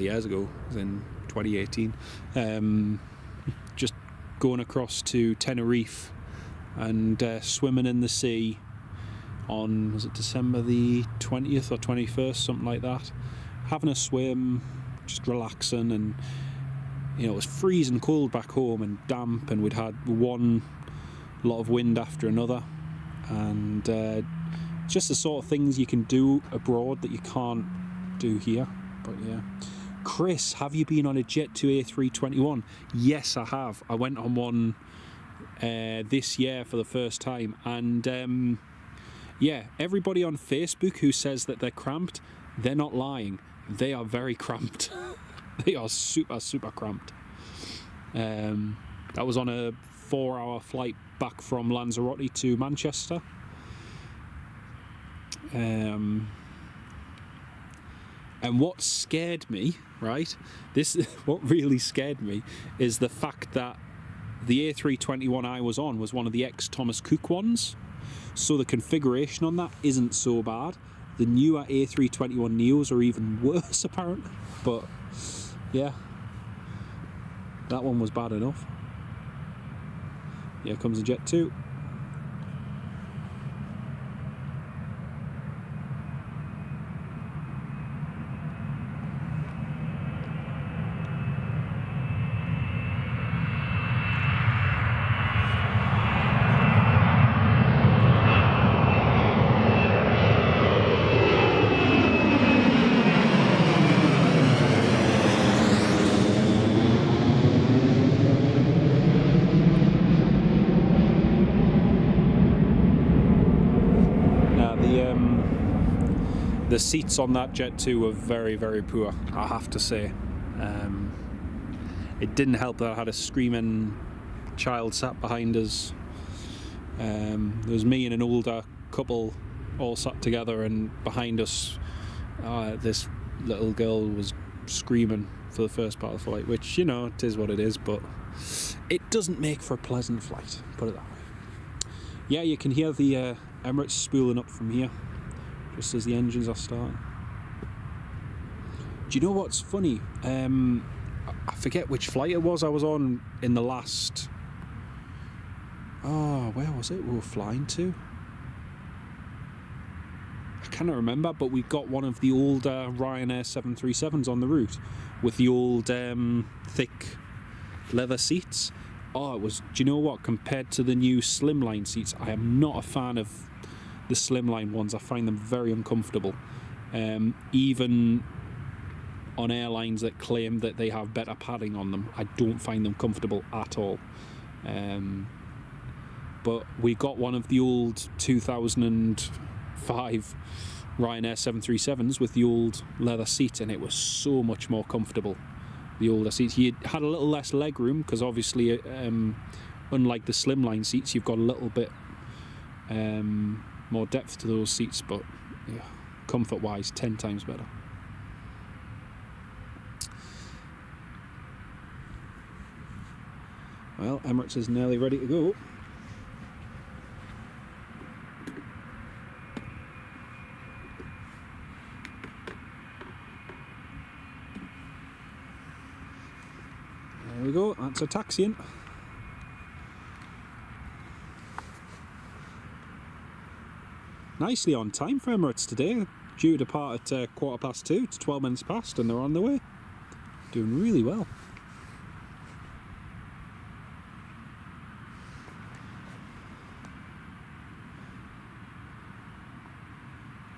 years ago, it was in 2018, just going across to Tenerife and swimming in the sea on, was it December the 20th or 21st, something like that, having a swim, just relaxing, and it was freezing cold back home and damp, and we'd had one lot of wind after another, and just the sort of things you can do abroad that you can't do here. But yeah. Chris, have you been on a Jet2 A321? Yes, I have. I went on one this year for the first time, and yeah, everybody on Facebook who says that they're cramped, they're not lying. They are very cramped. They are super cramped. That was on a 4-hour flight back from Lanzarote to Manchester. And what scared me, right? What really scared me is the fact that the A321 I was on was one of the ex-Thomas Cook ones. So the configuration on that isn't so bad. The newer A321 Neos are even worse, apparently. But, yeah. That one was bad enough. Here comes the Jet2. The seats on that Jet 2 were very, very poor, I have to say. It didn't help that I had a screaming child sat behind us. There was me and an older couple all sat together, and behind us this little girl was screaming for the first part of the flight, which, you know, it is what it is, but it doesn't make for a pleasant flight, put it that way. Yeah, you can hear the Emirates spooling up from here just as the engines are starting. Do you know what's funny? I forget which flight it was I was on in the last... Oh, where was it we were flying to? I cannot remember, but we got one of the older Ryanair 737s on the route with the old thick leather seats. Oh, it was... Do you know what? Compared to the new slimline seats, I am not a fan of the slimline ones. I find them very uncomfortable. Even on airlines that claim that they have better padding on them, I don't find them comfortable at all. But we got one of the old 2005 Ryanair 737s with the old leather seat, and it was so much more comfortable. The older seats, you had a little less leg room because obviously, unlike the slimline seats, you've got a little bit more depth to those seats, but yeah, comfort-wise, 10 times better. Well, Emirates is nearly ready to go. There we go, that's a taxiing. Nicely on time for Emirates today. Due to depart at 2:15, it's 12 minutes past, and they're on their way. Doing really well.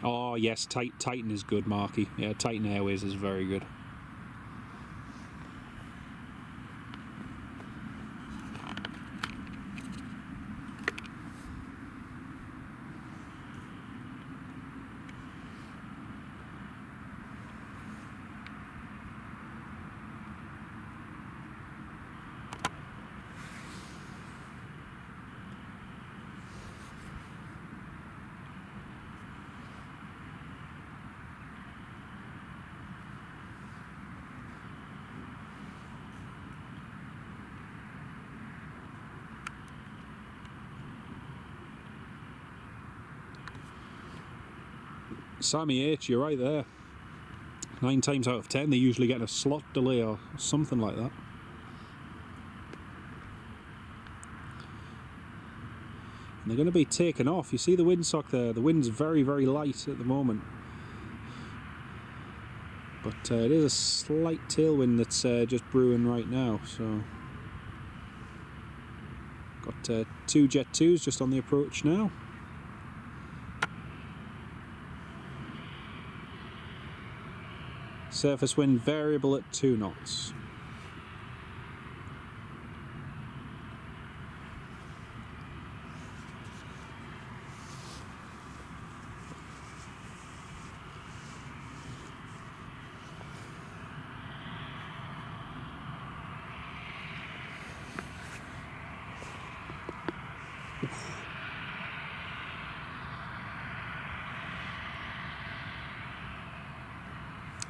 Oh yes, Titan is good, Marky. Yeah, Titan Airways is very good. Sammy H, you're right there. 9 times out of 10 they usually get a slot delay or something like that. And they're going to be taken off. You see the windsock there? The wind's very, very light at the moment. But it is a slight tailwind that's just brewing right now. So got 2 Jet 2s just on the approach now. Surface wind variable at 2 knots.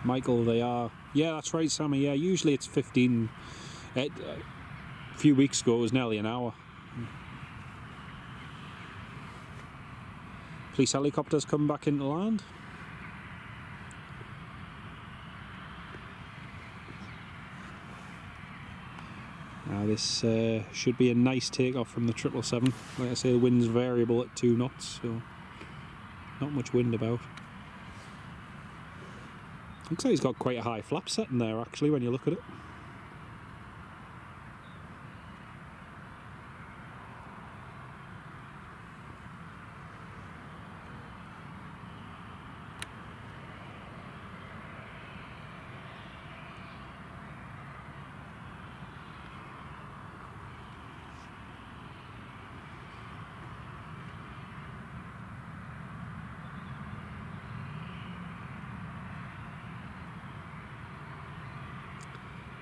Michael, they are. Yeah, that's right, Sammy. Yeah, usually it's 15. A few weeks ago, it was nearly an hour. Police helicopters come back into land. Now this should be a nice takeoff from the 777. Like I say, the wind's variable at 2 knots, so not much wind about. Looks like he's got quite a high flap setting there, actually, when you look at it.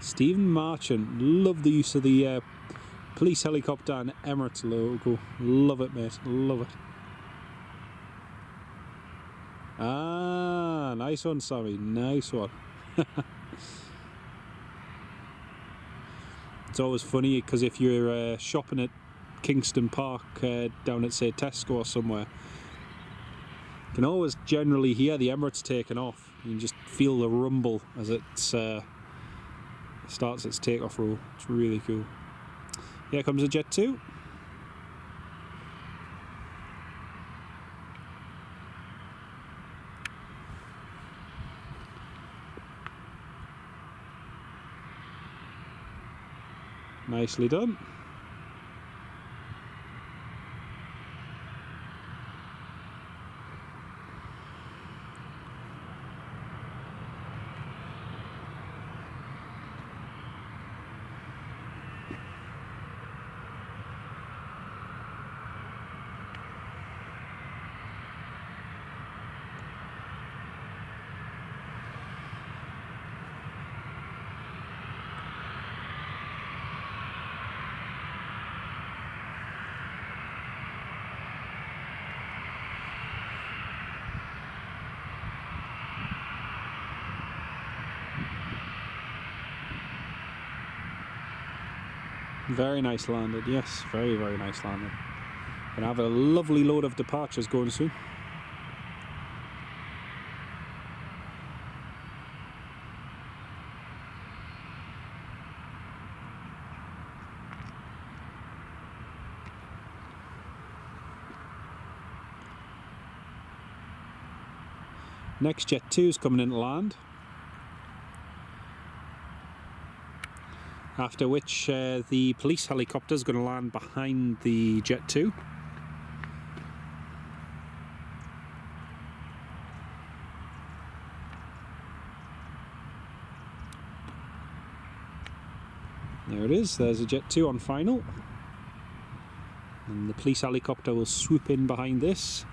Stephen Marchant, love the use of the police helicopter and Emirates logo. Love it, mate, love it. Ah, nice one, Sammy, nice one. It's always funny because if you're shopping at Kingston Park down at, say, Tesco or somewhere, you can always generally hear the Emirates taking off. You can just feel the rumble as it starts its takeoff roll. It's really cool. Here comes a Jet 2. Nicely done. Very nice landed, yes, very, very nice landed. Gonna have a lovely load of departures going soon. Next Jet 2 is coming in to land. After which the police helicopter is going to land behind the Jet 2. There it is, there's a Jet 2 on final. And the police helicopter will swoop in behind this.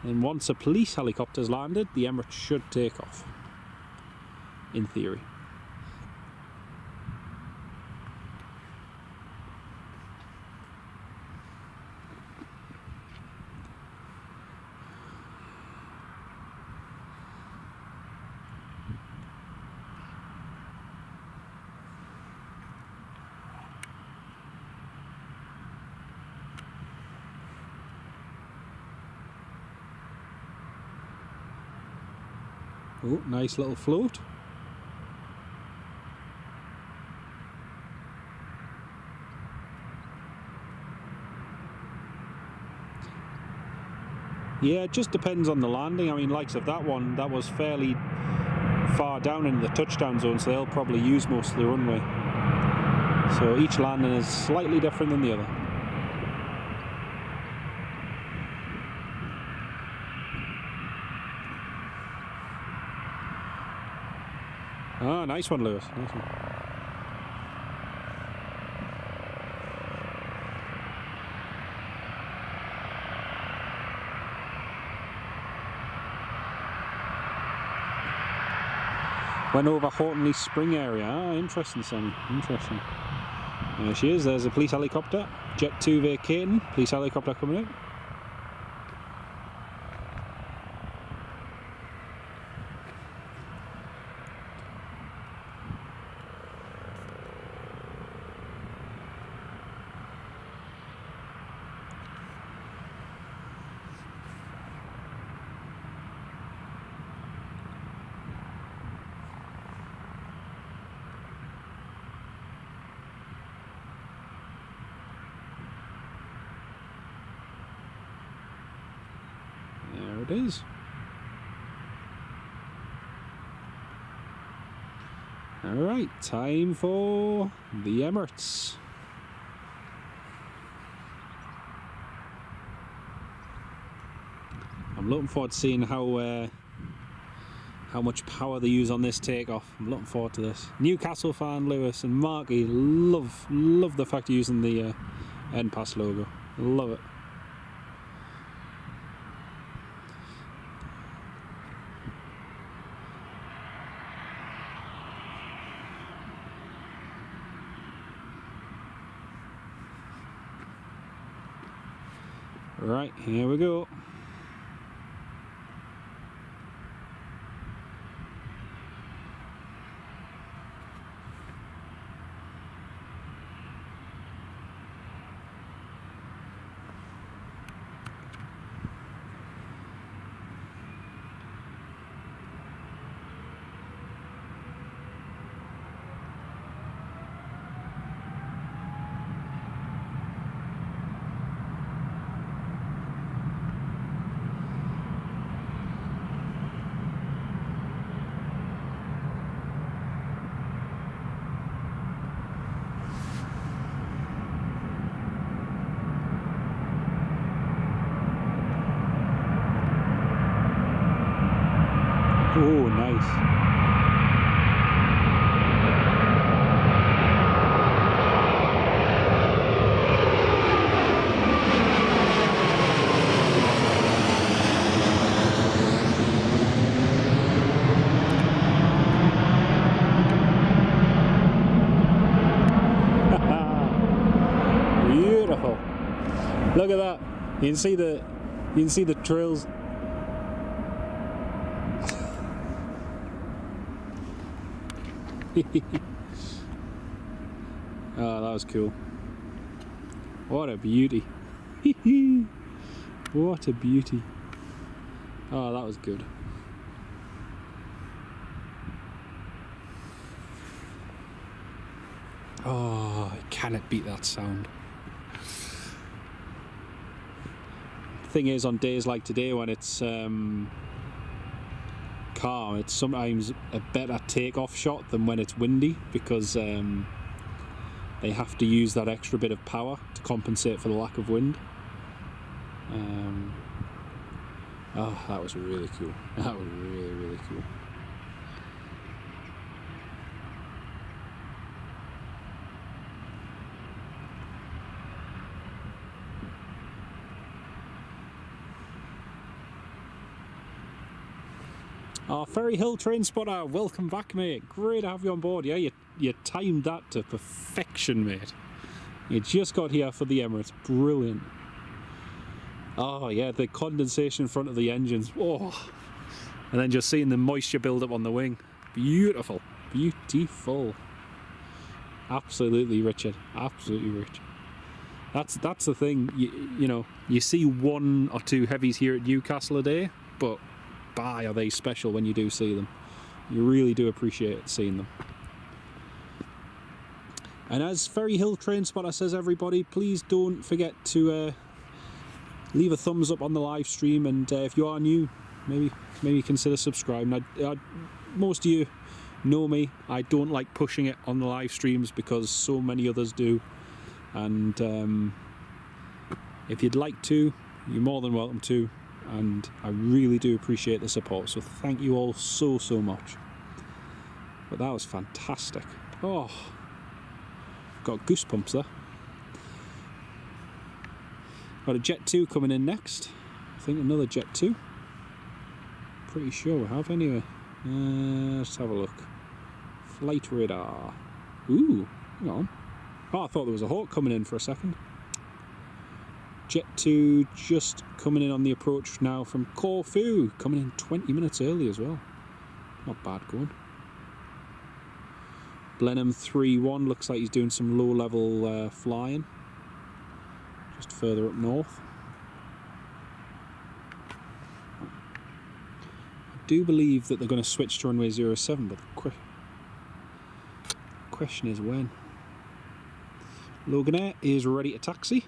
And once a police helicopter's landed, the Emirates should take off, in theory. Oh, nice little float. Yeah, it just depends on the landing. I mean, likes of that one, that was fairly far down in the touchdown zone, so they'll probably use most of the runway. So each landing is slightly different than the other. Ah, nice one, Lewis. Nice one. Went over Hortonley Spring area. Ah, interesting, Sammy. Interesting. There she is. There's a police helicopter. Jet 2 vacating. Police helicopter coming out. There it is. Alright, time for the Emirates. I'm looking forward to seeing how much power they use on this takeoff. I'm looking forward to this. Newcastle fan Lewis and Marky love the fact of using the NPAS logo. Love it. Right, here we go. Oh, nice. Beautiful. Look at that. You can see the trails. Oh, that was cool. What a beauty. What a beauty. Oh, that was good. Oh, can it beat that sound? Thing is, on days like today when it's calm, it's sometimes a better takeoff shot than when it's windy, because they have to use that extra bit of power to compensate for the lack of wind. Oh, that was really cool. That was really, really cool. Oh, Ferry Hill Train Spotter, welcome back, mate. Great to have you on board. Yeah, you timed that to perfection, mate. You just got here for the Emirates. Brilliant. Oh, yeah, the condensation in front of the engines. Oh, and then just seeing the moisture build up on the wing. Beautiful. Beautiful. Absolutely, Richard. Absolutely, Richard. That's the thing. You know, you see one or two heavies here at Newcastle a day, but are they special when you do see them. You really do appreciate seeing them. And as Ferry Hill Train Spotter says, everybody, please don't forget to leave a thumbs up on the live stream, and if you are new, maybe consider subscribing. Most of you know me, I don't like pushing it on the live streams because so many others do, and if you'd like to, you're more than welcome to. And I really do appreciate the support, so thank you all so much. But that was fantastic. Oh, got goosebumps there. Got a Jet 2 coming in next. I think another Jet 2. Pretty sure we have anyway. Let's have a look. Flight radar. Ooh, hang on. Oh, I thought there was a Hawk coming in for a second. Jet 2 just coming in on the approach now from Corfu, coming in 20 minutes early as well. Not bad going. Blenheim 3-1 looks like he's doing some low-level flying, just further up north. I do believe that they're going to switch to runway 07, but the question is when. Loganair is ready to taxi.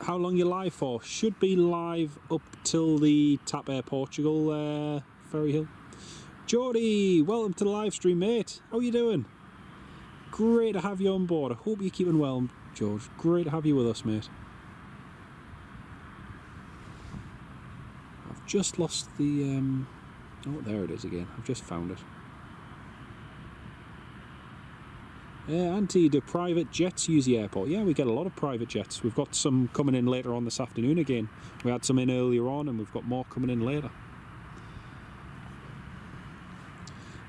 How long you live for? Should be live up till the tap Air Portugal, Ferry Hill. Geordie, welcome to the live stream, mate. How are you doing? Great to have you on board. I hope you're keeping well, George. Great to have you with us, mate. I've just lost the... Oh, there it is again. I've just found it. Auntie, do private jets use the airport? Yeah, we get a lot of private jets. We've got some coming in later on this afternoon again. We had some in earlier on and we've got more coming in later.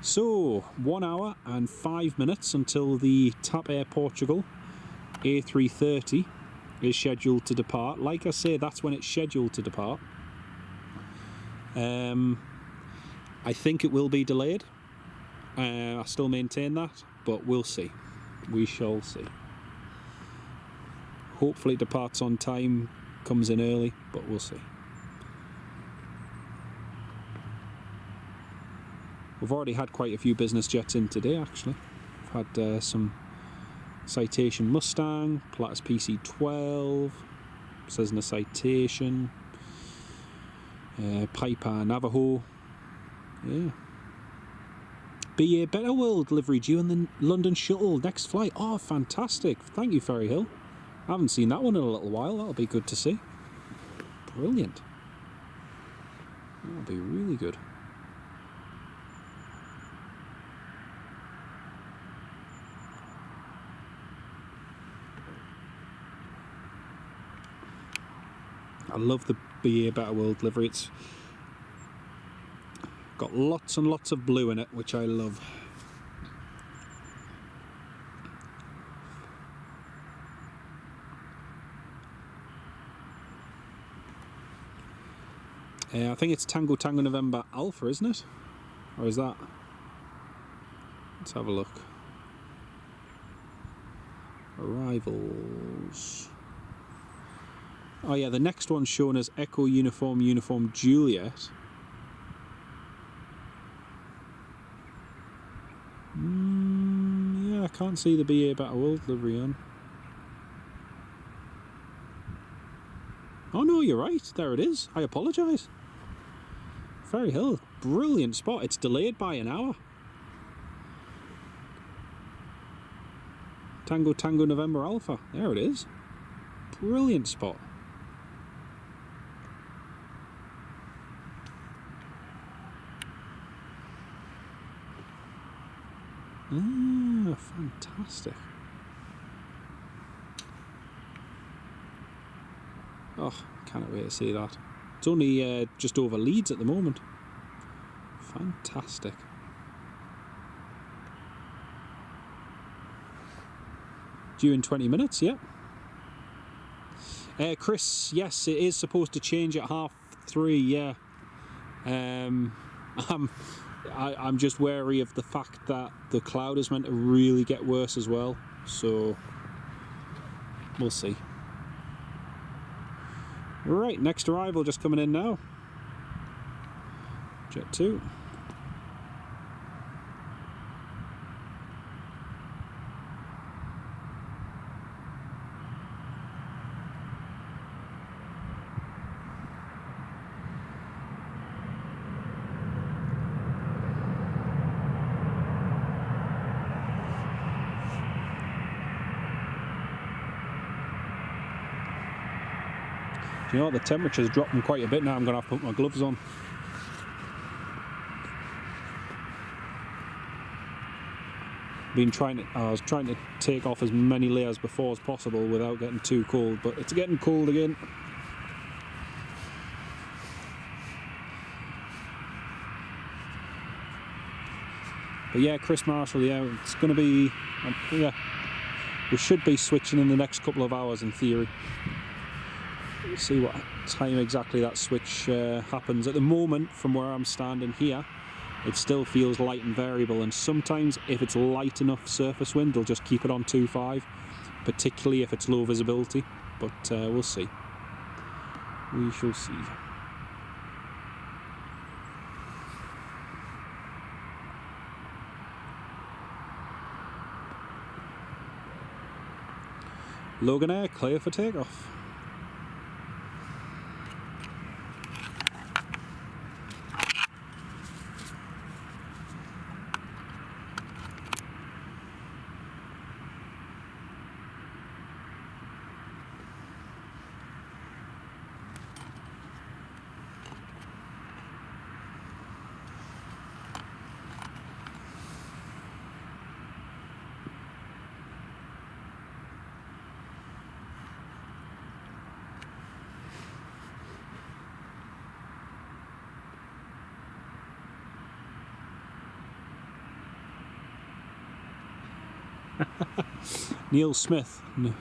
So, 1 hour and 5 minutes until the TAP Air Portugal A330 is scheduled to depart. Like I say, that's when it's scheduled to depart. I think it will be delayed. I still maintain that, but we'll see. We shall see. Hopefully it departs on time, comes in early, but we'll see. We've already had quite a few business jets in today, actually. We've had some Citation Mustang, Pilatus PC-12, Cessna Citation, Piper Navajo, yeah. BA Better World livery due on the London shuttle next flight. Oh, fantastic. Thank you, Ferry Hill. I haven't seen that one in a little while. That'll be good to see. Brilliant. That'll be really good. I love the BA Better World livery. It's got lots and lots of blue in it, which I love. I think it's Tango Tango November Alpha, isn't it? Or is that? Let's have a look. Arrivals. Oh yeah, the next one's shown as Echo Uniform Uniform Juliet. Yeah, I can't see the BA Better World livery on. Oh no, you're right. There it is. I apologise. Ferry Hill, brilliant spot. It's delayed by an hour. Tango Tango November Alpha. There it is. Brilliant spot. Ah, fantastic. Oh, can't wait to see that. It's only just over Leeds at the moment. Fantastic. Due in 20 minutes, yeah. Chris, yes, it is supposed to change at 3:30, yeah. I'm just wary of the fact that the cloud is meant to really get worse as well, so we'll see. Right, next arrival just coming in now. Jet 2. You know what, the temperature's dropping quite a bit now. I'm going to have to put my gloves on. I was trying to take off as many layers before as possible without getting too cold, but it's getting cold again. But yeah, Chris Marshall, yeah, it's going to be, yeah, we should be switching in the next couple of hours in theory. We'll see what time exactly that switch happens. At the moment, from where I'm standing here, it still feels light and variable, and sometimes if it's light enough surface wind, they'll just keep it on 2.5, particularly if it's low visibility, but we'll see. We shall see. Loganair clear for takeoff. Neil Smith. No.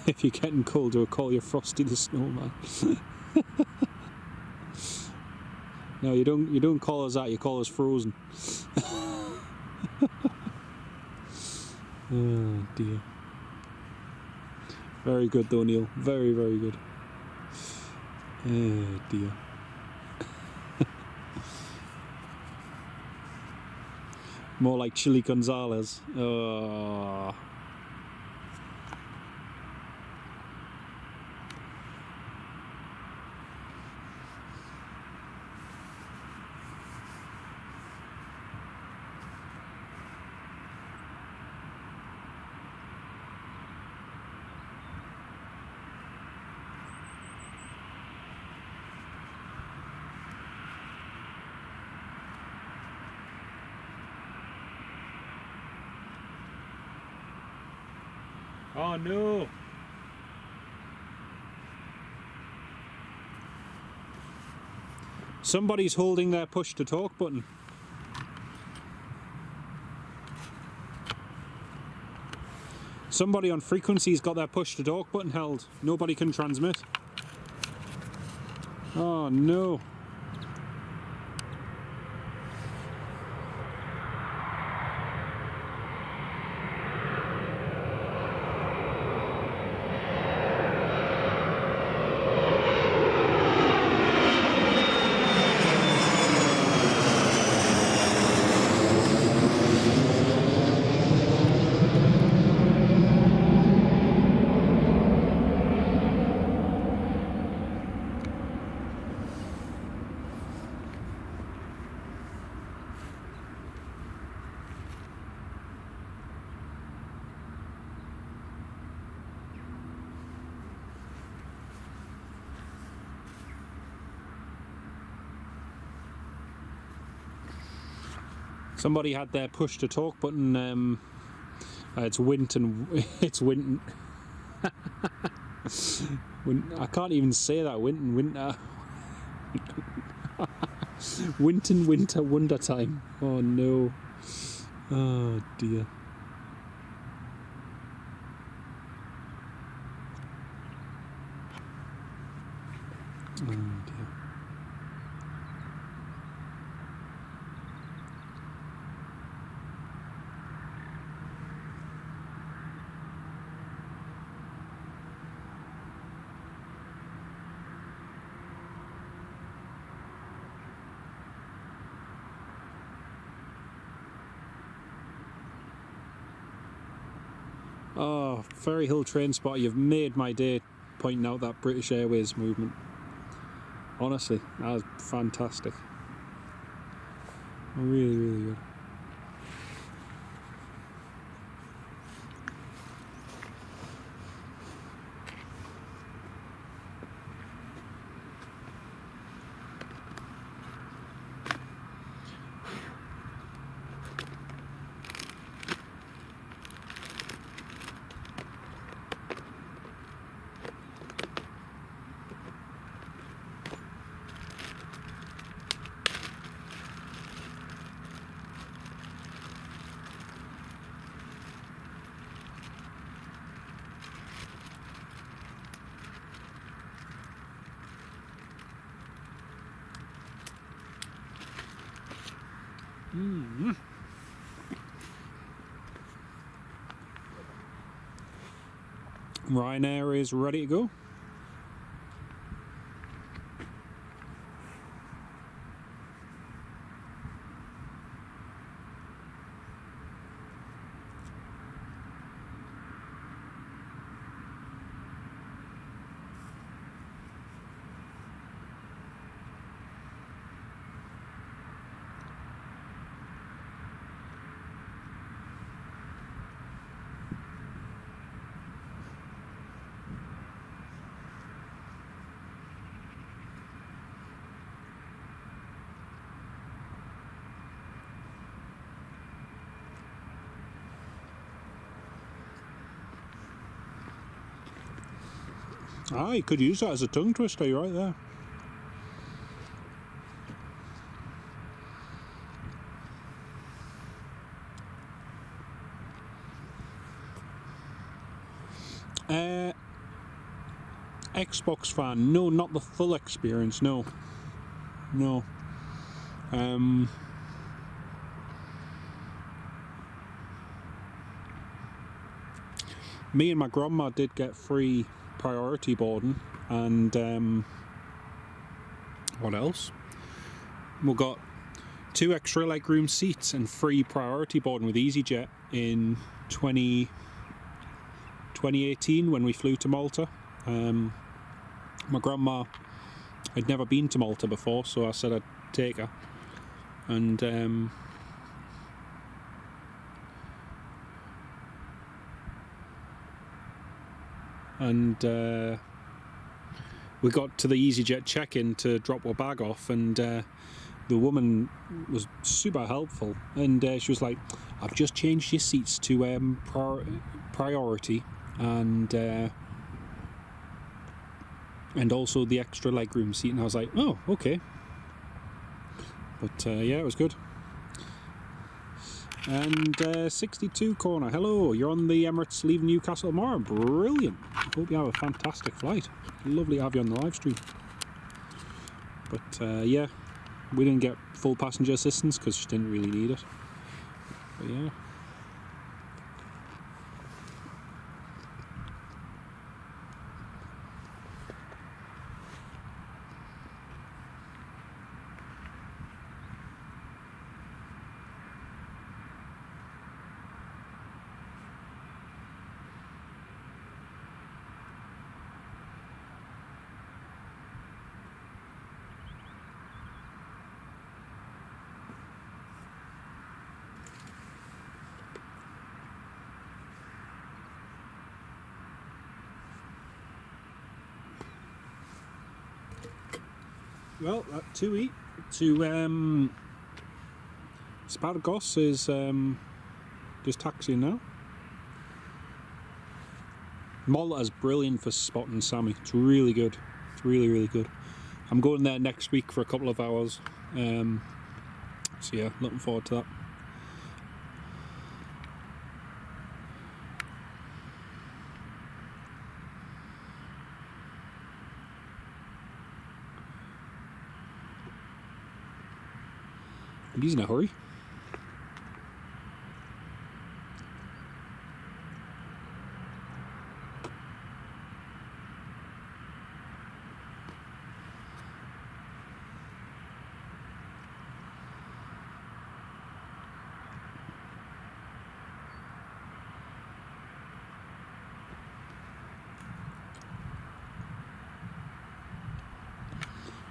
If you're getting cold, we'll call you Frosty the Snowman. No, you don't call us that. You call us Frozen. Oh dear. Very good though, Neil. Very, very good. Oh dear. More like Chili Gonzalez. Oh. Oh no! Somebody's holding their push to talk button. Somebody on frequency's got their push to talk button held. Nobody can transmit. Oh no! Somebody had their push to talk button. It's Winton. It's Winton. I can't even say that. Winton, winter. Winton, winter, wonder time. Oh no. Oh dear. Oh dear. Oh, Ferry Hill train spot, you've made my day pointing out that British Airways movement. Honestly, that was fantastic. Really, really good. Ryanair is ready to go. Ah, you could use that as a tongue twister, you're right there. Xbox fan. No, not the full experience. No. Me and my grandma did get free priority boarding, and what else? We got 2 extra legroom seats and free priority boarding with EasyJet in 2018 when we flew to Malta. My grandma had never been to Malta before, so I said I'd take her, and we got to the EasyJet check-in to drop our bag off, and the woman was super helpful, and she was like, "I've just changed your seats to priority, and also the extra legroom seat." And I was like, "Oh, okay." But yeah, it was good. And 62 corner, hello, you're on the Emirates leaving Newcastle tomorrow. Brilliant. Hope you have a fantastic flight. Lovely to have you on the live stream. But yeah, we didn't get full passenger assistance because she didn't really need it. But yeah. Well, that TUI to Spargos is just taxiing now. Malta's brilliant for spotting Sammy. It's really good. It's really, really good. I'm going there next week for a couple of hours. So yeah, looking forward to that. And he's in a hurry.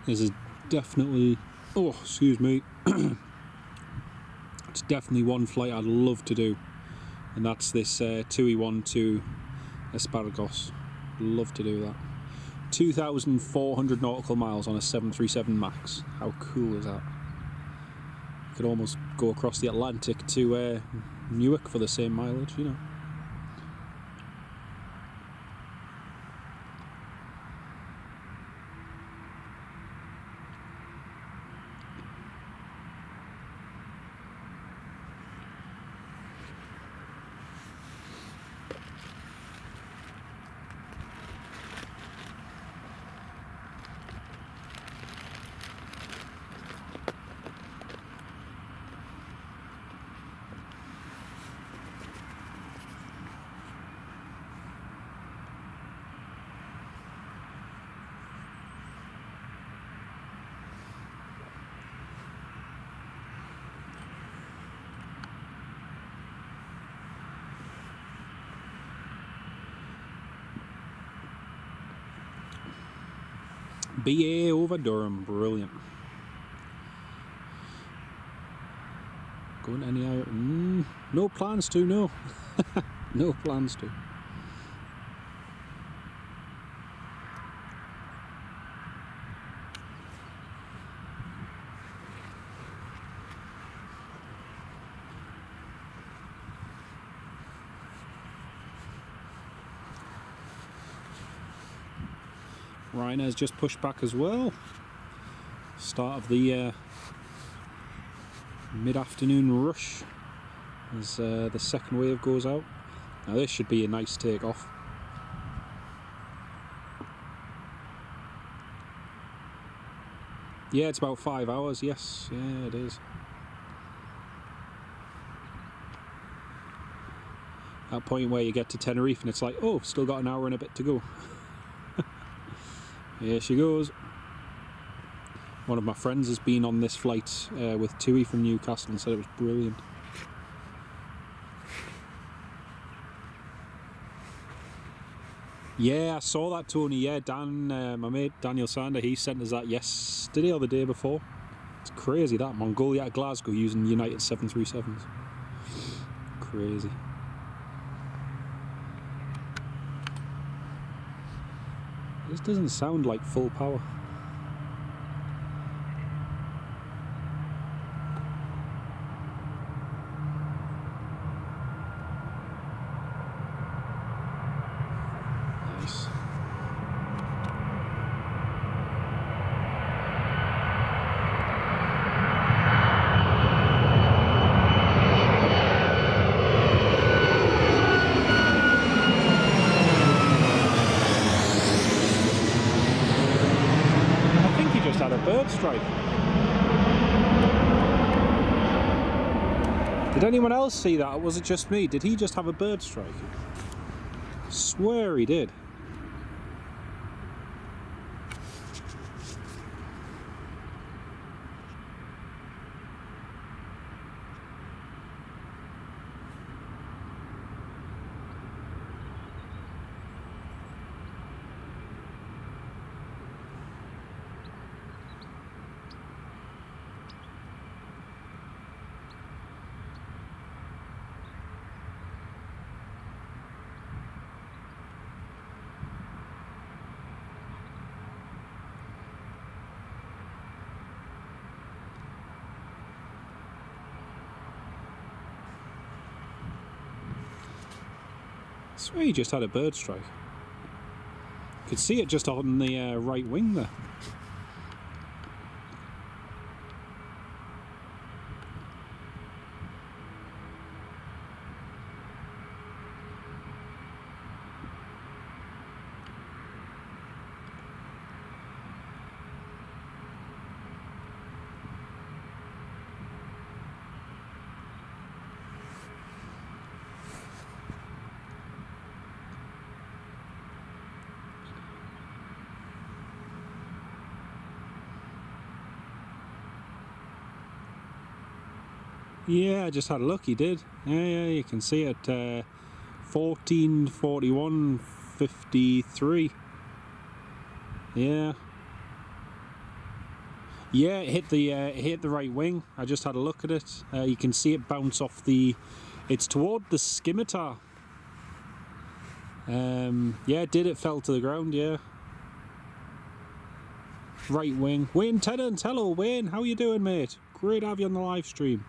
This is definitely, oh, excuse me. It's definitely one flight I'd love to do, and that's this TUI one to Espargos. Love to do that. 2,400 nautical miles on a 737 MAX. How cool is that? You could almost go across the Atlantic to Newark for the same mileage, you know. BA over Durham, brilliant. Going any higher? No plans to, no. No plans to. Ryanair's just pushed back as well. Start of the mid-afternoon rush as the second wave goes out. Now this should be a nice takeoff. Yeah, it's about 5 hours, yes. Yeah, it is. That point where you get to Tenerife and it's like, oh, still got an hour and a bit to go. Here she goes. One of my friends has been on this flight with TUI from Newcastle and said it was brilliant. Yeah, I saw that, Tony. Yeah, Dan, my mate Daniel Sander, he sent us that yesterday or the day before. It's crazy that. Mongolia to Glasgow using United 737s. Crazy. This doesn't sound like full power. Nice. Had a bird strike. Did anyone else see that, or was it just me? Did he just have a bird strike? Swear he did. I swear he just had a bird strike. You could see it just on the right wing there. Yeah, I just had a look, he did. Yeah, you can see it. 14:41:53. Yeah. Yeah, it hit the right wing. I just had a look at it. You can see it bounce off the... It's toward the scimitar. Yeah, it did. It fell to the ground, yeah. Right wing. Wayne Tennant, hello Wayne, how you doing, mate? Great to have you on the live stream.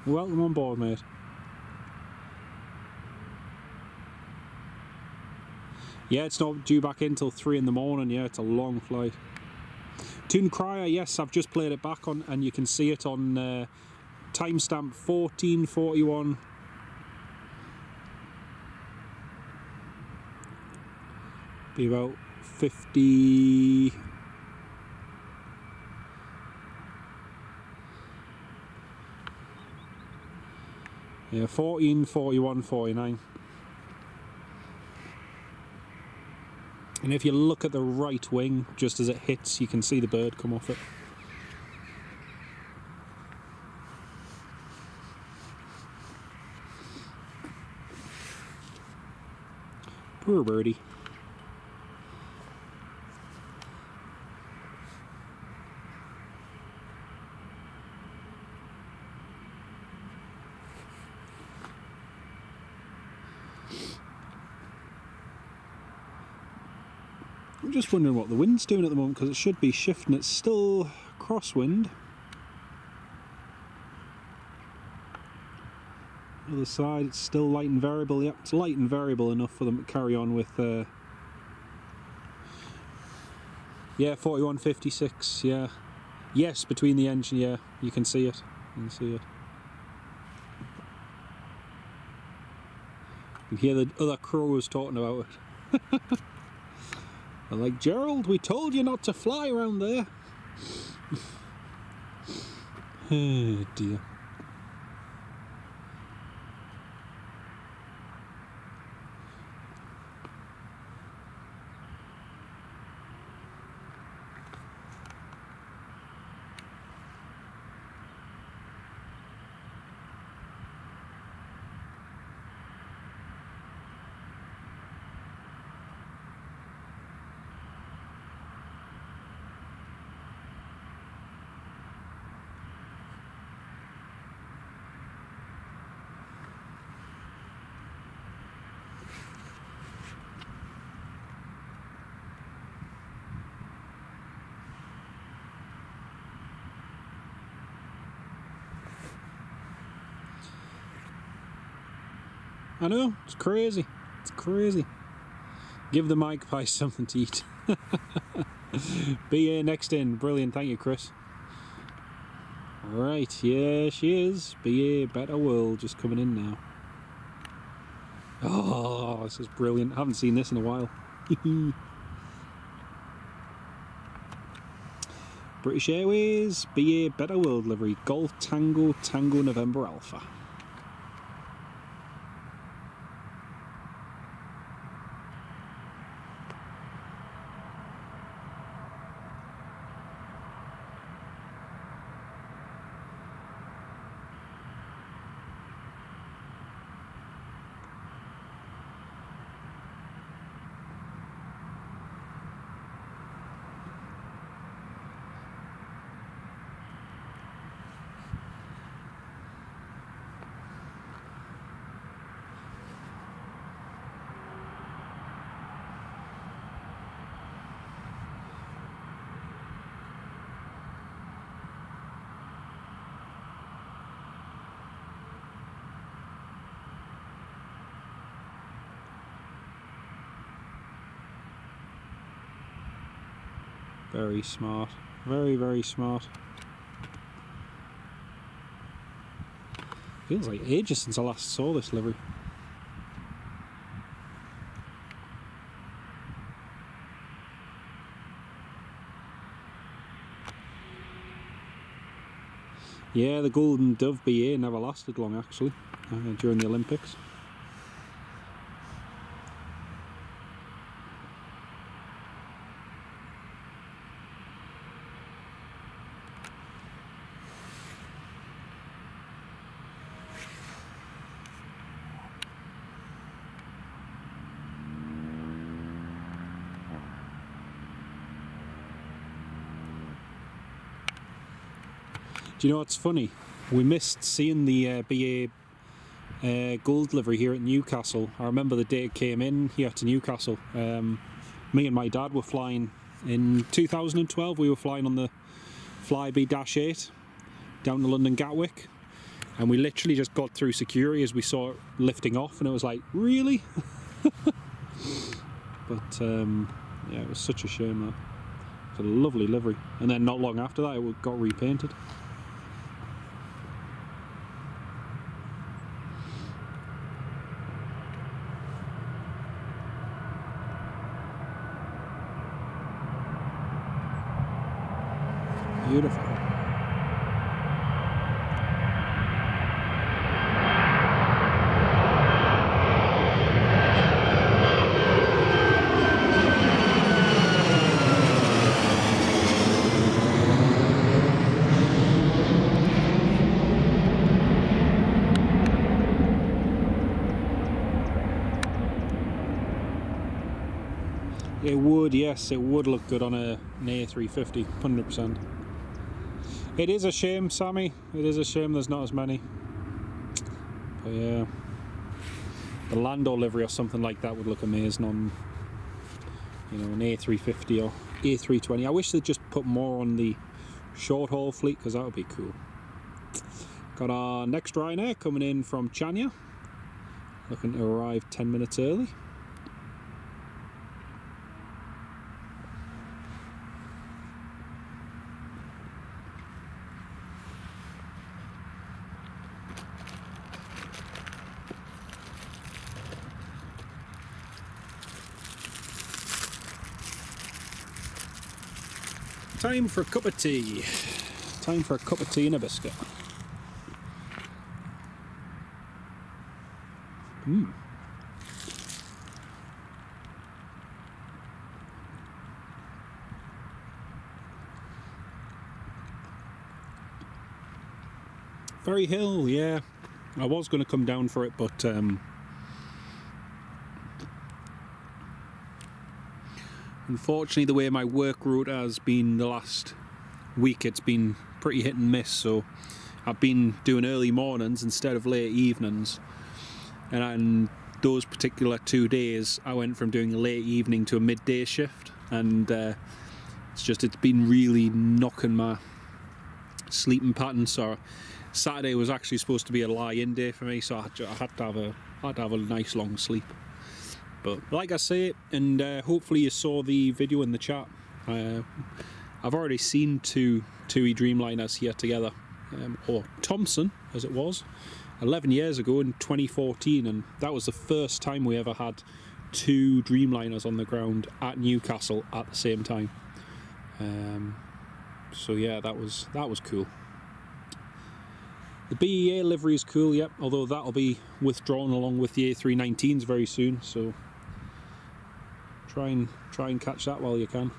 Welcome on board, mate. Yeah, it's not due back in till 3 in the morning. Yeah, it's a long flight. Toon Crier, yes, I've just played it back on, and you can see it on timestamp 14:41. Be about 50. Yeah, 14:41:49. And if you look at the right wing, just as it hits, you can see the bird come off it. Poor birdie. I'm just wondering what the wind's doing at the moment, because it should be shifting. It's still crosswind. Other side, it's still light and variable. Yep, it's light and variable enough for them to carry on with. Yeah, 41:56. Yeah, yes, between the engine. Yeah, you can see it. You can see it. You hear the other crows talking about it. They're like, Gerald, we told you not to fly around there. Oh dear. I know, it's crazy. It's crazy. Give the magpie something to eat. BA next in. Brilliant, thank you, Chris. Right, yeah, she is. BA Better World just coming in now. Oh, this is brilliant. I haven't seen this in a while. British Airways, BA Better World livery. Golf Tango Tango November Alpha. Very smart. Very, very smart. Feels like ages since I last saw this livery. Yeah, the Golden Dove BA never lasted long actually, during the Olympics. Do you know what's funny? We missed seeing the BA gold livery here at Newcastle. I remember the day it came in here to Newcastle. Me and my dad were flying in 2012. We were flying on the Flybe-8 down to London Gatwick, and we literally just got through security as we saw it lifting off, and it was like, really? But yeah, it was such a shame that. It's a lovely livery, and then not long after that it got repainted. Beautiful. It would, yes, it would look good on an A350, 100%. It is a shame, Sammy. It is a shame there's not as many. But yeah, the Lando livery or something like that would look amazing on, you know, an A350 or A320. I wish they'd just put more on the short haul fleet, because that would be cool. Got our next Ryanair coming in from Chania, looking to arrive 10 minutes early. Time for a cup of tea. Time for a cup of tea and a biscuit. Ferry Hill, yeah. I was going to come down for it, but unfortunately the way my work route has been the last week, it's been pretty hit and miss, so I've been doing early mornings instead of late evenings, and those particular 2 days I went from doing a late evening to a midday shift, and it's been really knocking my sleeping pattern. So Saturday was actually supposed to be a lie-in day for me, so I had to have a nice long sleep. But like I say, and hopefully you saw the video in the chat, I've already seen two TUI Dreamliners here together, or Thompson as it was, 11 years ago in 2014, and that was the first time we ever had 2 Dreamliners on the ground at Newcastle at the same time. So yeah, that was cool. The BEA livery is cool, yep, although that'll be withdrawn along with the A319s very soon, so try and catch that while you can.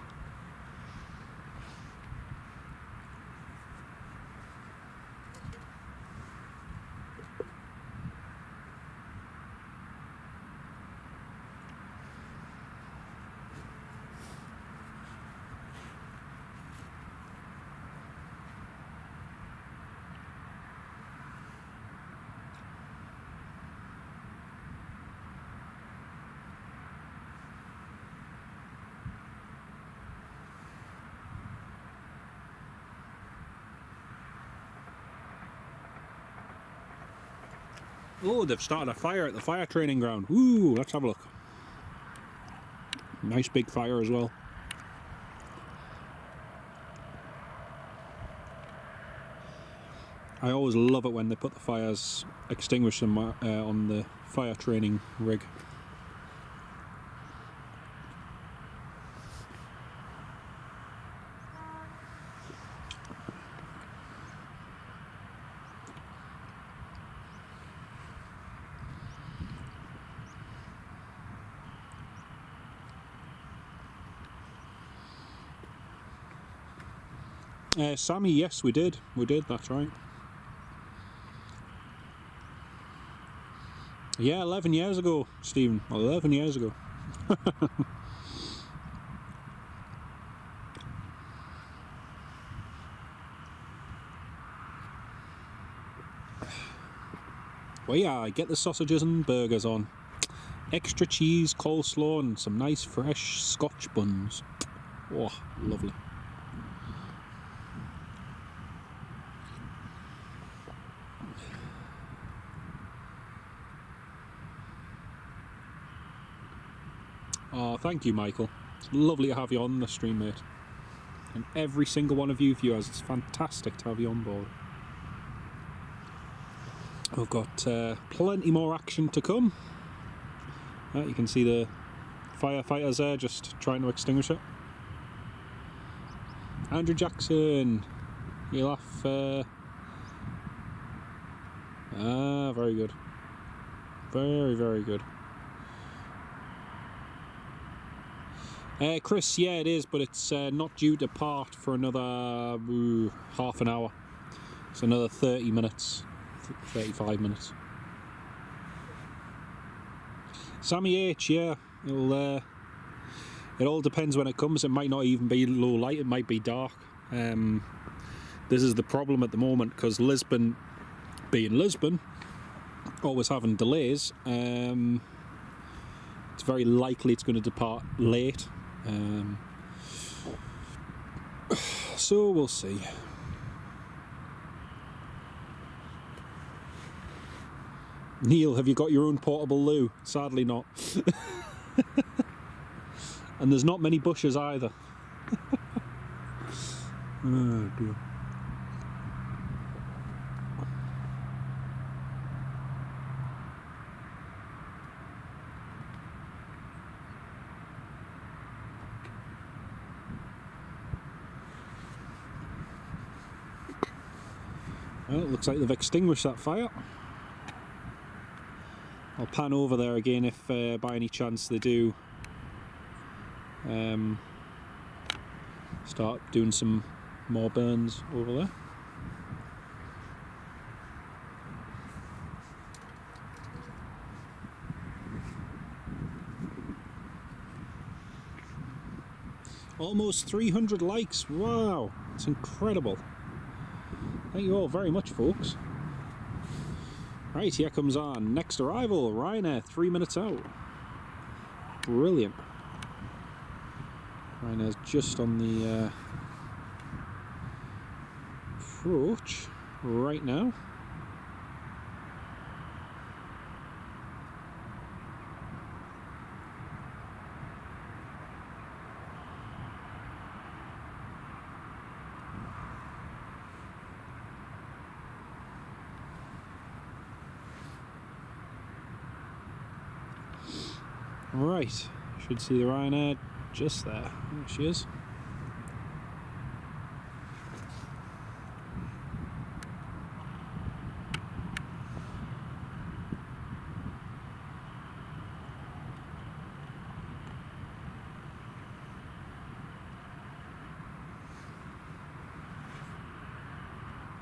Oh, they've started a fire at the fire training ground. Ooh, let's have a look. Nice big fire as well. I always love it when they put the fires, extinguish them on the fire training rig. Sammy, yes, we did, that's right. Yeah, 11 years ago, Stephen, 11 years ago. Well, yeah, get the sausages and burgers on. Extra cheese, coleslaw, and some nice fresh Scotch buns. Oh, lovely. Oh, thank you, Michael. It's lovely to have you on the stream, mate. And every single one of you viewers, it's fantastic to have you on board. We've got plenty more action to come. You can see the firefighters there just trying to extinguish it. Andrew Jackson, you'll have... very good. Very, very good. Chris, yeah, it is, but it's not due to part for another half an hour. It's another 30 minutes, 35 minutes. Sammy H, yeah, it all depends when it comes. It might not even be low light, it might be dark. This is the problem at the moment, because Lisbon, being Lisbon, always having delays, it's very likely it's going to depart late. So we'll see. Neil, have you got your own portable loo? Sadly not. And there's not many bushes either. Oh dear. Well, it looks like they've extinguished that fire. I'll pan over there again if by any chance they do start doing some more burns over there. Almost 300 likes, wow, it's incredible. Thank you all very much, folks. Right, here comes our next arrival, Ryanair, 3 minutes out. Brilliant. Ryanair's just on the approach right now. Right, should see the Ryanair just there. There she is.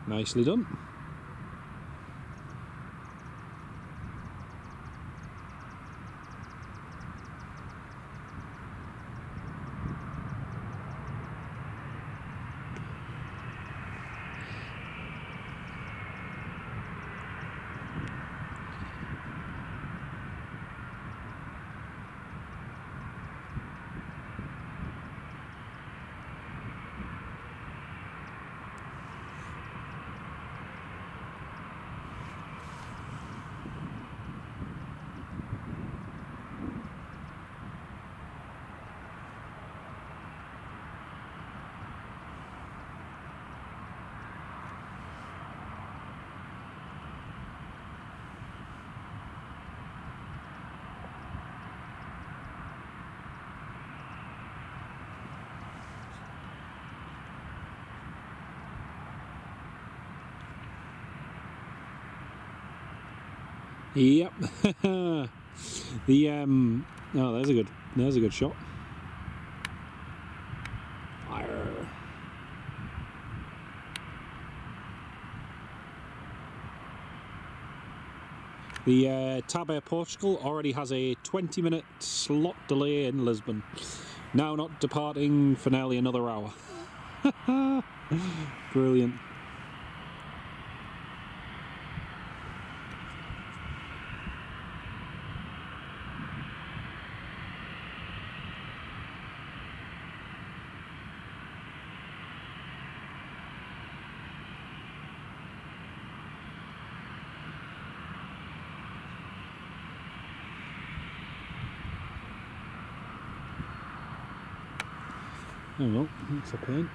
Nicely done. Yep. Oh, there's a good shot. Fire. The TAB Air Portugal already has a 20-minute slot delay in Lisbon. Now not departing for nearly another hour. Brilliant. Oh well, that's a pain.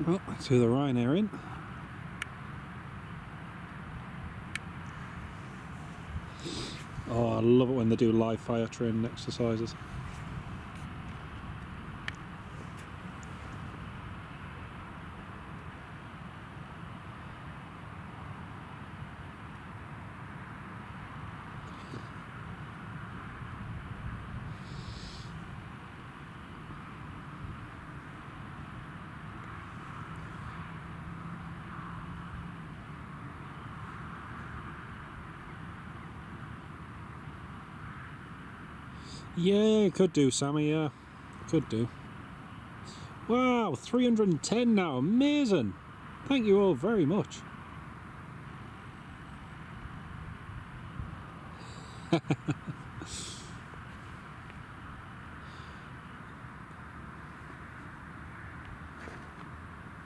Well, that's who the Ryanair in. Oh, I love it when they do live fire training exercises. Yeah, could do, Sammy, yeah. Could do. Wow, 310 now, amazing! Thank you all very much.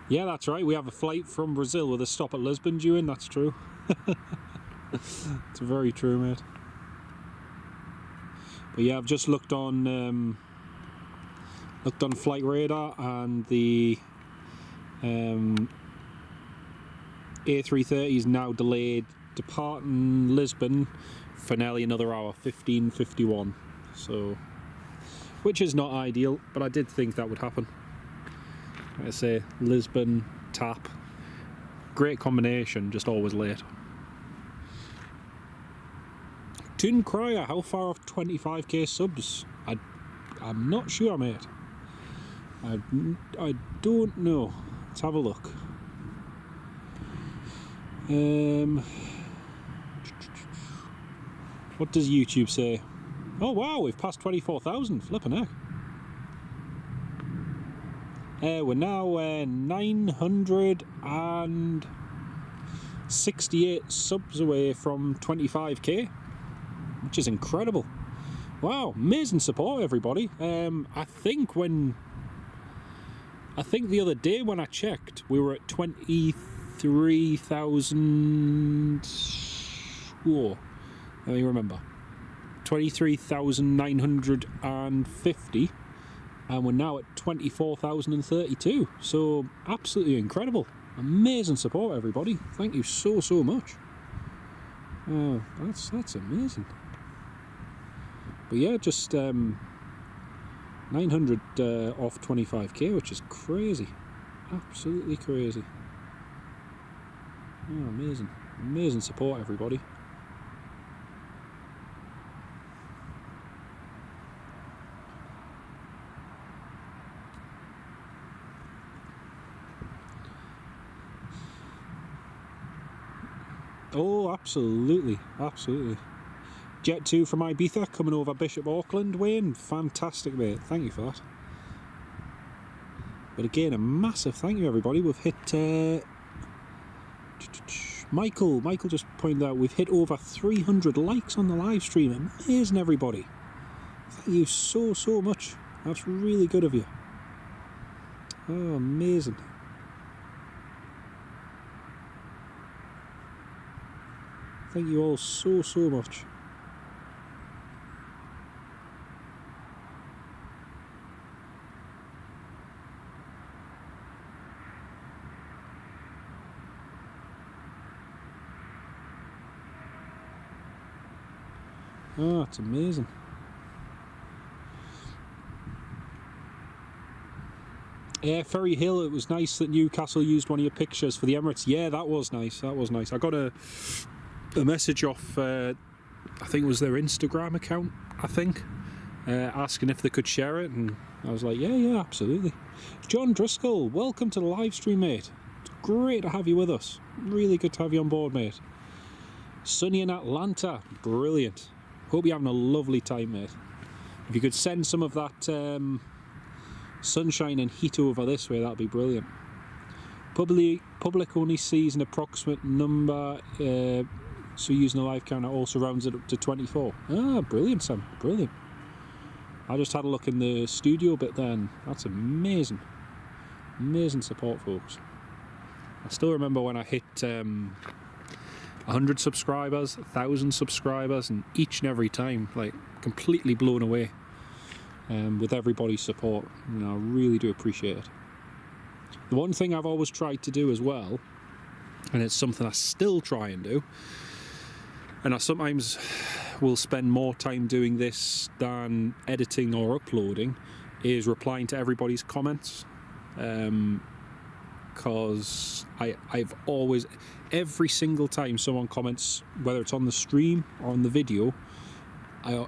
Yeah, that's right, we have a flight from Brazil with a stop at Lisbon due in, that's true. It's very true, mate. But yeah, I've just looked on Flight Radar, and the A330 is now delayed departing Lisbon for nearly another hour, 15:51. So, which is not ideal, but I did think that would happen. Like I say, Lisbon, TAP, great combination, just always late. Toon Cryer, how far off 25k subs? I'm not sure, mate. I don't know. Let's have a look. What does YouTube say? Oh wow, we've passed 24,000. Flipping heck. We're now 968 subs away from 25k, which is incredible. Wow, amazing support, everybody. I think the other day when I checked, we were at 23,000. Whoa, let me remember. 23,950, and we're now at 24,032. So absolutely incredible, amazing support, everybody. Thank you so much. Oh, that's amazing. But yeah, just 900 off 25k, which is crazy, absolutely crazy. Oh, amazing support, everybody. Oh, absolutely. Jet 2 from Ibiza coming over Bishop Auckland. Wayne, fantastic, mate. Thank you for that. But again, a massive thank you, everybody. We've hit Michael just pointed out we've hit over 300 likes on the live stream. Amazing, everybody. Thank you so much. That's really good of you. Oh, amazing. Thank you all so much. Oh, it's amazing. Yeah, Ferry Hill, it was nice that Newcastle used one of your pictures for the Emirates. Yeah, that was nice. I got a message off, I think it was their Instagram account, asking if they could share it, and I was like, yeah, absolutely. John Driscoll, welcome to the live stream, mate. It's great to have you with us. Really good to have you on board, mate. Sunny in Atlanta, brilliant. Hope you're having a lovely time, mate. If you could send some of that sunshine and heat over this way, that'd be brilliant. Public only sees an approximate number, so using a live counter also rounds it up to 24. Ah, brilliant, Sam, brilliant. I just had a look in the studio bit then. That's amazing. Amazing support, folks. I still remember when I hit 100 subscribers, 1,000 subscribers, and each and every time, like, completely blown away with everybody's support. You know, I really do appreciate it. The one thing I've always tried to do as well, and it's something I still try and do, and I sometimes will spend more time doing this than editing or uploading, is replying to everybody's comments. Because I've always, every single time someone comments, whether it's on the stream or on the video, I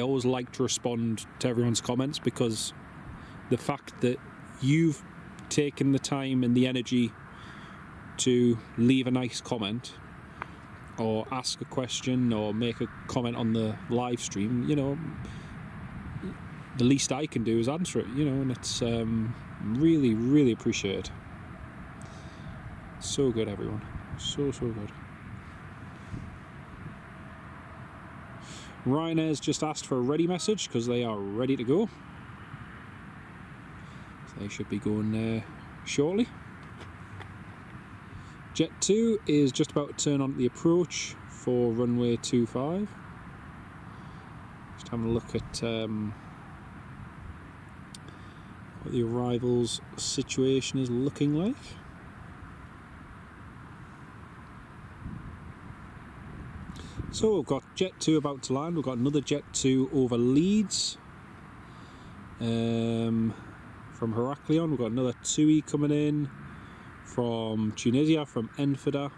always like to respond to everyone's comments, because the fact that you've taken the time and the energy to leave a nice comment or ask a question or make a comment on the live stream, you know, the least I can do is answer it, you know, and it's really appreciated. So good, everyone. So good. Ryanair's just asked for a ready message because they are ready to go. So they should be going shortly. Jet 2 is just about to turn on the approach for runway 25. Just having a look at what the arrivals situation is looking like. So we've got Jet 2 about to land, we've got another Jet 2 over Leeds from Heraklion, we've got another TUI coming in from Tunisia, from Enfida,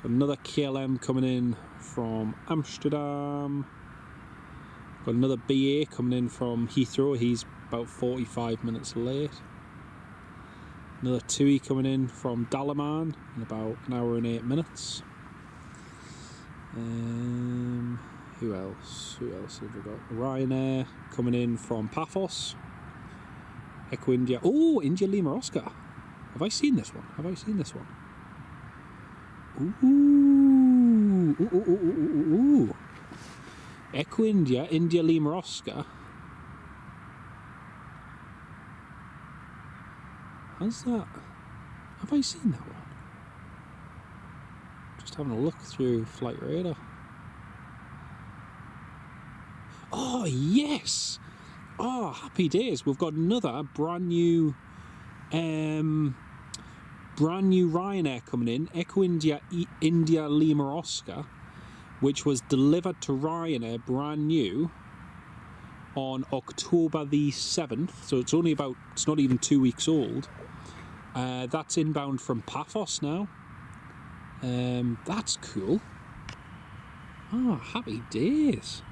got another KLM coming in from Amsterdam, got another BA coming in from Heathrow, he's about 45 minutes late, another TUI coming in from Dalaman in about an hour and 8 minutes. Who else have we got? Ryanair coming in from Paphos. Echo India. Oh, India Lima Oscar. Have I seen this one? Ooh. Echo India, India Lima Oscar. How's that? Have I seen that one? Just having a look through Flight Radar. Oh yes! Oh, happy days! We've got another brand new Ryanair coming in, Echo India India Lima Oscar, which was delivered to Ryanair brand new on October the 7th. So it's not even 2 weeks old. That's inbound from Paphos now. That's cool. Oh, happy days.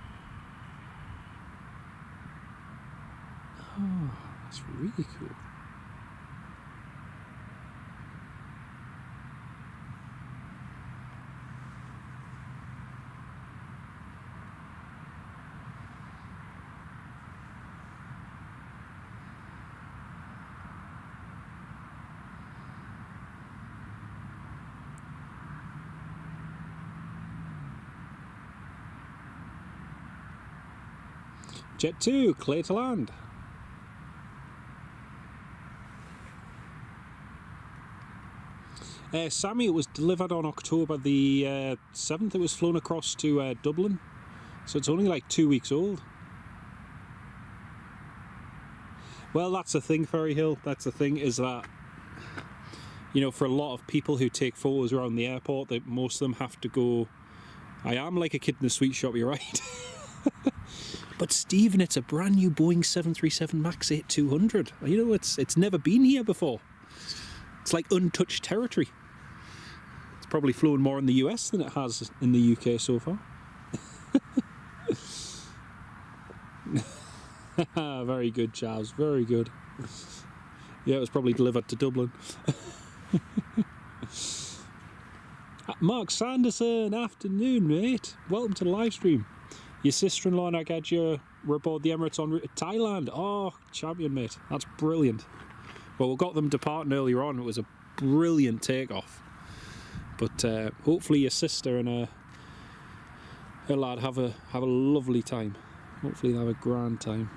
Oh, that's really cool. Jet 2, clear to land. Sammy, it was delivered on October the 7th. It was flown across to Dublin. So it's only like 2 weeks old. Well, that's the thing, Ferry Hill. That's the thing, is that, you know, for a lot of people who take photos around the airport, that most of them have to go, I am like a kid in the sweet shop, you're right. But Stephen, it's a brand new Boeing 737 MAX 8-200. You know, it's never been here before. It's like untouched territory. It's probably flown more in the US than it has in the UK so far. Very good, Charles, very good. Yeah, it was probably delivered to Dublin. Mark Sanderson, afternoon, mate. Welcome to the live stream. Your sister-in-law and Argadja were aboard the Emirates en route to Thailand. Oh, champion, mate. That's brilliant. Well, we got them departing earlier on. It was a brilliant takeoff. But hopefully your sister and her lad have a lovely time. Hopefully they'll have a grand time.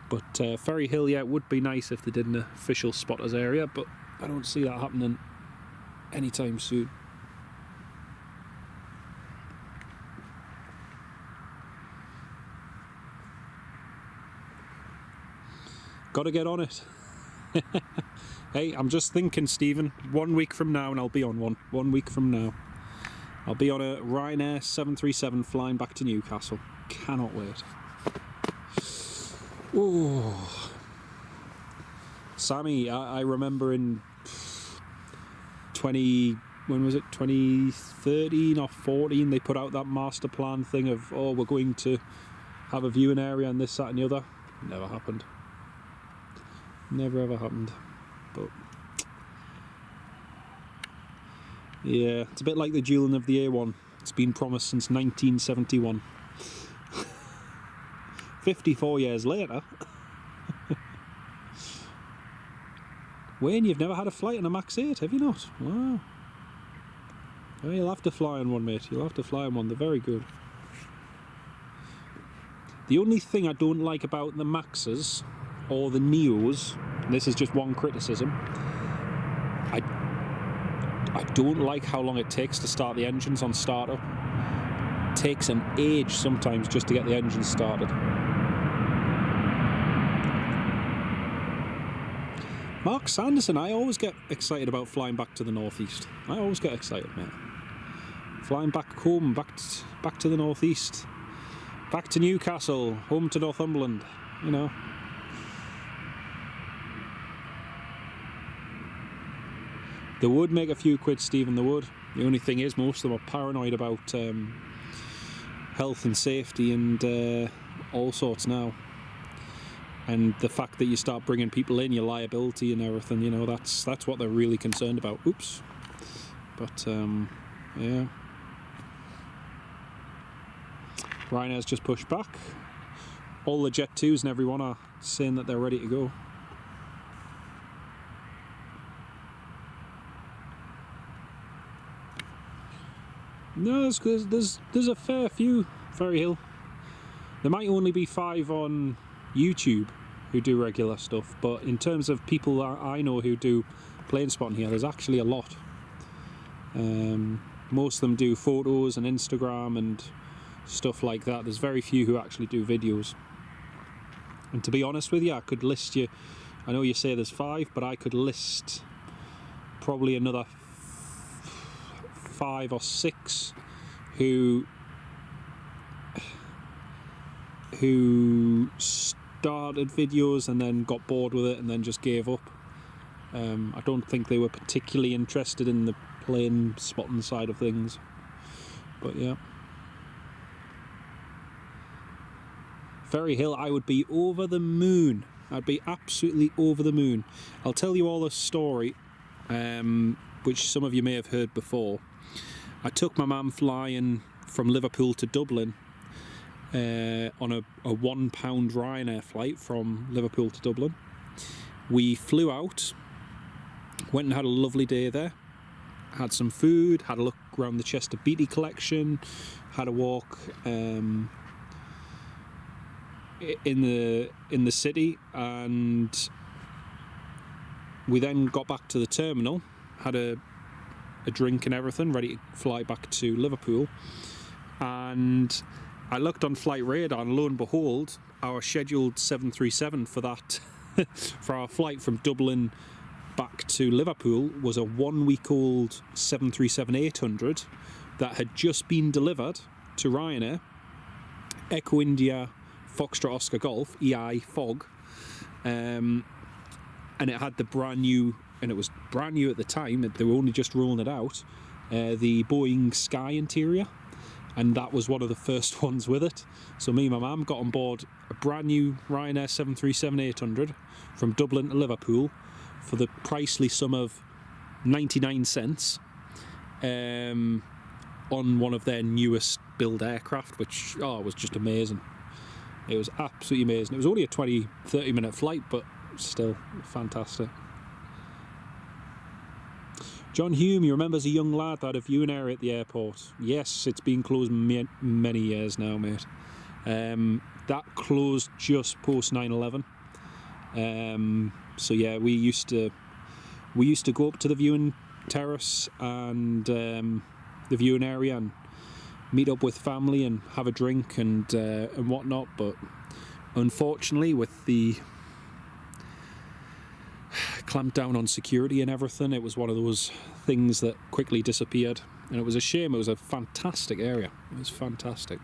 But Ferry Hill, yeah, it would be nice if they did an official spotters area, but I don't see that happening anytime soon. Got to get on it. Hey, I'm just thinking, Stephen, 1 week from now and I'll be on one. 1 week from now. I'll be on a Ryanair 737 flying back to Newcastle. Cannot wait. Oh, Sammy, I remember in 2013 or 14, they put out that master plan thing of, oh, we're going to have a viewing area and this, that and the other. Never happened. Never ever happened. But yeah, it's a bit like the dueling of the A1. It's been promised since 1971. 54 years later. Wayne, you've never had a flight on a MAX 8, have you not? Wow. Well, you'll have to fly on one, mate. You'll have to fly on one. They're very good. The only thing I don't like about the MAXes or the Neos, this is just one criticism, I don't like how long it takes to start the engines on startup. It takes an age sometimes just to get the engines started. Mark Sanderson, I always get excited about flying back to the northeast. I always get excited, mate. Flying back home, back to the northeast, back to Newcastle, home to Northumberland, you know. They would make a few quid, Stephen, they would. The only thing is, most of them are paranoid about health and safety and all sorts now. And the fact that you start bringing people in, your liability and everything, you know, that's what they're really concerned about. Oops. But, yeah. Ryanair's just pushed back. All the Jet 2s and everyone are saying that they're ready to go. No, there's a fair few, Ferry Hill. There might only be 5 on YouTube who do regular stuff, but in terms of people that I know who do plane spotting here, there's actually a lot. Most of them do photos and Instagram and stuff like that. There's very few who actually do videos. And to be honest with you, I could list you, I know you say there's 5, but I could list probably another 5 or 6 who started videos and then got bored with it and then just gave up. I don't think they were particularly interested in the plane spotting side of things, but yeah. Ferry Hill, I would be over the moon. I'd be absolutely over the moon. I'll tell you all a story, which some of you may have heard before. I took my mum flying from Liverpool to Dublin on a £1 Ryanair flight from Liverpool to Dublin. We flew out, went and had a lovely day there, had some food, had a look around the Chester Beatty collection, had a walk in the city, and we then got back to the terminal, had a drink and everything, ready to fly back to Liverpool. And I looked on Flight Radar, and lo and behold, our scheduled 737 for that for our flight from Dublin back to Liverpool was a 1-week-old 737-800 that had just been delivered to Ryanair, Echo India Foxtrot Oscar Golf, EI FOG, and it had the brand new, and it was brand new at the time, they were only just rolling it out, the Boeing Sky interior, and that was one of the first ones with it. So me and my mum got on board a brand new Ryanair 737-800 from Dublin to Liverpool for the pricely sum of 99 cents on one of their newest build aircraft, which was just amazing. It was absolutely amazing. It was only a 20-30 minute flight, but still fantastic. John Hume, you remember as a young lad that had a viewing area at the airport? Yes, it's been closed many years now, mate. That closed just post 9/11. So yeah, we used to go up to the viewing terrace and the viewing area and meet up with family and have a drink and whatnot. But unfortunately, with the clamped down on security and everything, it was one of those things that quickly disappeared, and it was a shame. It was a fantastic area. It was fantastic,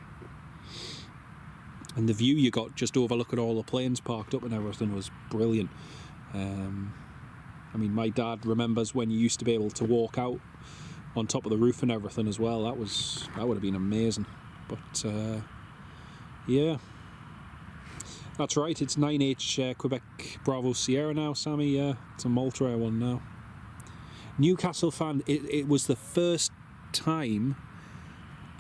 and the view you got just overlooking all the planes parked up and everything was brilliant. I mean, my dad remembers when you used to be able to walk out on top of the roof and everything as well. That would have been amazing. But yeah, that's right, it's 9H Quebec Bravo Sierra now, Sammy. Yeah, it's a Malta Air one now. Newcastle fan, it was the first time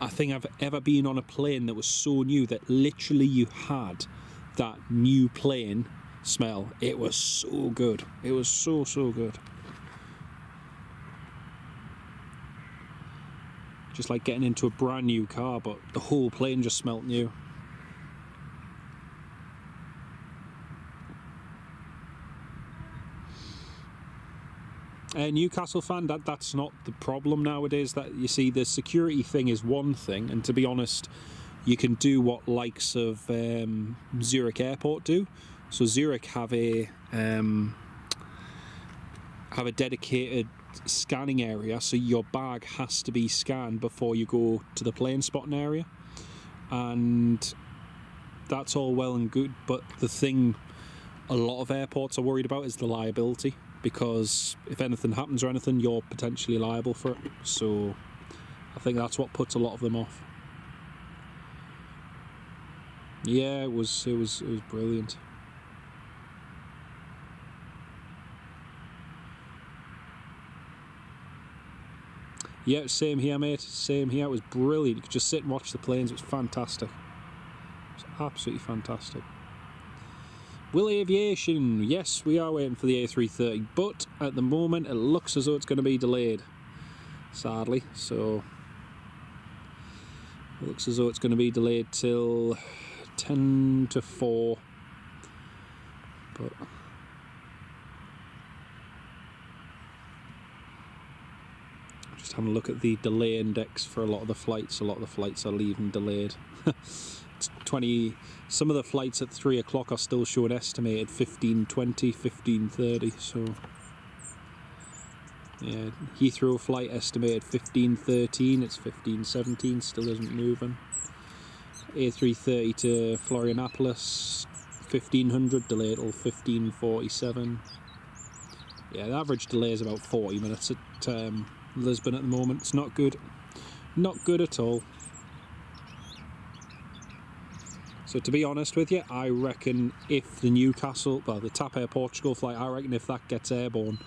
I think I've ever been on a plane that was so new that literally you had that new plane smell. It was so good. It was so good. Just like getting into a brand new car, but the whole plane just smelt new. Newcastle fan, that's not the problem nowadays. That you see, the security thing is one thing, and to be honest, you can do what likes of Zurich Airport do. So Zurich have a dedicated scanning area, so your bag has to be scanned before you go to the plane spotting area, and that's all well and good, but the thing a lot of airports are worried about is the liability, because if anything happens or anything, you're potentially liable for it. So I think that's what puts a lot of them off. Yeah, it was brilliant. Yeah, same here, mate. Same here. It was brilliant. You could just sit and watch the planes. It was fantastic. It was absolutely fantastic. Will Aviation? Yes, we are waiting for the A330, but at the moment it looks as though it's going to be delayed, sadly. So it looks as though it's going to be delayed till 10 to 4. But just having a look at the delay index for a lot of the flights. A lot of the flights are leaving delayed. It's 20. Some of the flights at 3 o'clock are still showing estimated 15:20, 15:30. So yeah, Heathrow flight estimated 15:13. It's 15:17. Still isn't moving. A330 to Florianopolis, 1500, delayed till 15:47. Yeah, the average delay is about 40 minutes at Lisbon at the moment. It's not good. Not good at all. So to be honest with you, I reckon if the Newcastle, well, the TAP Air Portugal flight, I reckon if that gets airborne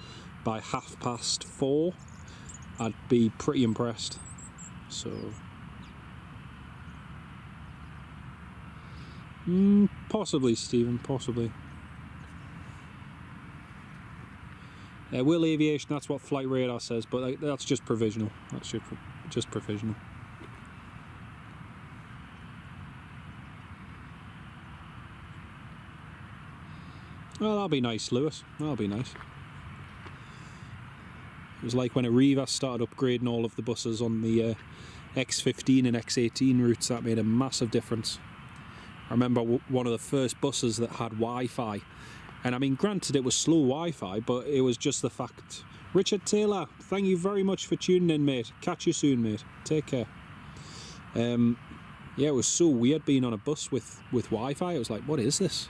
by 4:30, I'd be pretty impressed. So possibly, Stephen, possibly. Will Aviation, that's what Flight Radar says, but that's just provisional. That's just provisional. Well, that'll be nice, Lewis. That'll be nice. It was like when Arriva started upgrading all of the buses on the X15 and X18 routes. That made a massive difference. I remember one of the first buses that had Wi-Fi. And I mean, granted, it was slow Wi-Fi, but it was just the fact. Richard Taylor, thank you very much for tuning in, mate. Catch you soon, mate. Take care. Yeah, it was so weird being on a bus with Wi-Fi. It was like, what is this?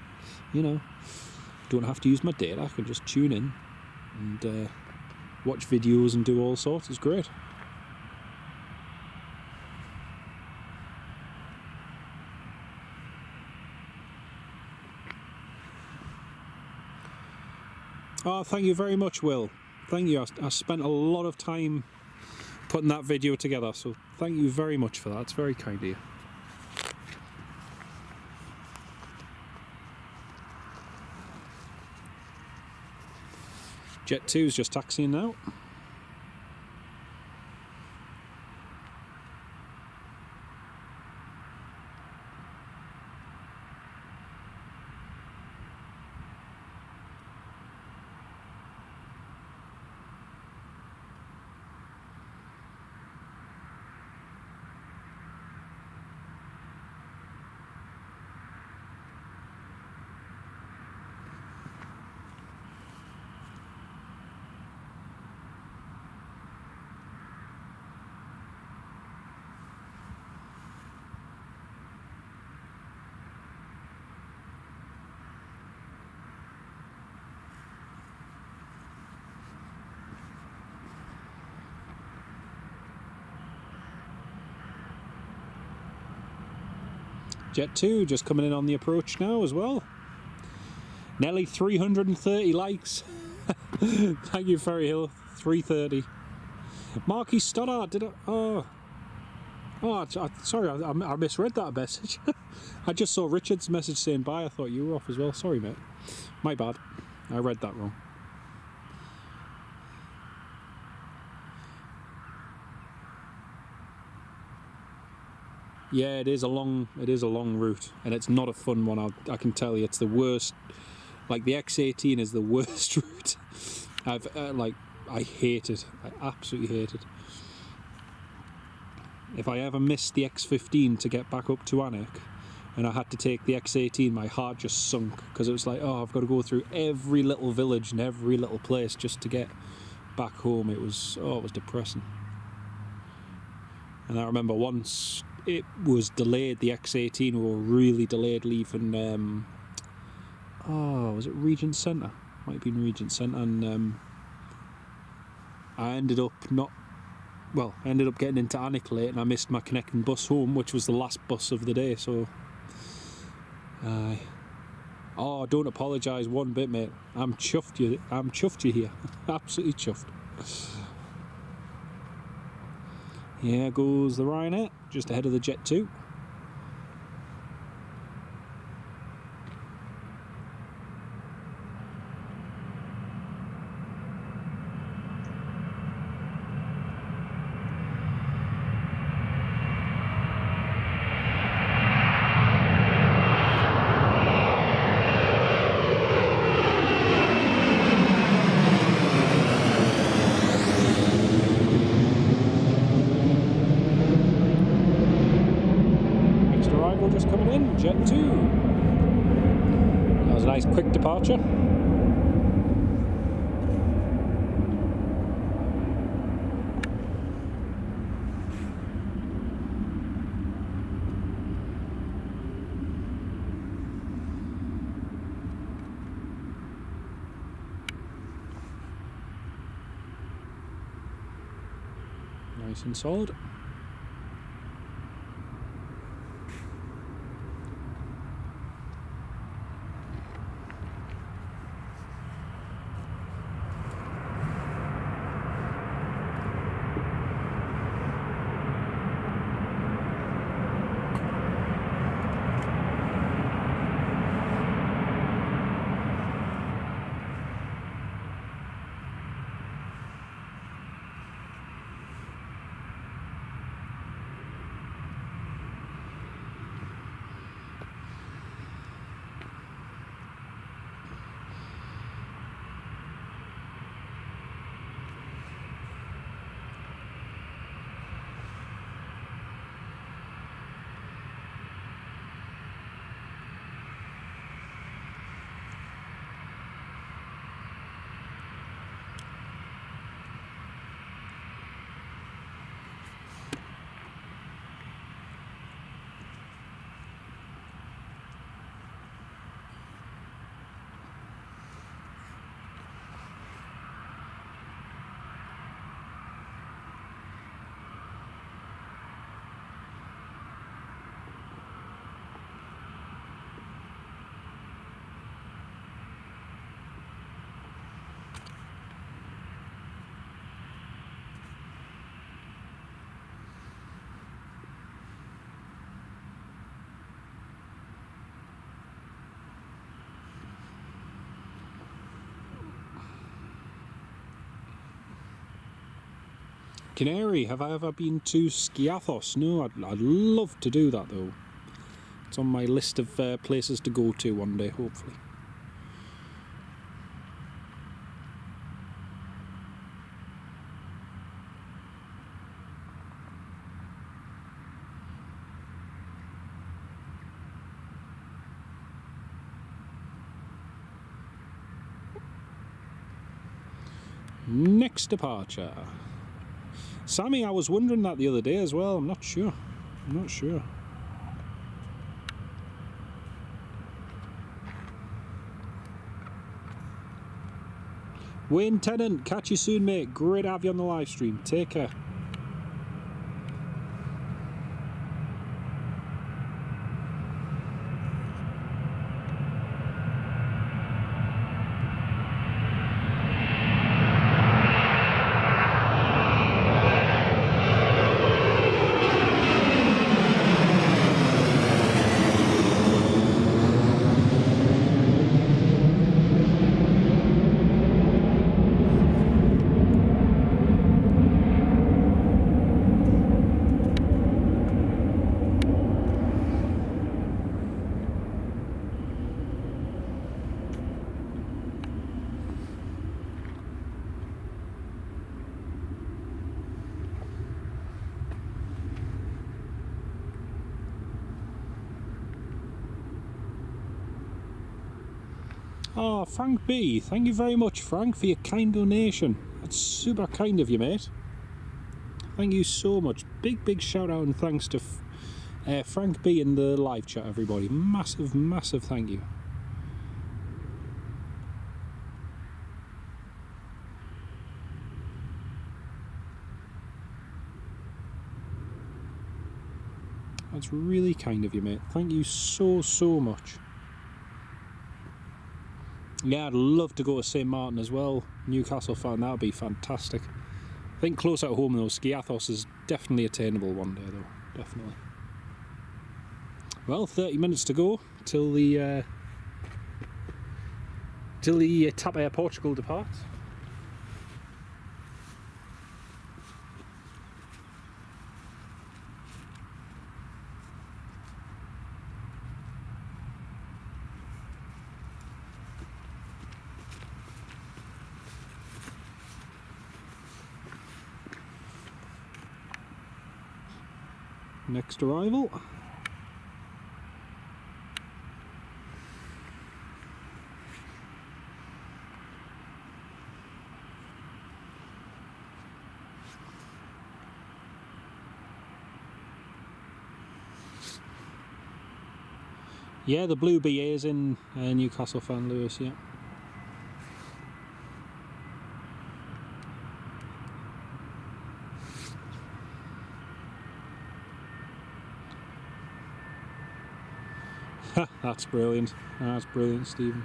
You know, don't have to use my data. I can just tune in and watch videos and do all sorts. It's great. Oh, thank you very much, Will. Thank you. I spent a lot of time putting that video together, so thank you very much for that. It's very kind of you. Jet 2 is just taxiing now. Jet 2 just coming in on the approach now as well. Nearly 330 likes. Thank you, Ferry Hill. 330. Marky Stoddart, did I? Sorry, I misread that message. I just saw Richard's message saying bye. I thought you were off as well. Sorry, mate. My bad. I read that wrong. Yeah, it is a long route, and it's not a fun one. I can tell you, it's the worst. Like the X18 is the worst route. I hate it. I absolutely hate it. If I ever missed the X15 to get back up to Anik and I had to take the X18, my heart just sunk, because it was like, oh, I've got to go through every little village and every little place just to get back home. It was depressing. And I remember once it was delayed, the X18 were really delayed leaving, was it Regent Centre? Might have been Regent Centre, and I ended up getting into Anik late, and I missed my connecting bus home, which was the last bus of the day, so... don't apologise one bit, mate. I'm chuffed you here. Absolutely chuffed. Here goes the Ryanair, just ahead of the Jet 2. Just coming in, Jet 2. That was a nice quick departure. Nice and solid. Canary, have I ever been to Skiathos? No, I'd love to do that though. It's on my list of places to go to one day, hopefully. Next departure. Sammy, I was wondering that the other day as well. I'm not sure. Wayne Tennant, catch you soon, mate. Great to have you on the live stream. Take care. Oh, Frank B. Thank you very much, Frank, for your kind donation. That's super kind of you, mate. Thank you so much. Big shout out and thanks to Frank B in the live chat, everybody. Massive thank you. That's really kind of you, mate. Thank you so much. Yeah, I'd love to go to St Martin as well. Newcastle fan, that would be fantastic. I think close at home though, Skiathos is definitely attainable one day though, definitely. Well, 30 minutes to go till the TAP Air Portugal departs. Next arrival. Yeah, the blue BA is in Newcastle fan, Lewis, yeah. That's brilliant. That's brilliant, Stephen.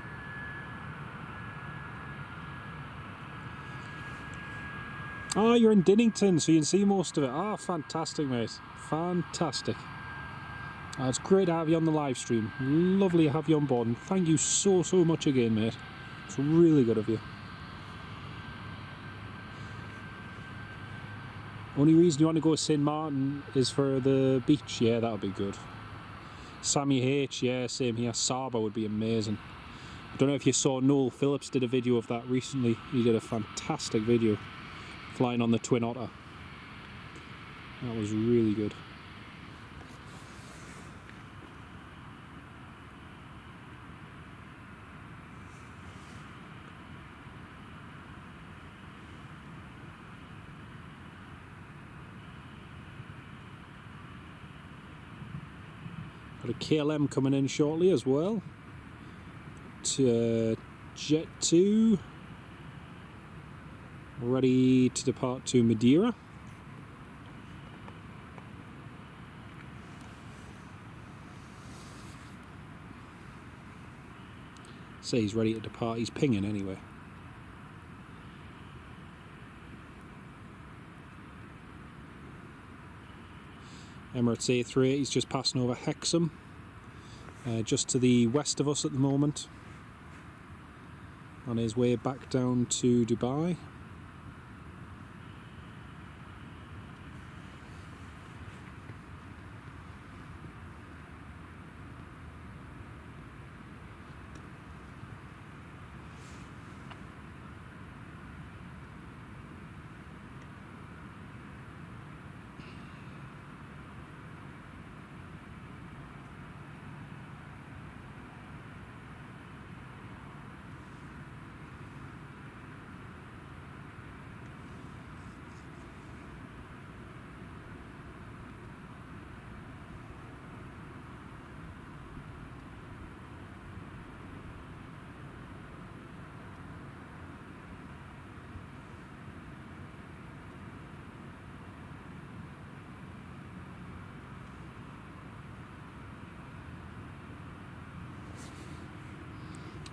Oh, you're in Dinnington, so you can see most of it. Ah, fantastic, mate. Fantastic. It's great to have you on the live stream. Lovely to have you on board, and thank you so much again, mate. It's really good of you. Only reason you want to go to St Martin is for the beach. Yeah, that'll be good. Sammy H, yeah, same here. Saba would be amazing. I don't know if you saw Noel Phillips did a video of that recently. He did a fantastic video flying on the Twin Otter. That was really good. Got a KLM coming in shortly as well. To Jet 2. Ready to depart to Madeira. Say he's ready to depart. He's pinging anyway. Emirates A3, he's just passing over Hexham, just to the west of us at the moment, on his way back down to Dubai.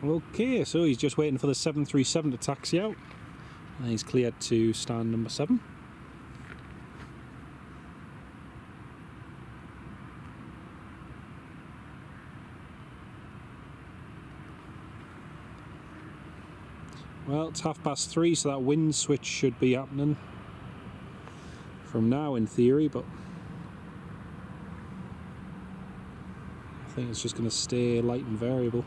Okay, so he's just waiting for the 737 to taxi out, and he's cleared to stand number 7. Well, it's 3:30, so that wind switch should be happening from now in theory, but I think it's just going to stay light and variable.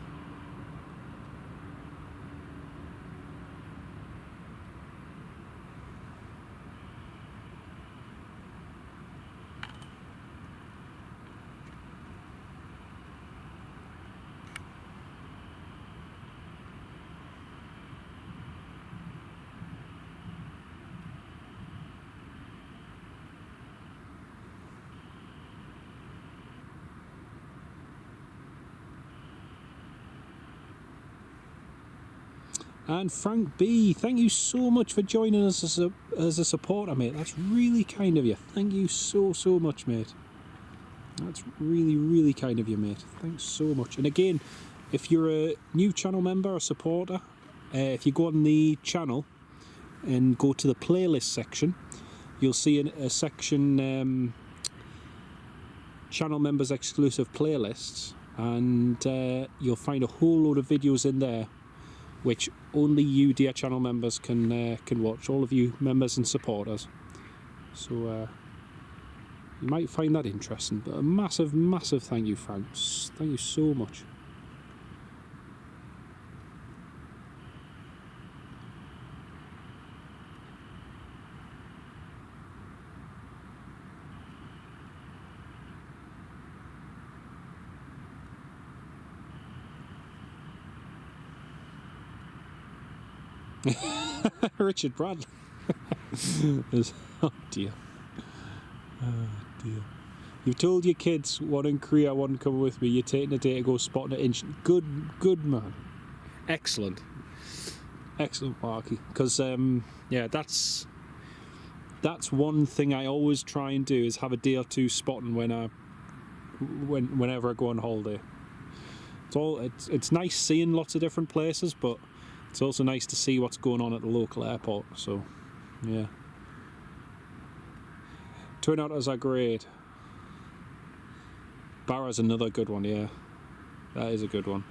And Frank B, thank you so much for joining us as a supporter, mate. That's really kind of you. Thank you so much, mate. That's really kind of you, mate. Thanks so much. And again, if you're a new channel member or supporter, if you go on the channel and go to the playlist section, you'll see a section channel members exclusive playlists, and you'll find a whole load of videos in there which only you dear channel members can watch, all of you members and supporters. So you might find that interesting. But a massive thank you, Frank. Thank you so much. Richard Bradley. Oh dear. Oh dear. You've told your kids one in Korea, one come with me. You're taking a day to go spotting an inch. Good man. Excellent, Marky. Because yeah, that's one thing I always try and do, is have a day or two spotting whenever I go on holiday. It's nice seeing lots of different places, but it's also nice to see what's going on at the local airport. So yeah, twin otters are great. Barra's another good one. Yeah, that is a good one.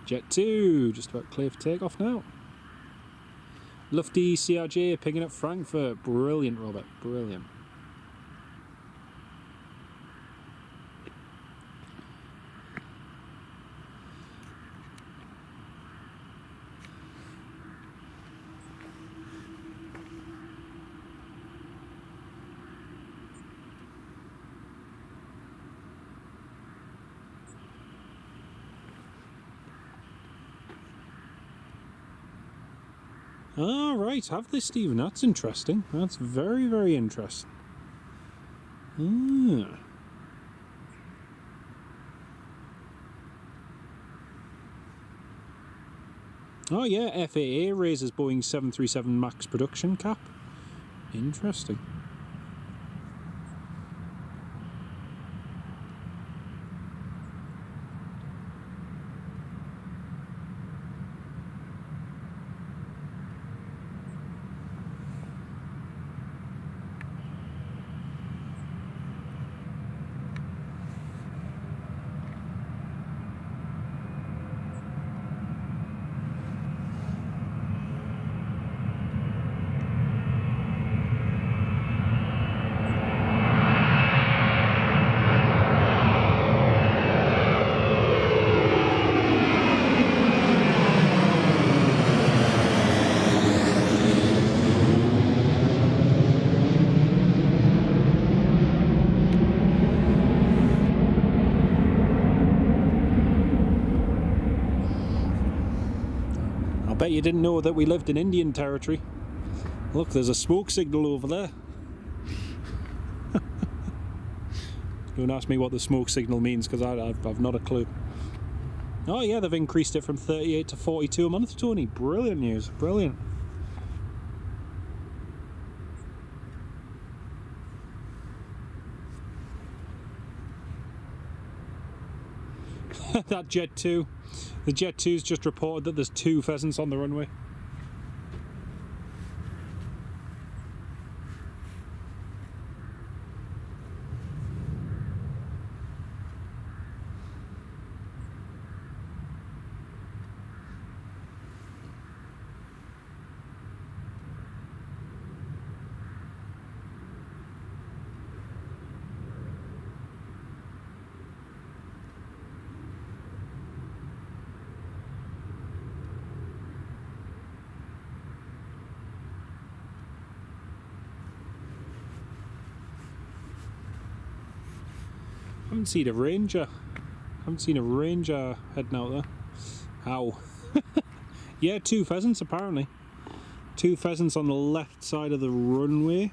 Jet 2 just about clear for takeoff now. Lufty CRJ picking up Frankfurt. Brilliant, Robert, brilliant. Ah, right, have they, Stephen? That's interesting. That's very interesting. Ah. Oh yeah, FAA raises Boeing 737 MAX production cap. Interesting. I bet you didn't know that we lived in Indian territory. Look, there's a smoke signal over there. Don't ask me what the smoke signal means, because I've not a clue. Oh yeah, they've increased it from 38 to 42 a month, Tony. Brilliant news, brilliant. That Jet 2. The Jet 2's just reported that there's 2 pheasants on the runway. Haven't seen a Ranger. Haven't seen a Ranger heading out there. How? Yeah, 2 pheasants apparently. 2 pheasants on the left side of the runway.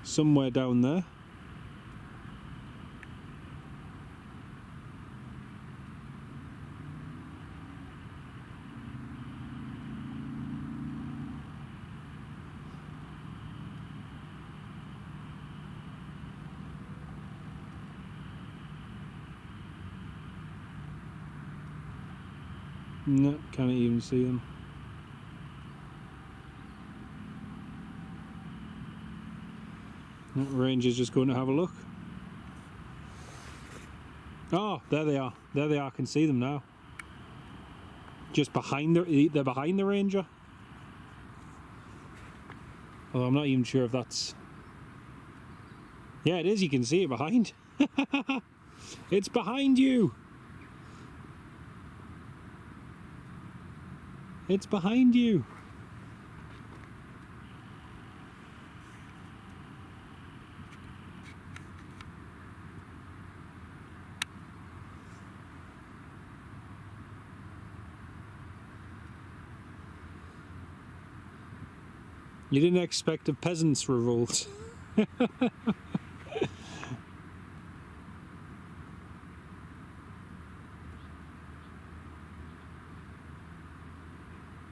Somewhere down there. No, can't even see them. Ranger's just going to have a look. Oh, there they are. There they are. I can see them now. Just behind they're behind the Ranger. Although I'm not even sure if that's... Yeah, it is. You can see it behind. It's behind you. It's behind you. You didn't expect a peasants' revolt.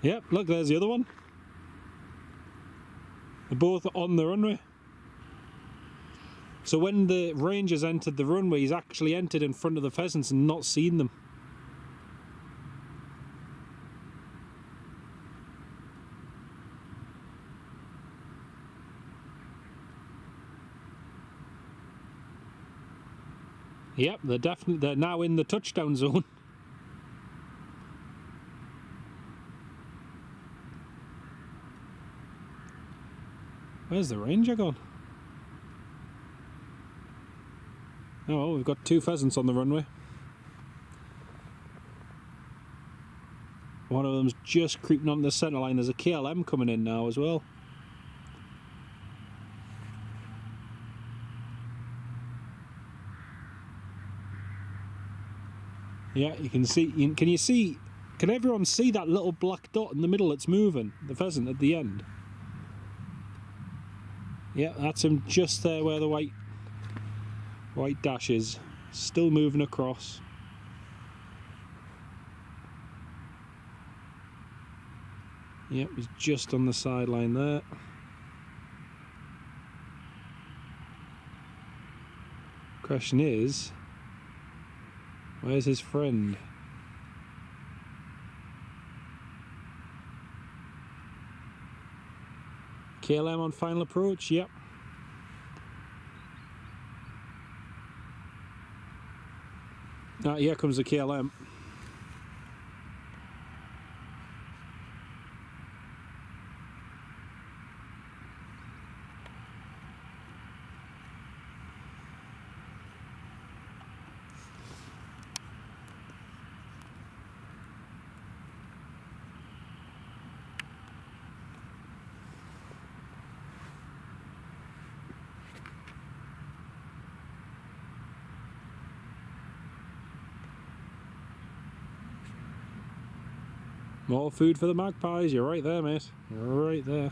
Yep, look, there's the other one. They're both on the runway. So when the Rangers entered the runway, he's actually entered in front of the pheasants and not seen them. Yep, they're now in the touchdown zone. Where's the Ranger gone? Oh, well, we've got two pheasants on the runway. One of them's just creeping onto the centre line. There's a KLM coming in now as well. Yeah, you can see. Can everyone see that little black dot in the middle that's moving? The pheasant at the end. Yeah, that's him just there where the white dash is. Still moving across. Yep, he's just on the sideline there. Question is, where's his friend? KLM on final approach, yep. Ah, here comes the KLM. More food for the magpies, you're right there, mate. You're right there.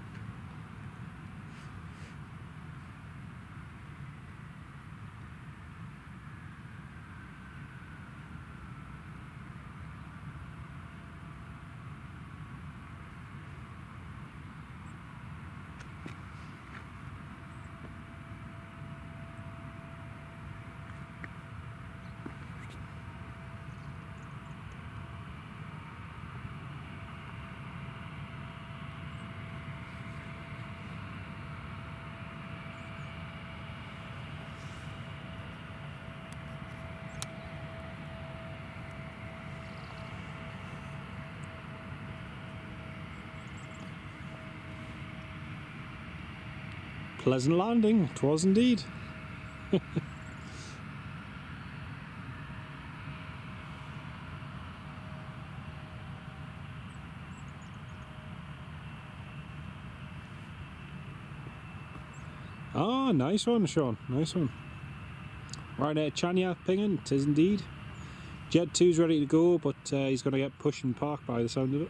Pleasant landing, 'twas indeed. Ah, nice one, Sean, nice one. Ryanair Chania pinging, 'tis indeed. Jet 2's ready to go, but he's going to get pushed and parked by the sound of it.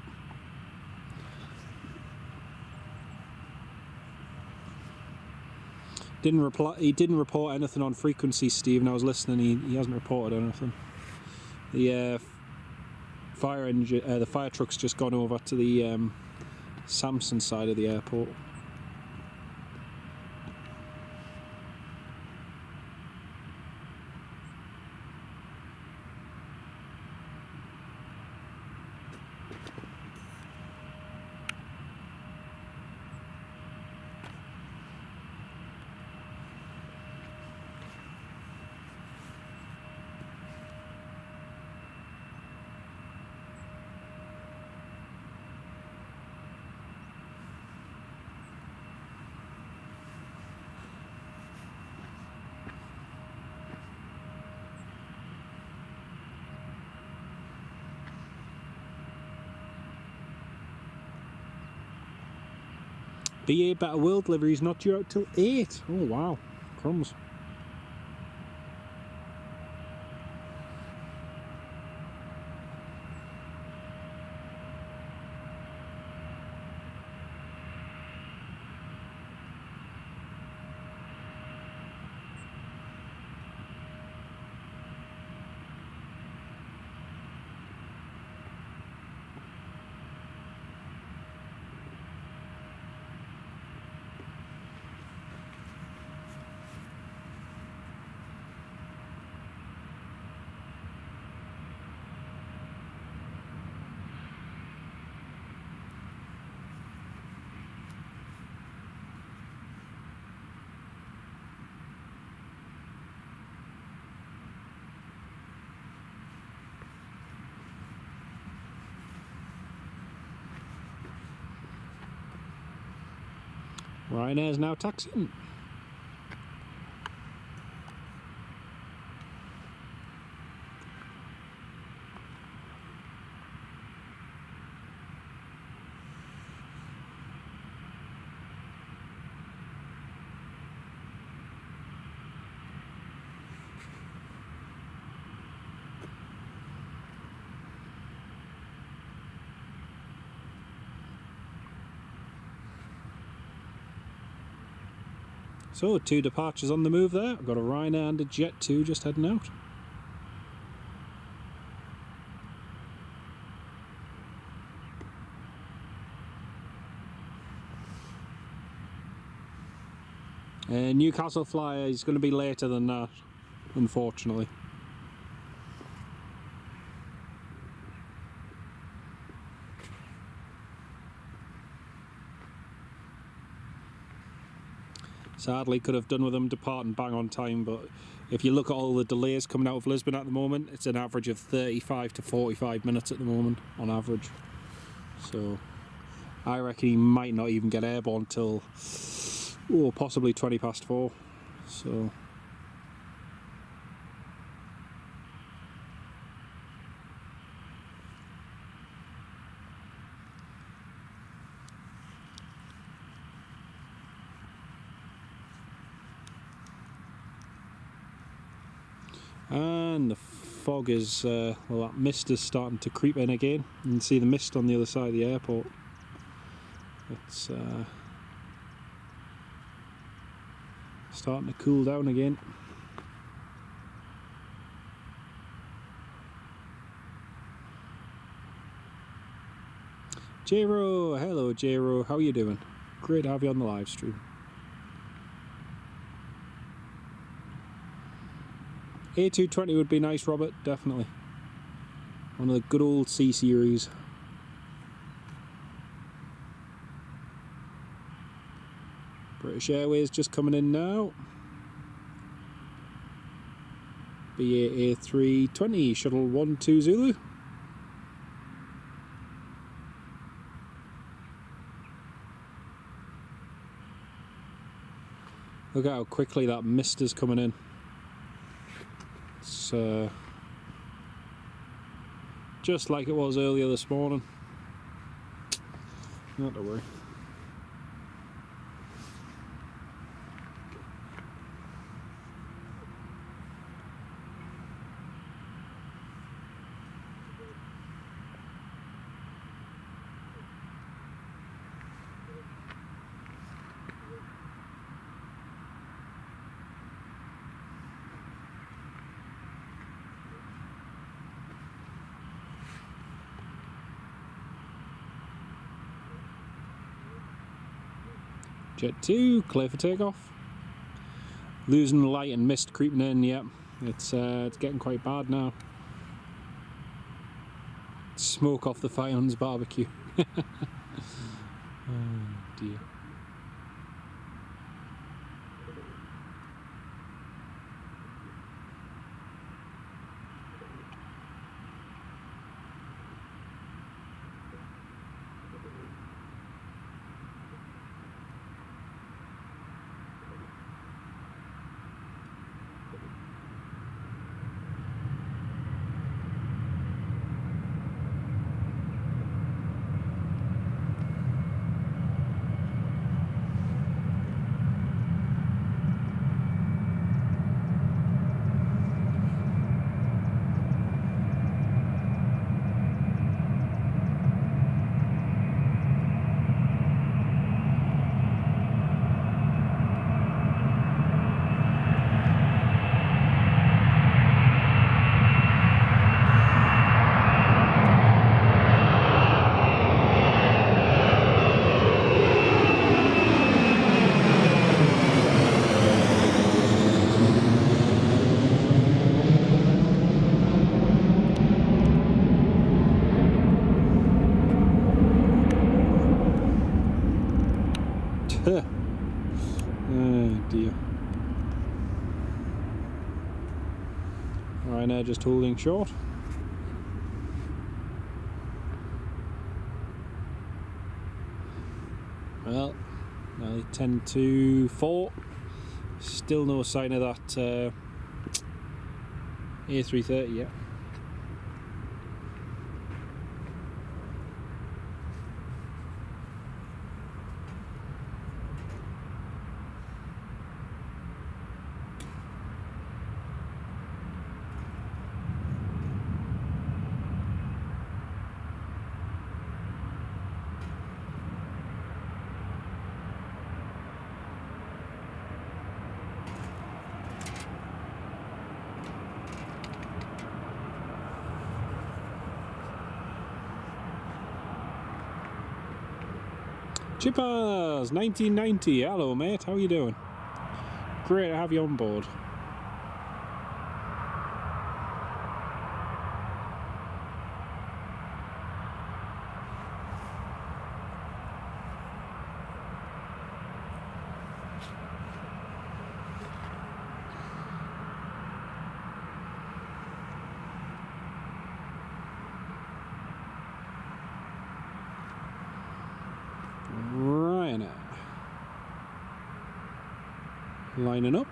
Didn't reply. He didn't report anything on frequency, Stephen. I was listening. He hasn't reported anything. The fire engine, the fire truck's just gone over to the Samson side of the airport. BA Better World delivery is not due out till 8. Oh wow, crumbs. Ryanair is now taxiing. So, 2 departures on the move there. I've got a Ryanair and a Jet 2 just heading out. Newcastle flyer is going to be later than that, unfortunately. Sadly, could have done with them departing bang on time, but if you look at all the delays coming out of Lisbon at the moment, it's an average of 35 to 45 minutes at the moment, on average. So, I reckon he might not even get airborne till, possibly 20 past 4. So... And the fog is, well, that mist is starting to creep in again. You can see the mist on the other side of the airport. It's starting to cool down again. Jero, hello Jero, how are you doing? Great to have you on the live stream. A220 would be nice, Robert, definitely. One of the good old C series. British Airways just coming in now. BA A320, shuttle 12 Zulu. Look at how quickly that mist is coming in. It's just like it was earlier this morning. Not to worry. Jet 2, clear for takeoff. Losing light and mist creeping in, yeah. It's getting quite bad now. Smoke off the Fireman's barbecue. Oh dear. Oh dear. Ryanair just holding short. Well, nearly 10 to 4. Still no sign of that A330 yet. Chippers 1990, hello mate, how are you doing? Great to have you on board. Ryanair lining up.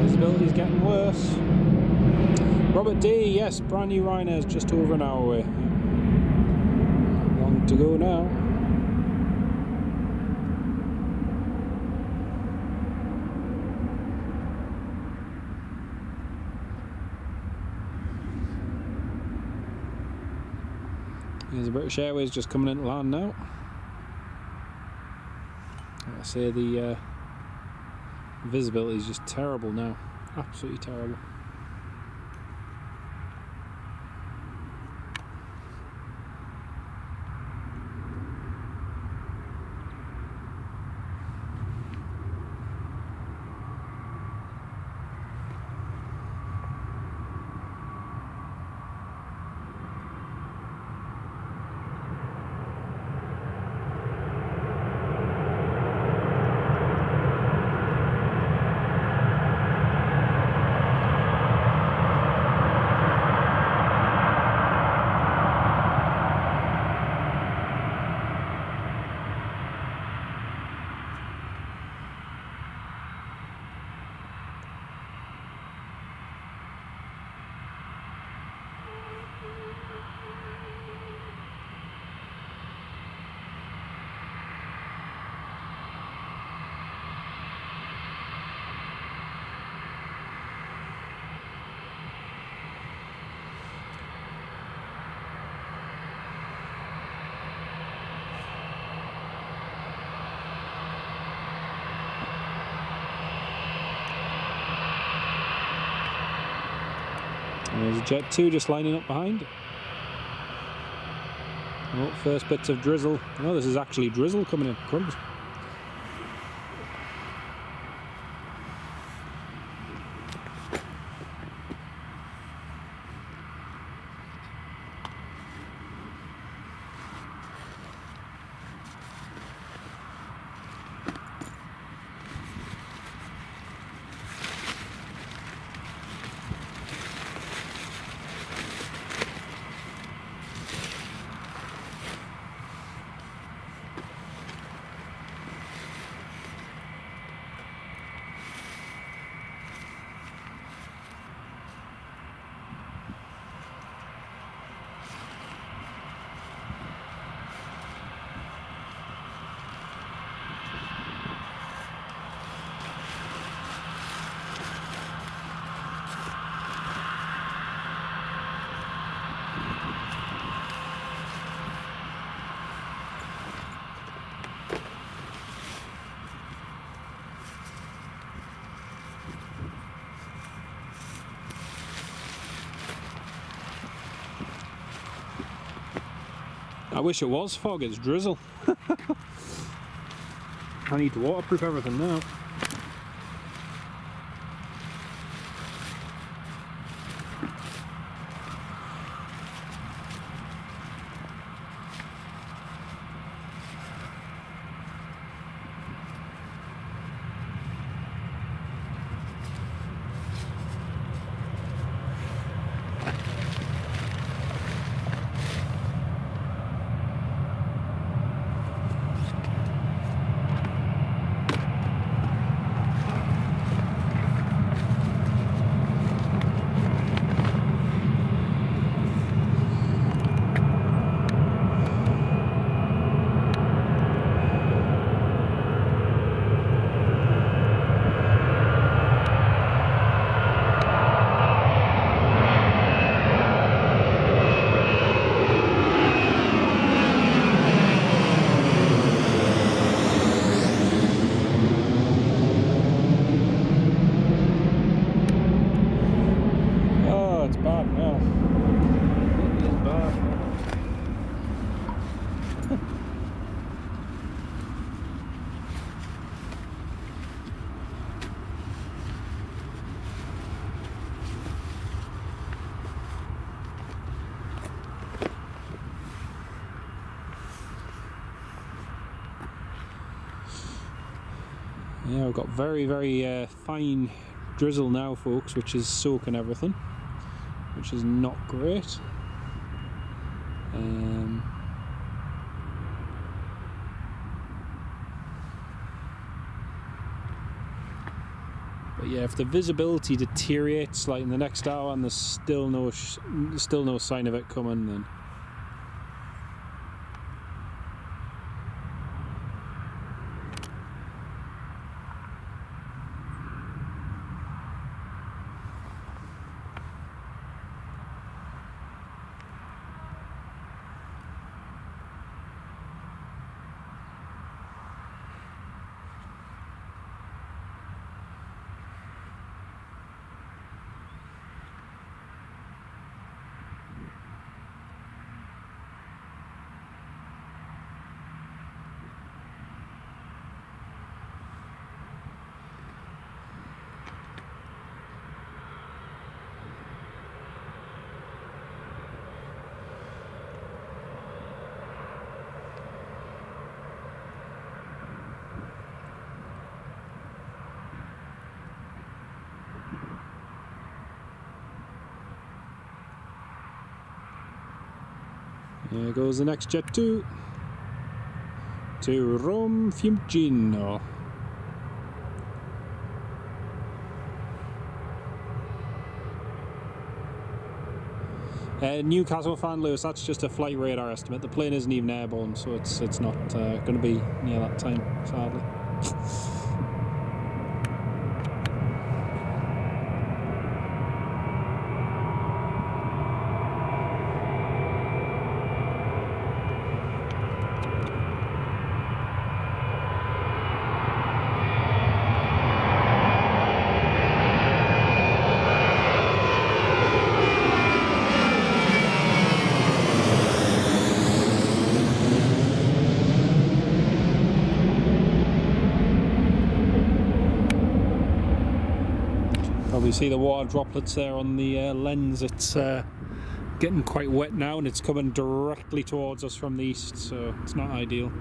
Visibility's getting worse. Robert D, yes, brand new Ryanair's just over an hour away. Long to go now. There's a British Airways just coming into land now. Like I say, the visibility is just terrible now. Absolutely terrible. And there's a Jet 2 just lining up behind. Oh, first bits of drizzle. Oh, this is actually drizzle coming in. Crumbs. I wish it was fog, it's drizzle. I need to waterproof everything now. Yeah, we've got very fine drizzle now, folks, which is soaking everything, which is not great. But yeah, if the visibility deteriorates like in the next hour and there's still no sign of it coming, then there goes the next Jet 2 to Rome Fiumicino. Newcastle fan Lewis, that's just a flight radar estimate. The plane isn't even airborne, so it's not going to be near that time, sadly. you see the water droplets there on the lens? It's getting quite wet now, and it's coming directly towards us from the east, so it's not ideal.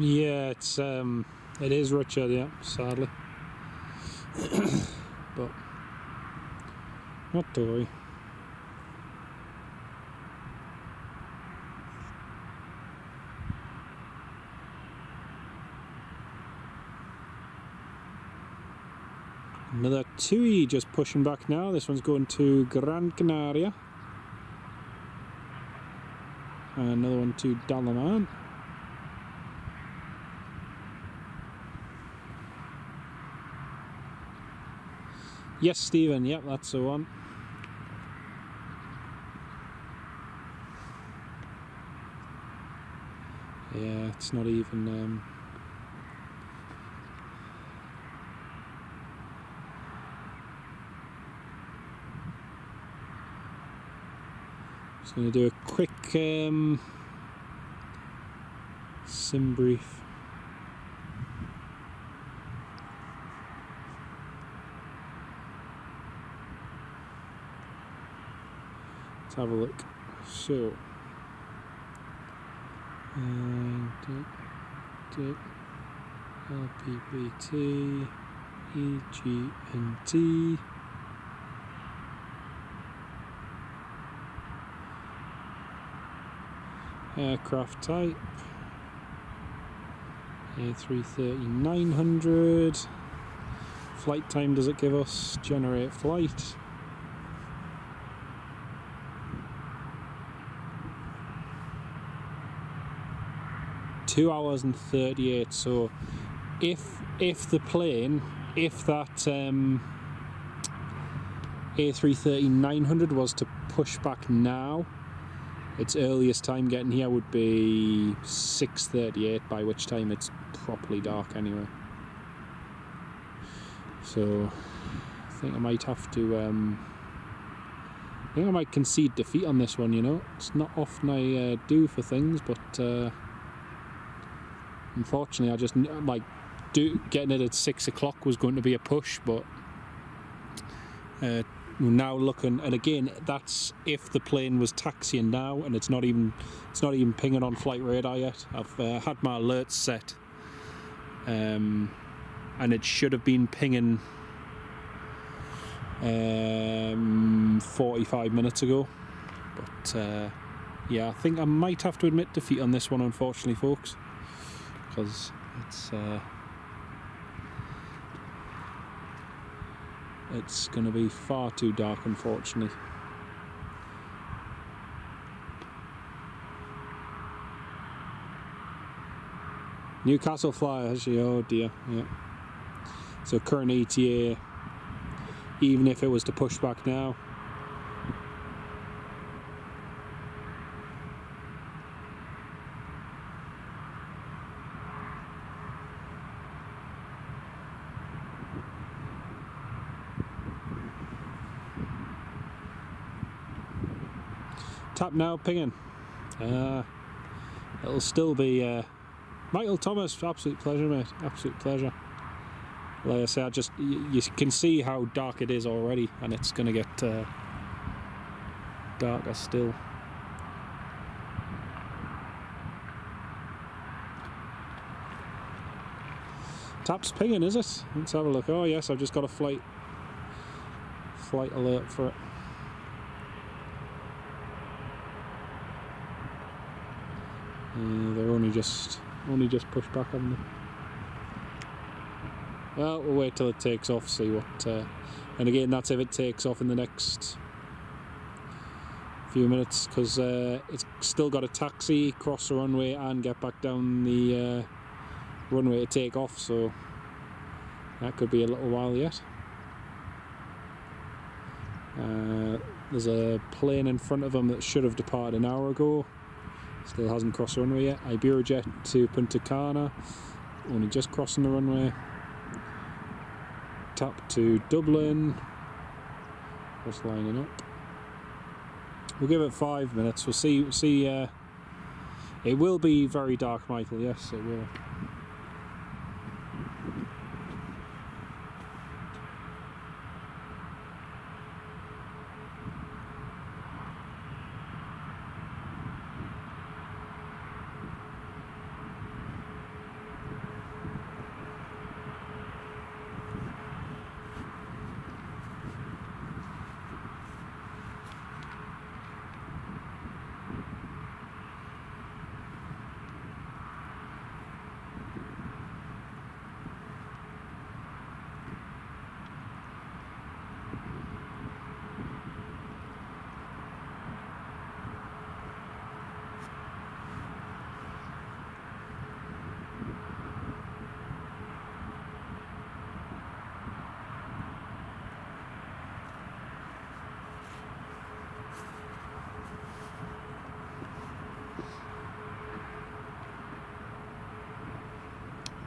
Yeah, it is Richard, yeah, sadly. But not to worry. Another TUI just pushing back now. This one's going to Gran Canaria. And another one to Dalaman. Yes, Stephen, yep, that's the one. Yeah, it's not even... Just going to do a quick sim brief. Let's have a look. So, LPPT, EGNT, aircraft type, A330-900, flight time does it give us, generate flight. Two hours and 38. So if the plane, if that A330-900 was to push back now, its earliest time getting here would be 6:38, by which time it's properly dark anyway. So I think I might have to I think I might concede defeat on this one, you know. It's not often I do for things, but unfortunately I just like getting it at 6 o'clock was going to be a push, but we're now looking, and again that's if the plane was taxiing now, and it's not even pinging on flight radar yet. I've had my alerts set, and it should have been pinging 45 minutes ago, but yeah, I think I might have to admit defeat on this one, unfortunately, folks, because it's going to be far too dark, unfortunately. Newcastle flyer, has she? Oh dear, yeah. So current ETA even if it was to push back now. Tap now, pinging. It'll still be Michael Thomas. Absolute pleasure, mate. Absolute pleasure. Like I say, you can see how dark it is already, and it's going to get darker still. Tap's pinging, is it? Let's have a look. Oh yes, I've just got a flight alert for it. They're only just pushed back on them. Well, we'll wait till it takes off, see what. And again, that's if it takes off in the next few minutes, because it's still got to taxi, cross the runway, and get back down the runway to take off. So that could be a little while yet. There's a plane in front of them that should have departed an hour ago. Still hasn't crossed the runway yet. EasyJet to Punta Cana, only just crossing the runway. Tap to Dublin, just lining up. We'll give it 5 minutes. We'll see. It will be very dark, Michael. Yes, it will.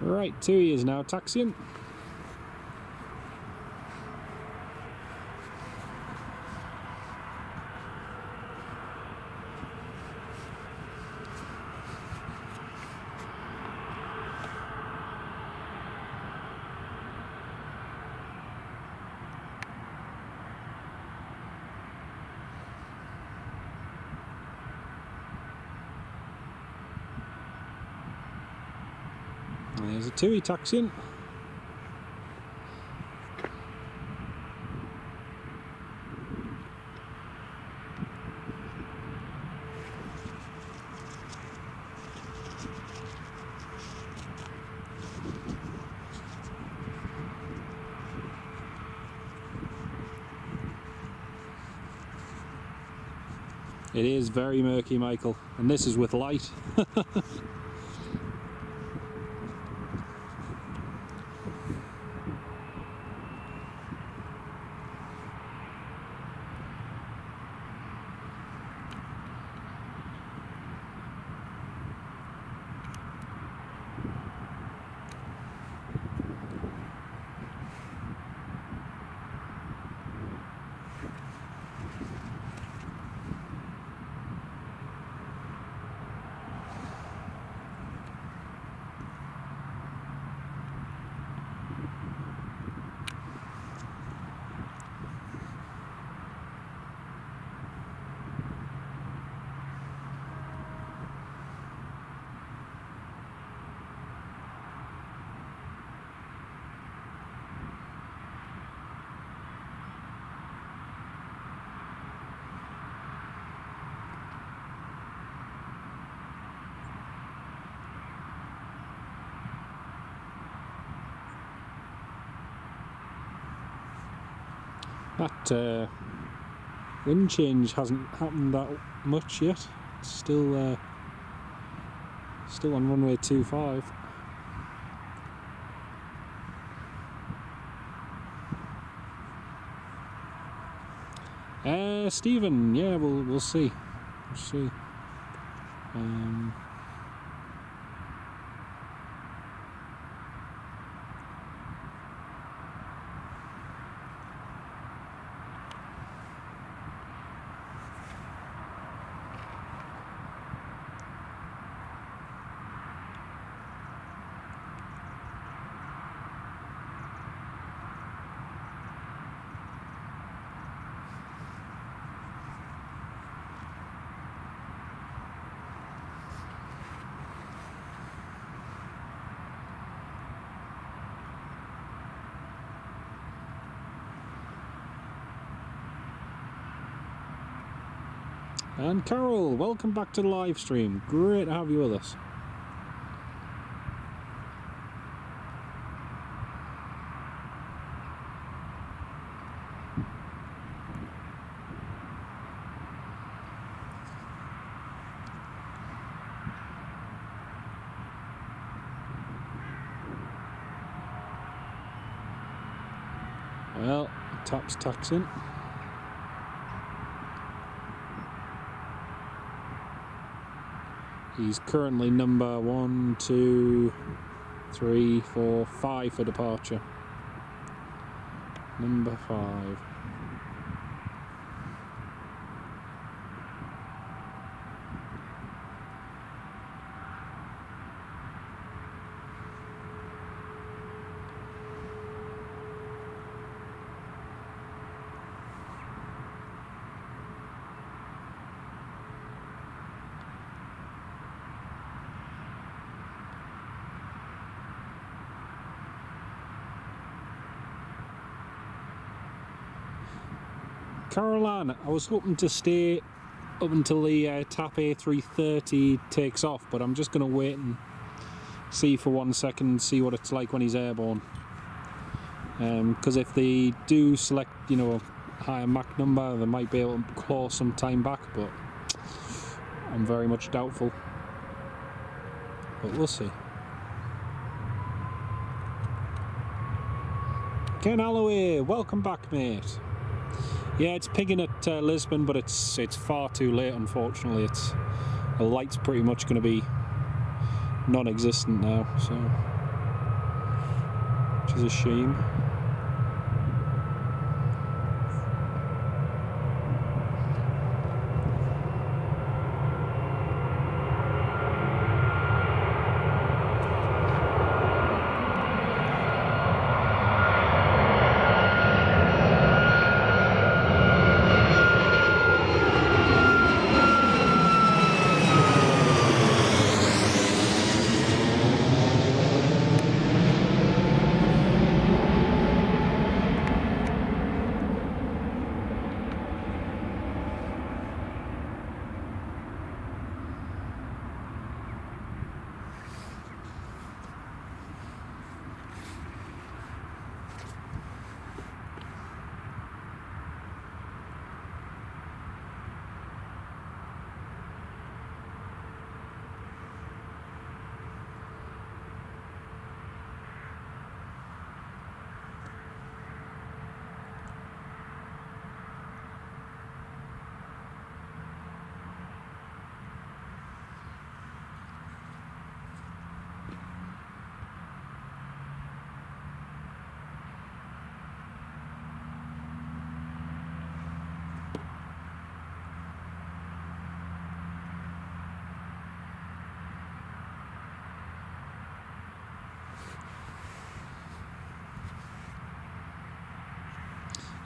Right, TUI is now taxiing. There's a TUI taxiing. It is very murky, Michael, and this is with light. That wind change hasn't happened that much yet. It's still on runway 25. Stephen. Yeah, we'll see. We'll see. And Carol, welcome back to the live stream. Great to have you with us. Well, taps taxing. He's currently number 1, 2, 3, 4, 5 for departure. Number 5. Caroline, I was hoping to stay up until the TAP A330 takes off, but I'm just going to wait and see for 1 second, see what it's like when he's airborne. Because if they do select, you know, a higher Mach number, they might be able to claw some time back, but I'm very much doubtful. But we'll see. Ken Alloway, welcome back, mate. Yeah, it's pinging at Lisbon, but it's far too late, unfortunately. The light's pretty much going to be non-existent now, so which is a shame.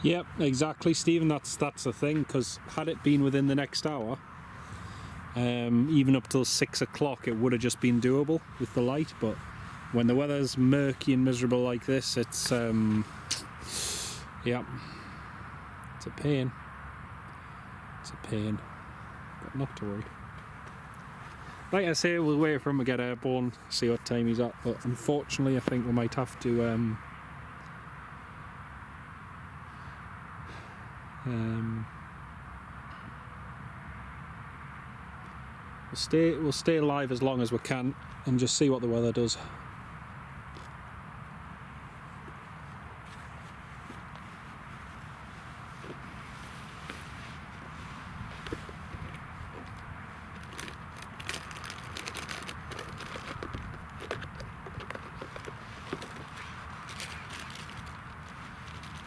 Yep, exactly, Stephen. That's the thing. Because had it been within the next hour, even up till 6 o'clock, it would have just been doable with the light. But when the weather's murky and miserable like this, it's yeah, it's a pain. It's a pain, but not to worry. Like I say, we'll wait for him to get airborne, see what time he's at. But unfortunately, I think we might have to. We'll stay alive as long as we can and just see what the weather does.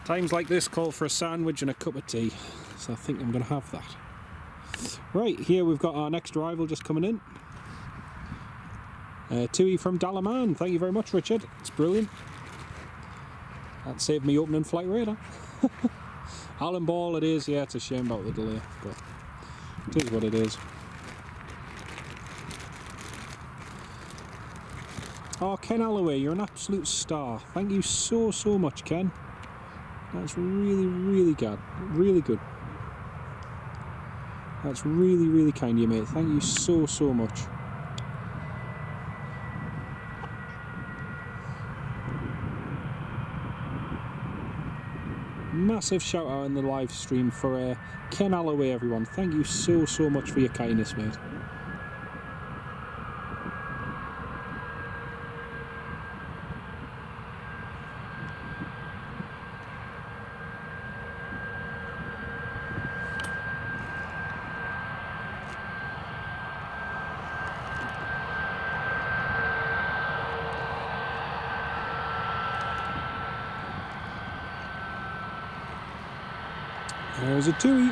Times like this call for a sandwich and a cup of tea, so I think I'm going to have that. Right, here we've got our next arrival just coming in. TUI from Dalaman. Thank you very much, Richard. It's brilliant. That saved me opening flight radar. Alan Ball it is. Yeah, it's a shame about the delay, but it is what it is. Oh, Ken Alloway, you're an absolute star. Thank you so much, Ken. That's really good. Really good. That's really kind of you, mate. Thank you so much. Massive shout out in the live stream for Ken Alloway, everyone. Thank you so much for your kindness, mate. There's a TUI.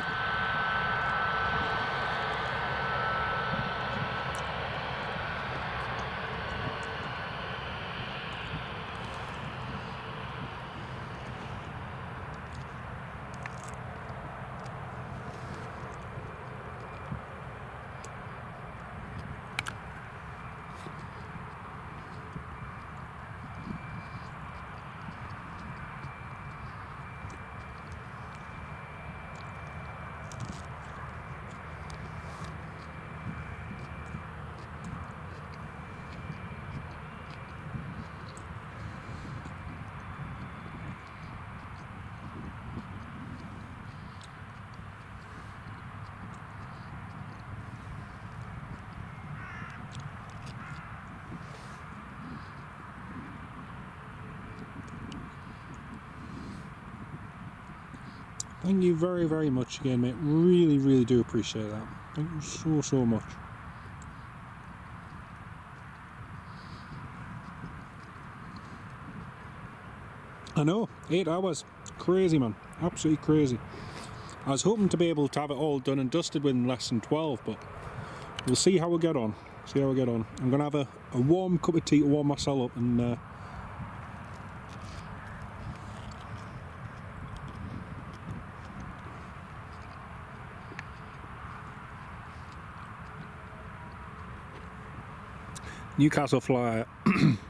Thank you very much again, mate. Really do appreciate that. Thank you so much. I know, 8 hours. Crazy, man. Absolutely crazy. I was hoping to be able to have it all done and dusted within less than 12, but we'll see how we get on. I'm going to have a warm cup of tea to warm myself up and Newcastle flyer.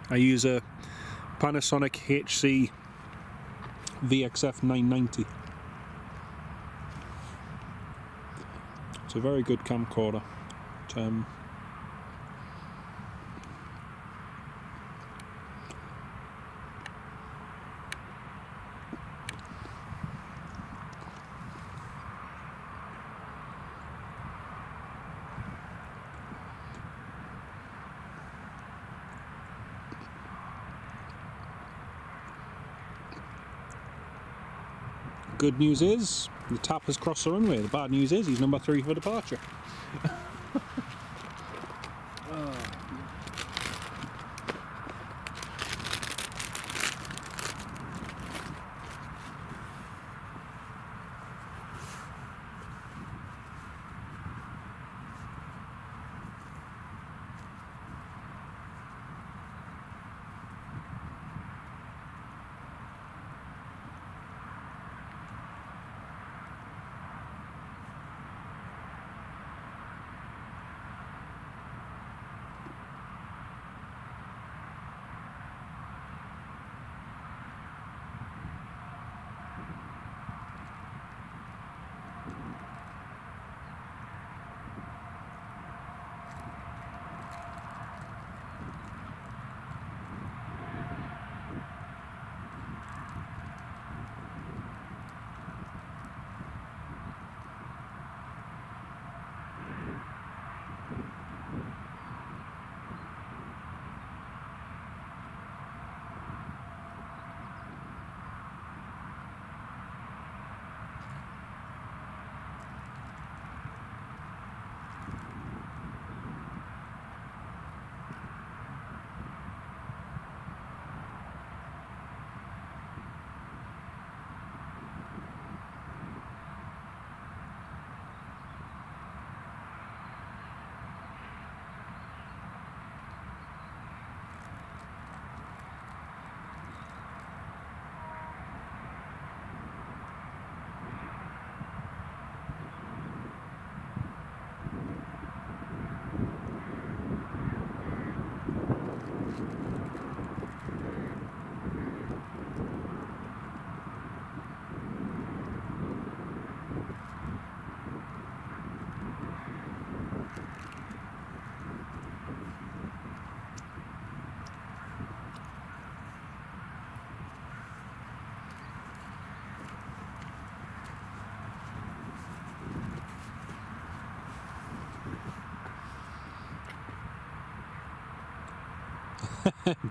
I use a Panasonic HC VXF 990. It's a very good camcorder. Good news is the tap has crossed the runway. The bad news is he's number 3 for departure.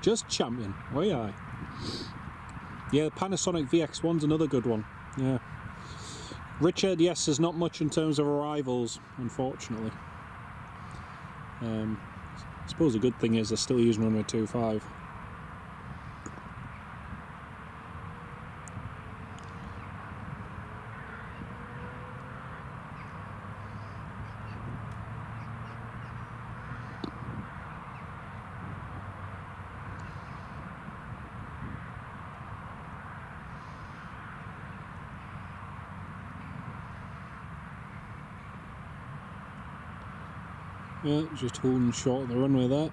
Just champion. Oh yeah. Yeah, the Panasonic VX1's another good one. Yeah. Richard, yes, there's not much in terms of arrivals, unfortunately. I suppose the good thing is they're still using runway 25. Yeah, just holding short of the runway there.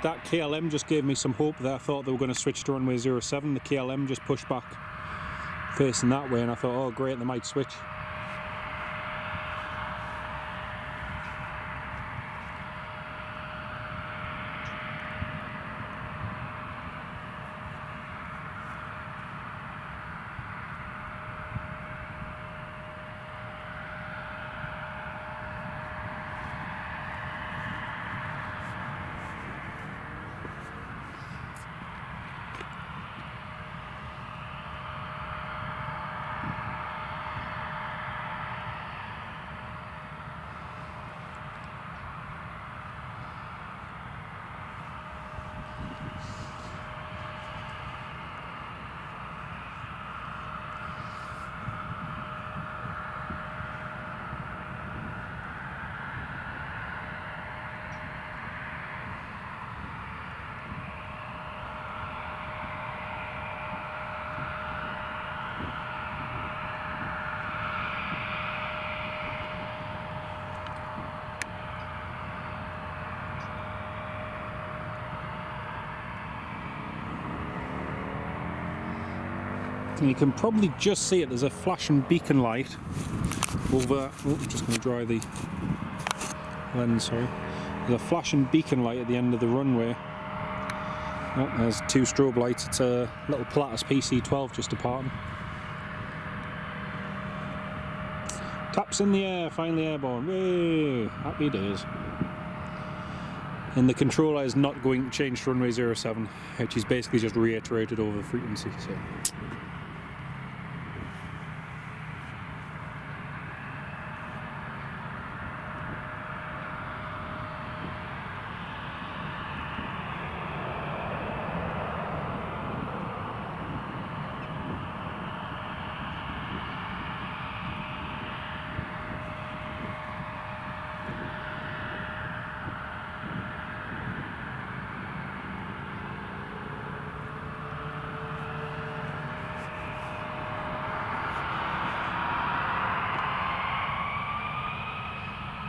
That KLM just gave me some hope there. I thought they were going to switch to runway 07. The KLM just pushed back facing that way, and I thought, oh great, they might switch. And you can probably just see it, there's a flashing beacon light over, oh, I'm just going to dry the lens, sorry. There's a flashing beacon light at the end of the runway. Oh, there's two strobe lights, it's a little Pilatus PC-12 just departing. Taps in the air, finally airborne, way, happy days. And the controller is not going to change to runway 07, which is basically just reiterated over the frequency. So.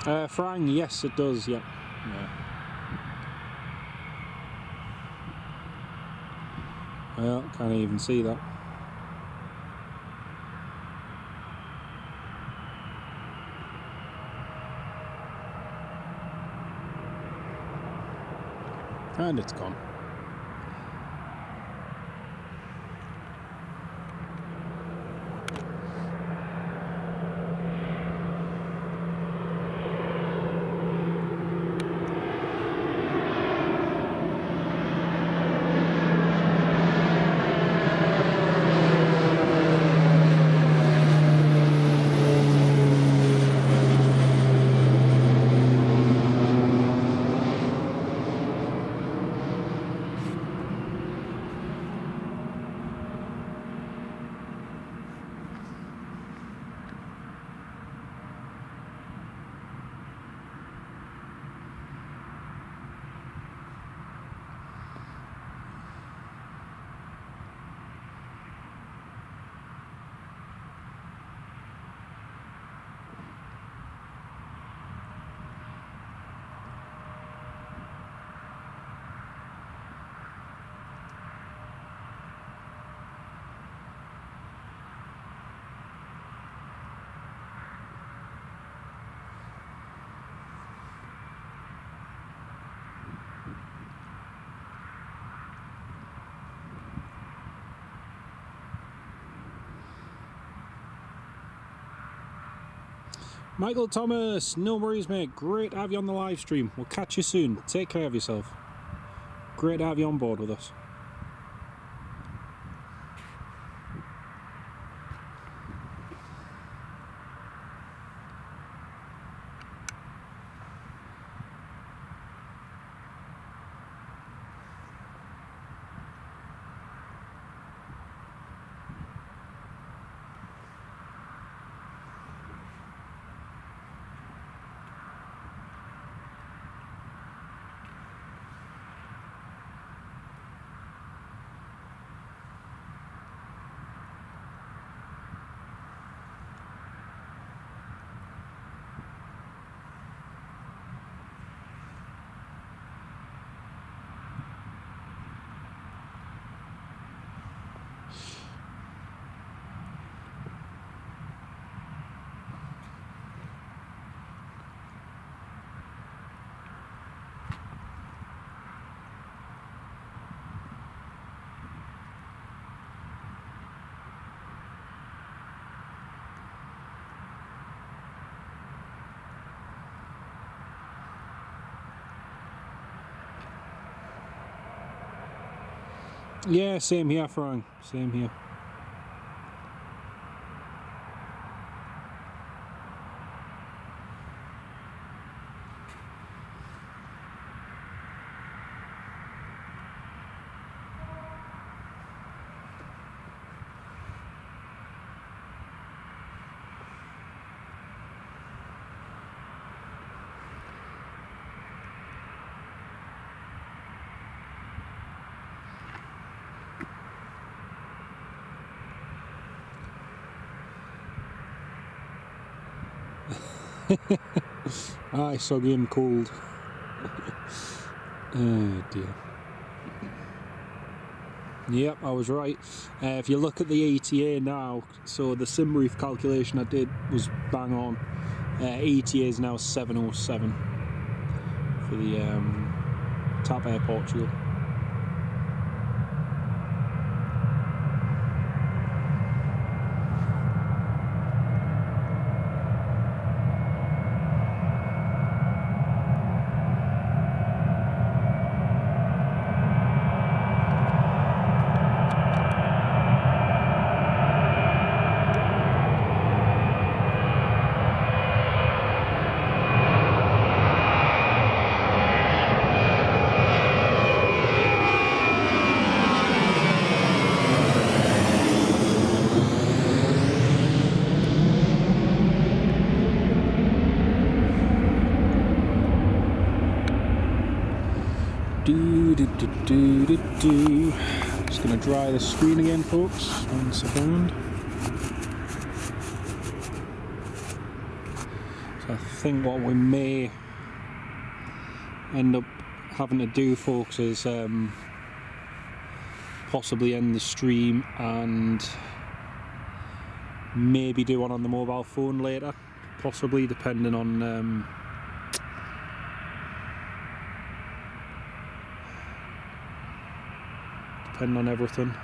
Frang, yes it does, yeah. Well, can't even see that. And it's gone. Michael Thomas, no worries mate, great to have you on the live stream. We'll catch you soon, take care of yourself. Great to have you on board with us. Yeah, same here, Frank. Same here. I saw him cold. Oh dear. Yep, I was right. If you look at the ETA now, so the sim reef calculation I did was bang on. ETA is now 7:07 for the TAP Air Portugal. Just going to dry the screen again, folks. 1 second. So I think what we may end up having to do, folks, is possibly end the stream and maybe do one on the mobile phone later, possibly, depending on everything.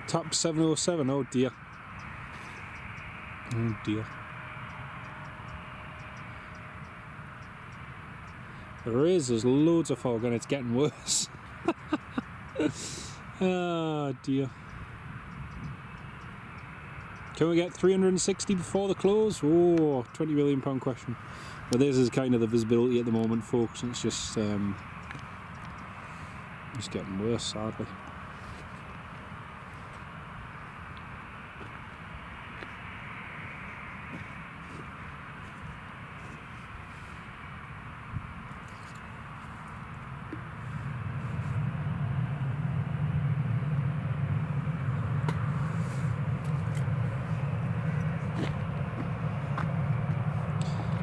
Tap 707, oh dear. Oh dear. There's loads of fog and it's getting worse. Oh dear. Can we get 360 before the close? Oh, £20 million question. But this is kind of the visibility at the moment, folks, and it's just getting worse, sadly.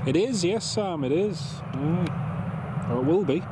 It is, yes, Sam, it is. Or it will be.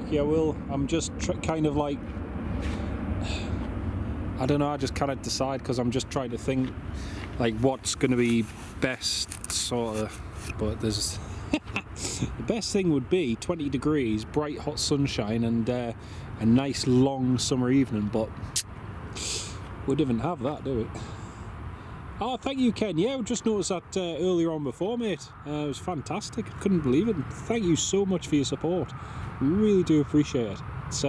Yeah, I will. I'm just kind of like, I don't know, I just cannot decide because I'm just trying to think like what's going to be best, sort of. But there's the best thing would be 20 degrees, bright hot sunshine, and a nice long summer evening, but we didn't have that, do we? Oh, thank you, Ken. Yeah, I just noticed that earlier on before, mate. It was fantastic. I couldn't believe it. Thank you so much for your support. We really do appreciate it. It's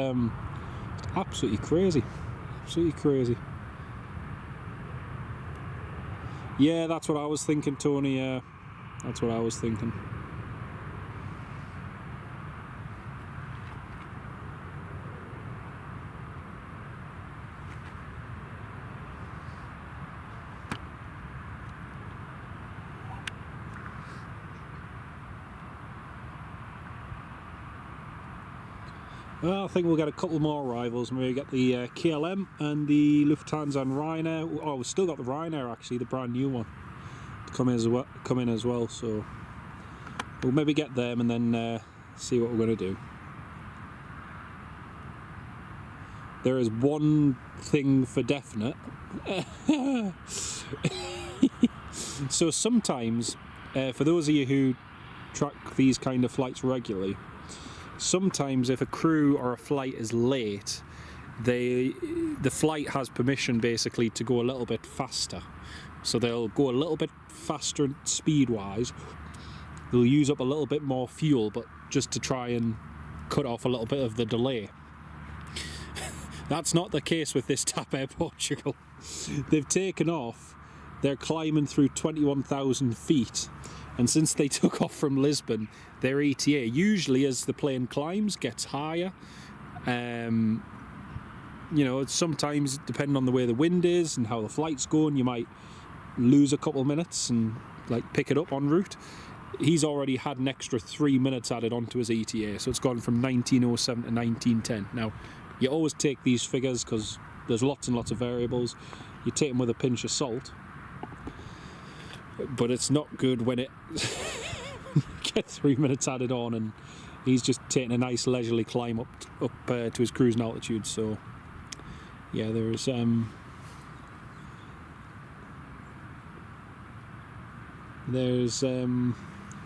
absolutely crazy. Absolutely crazy. Yeah, that's what I was thinking, Tony. Yeah, that's what I was thinking. Well, I think we'll get a couple more arrivals. We'll get the KLM and the Lufthansa and Ryanair. Oh, we've still got the Ryanair, actually, the brand new one, to come in as well. So we'll maybe get them and then see what we're going to do. There is one thing for definite. So sometimes, for those of you who track these kind of flights regularly, sometimes if a crew or a flight is late, the flight has permission basically to go a little bit faster. So they'll go a little bit faster speed-wise. They'll use up a little bit more fuel, but just to try and cut off a little bit of the delay. That's not the case with this TAP Air Portugal. They've taken off. They're climbing through 21,000 feet. And since they took off from Lisbon, their ETA, usually as the plane climbs, gets higher. You know, sometimes, depending on the way the wind is and how the flight's going, you might lose a couple of minutes and like pick it up en route. He's already had an extra 3 minutes added onto his ETA, so it's gone from 1907 to 1910. Now, you always take these figures because there's lots and lots of variables. You take them with a pinch of salt. But it's not good when it gets 3 minutes added on he's just taking a nice leisurely climb up to his cruising altitude. So yeah, there's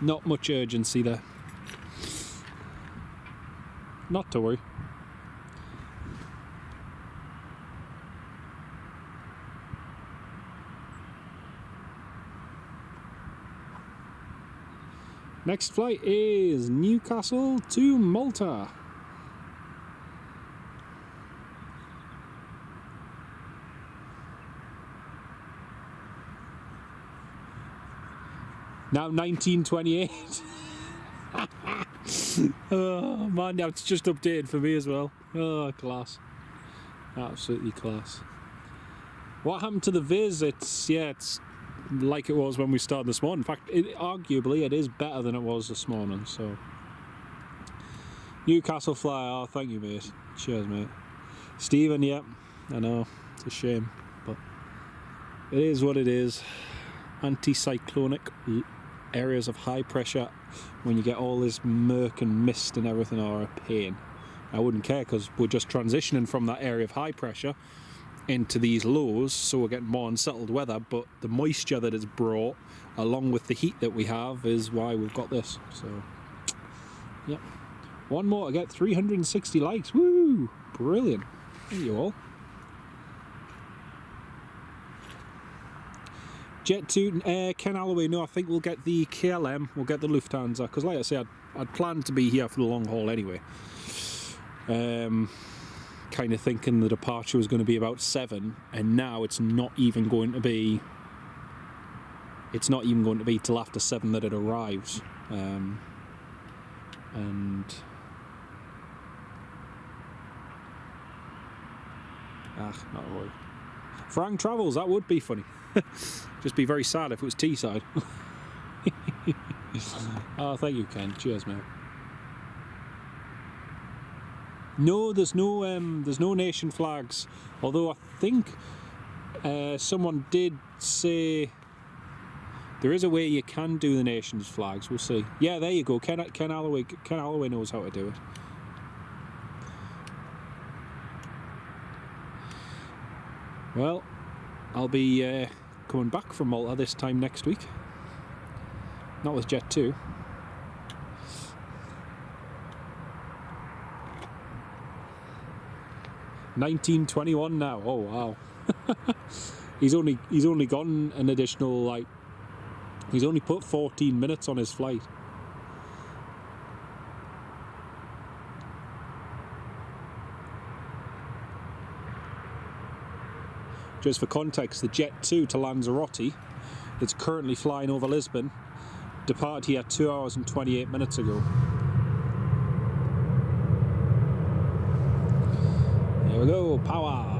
not much urgency there. Not to worry. Next flight is Newcastle to Malta. Now 1928. Oh man, now it's just updated for me as well. Oh, class. Absolutely class. What happened to the Viz? It's like it was when we started this morning. In fact, arguably it is better than it was this morning. So Newcastle fly, oh thank you mate. Cheers mate. Stephen, yeah, I know, it's a shame, but it is what it is. Anticyclonic areas of high pressure, when you get all this murk and mist and everything, are a pain. I wouldn't care, because we're just transitioning from that area of high pressure into these lows, so we're getting more unsettled weather, but the moisture that is brought along with the heat that we have is why we've got this. So yeah, one more to get 360 likes. Woo, brilliant. Thank you all. Jet to Ken Alloway. No, I think we'll get the KLM, we'll get the Lufthansa, because like I said, I'd planned to be here for the long haul anyway. Kind of thinking the departure was going to be about 7, and now it's not even going to be till after 7 that it arrives. And not really. Frank Travels, that would be funny. Just be very sad if it was Teesside. Oh, thank you, Ken. Cheers, mate. No, there's no nation flags. Although I think someone did say there is a way you can do the nations flags. We'll see. Yeah, there you go. Ken Alloway knows how to do it. Well, I'll be coming back from Malta this time next week. Not with Jet 2. $19.21 now. Oh wow. he's only gone an additional, he's only put 14 minutes on his flight. Just for context, the Jet 2 to Lanzarote, that's currently flying over Lisbon, departed here 2 hours and 28 minutes ago. Here we go, power!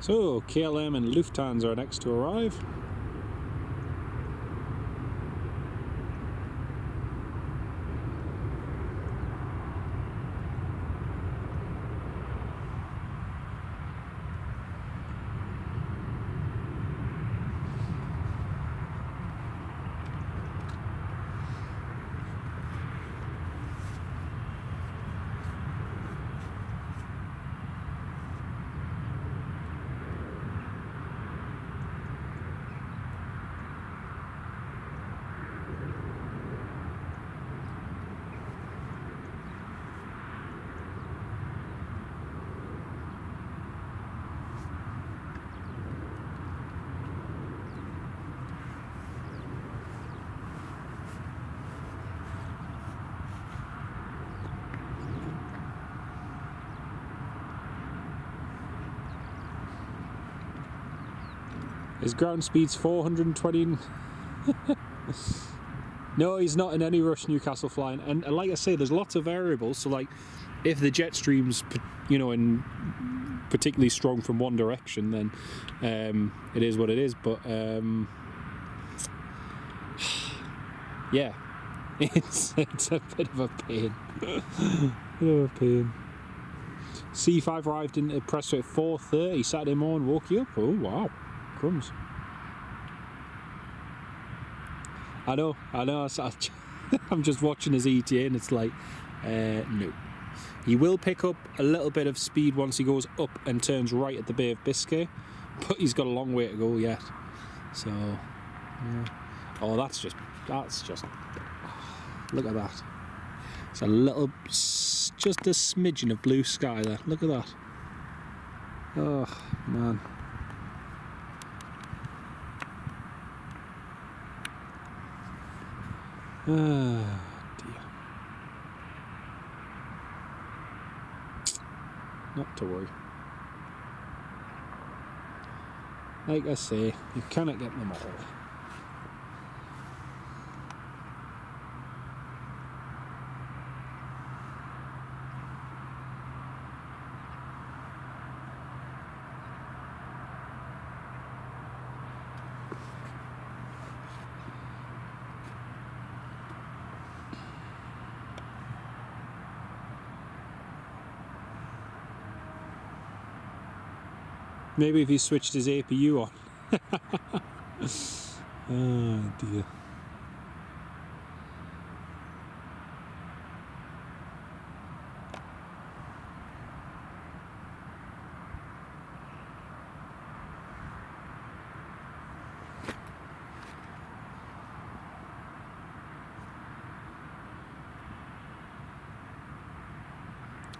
So, KLM and Lufthansa are next to arrive. His ground speed's 420. No, he's not in any rush, Newcastle flying. And like I say, there's lots of variables. So like, if the jet stream's, you know, in particularly strong from one direction, then it is what it is. But yeah, it's a bit of a pain. C5 arrived in Preston at 4:30 Saturday morning. Woke you up? Oh wow, crumbs. I know. I'm just watching his ETA and it's like, no. He will pick up a little bit of speed once he goes up and turns right at the Bay of Biscay, but he's got a long way to go yet. So, yeah. Oh, that's just, look at that. It's a little, just a smidgen of blue sky there. Look at that. Oh, man. Ah, dear. Not to worry. Like I say, you cannot get them all. Maybe if he switched his APU on. Oh dear.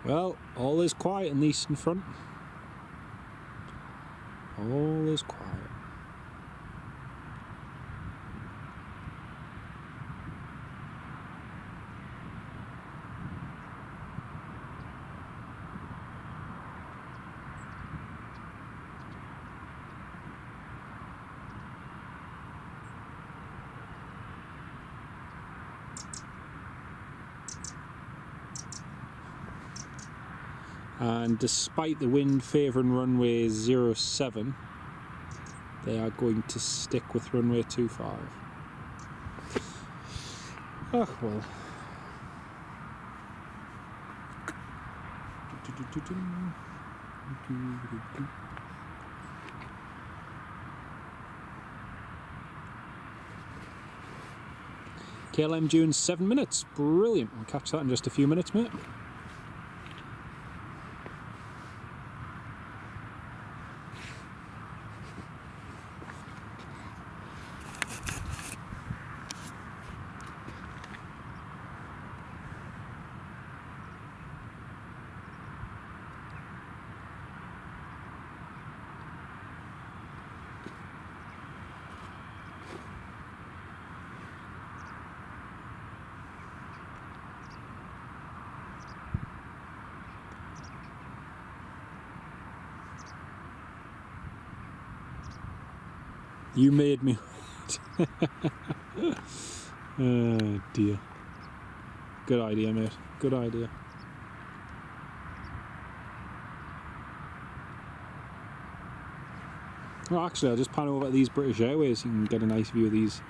Well, all is quiet in the eastern front. All is quiet. And despite the wind favouring runway 07, they are going to stick with runway 25. Oh well. KLM due in 7 minutes. Brilliant. We'll catch that in just a few minutes, mate. You made me wait. Oh dear. Good idea, mate. Good idea. Well, actually, I'll just pan over at these British Airways. You can get a nice view of these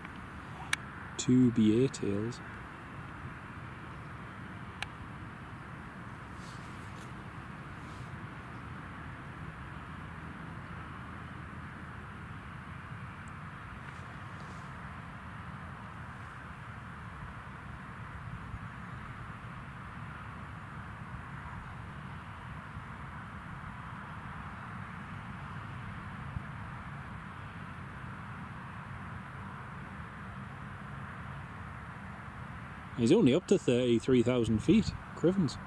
two BA tails. He's only up to 33,000 feet. Crivens.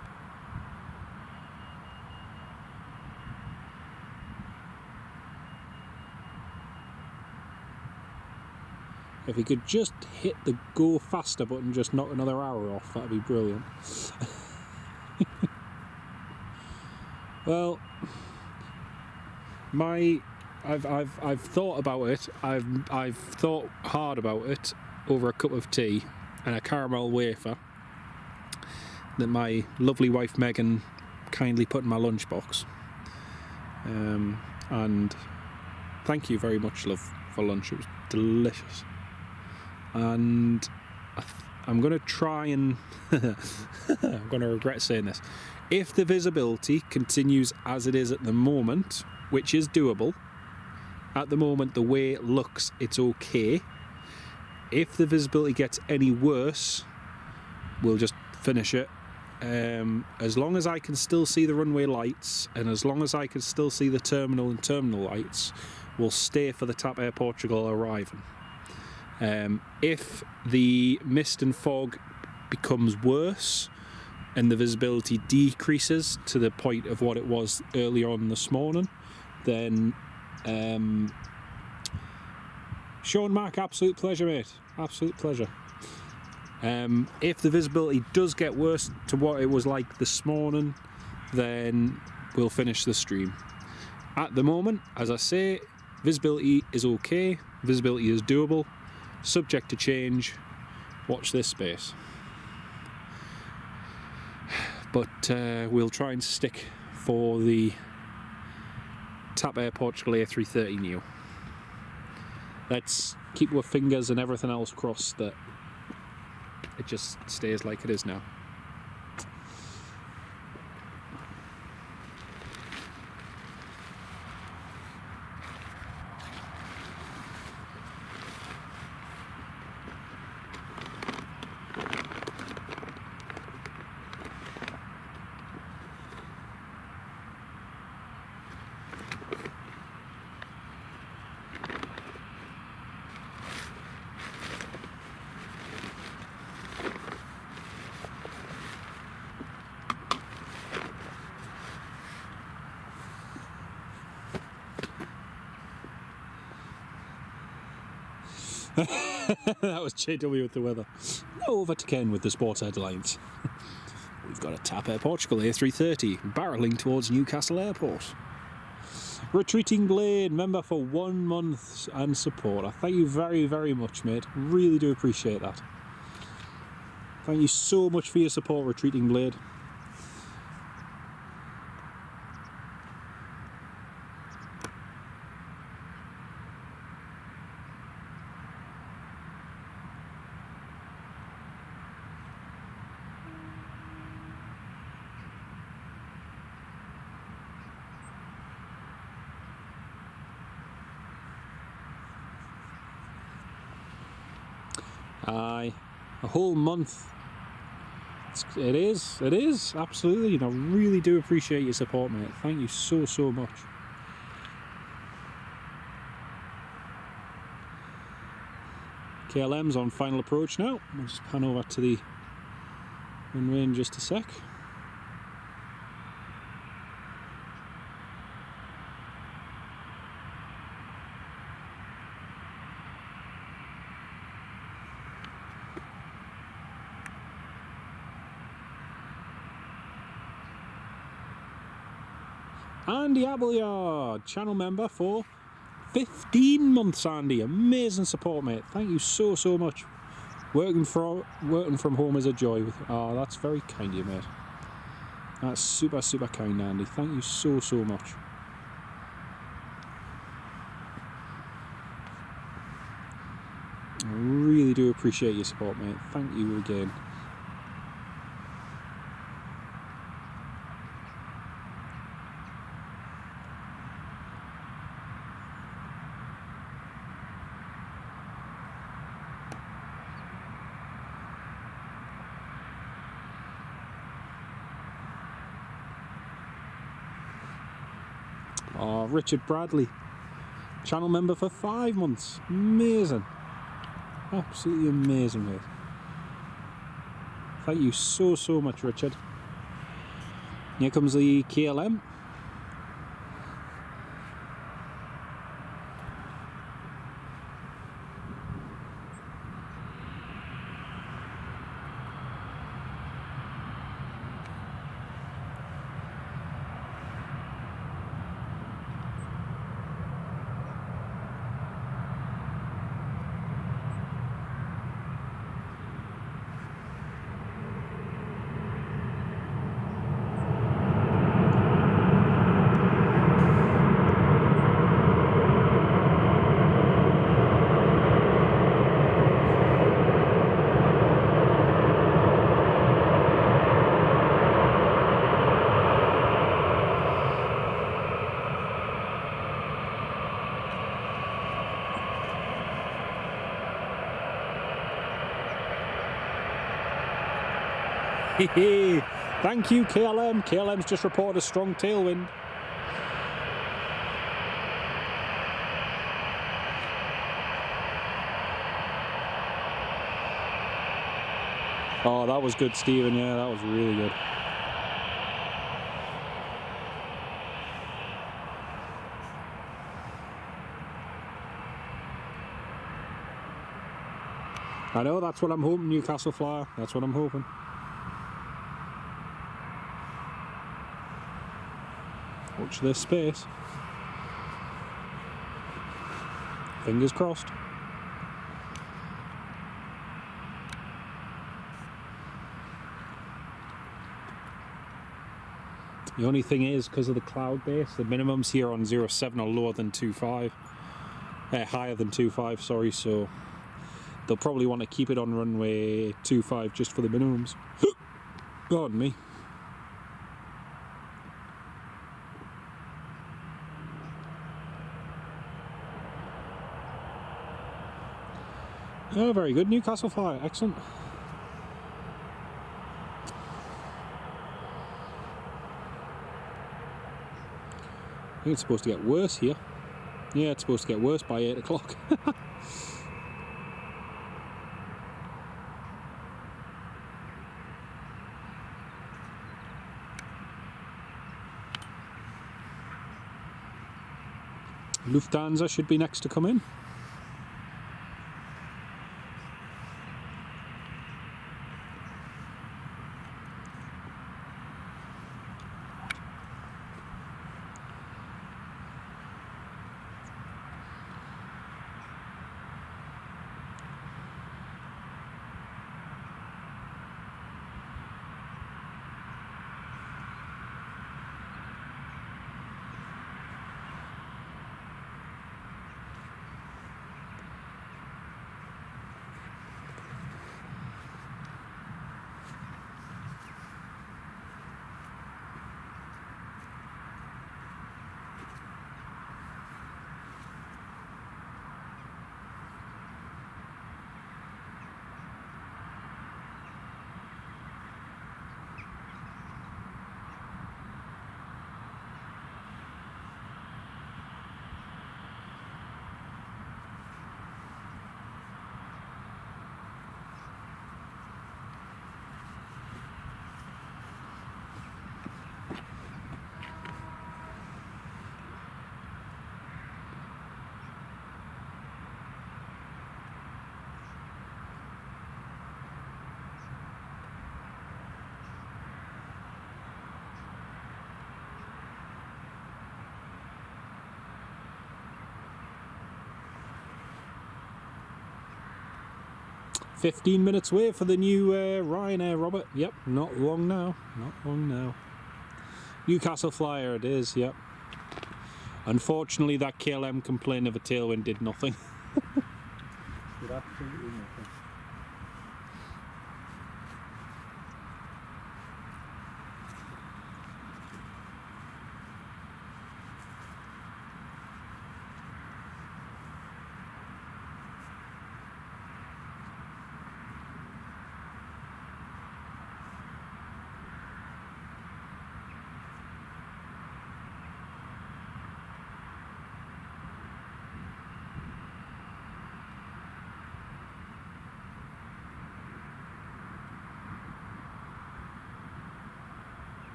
If he could just hit the go faster button, just knock another hour off, that'd be brilliant. Well, my I've thought about it. I've thought hard about it over a cup of tea and a caramel wafer that my lovely wife Megan kindly put in my lunchbox. And thank you very much, love, for lunch. It was delicious. And I'm going to try and I'm going to regret saying this. If the visibility continues as it is at the moment, which is doable, at the moment the way it looks, it's okay. If the visibility gets any worse, we'll just finish it. As long as I can still see the runway lights, and as long as I can still see the terminal and terminal lights, we'll stay for the TAP Air Portugal arriving. If the mist and fog becomes worse and the visibility decreases to the point of what it was earlier on this morning, then Sean Mack, absolute pleasure, mate. Absolute pleasure. If the visibility does get worse to what it was like this morning, then we'll finish the stream. At the moment, as I say, visibility is okay, visibility is doable, subject to change. Watch this space. But we'll try and stick for the TAP Air Portugal A330 Neo. Let's keep our fingers and everything else crossed that it just stays like it is now. That was JW with the weather. Now over to Ken with the sports headlines. We've got a TAP Air Portugal A330 barreling towards Newcastle Airport. Retreating Blade, member for 1 month and support. I thank you very, very much, mate. Really do appreciate that. Thank you so much for your support, Retreating Blade. Aye, a whole month. It is, absolutely. And I really do appreciate your support, mate. Thank you so, so much. KLM's on final approach now. We'll just pan over to the runway in just a sec. Andy Appleyard, channel member for 15 months, Andy. Amazing support, mate. Thank you so, so much. Working from home is a joy. Oh, that's very kind of you, mate. That's super, super kind, Andy. Thank you so, so much. I really do appreciate your support, mate. Thank you again. Oh, Richard Bradley, channel member for 5 months. Amazing. Absolutely amazing, mate. Thank you so, so much, Richard. Here comes the KLM. Thank you, KLM. KLM's just reported a strong tailwind. Oh, that was good, Stephen. Yeah, that was really good. I know, that's what I'm hoping, Newcastle Flyer. That's what I'm hoping. Watch this space. Fingers crossed. The only thing is, because of the cloud base, the minimums here on 07 are lower than 2.5. Higher than 2.5, sorry, so they'll probably want to keep it on runway 2.5 just for the minimums. Pardon me. Oh, very good. Newcastle Flyer. Excellent. I think it's supposed to get worse here. Yeah, it's supposed to get worse by 8 o'clock. Lufthansa should be next to come in. "15 minutes wait for the new Ryanair, Robert." Yep, not long now. Not long now. Newcastle Flyer it is, yep. Unfortunately, that KLM complaint of a tailwind did nothing. Did absolutely nothing.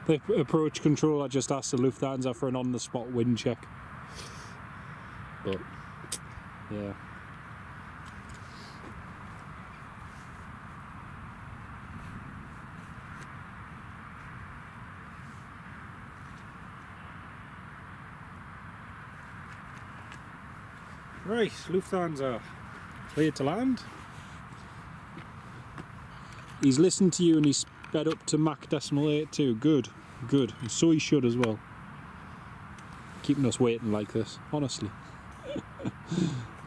The approach controller just asked the Lufthansa for an on-the-spot wind check. But, yeah. Right, Lufthansa, clear to land. He's listened to you and he's sped up to Mach 0.82. Good, good. And so he should as well. Keeping us waiting like this, honestly.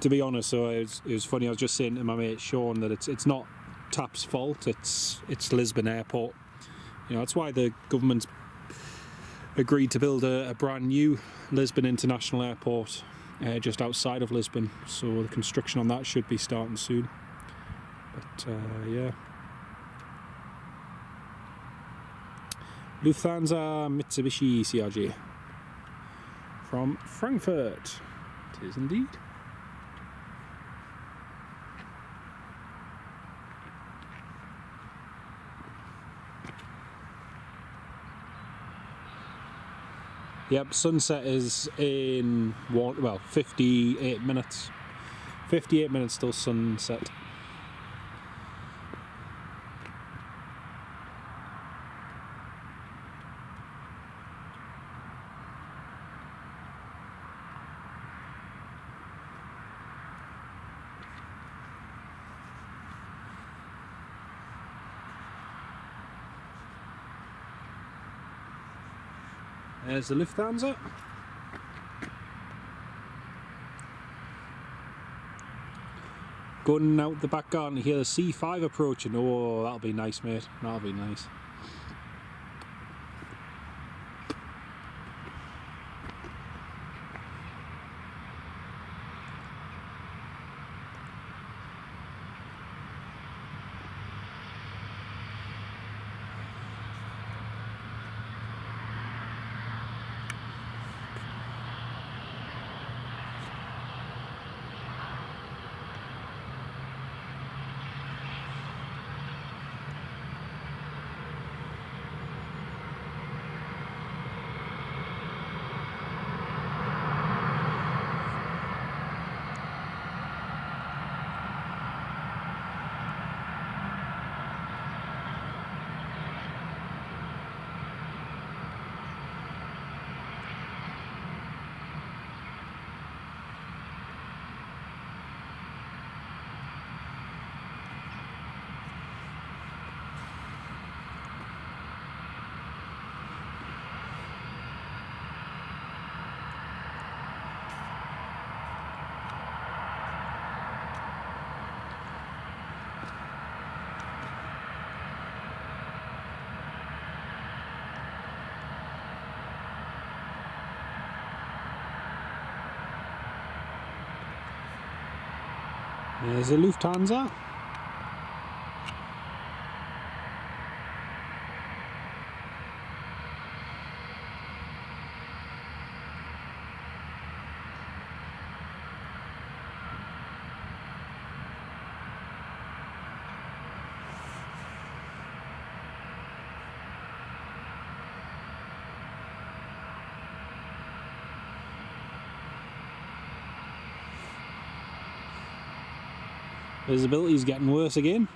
To be honest, so it was funny. I was just saying to my mate Sean that it's not TAP's fault. It's Lisbon Airport. You know, that's why the government's agreed to build a brand new Lisbon International Airport just outside of Lisbon. So the construction on that should be starting soon. But yeah. Lufthansa Mitsubishi CRJ from Frankfurt. It is indeed. Yep, sunset is in 58 minutes. 58 minutes till sunset. There's the Lufthansa. Going out the back garden to hear the C5 approaching. Oh, that'll be nice, mate. That'll be nice. There's a Lufthansa. Visibility is getting worse again.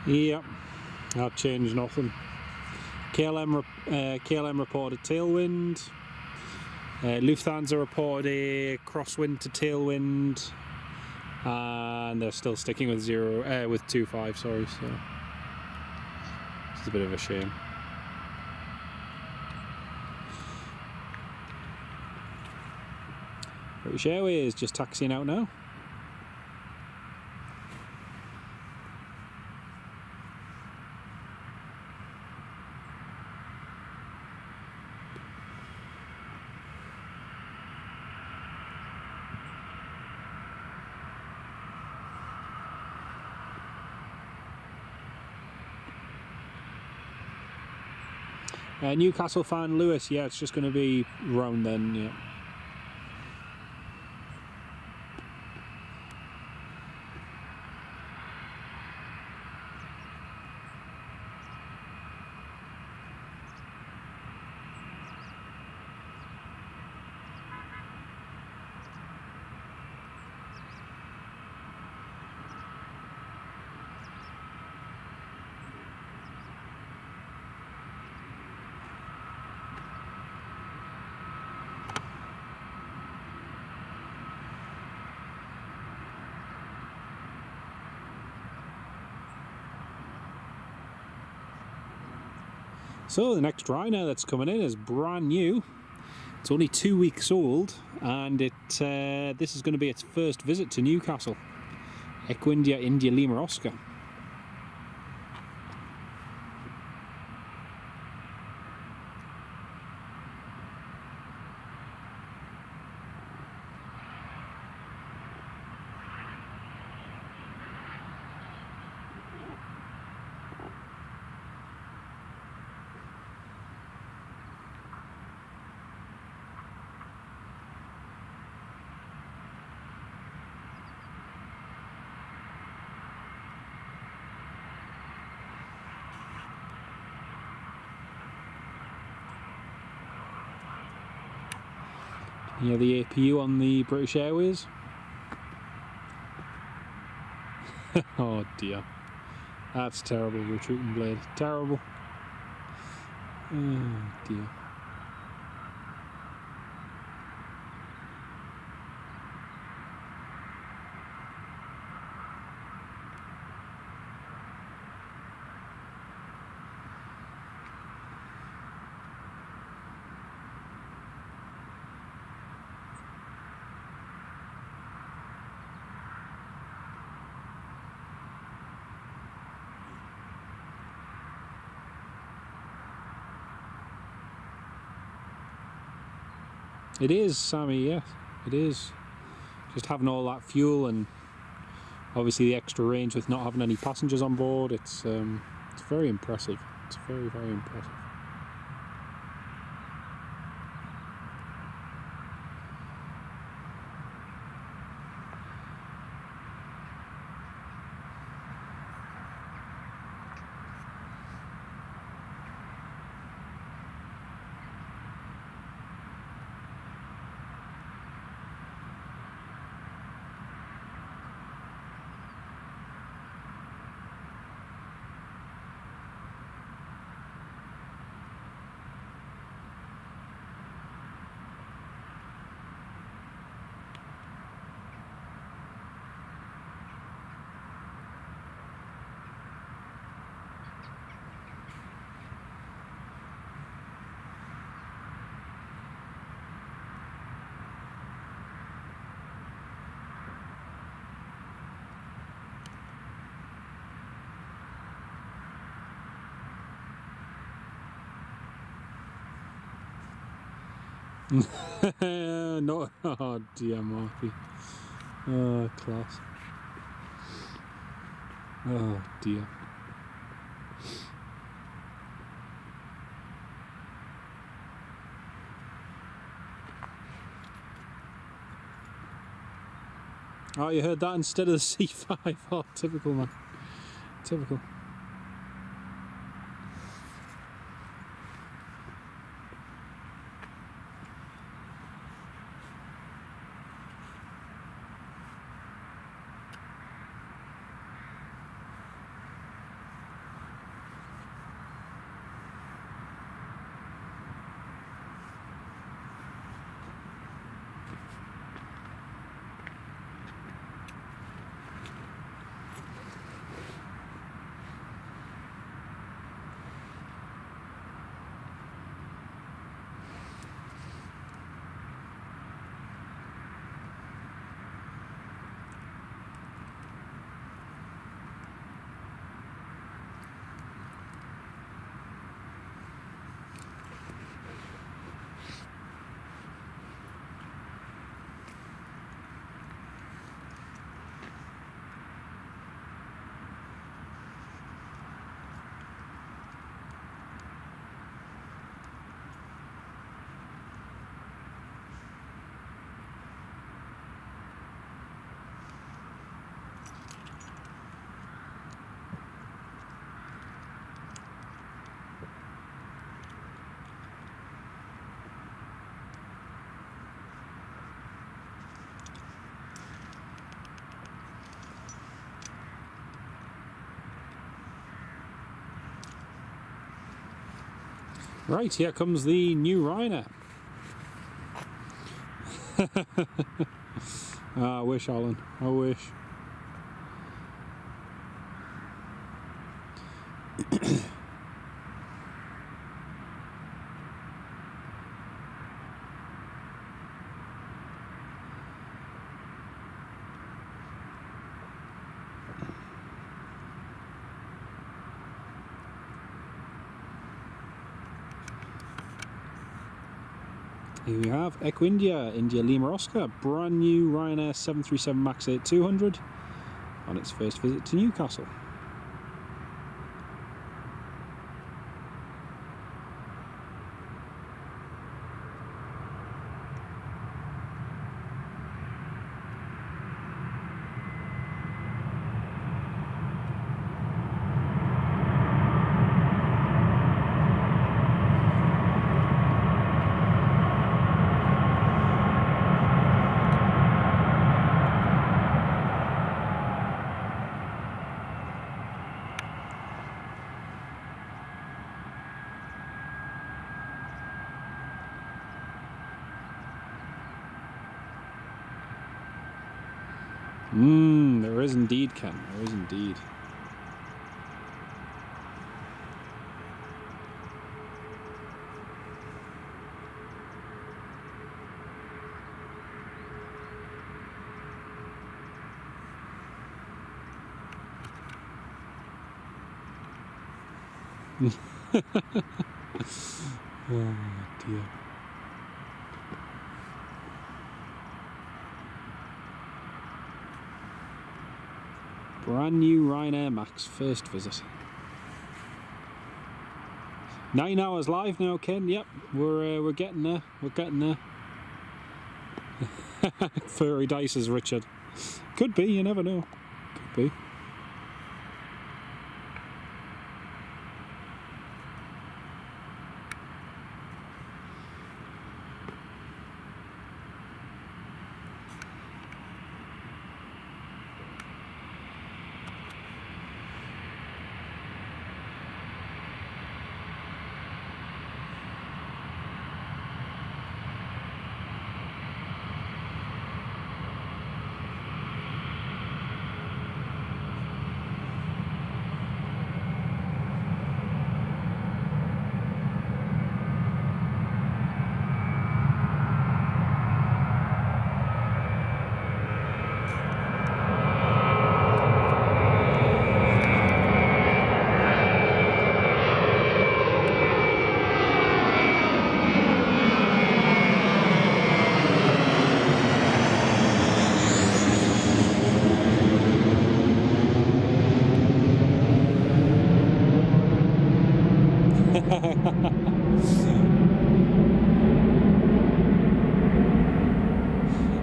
Yep, that changed nothing. KLM reported tailwind. Lufthansa reported a crosswind to tailwind, and they're still sticking with 2.5. Sorry, so it's a bit of a shame. British Airways just taxiing out now. Newcastle fan Lewis, yeah, it's just going to be round then, yeah. So the next Ryanair that's coming in is brand new. It's only 2 weeks old, and this is going to be its first visit to Newcastle. Echo India India Lima Oscar. Yeah, the APU on the British Airways. Oh dear. That's terrible, retreating blade. Terrible. Oh dear. It is, Sammy, yes, it is. Just having all that fuel and obviously the extra range with not having any passengers on board, it's very impressive. It's very, very impressive. No, oh dear, Marky. Oh, class. Oh dear. Oh, you heard that instead of the C5. Oh, typical, man. Typical. Right, here comes the new Ryanair. I wish, Alan, I wish. Here we have Echo India, India Lima Oscar, brand new Ryanair 737 MAX 8-200 on its first visit to Newcastle. There is indeed, Ken. There is indeed. Oh dear. Brand new Ryanair Max, first visit. 9 hours live now, Ken. Yep, we're getting there. We're getting there. Furry dices, Richard. Could be. You never know. Could be.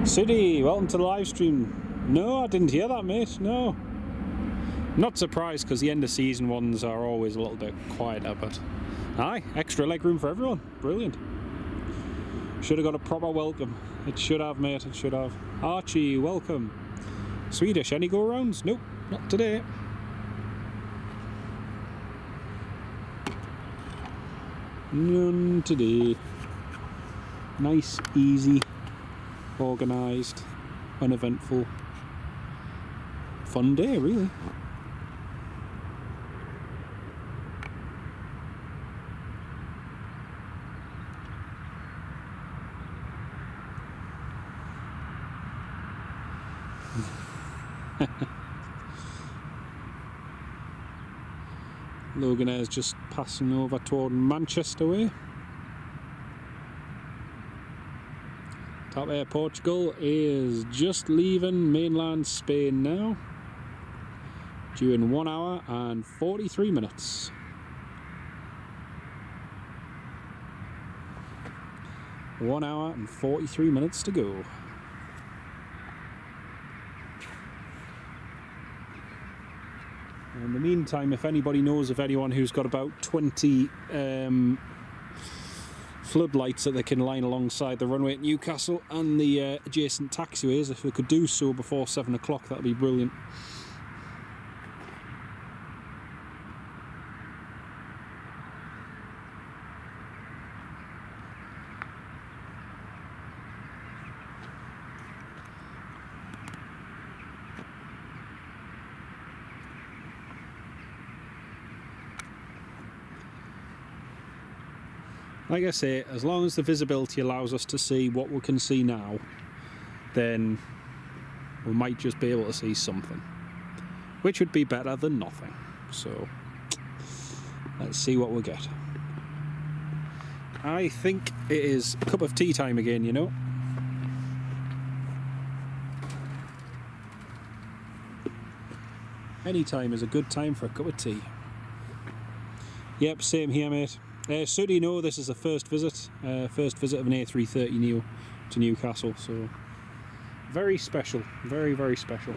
City, welcome to the live stream. No, I didn't hear that, mate. No. Not surprised, because the end of season ones are always a little bit quieter, but aye, extra leg room for everyone. Brilliant. Should have got a proper welcome. It should have, mate. It should have. Archie, welcome. Swedish, any go rounds? Nope, not today. None today. Nice, easy, organised, uneventful, fun day, really. Logan is just passing over toward Manchester way. Top Air Portugal is just leaving mainland Spain now, due in 1 hour and 43 minutes. One hour and 43 minutes to go. In the meantime, if anybody knows of anyone who's got about 20 floodlights that they can line alongside the runway at Newcastle and the adjacent taxiways, if they could do so before 7 o'clock, that'd be brilliant. Like I say, as long as the visibility allows us to see what we can see now, then we might just be able to see something, which would be better than nothing. So let's see what we get. I think it is a cup of tea time again, you know. Any time is a good time for a cup of tea. Yep, same here, mate. So do you know this is the first visit of an A330 Neo to Newcastle, so very special, very, very special.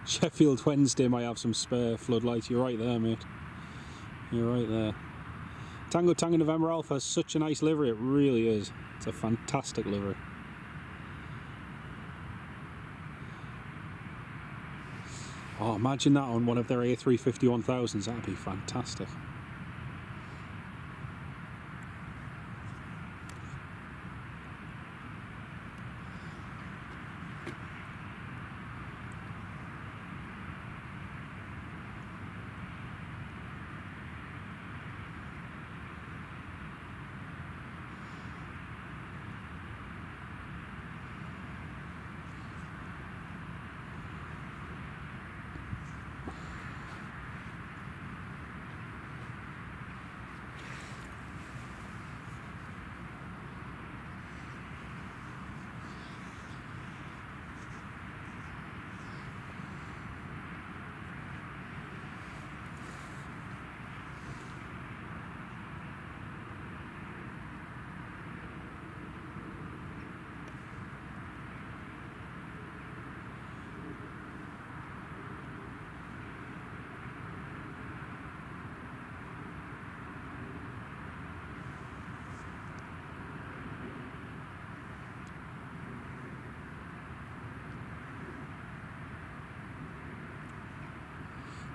Sheffield Wednesday might have some spare floodlights. You're right there, mate. You're right there. Tango Tango November Alpha has such a nice livery. It really is. It's a fantastic livery. Oh, imagine that on one of their A350-1000s. That'd be fantastic.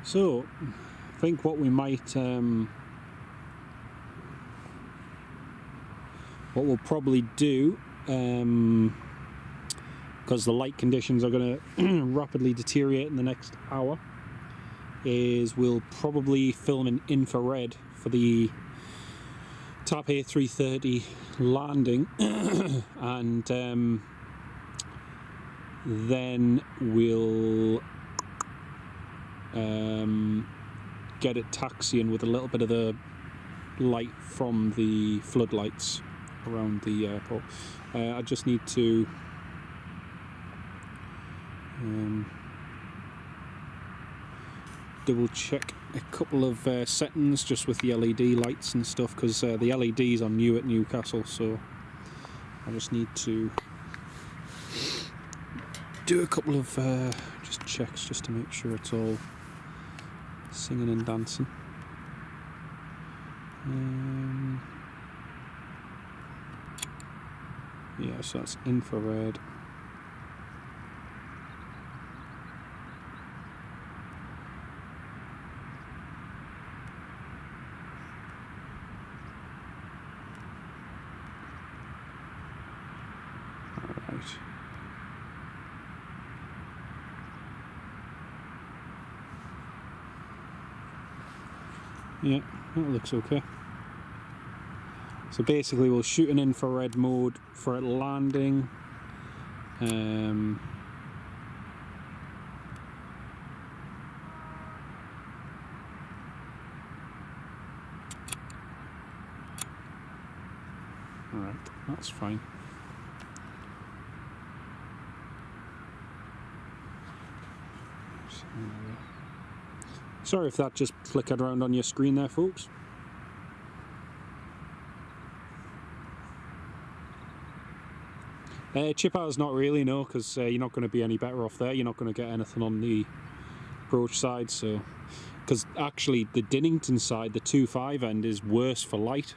So, I think what we might, what we'll probably do, because the light conditions are going to rapidly deteriorate in the next hour, is we'll probably film in infrared for the TAP A330 landing, and then we'll get it taxiing with a little bit of the light from the floodlights around the airport. I just need to double check a couple of settings just with the LED lights and stuff, because the LEDs are new at Newcastle, so I just need to do a couple of just checks just to make sure it's all singing and dancing. Yeah, so that's infrared. Alright. Yeah, that looks okay. So basically we'll shoot an infrared mode for it landing. Alright, that's fine. Sorry if that just flickered around on your screen there, folks. Chip out's not really, no, because you're not going to be any better off there. You're not going to get anything on the approach side, so... Because actually the Dinnington side, the 2.5 end, is worse for light,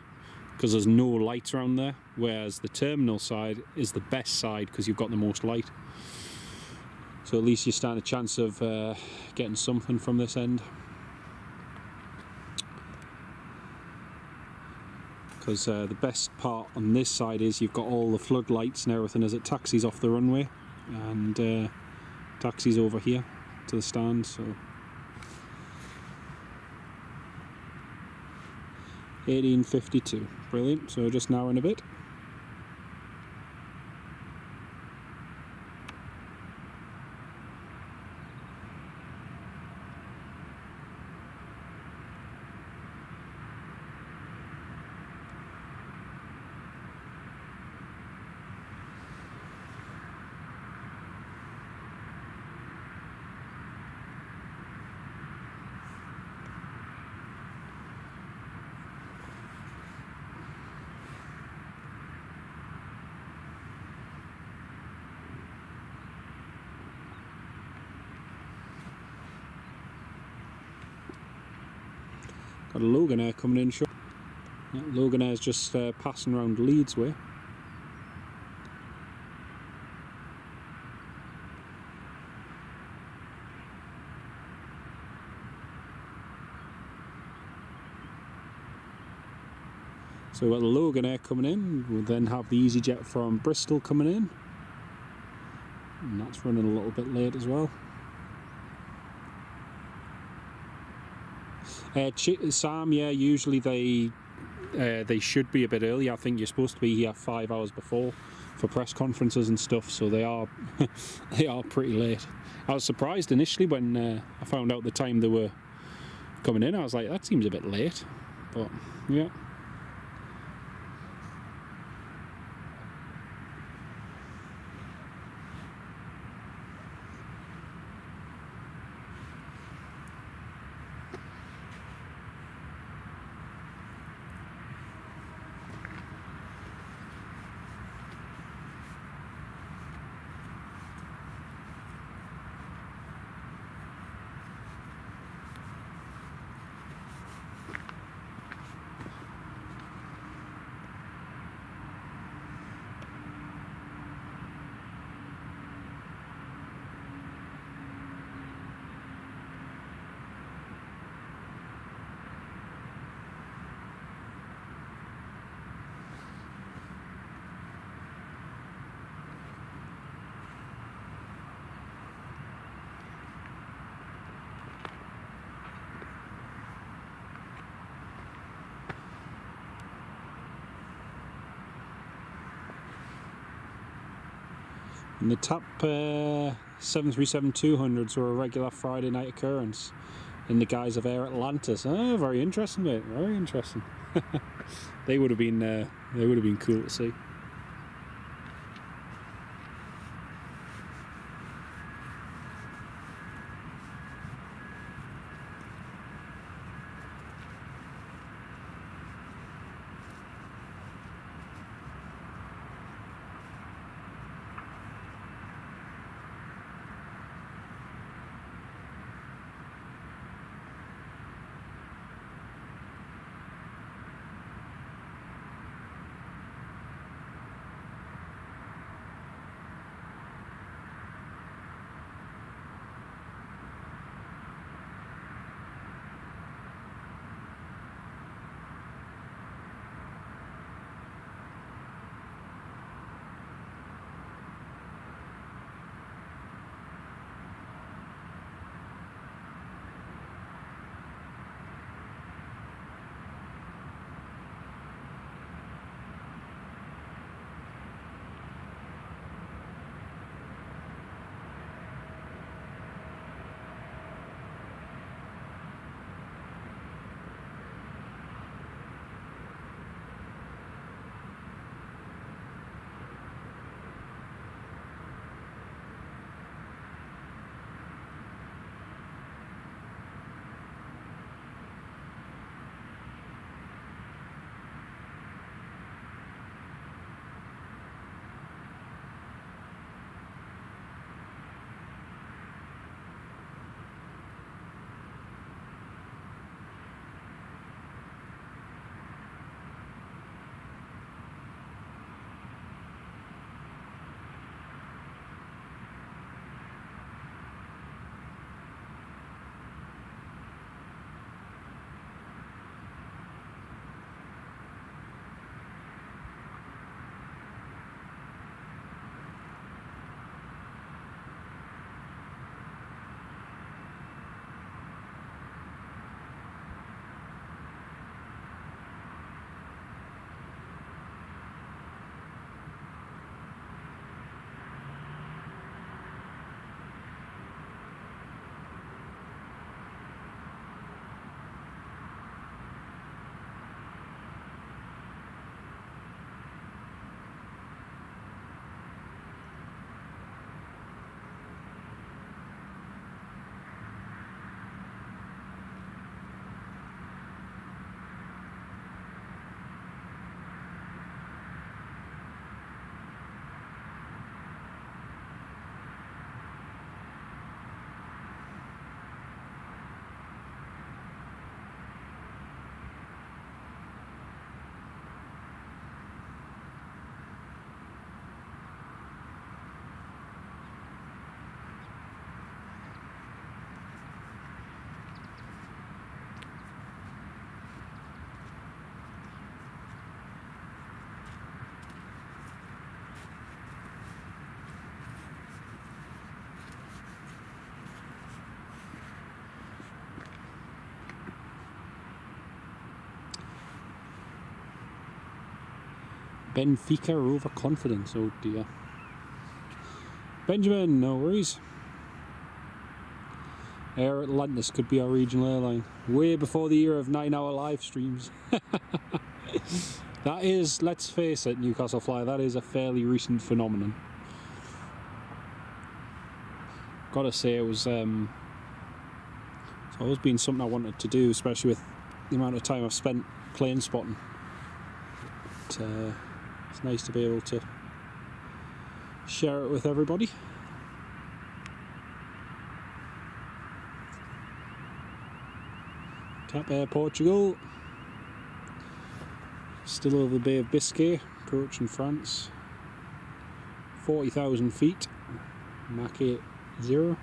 because there's no lights around there, whereas the terminal side is the best side because you've got the most light. So at least you stand a chance of getting something from this end. Because the best part on this side is you've got all the floodlights and everything as it taxis off the runway, and taxis over here to the stand. So 1852, brilliant. So just now in a bit. Got a Loganair coming in short. Yeah, Loganair's just passing around Leeds way. So we've got the Loganair coming in. We'll then have the EasyJet from Bristol coming in, and that's running a little bit late as well. Sam, yeah, usually they should be a bit early. I think you're supposed to be here 5 hours before for press conferences and stuff, so they are they are pretty late. I was surprised initially when I found out the time they were coming in. I was like, that seems a bit late, but yeah. And the top 737-200s were a regular Friday night occurrence in the guise of Aer Lingus. Oh, very interesting, mate. Very interesting. They would have been cool to see. Benfica are overconfident, oh dear. Benjamin, no worries. Aer Lingus could be our regional airline. Way before the era of 9-hour live streams. That is, let's face it, Newcastle Flyer, that is a fairly recent phenomenon. Gotta say, it's always been something I wanted to do, especially with the amount of time I've spent plane spotting. It's nice to be able to share it with everybody. Cap Air Portugal, still over the Bay of Biscay, approaching France. 40,000 feet, Mach 8 0.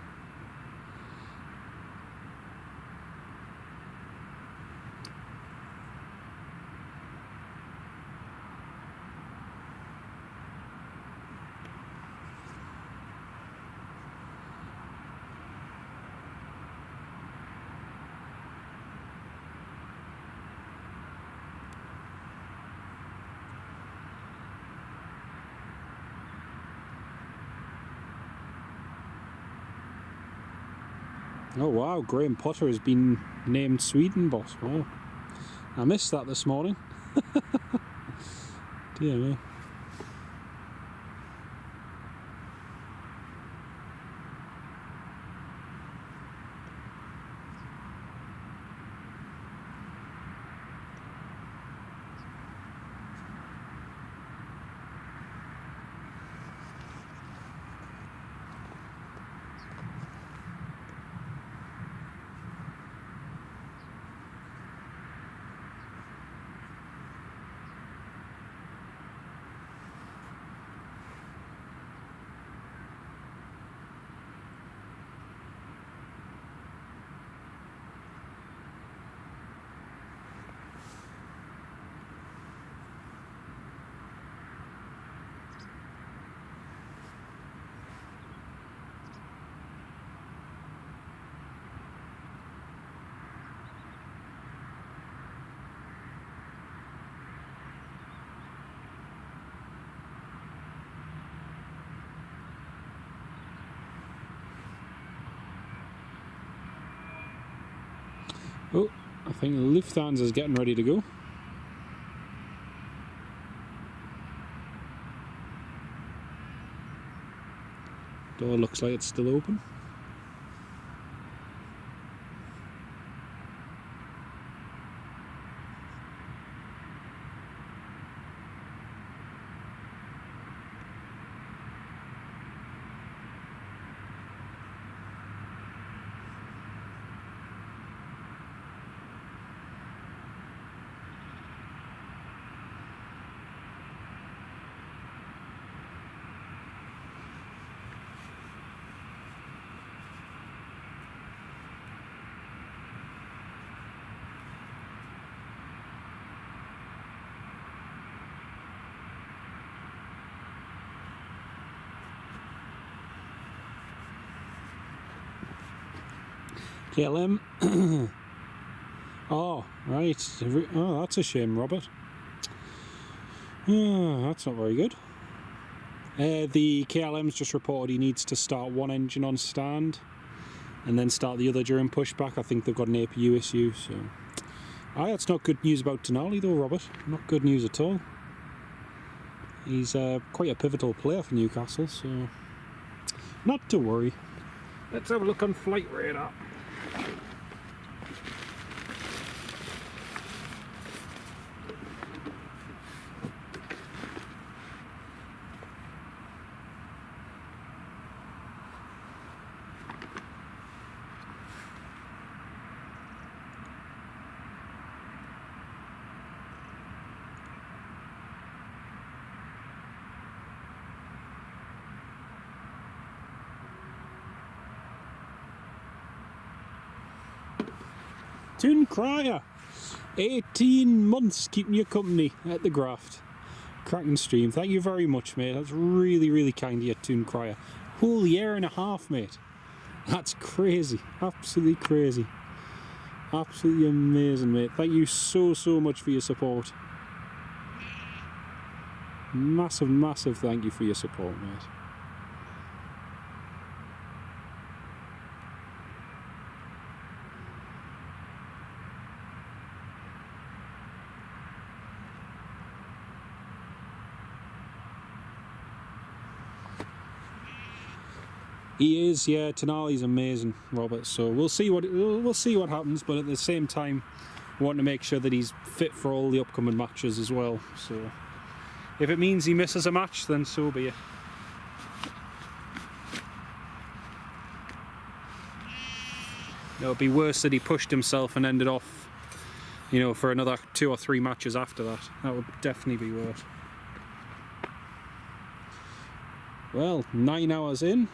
Oh wow, Graham Potter has been named Sweden boss. Wow. I missed that this morning. Dear me. Oh, I think Lufthansa is getting ready to go. Door looks like it's still open. KLM. Oh, right. Oh, that's a shame, Robert. That's not very good. The KLM's just reported he needs to start one engine on stand and then start the other during pushback. I think they've got an APU issue, so... that's not good news about Denali though, Robert. Not good news at all. He's quite a pivotal player for Newcastle, so... Not to worry. Let's have a look on Flight Radar. Toon Crier, 18 months keeping you company at the graft. Cracking stream, thank you very much, mate. That's really, really kind of you, Toon Crier. Whole year and a half, mate. That's crazy, absolutely crazy. Absolutely amazing, mate. Thank you so, so much for your support. Massive, massive thank you for your support, mate. He is, yeah. Tenali's amazing, Robert. So we'll see what happens. But at the same time, we want to make sure that he's fit for all the upcoming matches as well. So if it means he misses a match, then so be it. It would be worse that he pushed himself and ended off, you know, for another 2 or 3 matches after that. That would definitely be worse. Well, 9 hours in.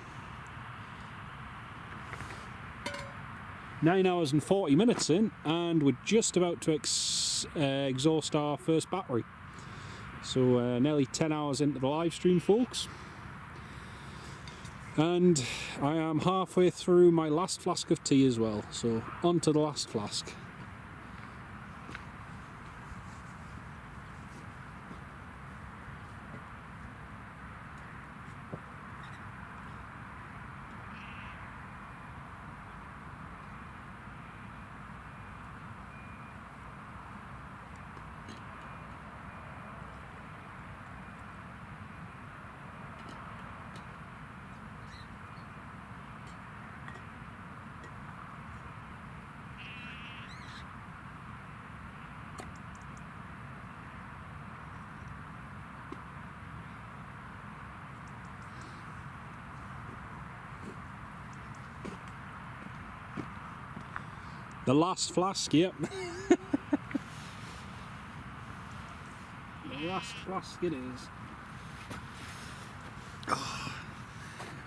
9 hours and 40 minutes in, and we're just about to exhaust our first battery. So nearly 10 hours into the live stream, folks. And I am halfway through my last flask of tea as well, so on to the last flask. The last flask, yep. The last flask it is.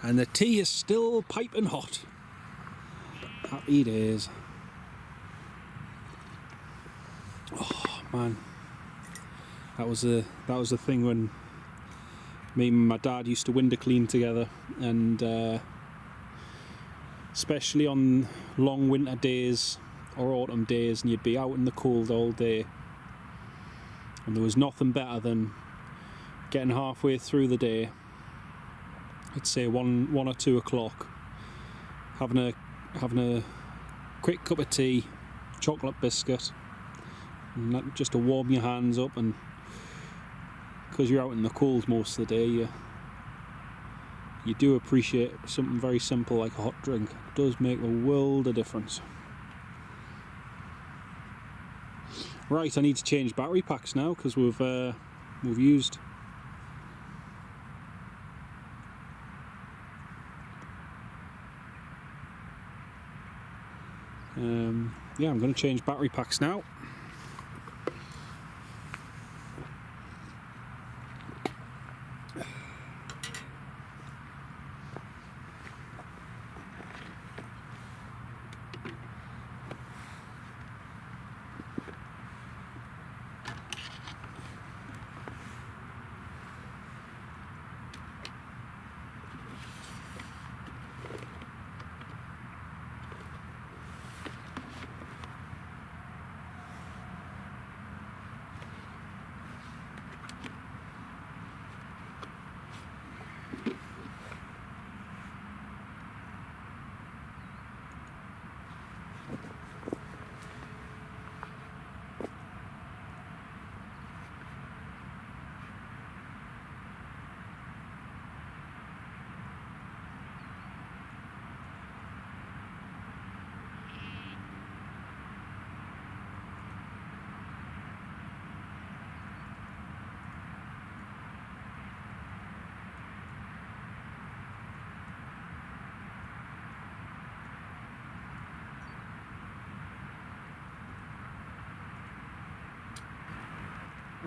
And the tea is still piping hot. Happy days. Oh man, that was the thing when me and my dad used to window clean together, and especially on long winter days or autumn days, and you'd be out in the cold all day, and there was nothing better than getting halfway through the day, I'd say one or 2 o'clock, having a quick cup of tea, chocolate biscuit, and that, just to warm your hands up, and because you're out in the cold most of the day, you do appreciate something very simple like a hot drink. It does make a world of difference. Right, I need to change battery packs now because we've used yeah, I'm going to change battery packs now.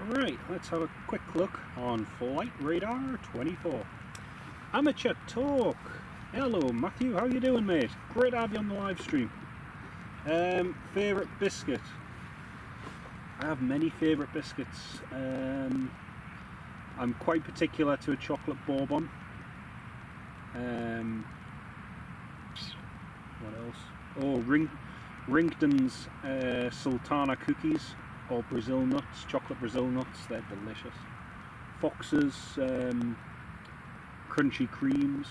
Alright, let's have a quick look on Flight Radar 24. Amateur Talk. Hello Matthew, how you doing mate? Great to have you on the live stream. Favourite biscuit? I have many favourite biscuits. I'm quite particular to a chocolate bourbon. What else? Oh, Rington's Sultana cookies, or Brazil nuts, chocolate Brazil nuts, they're delicious. Fox's crunchy creams,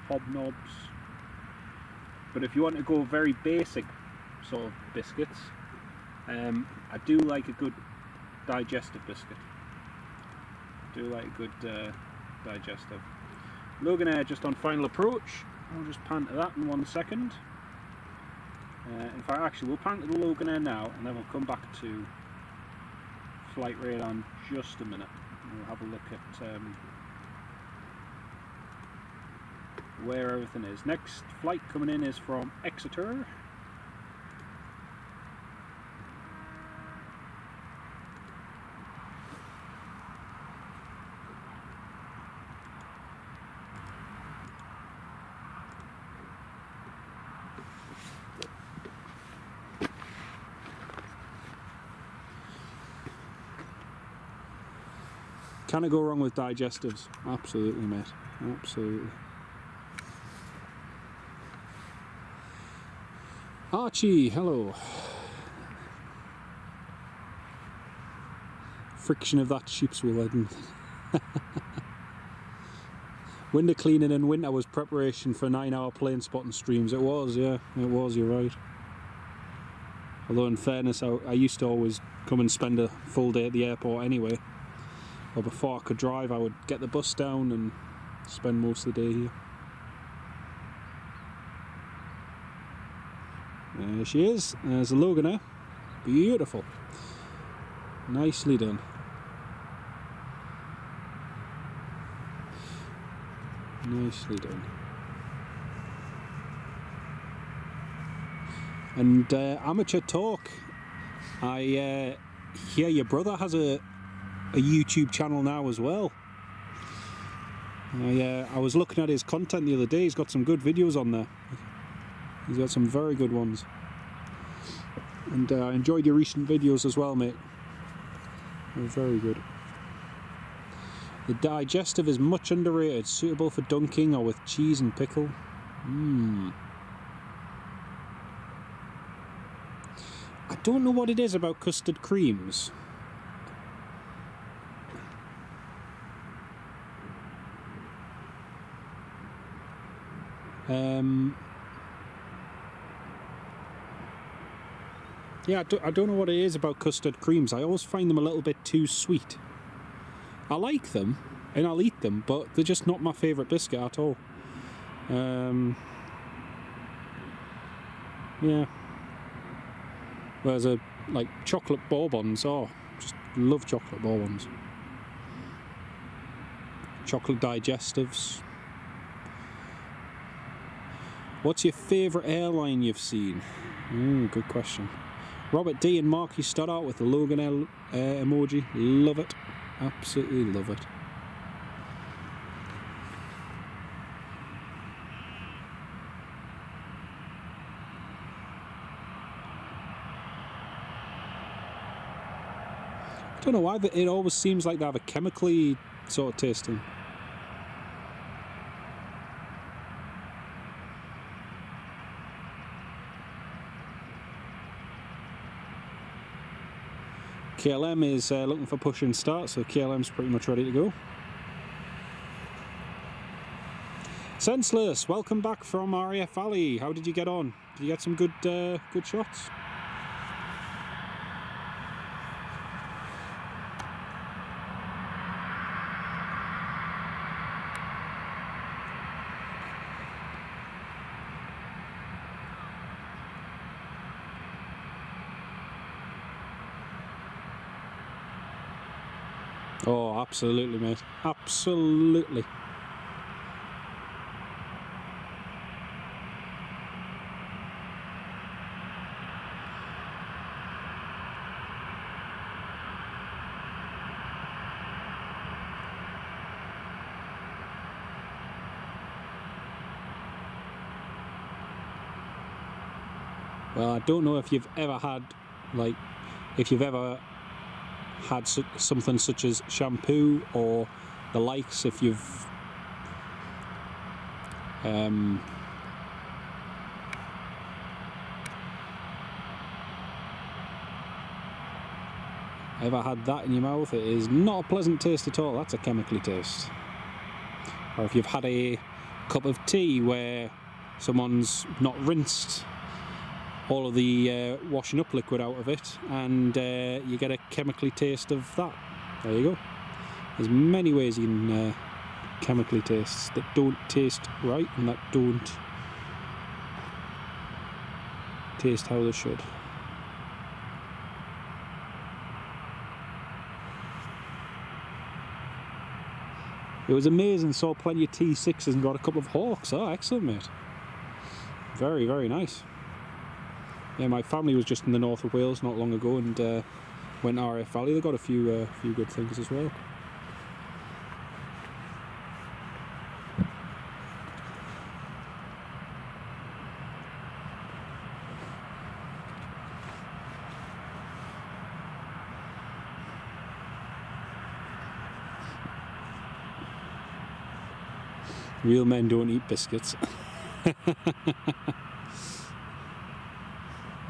hobnobs. But if you want to go very basic sort of biscuits, I do like a good digestive biscuit. Digestive. Logan Air just on final approach. I'll just pan to that in 1 second. In fact, actually, we'll pan to the Logan Air now, and then we'll come back to Flight Radar in just a minute. We'll have a look at where everything is. Next flight coming in is from Exeter. Can it go wrong with digestives? Absolutely, mate. Absolutely. Archie, hello. Friction of that sheep's wool, I didn't. Window cleaning in winter was preparation for 9-hour plane spotting streams. It was, yeah, it was, you're right. Although in fairness, I used to always come and spend a full day at the airport anyway. Or before I could drive, I would get the bus down and spend most of the day here. There she is. There's the Logan Air. Beautiful. Nicely done. Nicely done. And amateur talk. I hear your brother has a YouTube channel now as well. I was looking at his content the other day. He's got some good videos on there. He's got some very good ones. And I enjoyed your recent videos as well, mate. They're very good. The digestive is much underrated, suitable for dunking or with cheese and pickle. I don't know what it is about custard creams. Yeah, I don't know what it is about custard creams. I always find them a little bit too sweet. I like them, and I'll eat them, but they're just not my favourite biscuit at all. Yeah. Whereas like chocolate bourbons, just love chocolate bourbons. Chocolate digestives. What's your favourite airline you've seen? Good question. Robert D and Marky start out with the Logan L emoji. Love it. Absolutely love it. I don't know why, but it always seems like they have a chemically sort of tasting. KLM is looking for push and start, so KLM's pretty much ready to go. Senseless, welcome back from RAF Valley. How did you get on? Did you get some good shots? Oh, absolutely, mate. Absolutely. Well, I don't know if you've ever had, like, had something such as shampoo or the likes, if you've ever had that in your mouth. It is not a pleasant taste at all. That's a chemically taste. Or if you've had a cup of tea where someone's not rinsed all of the washing up liquid out of it, and you get a chemically taste of that. There you go. There's many ways you can chemically taste that don't taste right and that don't taste how they should. It was amazing, saw plenty of T6s and got a couple of Hawks. Oh, excellent, mate. Very, very nice. Yeah, my family was just in the north of Wales not long ago and went to RAF Valley. They got a few good things as well. Real men don't eat biscuits.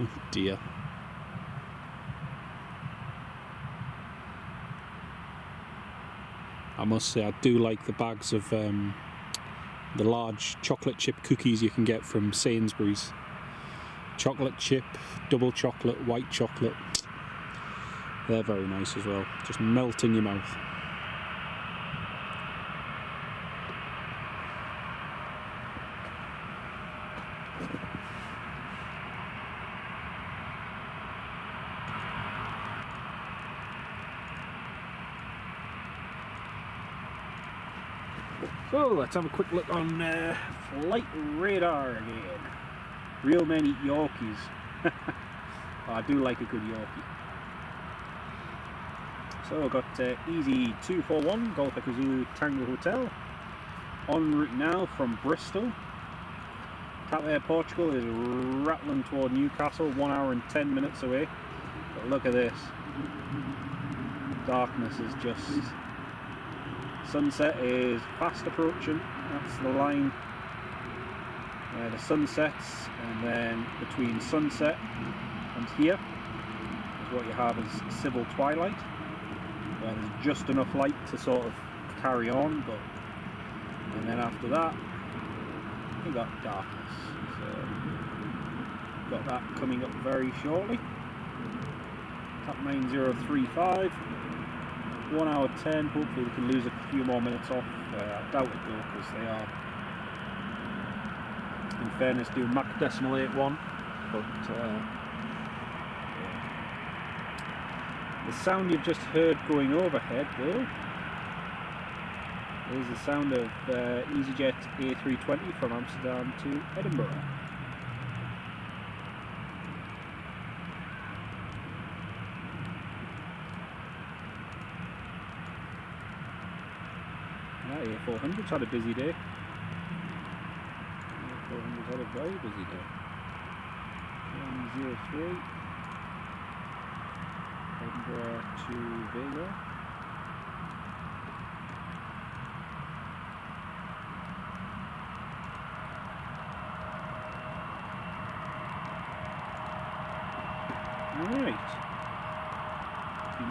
Oh dear. I must say, I do like the bags of the large chocolate chip cookies you can get from Sainsbury's. Chocolate chip, double chocolate, white chocolate. They're very nice as well. Just melt in your mouth. So let's have a quick look on flight radar again. Real men eat Yorkies. I do like a good Yorkie. So I've got Easy 241 Golf Echo Zulu Tango Hotel en route now from Bristol. Air Portugal is rattling toward Newcastle, 1 hour and 10 minutes away. But look at this. Darkness is just... Sunset is fast approaching. That's the line. The sun sets, and then between sunset and here is what you have is civil twilight, where there's just enough light to sort of carry on, and then after that you've got darkness. So got that coming up very shortly. Tap 9035, 1 hour 10. Hopefully we can lose a few more minutes off. I doubt it though, because they are, in fairness, do Mach decimal 81, but the sound you've just heard going overhead though is the sound of EasyJet A320 from Amsterdam to Edinburgh. That A400's had a busy day. A400's had a very busy day. 103 Edinburgh to Vega. Alright.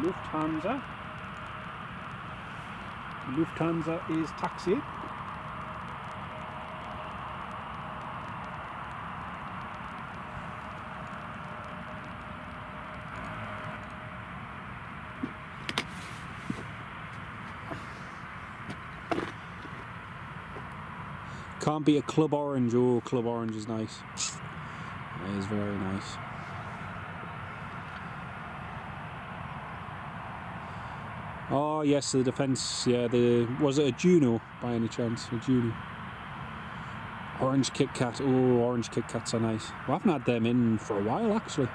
Lufthansa. Lufthansa is taxiing. Can't beat a Club Orange. Oh, Club Orange is nice. It is very nice. Oh yes, the defence. Yeah, was it a Juno by any chance? A Juno. Orange Kit Kat. Oh, orange Kit Kats are nice. We haven't had them in for a while actually.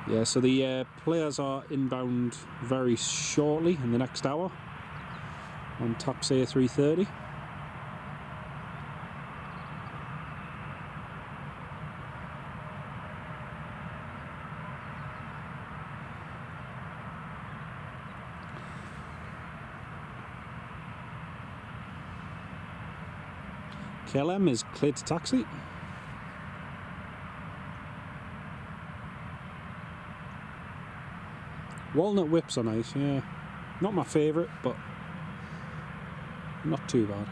Yeah, so the players are inbound very shortly in the next hour on TAPS A330. KLM is cleared to taxi. Walnut whips are nice, yeah. Not my favourite, but not too bad.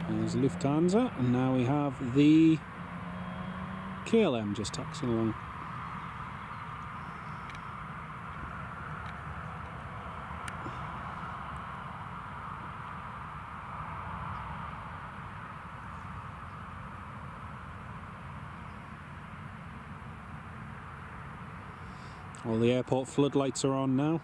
There's Lufthansa, and now we have the KLM just taxiing along. All the airport floodlights are on now.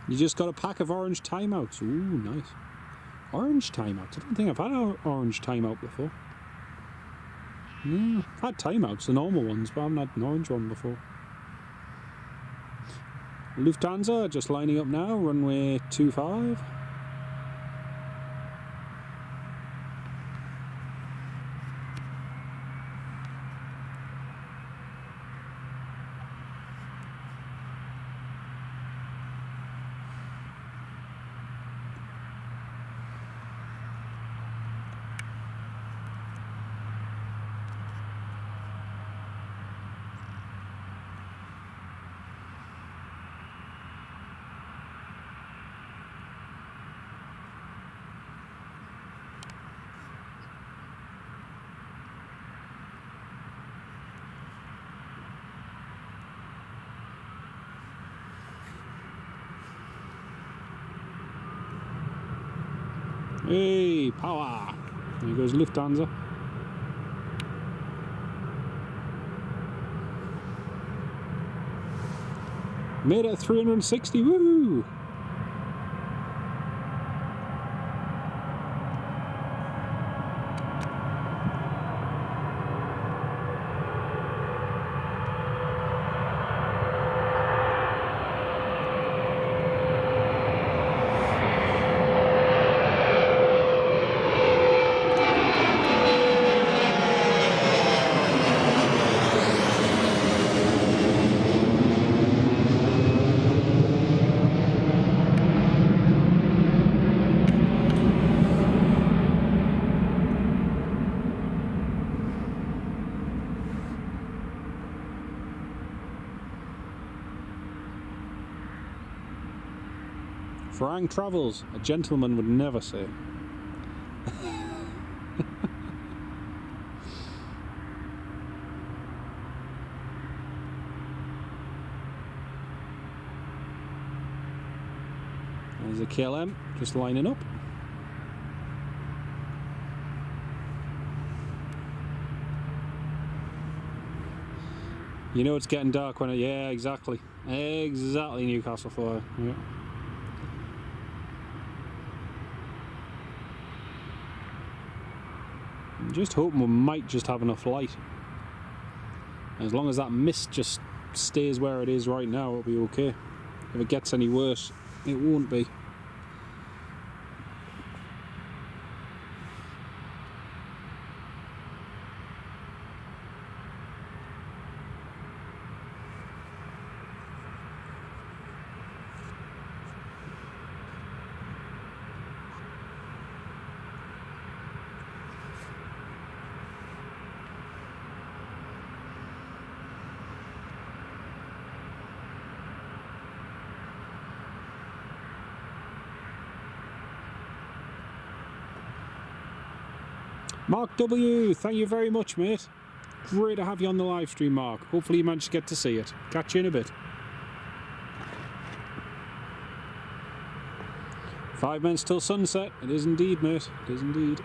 You just got a pack of orange timeouts. Ooh, nice. Orange timeouts. I don't think I've had an orange timeout before. Yeah, I've had timeouts, the normal ones, but I haven't had an orange one before. Lufthansa just lining up now, runway 25. Hey, power! There goes Lufthansa. Made it at 360, woo! Farang travels, a gentleman would never say. There's a KLM just lining up. You know it's getting dark when it, yeah, exactly. Exactly, Newcastle Flyer. Yeah. I'm just hoping we might just have enough light. As long as that mist just stays where it is right now, it'll be okay. If it gets any worse, it won't be. Mark W, thank you very much, mate. Great to have you on the live stream, Mark. Hopefully you managed to get to see it. Catch you in a bit. 5 minutes till sunset. It is indeed, mate. It is indeed.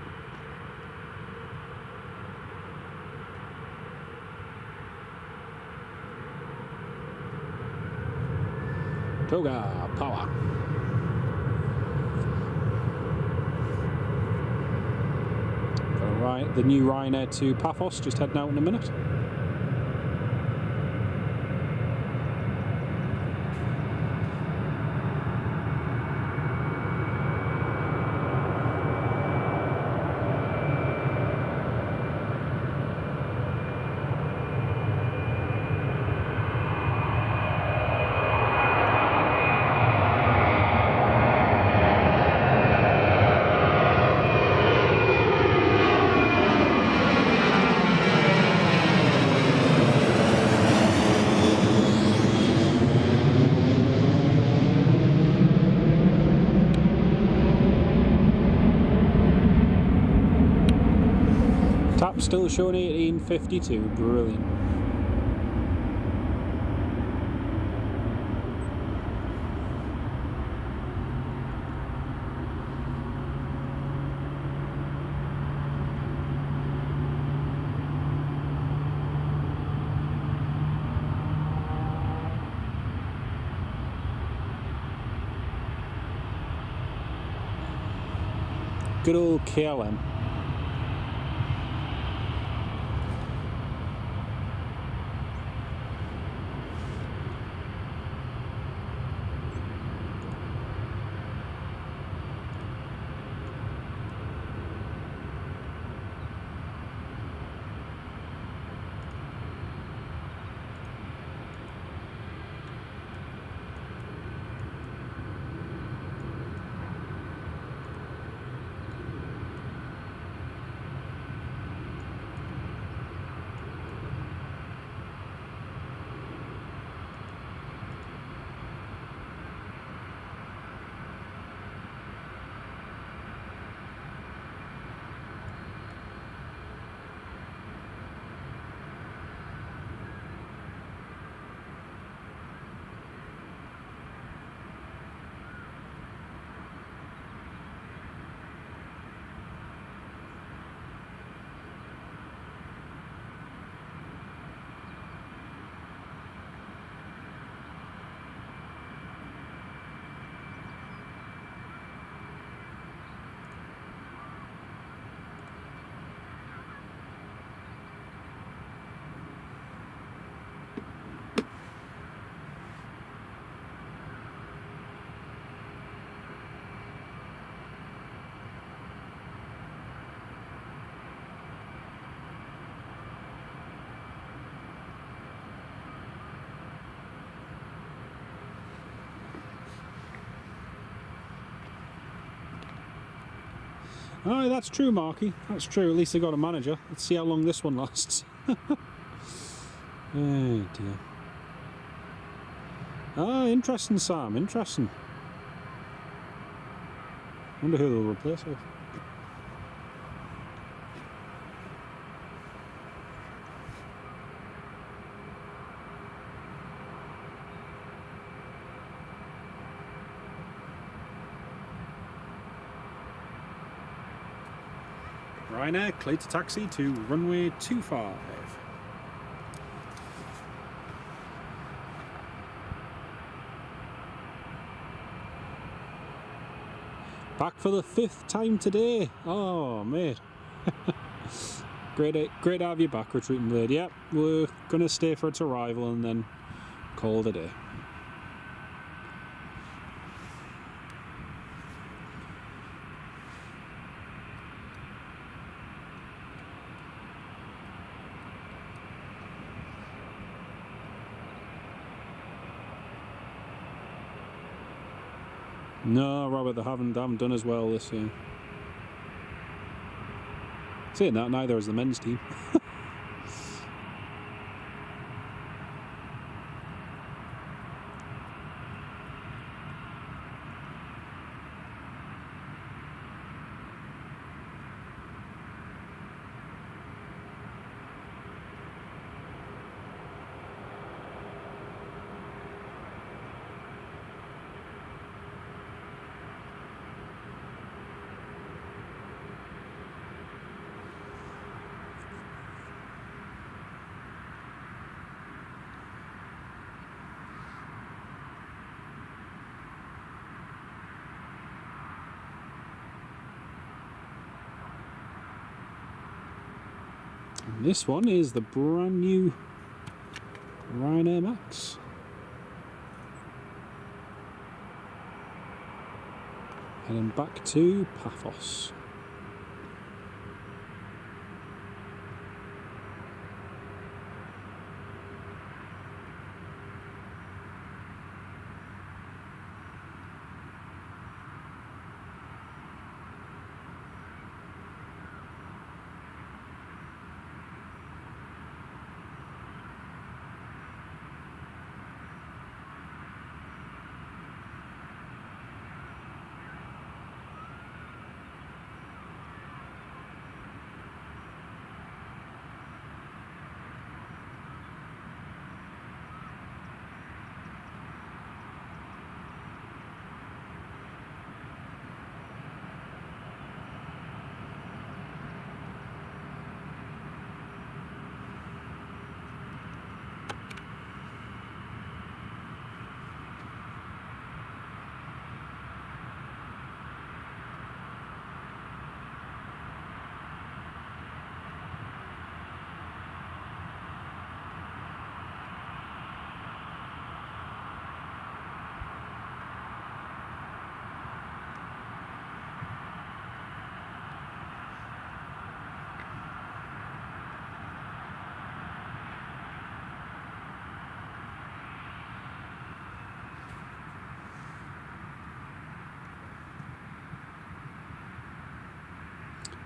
Toga power. Right, the new Ryanair to Paphos, just heading out in a minute. Still showing 1852, brilliant. Good old KLM. Oh, that's true, Marky. That's true. At least they got a manager. Let's see how long this one lasts. Oh dear. Ah, interesting, Sam. Interesting. Wonder who they'll replace with. Ryanair, cleared to taxi to runway 25. Back for the 5th time today. Oh, mate. Great to have you back, retreating blade. Yep, we're going to stay for its arrival and then call it a day. No, Robert, they haven't done as well this year. Saying that, neither has the men's team. And this one is the brand new Ryanair Max. Heading back to Paphos.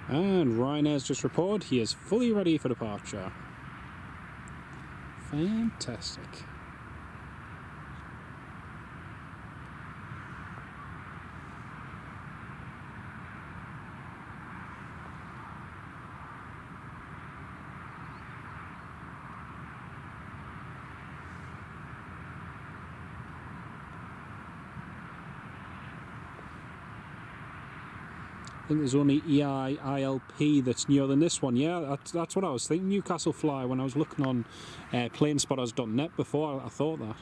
And Ryanair's just reported he is fully ready for departure. Fantastic. I think there's only EILP that's newer than this one. Yeah, that's what I was thinking. Newcastle Fly, when I was looking on planespotters.net before, I thought that.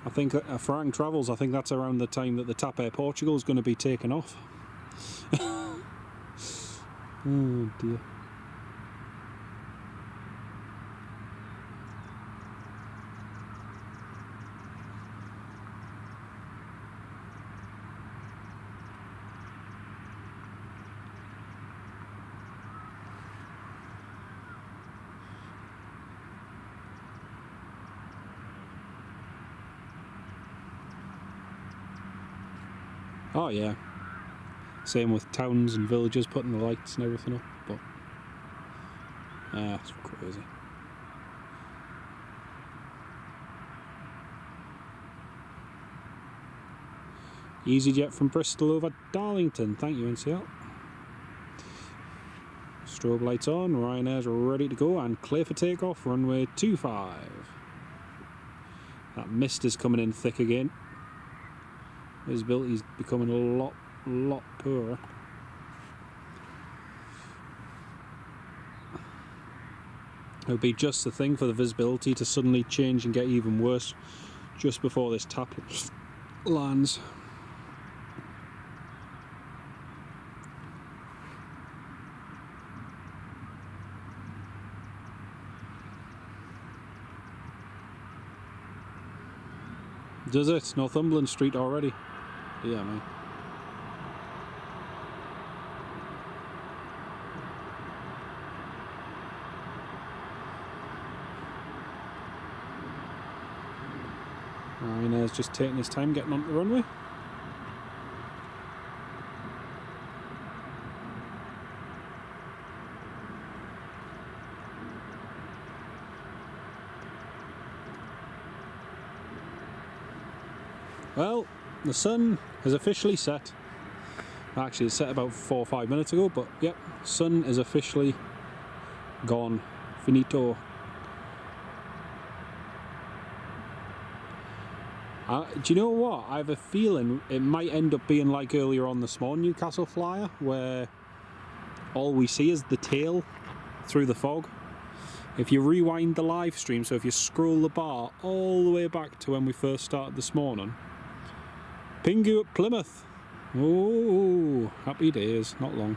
I think for Ang Travels, I think that's around the time that the TAP Air Portugal is going to be taken off. Oh dear. Oh yeah, same with towns and villages putting the lights and everything up, but it's crazy. EasyJet from Bristol over Darlington, thank you NCL. Strobe lights on, Ryanair's ready to go and clear for takeoff, runway 25. That mist is coming in thick again. Visibility's becoming a lot poorer. It would be just the thing for the visibility to suddenly change and get even worse just before this TAP lands. Does it? Northumberland Street already? Yeah, mate. Ryanair's just taking his time getting onto the runway. Well, the sun has officially set. Actually, it set about 4 or 5 minutes ago, but yep, sun is officially gone. Finito. Do you know what? I have a feeling it might end up being like earlier on this morning, Newcastle Flyer, where all we see is the tail through the fog. If you rewind the live stream, so if you scroll the bar all the way back to when we first started this morning, Pingu at Plymouth. Oh, happy days, not long.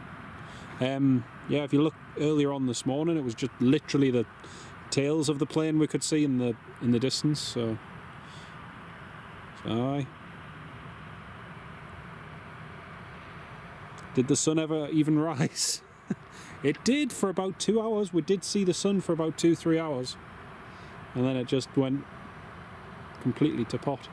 Yeah, if you look earlier on this morning, it was just literally the tails of the plane we could see in the distance. So aye. Did the sun ever even rise? It did for about 2 hours. We did see the sun for about 2-3 hours, and then it just went completely to pot.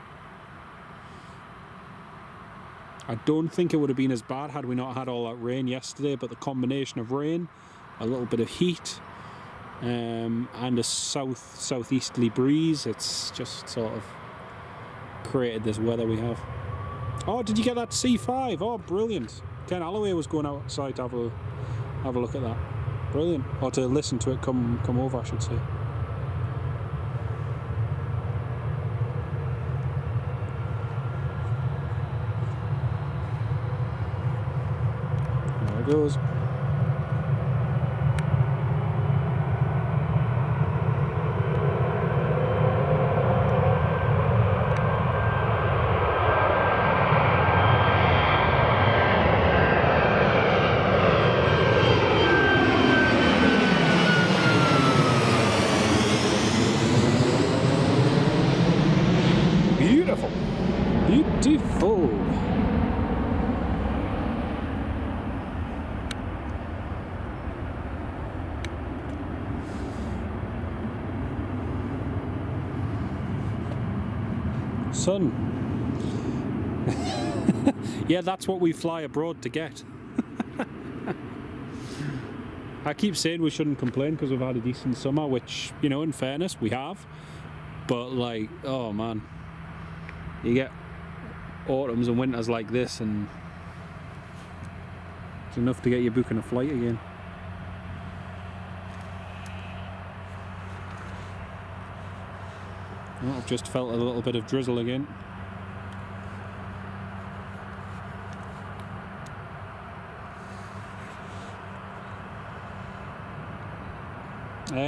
I don't think it would have been as bad had we not had all that rain yesterday, but the combination of rain, a little bit of heat, and a southeasterly breeze, it's just sort of created this weather we have. Oh, did you get that C5? Oh, brilliant. Ken Alloway was going outside to have a look at that. Brilliant. Or to listen to it come over, I should say. There it goes. Beautiful. Beautiful. Sun. Yeah, that's what we fly abroad to get. I keep saying we shouldn't complain because we've had a decent summer, which, you know, in fairness, we have. But, like, oh man, you get autumns and winters like this, and it's enough to get you booking a flight again. Well, I've just felt a little bit of drizzle again.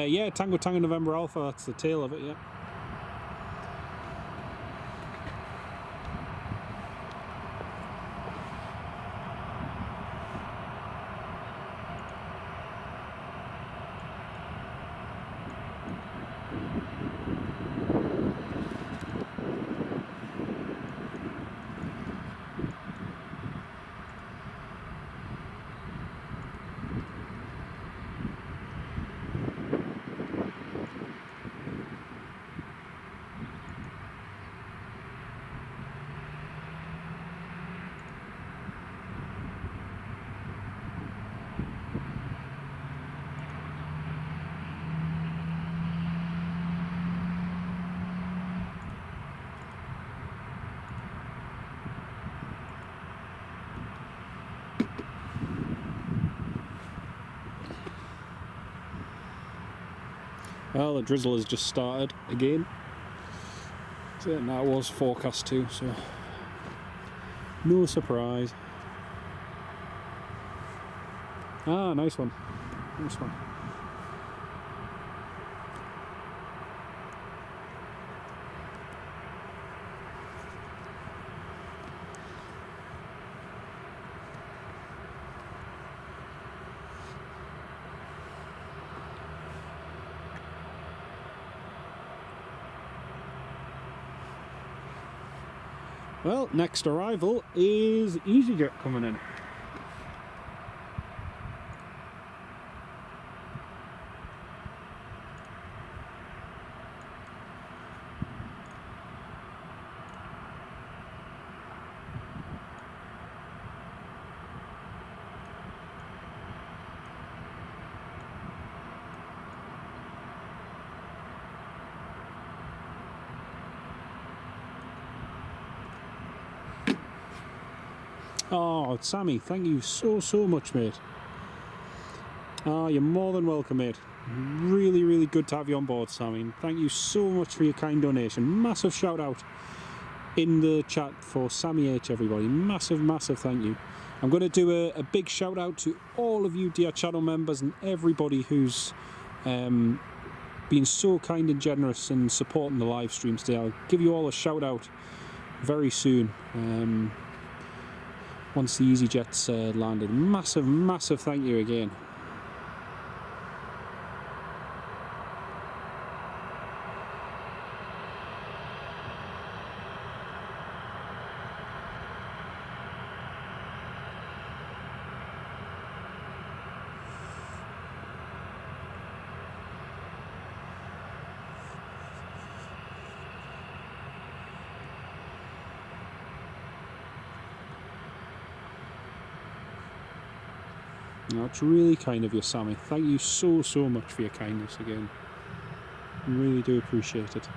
Yeah, Tango Tango November Alpha, that's the tail of it, yeah. Well, the drizzle has just started again. So that was forecast too, so no surprise. Ah, nice one. Nice one. Well, next arrival is EasyJet coming in. Oh, Sammy, thank you so much, mate. Oh, you're more than welcome, mate. Really good to have you on board, Sammy. Thank you so much for your kind donation. Massive shout out in the chat for Sammy H, everybody. Massive thank you. I'm going to do a big shout out to all of you dear channel members and everybody who's been so kind and generous in supporting the live streams today. I'll give you all a shout out very soon. Once the EasyJet's landed. Massive thank you again. That's really kind of you, Sammy. Thank you so much for your kindness again. I really do appreciate it.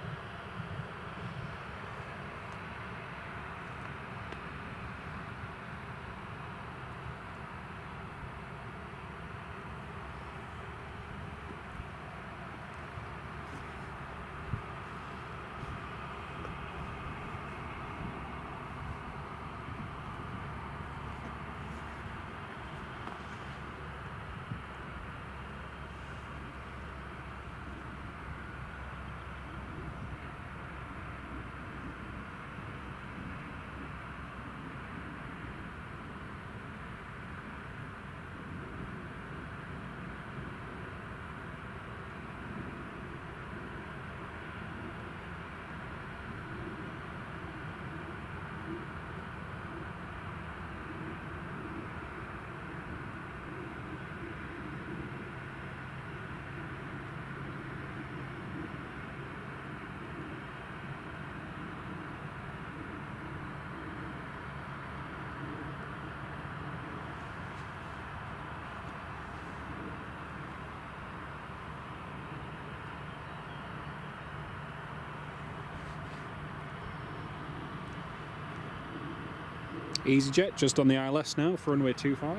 EasyJet just on the ILS now for runway 25.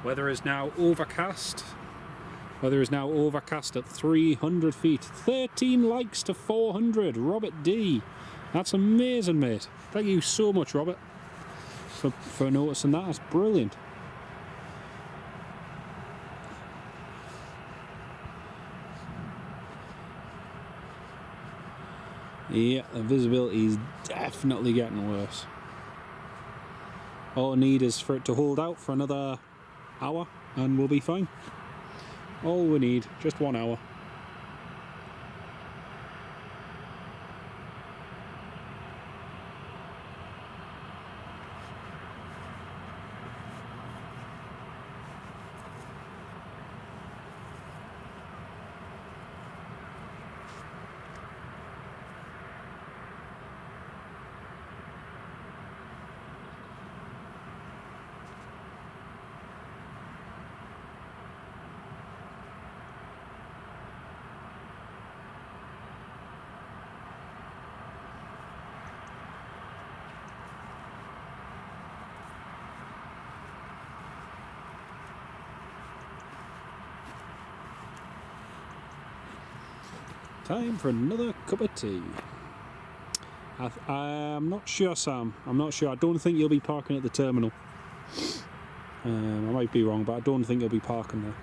Weather is now overcast. Weather is now overcast at 300 feet. 13 likes to 400. Robert D. That's amazing, mate. Thank you so much, Robert, for noticing that. That's brilliant. Yeah, the visibility is definitely getting worse. All I need is for it to hold out for another hour and we'll be fine. All we need, just 1 hour. Time for another cup of tea. I'm not sure, Sam. I'm not sure. I don't think you'll be parking at the terminal. I might be wrong, but I don't think you'll be parking there.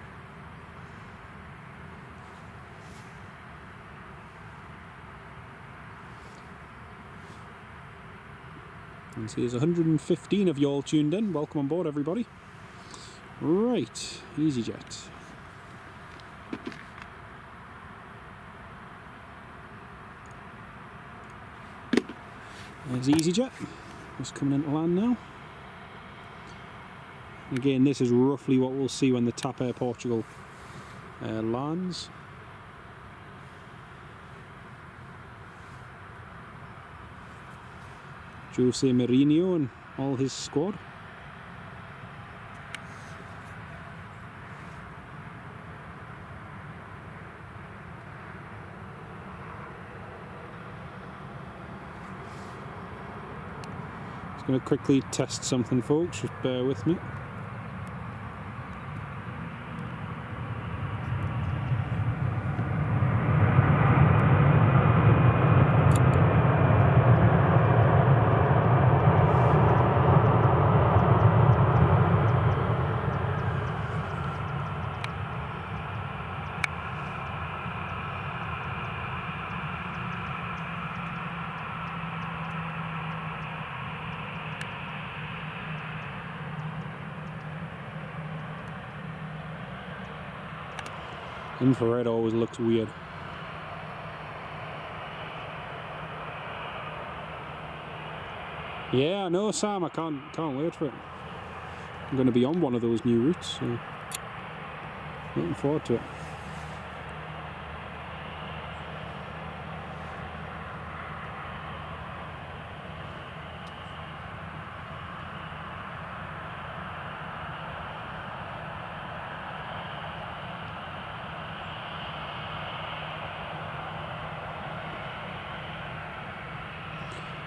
And see, there's 115 of you all tuned in. Welcome on board, everybody. Right, EasyJet. There's EasyJet, just coming into land now. Again, this is roughly what we'll see when the TAP Air Portugal lands. Jose Mourinho and all his squad. Just going to quickly test something, folks, just bear with me. Infrared always looks weird. Yeah, I know, Sam. I can't wait for it. I'm going to be on one of those new routes, so looking forward to it.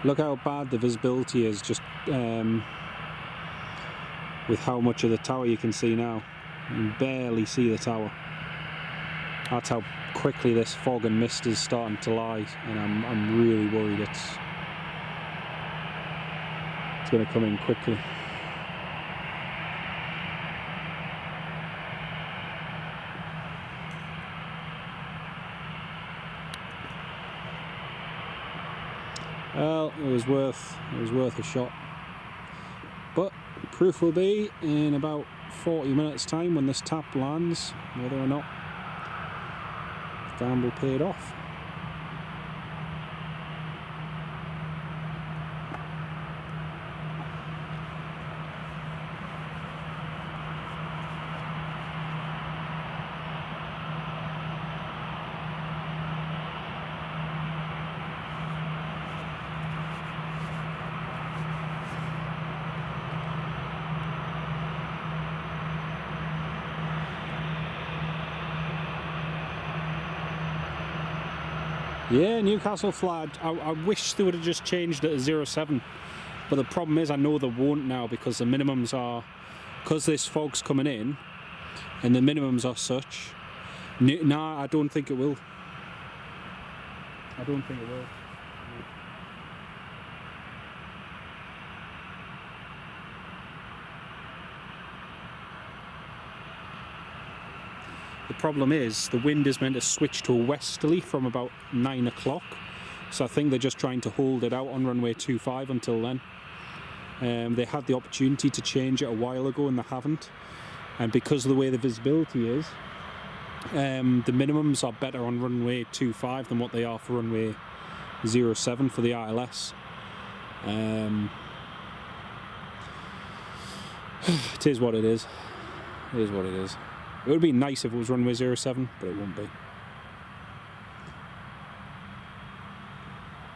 Look how bad the visibility is, just with how much of the tower you can see now. You can barely see the tower. That's how quickly this fog and mist is starting to lie, and I'm really worried it's going to come in quickly. Well, it was worth a shot. But proof will be in about 40 minutes time when this tap lands whether or not the gamble paid off. Yeah, Newcastle flight. I wish they would have just changed it to 07. But the problem is I know they won't now because the minimums are... Because this fog's coming in and the minimums are such... Nah, I don't think it will. I don't think it will. The problem is the wind is meant to switch to a westerly from about 9 o'clock, so I think they're just trying to hold it out on runway 25 until then. They had the opportunity to change it a while ago and they haven't, and because of the way the visibility is, the minimums are better on runway 25 than what they are for runway 07 for the ILS. It is what it is. It is what it is. It would be nice if it was runway 07, but it won't be.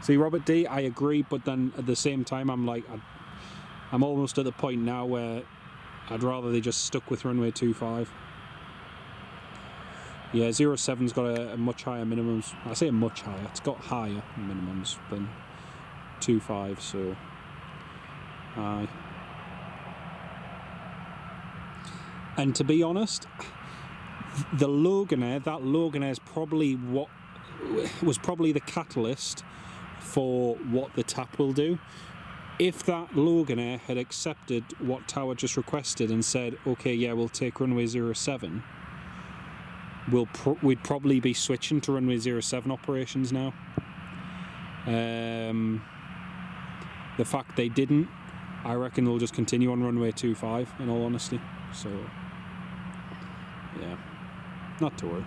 See, Robert D, I agree, but then at the same time, I'm like, I'm almost at the point now where I'd rather they just stuck with runway 25. Yeah, 07's got a much higher minimums. I say much higher, it's got higher minimums than 25, so aye. And to be honest, the Loganair, that Loganair is probably what was probably the catalyst for what the TAP will do. If that Loganair had accepted what Tower just requested and said, okay, yeah, we'll take runway 07, we'd probably be switching to runway 07 operations now. The fact they didn't, I reckon they'll just continue on runway 25, in all honesty. So, yeah, not to worry.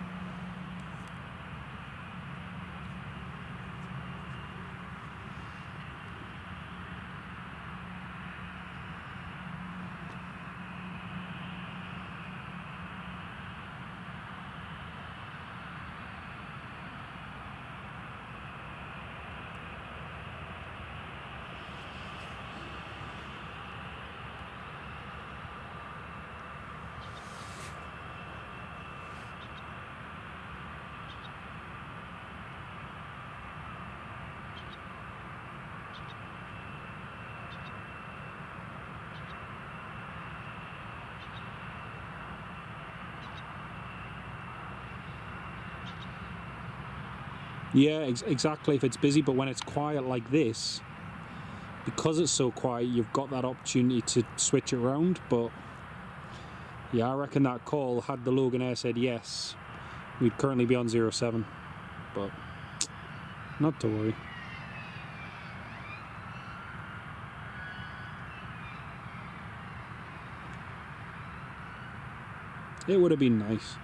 Yeah, exactly, if it's busy, but when it's quiet like this, because it's so quiet, you've got that opportunity to switch it around. But yeah, I reckon that call, had the Loganair said yes, we'd currently be on 07, but not to worry. It would have been nice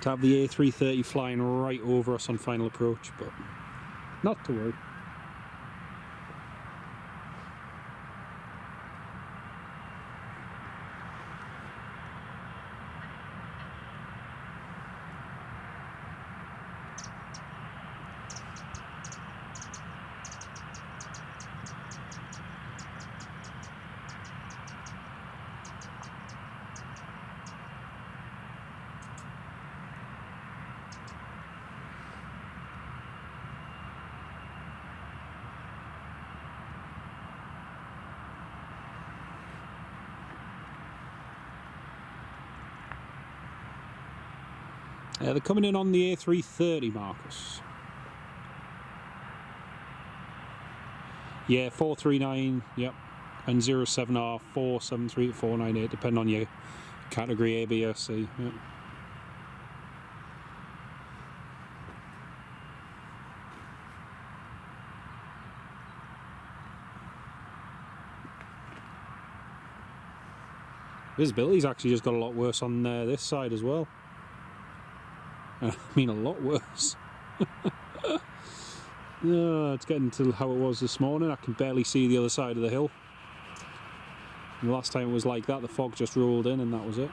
to have the A330 flying right over us on final approach, but not to worry. They're coming in on the A330, Marcus. Yeah, 439, yep. And 07 are 473 to 498, depending on your category A, B, or C. Yep. Visibility's actually just got a lot worse on this side as well. I mean, a lot worse. It's getting to how it was this morning. I can barely see the other side of the hill. And the last time it was like that, the fog just rolled in and that was it.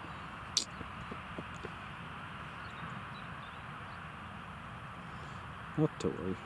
Not to worry.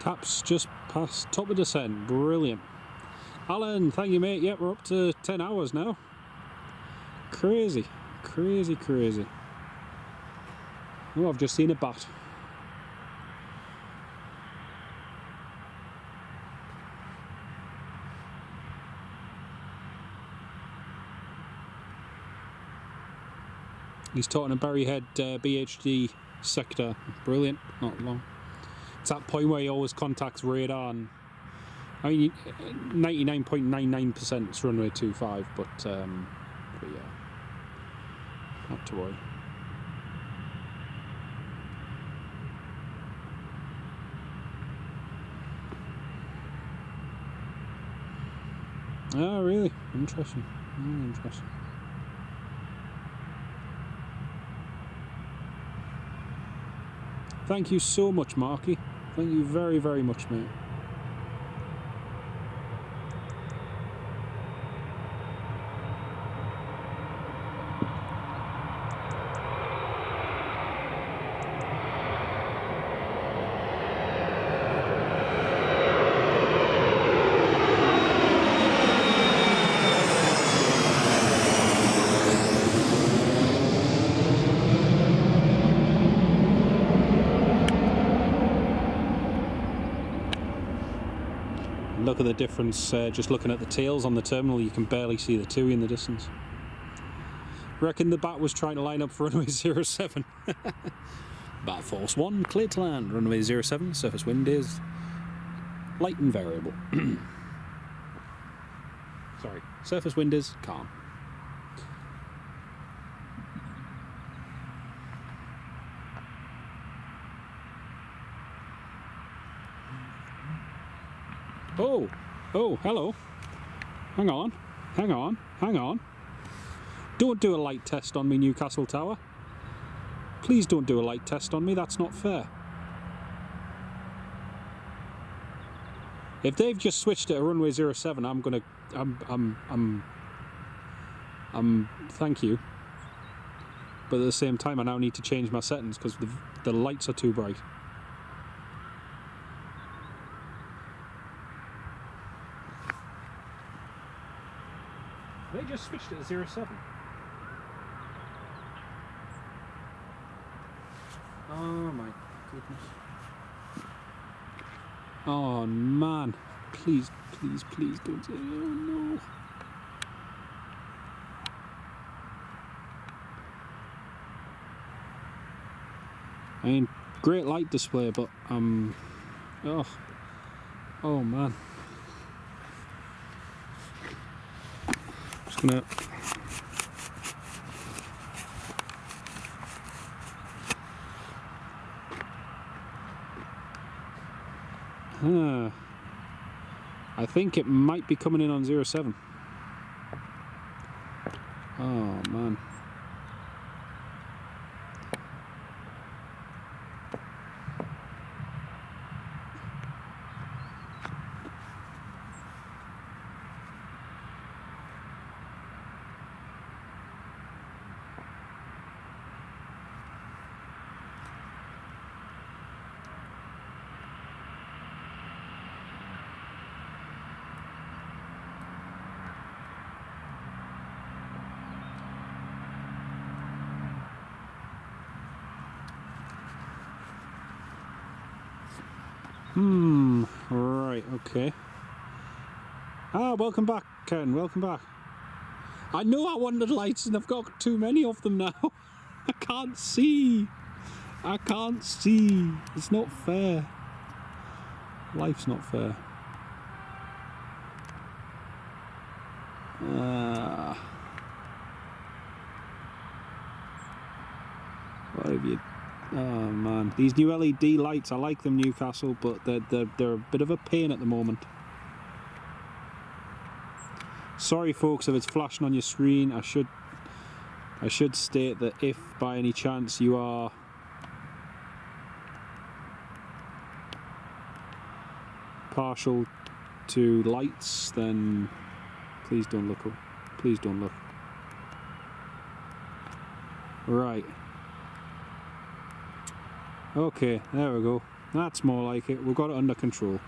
Taps just past top of descent. Brilliant. Alan, thank you, mate. Yep, we're up to 10 hours now. Crazy. Crazy, crazy. Oh, I've just seen a bat. He's talking a Berryhead BHD sector. Brilliant. Not long. It's that point where he always contacts radar, and I mean 99.99% it's runway 25, but yeah, not to worry. Oh, really? Interesting. Interesting. Thank you so much, Marky. Thank you very, very much, mate. Look at the difference, just looking at the tails on the terminal, you can barely see the TUI in the distance. Reckon the bat was trying to line up for runway 07. Bat Force 1, clear to land. Runway 07, surface wind is light and variable. Sorry, surface wind is calm. Oh, hello. Hang on. Don't do a light test on me, Newcastle Tower. Please don't do a light test on me, that's not fair. If they've just switched it to runway 07, thank you. But at the same time, I now need to change my settings because the lights are too bright. They just switched it to 07. Oh my goodness. Oh man. Please, please, please don't say, oh no. I mean, great light display, but oh man. Just gonna I think it might be coming in on 07. Oh man. Right, okay. Ah, welcome back, Ken, welcome back. I know I wanted lights and I've got too many of them now. I can't see. It's not fair. Life's not fair. What have you... Oh man, these new LED lights, I like them, Newcastle, but they're a bit of a pain at the moment. Sorry folks if it's flashing on your screen. I should state that if by any chance you are partial to lights, then please don't look up. Please don't look. Right. Okay, there we go. That's more like it. We've got it under control.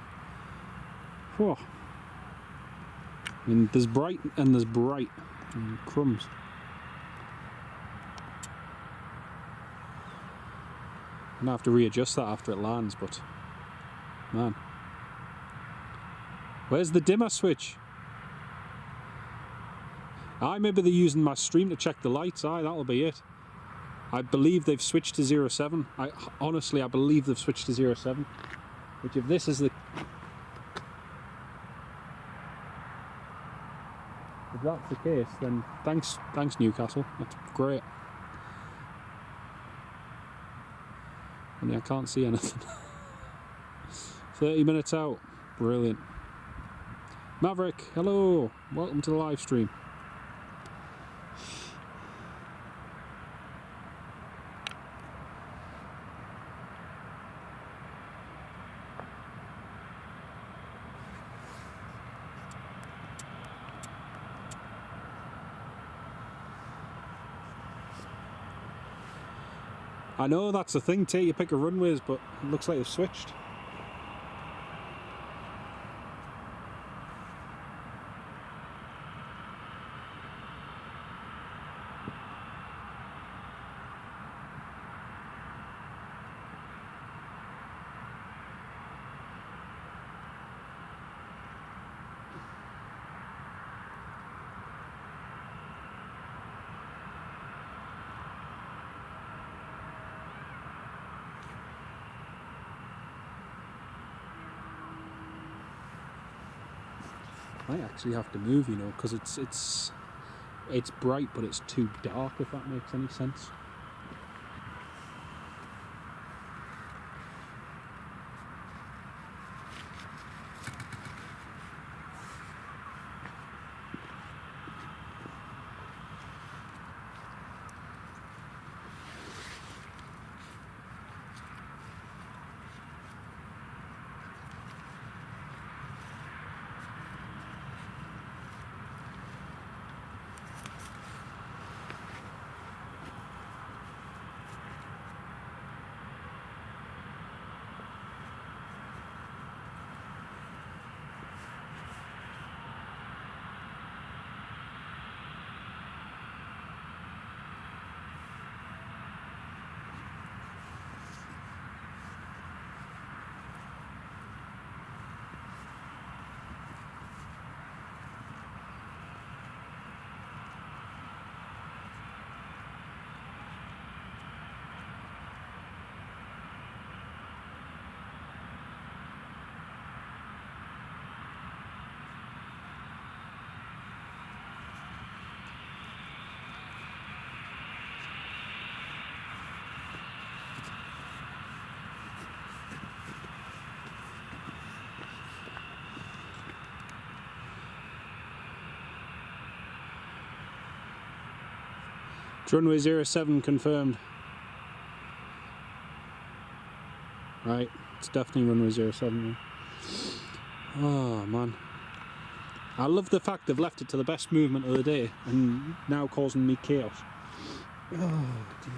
Whoa. I mean, there's bright and there's bright. Crumbs. I'm gonna have to readjust that after it lands, but man. Where's the dimmer switch? Aye, maybe they're using my stream to check the lights. Aye, that'll be it. I believe they've switched to 07. Honestly, I believe they've switched to 07. Which, if this is the... If that's the case, then thanks Newcastle. That's great. Only I can't see anything. 30 minutes out. Brilliant. Maverick, hello. Welcome to the live stream. I know that's the thing, T, you pick a runways, but it looks like they've switched. I actually have to move, you know, because it's bright, but it's too dark, if that makes any sense. Runway 07 confirmed. Right, it's definitely runway 07. Oh man. I love the fact they've left it to the best movement of the day and now causing me chaos. Oh dear.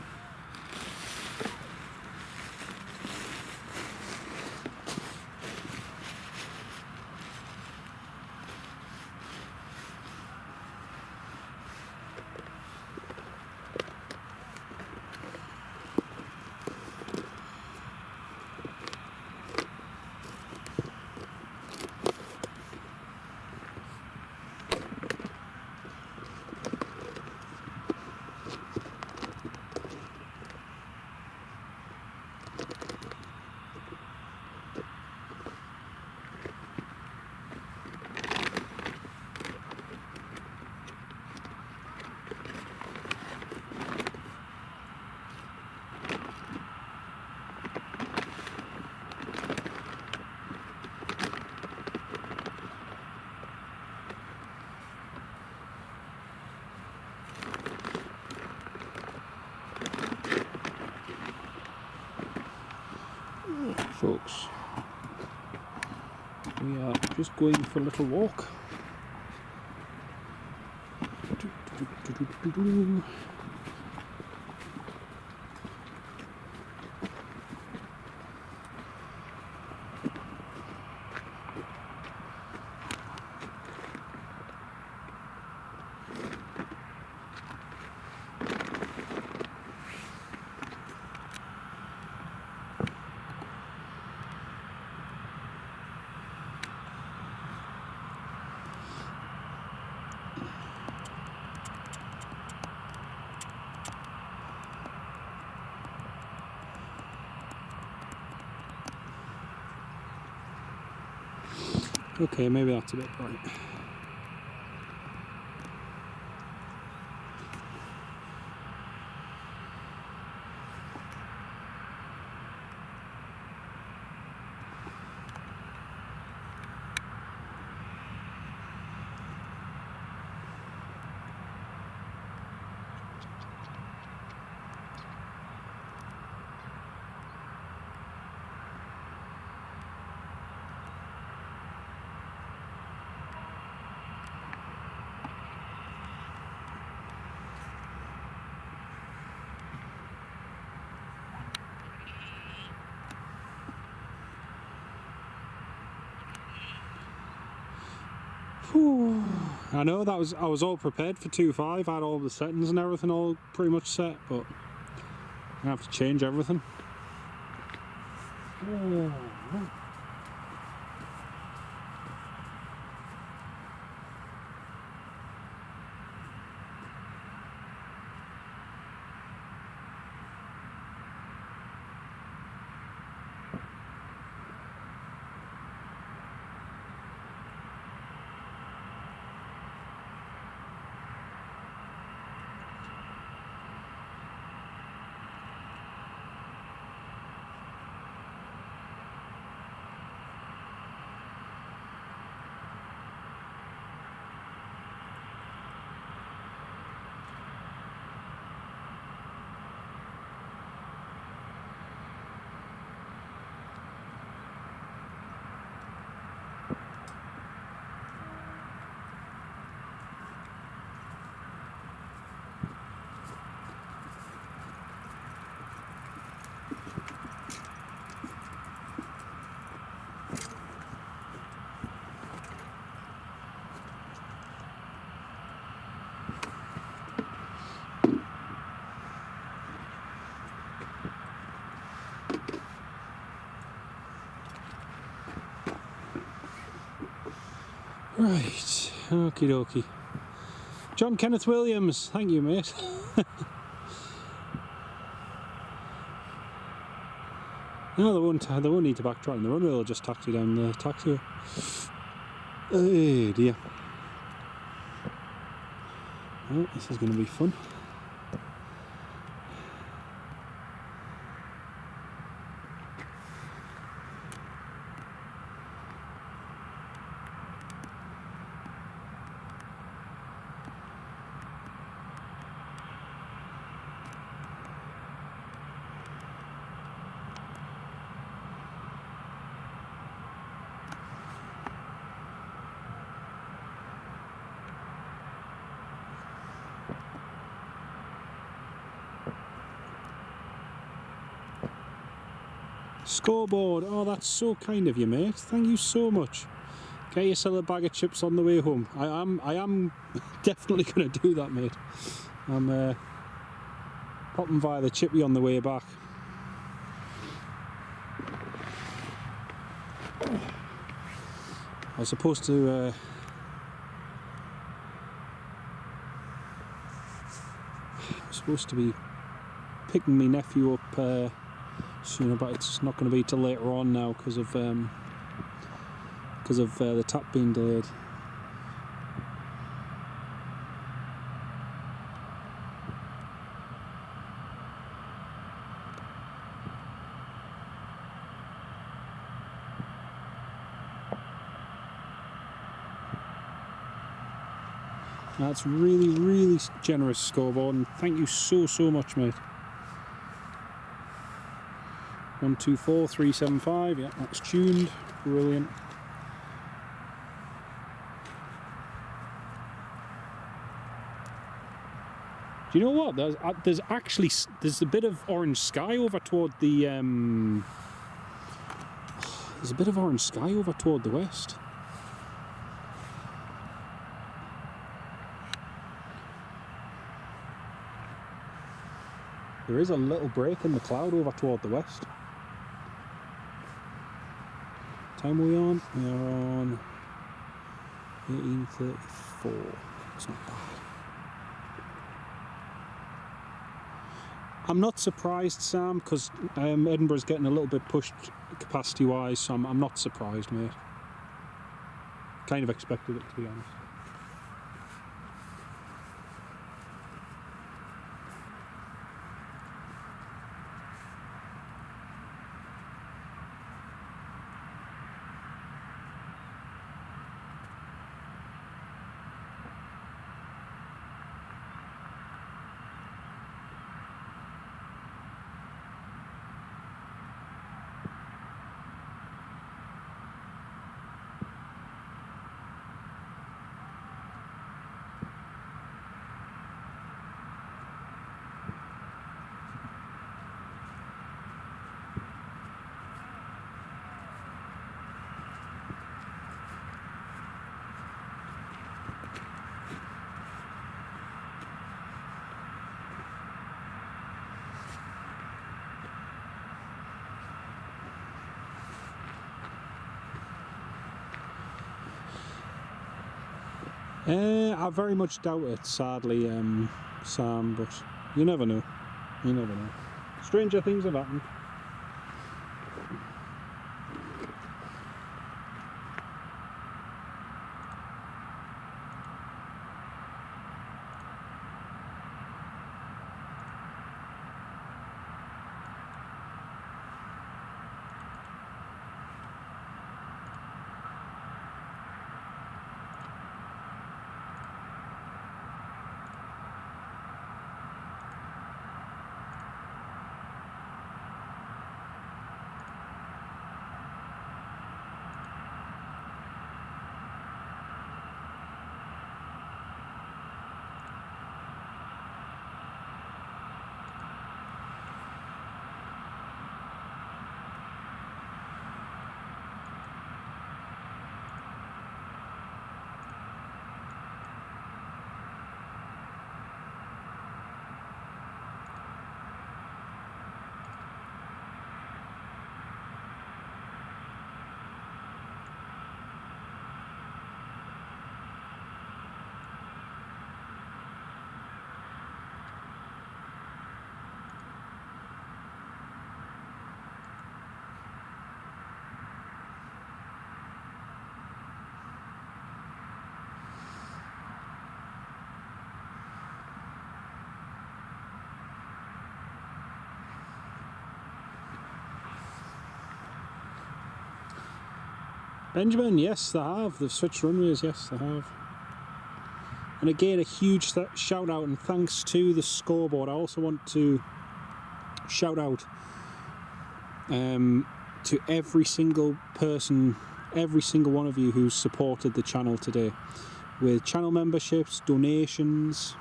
Folks, we are just going for a little walk. Okay, maybe that's a bit bright. Whew. I know that I was all prepared for 2.5, I had all the settings and everything all pretty much set, but I have to change everything. Right, okie dokie. John Kenneth Williams, thank you, mate. No, they won't need to backtrack. The runway will just taxi down the taxiway. Oh dear. Well, this is going to be fun. Scoreboard, oh that's so kind of you, mate. Thank you so much. Get yourself a bag of chips on the way home. I am definitely going to do that, mate. I'm popping via the chippy on the way back. I was supposed to be picking my nephew up sooner, but it's not going to be till later on now because of the tap being delayed. That's really, really generous scoreboard, and thank you so much, mate. 124375, yeah, that's tuned, brilliant. Do you know what? There's a bit of orange sky over toward the there's a bit of orange sky over toward the west. There is a little break in the cloud over toward the west. Time are we on? We are on 1834. It's not bad. I'm not surprised, Sam, because Edinburgh's getting a little bit pushed capacity-wise, so I'm not surprised, mate. kind of expected it, to be honest. I very much doubt it, sadly, Sam, but you never know. You never know. Stranger things have happened. Benjamin, yes, they have. They've switched runways, yes, they have. And again, a huge shout out and thanks to the scoreboard. I also want to shout out to every single person, every single one of you who's supported the channel today with channel memberships, donations,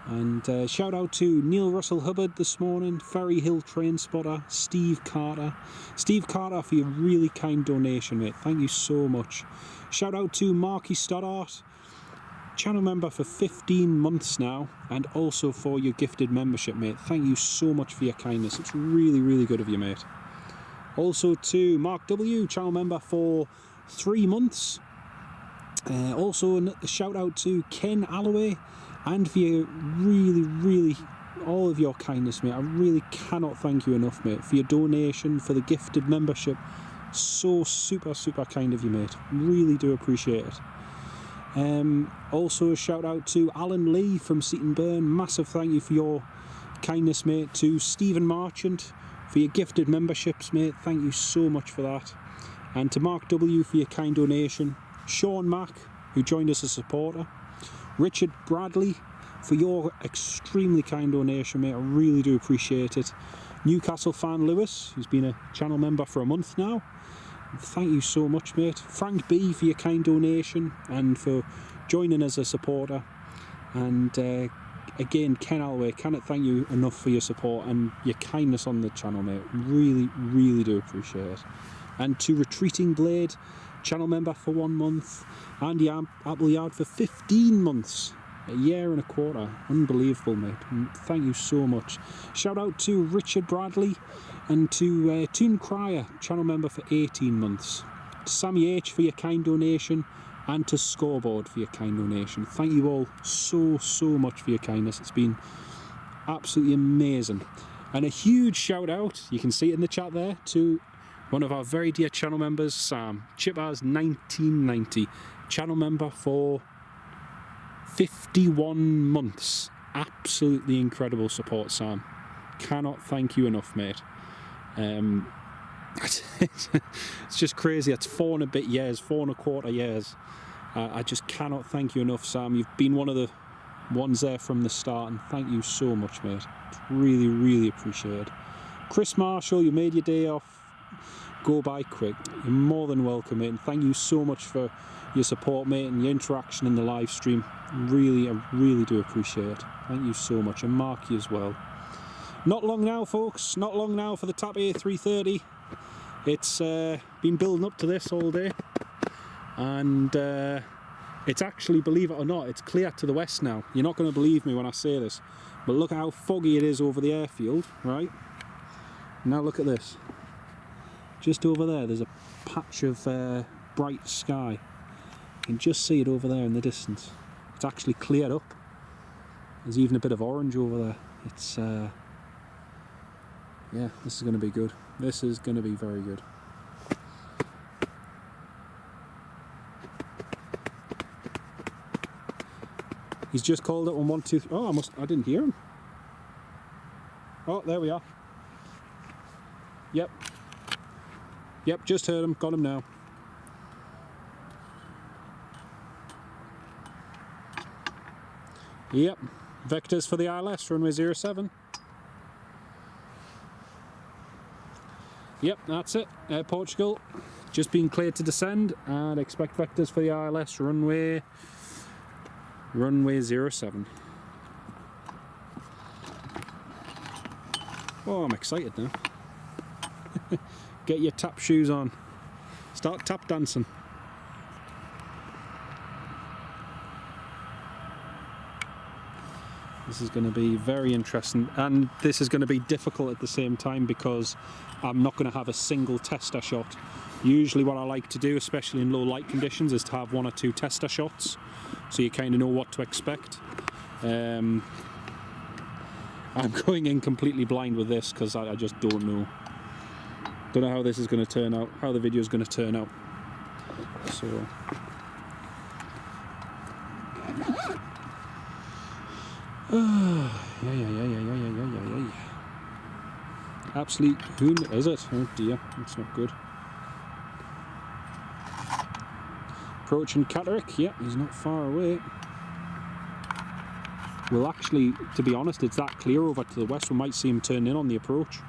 and shout out to Neil Russell Hubbard this morning, Ferry Hill Train Spotter, Steve Carter for your really kind donation, mate. Thank you so much. Shout out to Marky Stoddart, channel member for 15 months now, and also for your gifted membership, mate. Thank you so much for your kindness. It's really, really good of you, mate. Also to Mark W, channel member for 3 months. Also a shout out to Ken Alloway, and for your really, all of your kindness, mate. I really cannot thank you enough, mate, for your donation, for the gifted membership. So super kind of you, mate. Really do appreciate it. Also a shout out to Alan Lee from Seaton Burn. Massive thank you for your kindness, mate. To Stephen Marchant for your gifted memberships, mate. Thank you so much for that. And to Mark W for your kind donation. Sean Mack, who joined us as a supporter. Richard Bradley for your extremely kind donation, mate. I really do appreciate it. Newcastle fan Lewis, who's been a channel member for a month now. Thank you so much, mate. Frank B for your kind donation and for joining as a supporter. And again, Ken Alloway, cannot thank you enough for your support and your kindness on the channel, mate. Really do appreciate it. And to Retreating Blade, channel member for 1 month. Andy Appleyard for 15 months. A year and a quarter. Unbelievable, mate. Thank you so much. Shout out to Richard Bradley and to Toon Cryer, channel member for 18 months. To Sammy H for your kind donation and to Scoreboard for your kind donation. Thank you all so much for your kindness. It's been absolutely amazing. And a huge shout out, you can see it in the chat there, to one of our very dear channel members, Sam. Chippers1990, channel member for 51 months. Absolutely incredible support, Sam. Cannot thank you enough, mate. It's just crazy. It's 4 and a bit years, 4 and a quarter years. I just cannot thank you enough, Sam. You've been one of the ones there from the start, and thank you so much, mate. It's really, really appreciated. Chris Marshall, you made your day off go by quick. You're more than welcome, mate, and thank you so much for your support, mate, and your interaction in the live stream. Really, I really do appreciate it. Thank you so much, and Marky as well. Not long now, folks. Not long now for the TAP A330. It's been building up to this all day, and it's actually, believe it or not, it's clear to the west now. You're not going to believe me when I say this, but look at how foggy it is over the airfield, right? Now look at this. Just over there, there's a patch of bright sky. You can just see it over there in the distance. It's actually cleared up. There's even a bit of orange over there. It's yeah, this is going to be good. This is going to be very good. He's just called it on 1, 2, 3. Oh, I didn't hear him. Oh, there we are. Yep. Yep, just heard him. Got him now. Yep. Vectors for the ILS, runway 07. Yep, that's it. Air Portugal. Just been cleared to descend, and expect vectors for the ILS, runway 07. Oh, I'm excited now. Get your tap shoes on. Start tap dancing. This is going to be very interesting, and this is going to be difficult at the same time because I'm not going to have a single tester shot. Usually what I like to do, especially in low light conditions, is to have 1 or 2 tester shots, so you kind of know what to expect. I'm going in completely blind with this because I just don't know. Don't know how this is going to turn out, how the video is going to turn out. So yeah. Absolute whom is it? Oh dear, that's not good. Approaching Catterick, yeah, he's not far away. Well, actually, to be honest, it's that clear over to the west, we might see him turn in on the approach,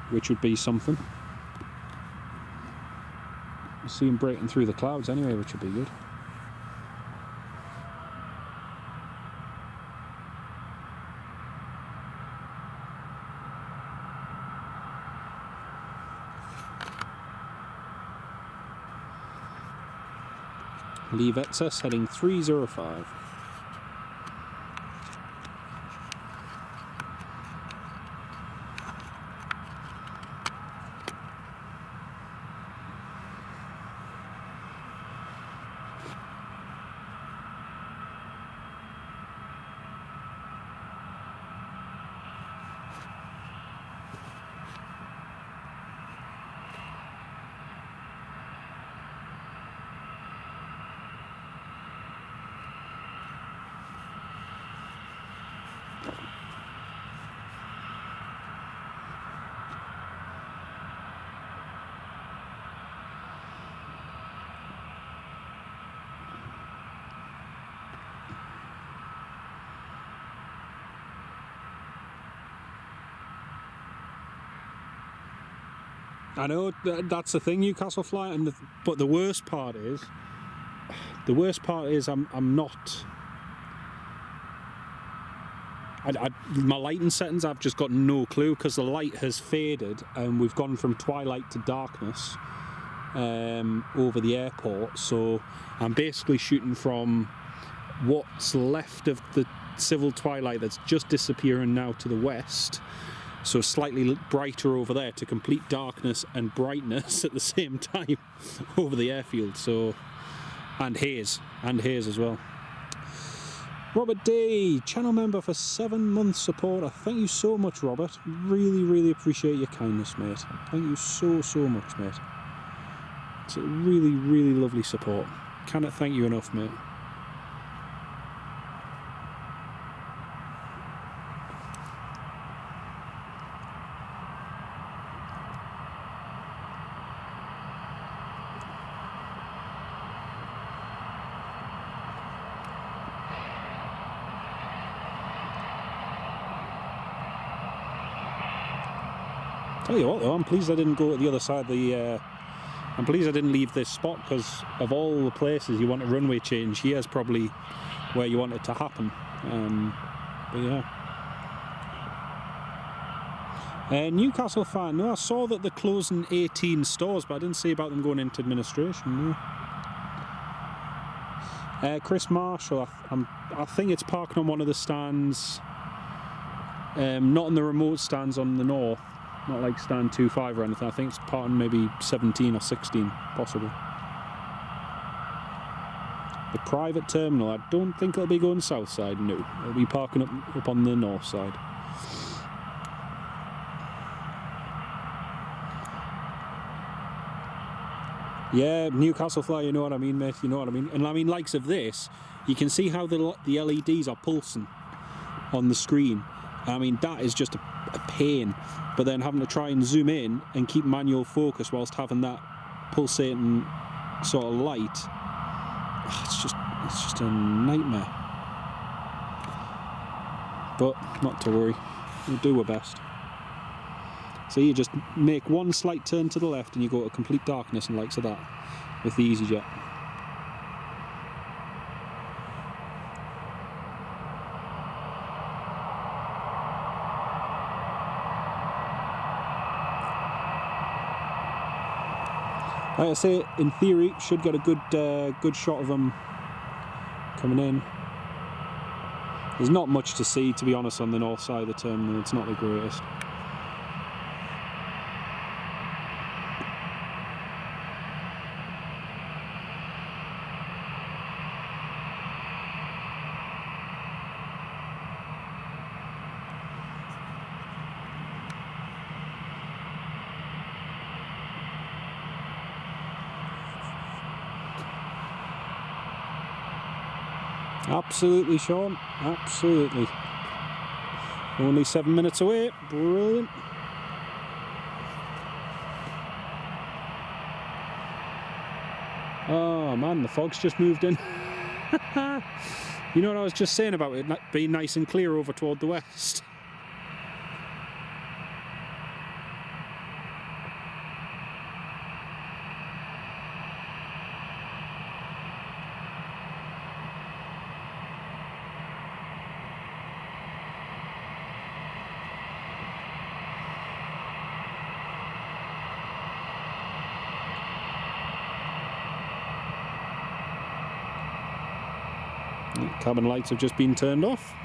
which would be something. We'll see him breaking through the clouds anyway, which would be good. Leave excess heading 305. I know that's the thing, Newcastle flight, but the worst part is I'm not. My lighting settings, I've just got no clue because the light has faded and we've gone from twilight to darkness over the airport. So I'm basically shooting from what's left of the civil twilight that's just disappearing now to the west. So slightly brighter over there to complete darkness and brightness at the same time over the airfield. So, and haze as well. Robert D, channel member for 7 months supporter. Thank you so much, Robert. Really, really appreciate your kindness, mate. Thank you so, so much, mate. It's a really, really lovely support. Cannot thank you enough, mate. Tell you what though, I'm pleased I didn't go to the other side of the I'm pleased I didn't leave this spot, because of all the places you want a runway change, here's probably where you want it to happen. But yeah. Newcastle fan, no, I saw that they're closing 18 stores, but I didn't see about them going into administration, no. Chris Marshall, I think it's parking on one of the stands, not on the remote stands on the north. Not like stand 25 or anything. I think it's part on maybe 17 or 16, possibly. The private terminal, I don't think it'll be going south side, no. It'll be parking up on the north side. Yeah, Newcastle Fly, you know what I mean, mate, you know what I mean. And I mean, likes of this, you can see how the LEDs are pulsing on the screen. I mean, that is just a pain. But then having to try and zoom in and keep manual focus whilst having that pulsating sort of light, it's just a nightmare. But not to worry, we'll do our best. So you just make one slight turn to the left and you go to complete darkness and likes of that with the EasyJet. Like I say, in theory, should get a good shot of them coming in. There's not much to see, to be honest, on the north side of the terminal. It's not the greatest. Absolutely, Sean. Absolutely. Only 7 minutes away. Brilliant. Oh man, the fog's just moved in. You know what I was just saying about it being nice and clear over toward the west? Cabin lights have just been turned off.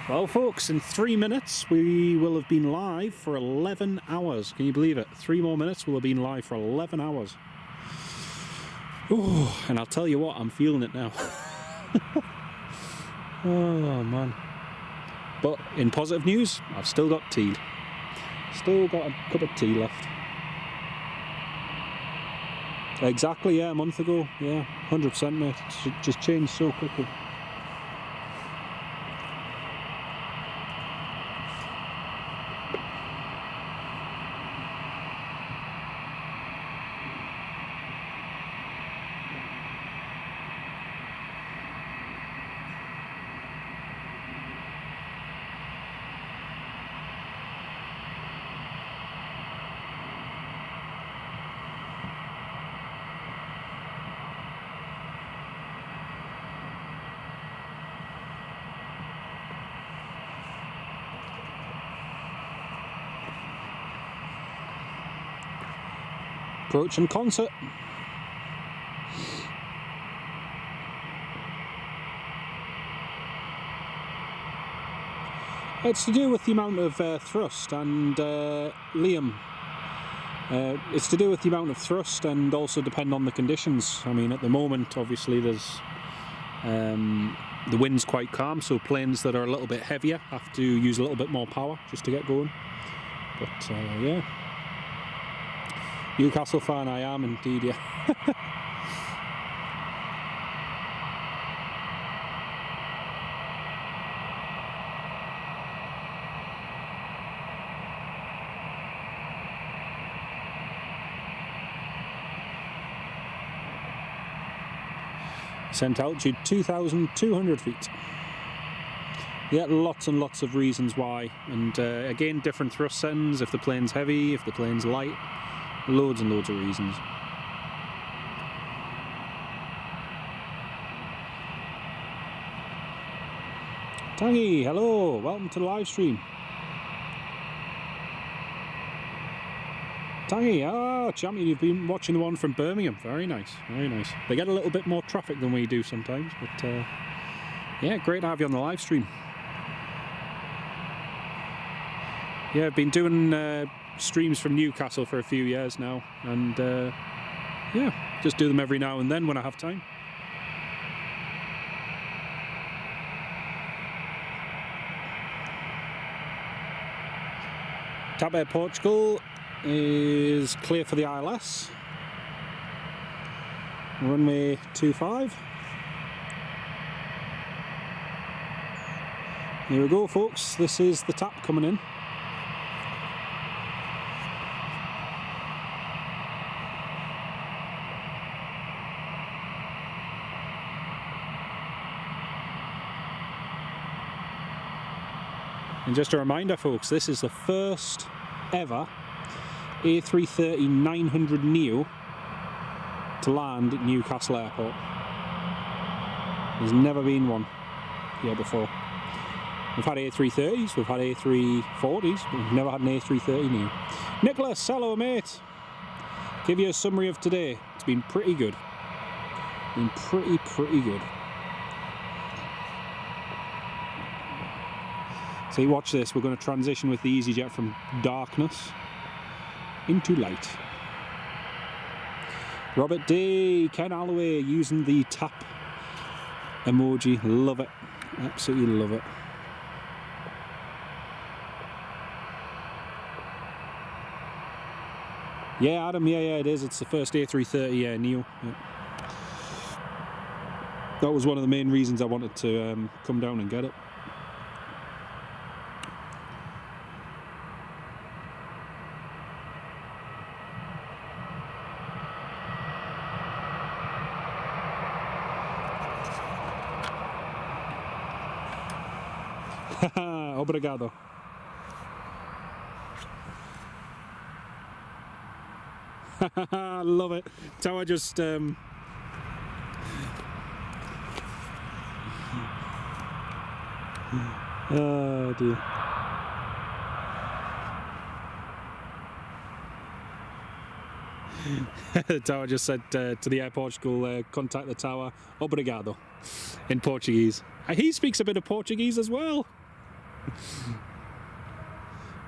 Well folks, in 3 minutes we will have been live for 11 hours. Can you believe it? 3 more minutes we'll have been live for 11 hours. Oh, and I'll tell you what, I'm feeling it now. Oh man. But in positive news, I've still got tea. Still got a cup of tea left. Exactly, yeah, a month ago. Yeah, 100%, mate. It's just changed so quickly. Approaching concert. It's to do with the amount of thrust and Liam. It's to do with the amount of thrust and also depend on the conditions. I mean, at the moment, obviously, there's the wind's quite calm, so planes that are a little bit heavier have to use a little bit more power just to get going. But yeah, Newcastle fan I am indeed, yeah. Cent altitude 2,200 feet. Yeah, lots and lots of reasons why, and again, different thrust settings, if the plane's heavy, if the plane's light, loads and loads of reasons. Tangy, hello, welcome to the live stream. Tangy, oh champion, you've been watching the one from Birmingham. Very nice, very nice. They get a little bit more traffic than we do sometimes, but yeah, great to have you on the live stream. Yeah, I've been doing streams from Newcastle for a few years now, and yeah, just do them every now and then when I have time. TAP Air Portugal is clear for the ILS. Runway 25. Here we go, folks. This is the TAP coming in. And just a reminder, folks, this is the first ever A330-900 Neo to land at Newcastle Airport. There's never been one here before. We've had A330s, we've had A340s, but we've never had an A330 Neo. Nicholas, hello mate. Give you a summary of today. It's been pretty good. Been pretty good. See, watch this. We're going to transition with the EasyJet from darkness into light. Robert D, Ken Alloway using the tap emoji. Love it. Absolutely love it. Yeah, Adam, yeah, it is. It's the first A330 Neo. Yeah. That was one of the main reasons I wanted to come down and get it. Obrigado. Love it. Tower just oh dear. The tower just said to the Air Portugal, contact the tower, obrigado, in Portuguese. He speaks a bit of Portuguese as well.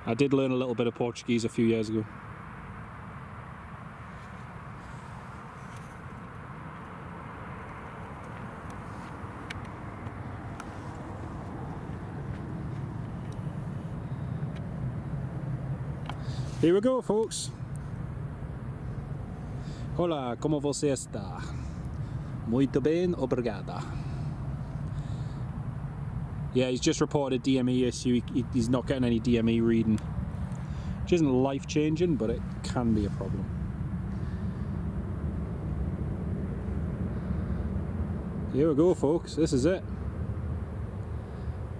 I did learn a little bit of Portuguese a few years ago. Here we go, folks. Hola, como você está? Muito bem, obrigada. Yeah, he's just reported DME issue. He's not getting any DME reading, which isn't life-changing, but it can be a problem. Here we go, folks. This is it.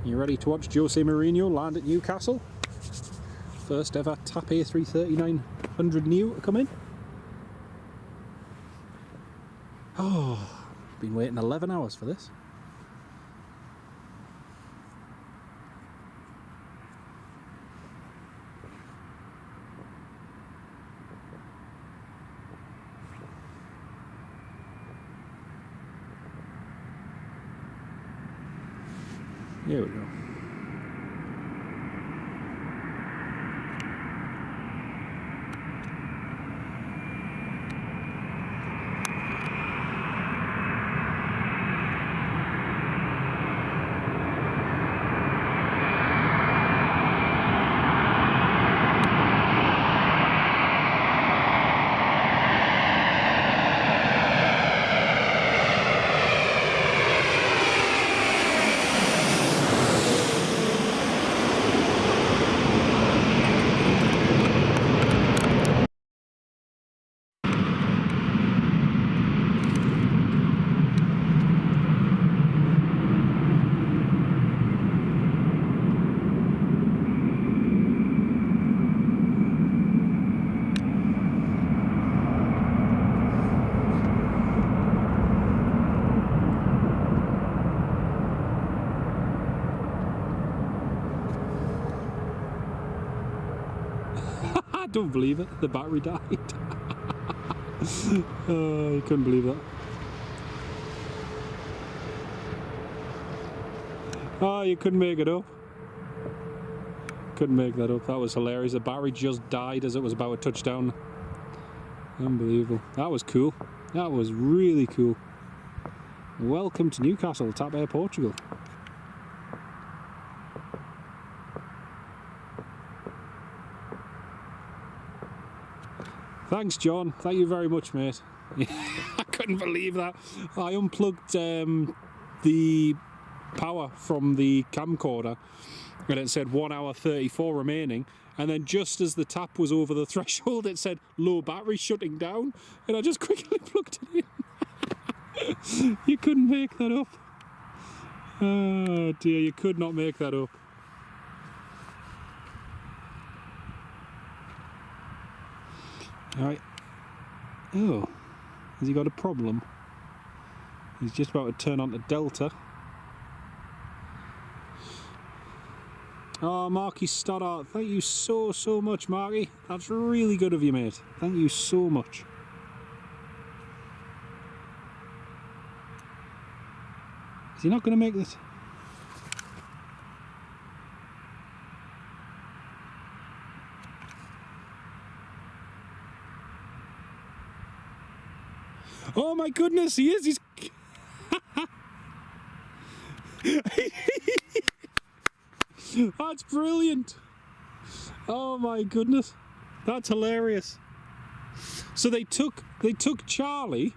You ready to watch Jose Mourinho land at Newcastle? First ever TAP A330-900 Neo to come in. Oh, been waiting 11 hours for this. Here we go. don't believe it. The battery died. Oh, you couldn't believe that. Oh, you couldn't make it up. Couldn't make that up. That was hilarious. The battery just died as it was about to touch down. Unbelievable. That was cool. That was really cool. Welcome to Newcastle, tap Air Portugal. Thanks, John. Thank you very much, mate. I couldn't believe that. I unplugged the power from the camcorder and it said 1 hour 34 remaining, and then just as the tap was over the threshold it said low battery shutting down, and I just quickly plugged it in. You couldn't make that up. Oh dear, you could not make that up. Alright. Oh, has he got a problem? He's just about to turn on to Delta. Oh, Marky Stoddart, thank you so much, Marky. That's really good of you, mate. Thank you so much. Is he not going to make this? Oh my goodness, he is. He's. That's brilliant. Oh my goodness, that's hilarious. So they took Charlie,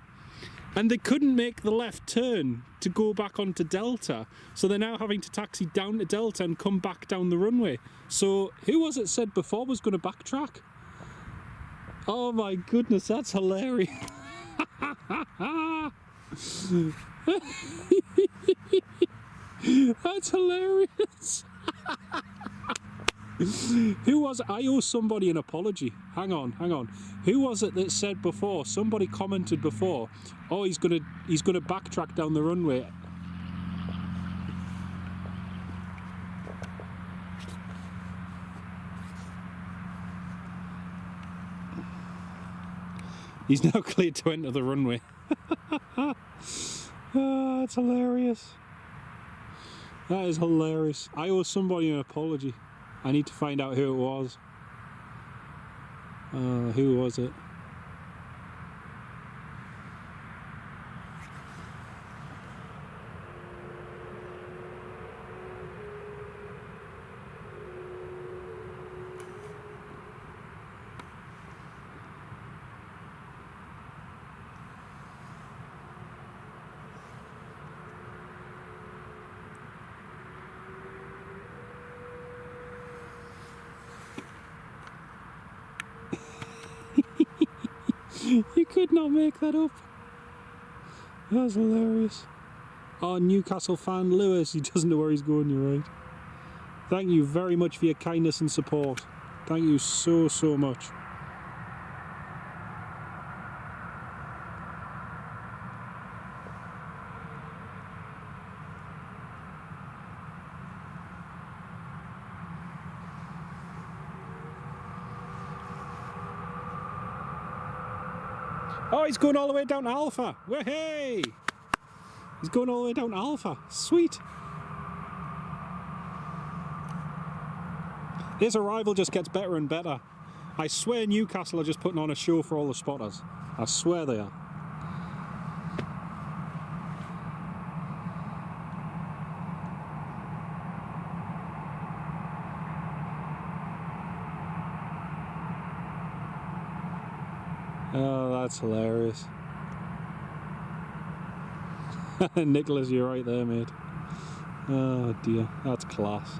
and they couldn't make the left turn to go back onto Delta. So they're now having to taxi down to Delta and come back down the runway. So who was it said before was going to backtrack? Oh my goodness, that's hilarious. That's hilarious. Who was it? I owe somebody an apology. Hang on. Who was it that said before? Somebody commented before, oh, he's gonna backtrack down the runway. He's now cleared to enter the runway. Oh, that's hilarious. That is hilarious. I owe somebody an apology. I need to find out who it was. Who was it? You could not make that up. That's hilarious. Oh, Newcastle fan Lewis, he doesn't know where he's going, you're right. Thank you very much for your kindness and support. Thank you so much. Oh, he's going all the way down to Alpha. Hey! He's going all the way down to Alpha. Sweet. His arrival just gets better and better. I swear Newcastle are just putting on a show for all the spotters. I swear they are. Oh, that's hilarious. Nicholas, you're right there, mate. Oh dear, that's class.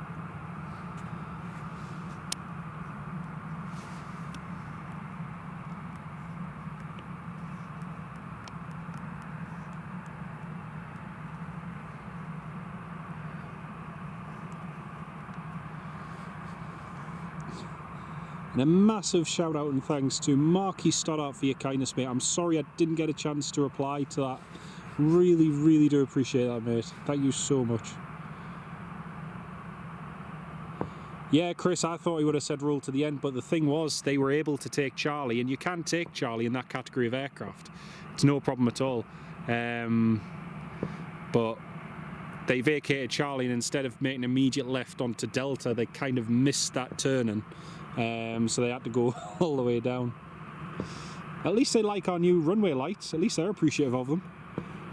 And a massive shout out and thanks to Marky Stoddart for your kindness, mate. I'm sorry I didn't get a chance to reply to that. Really do appreciate that, mate. Thank you so much. Yeah, Chris, I thought he would have said roll to the end, but the thing was they were able to take Charlie, and you can take Charlie in that category of aircraft. It's no problem at all. But they vacated Charlie, and instead of making an immediate left onto Delta, they kind of missed that turning. So they had to go all the way down. At least they like our new runway lights. At least they're appreciative of them.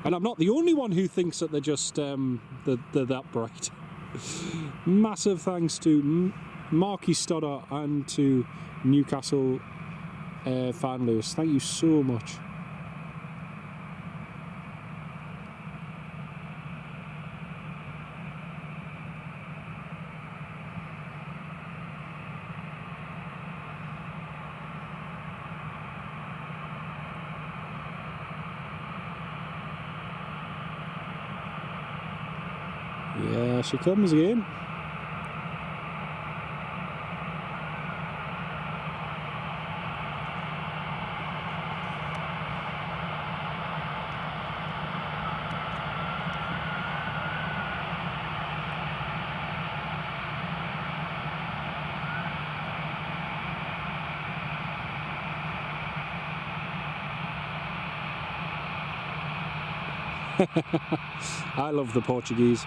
And I'm not the only one who thinks that they're just they're that bright. Massive thanks to Marky Stoddart and to Newcastle Fan Lewis. Thank you so much. Yeah, she comes again. I love the Portuguese.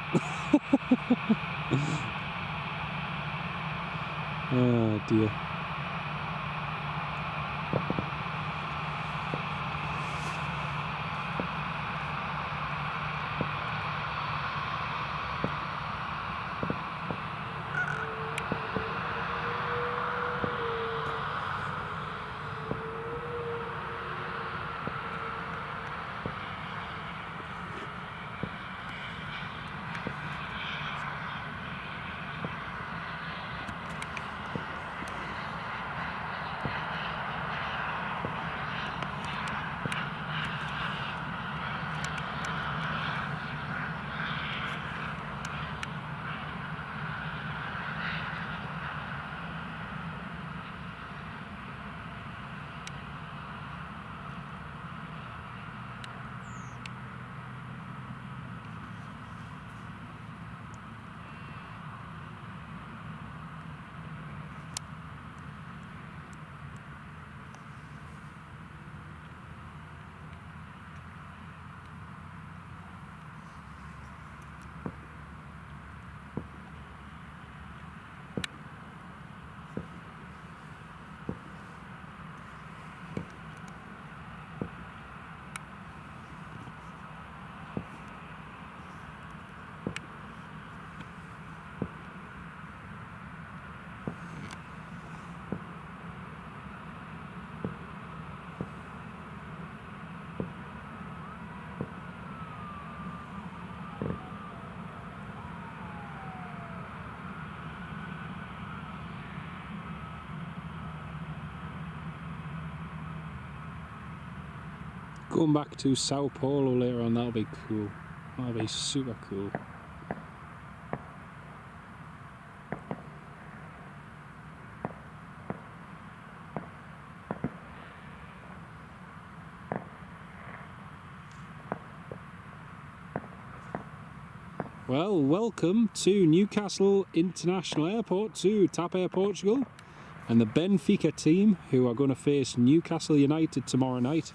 Oh dear. Going back to Sao Paulo later on, that'll be cool. That'll be super cool. Well, welcome to Newcastle International Airport, to TAP Air Portugal and the Benfica team, who are going to face Newcastle United tomorrow night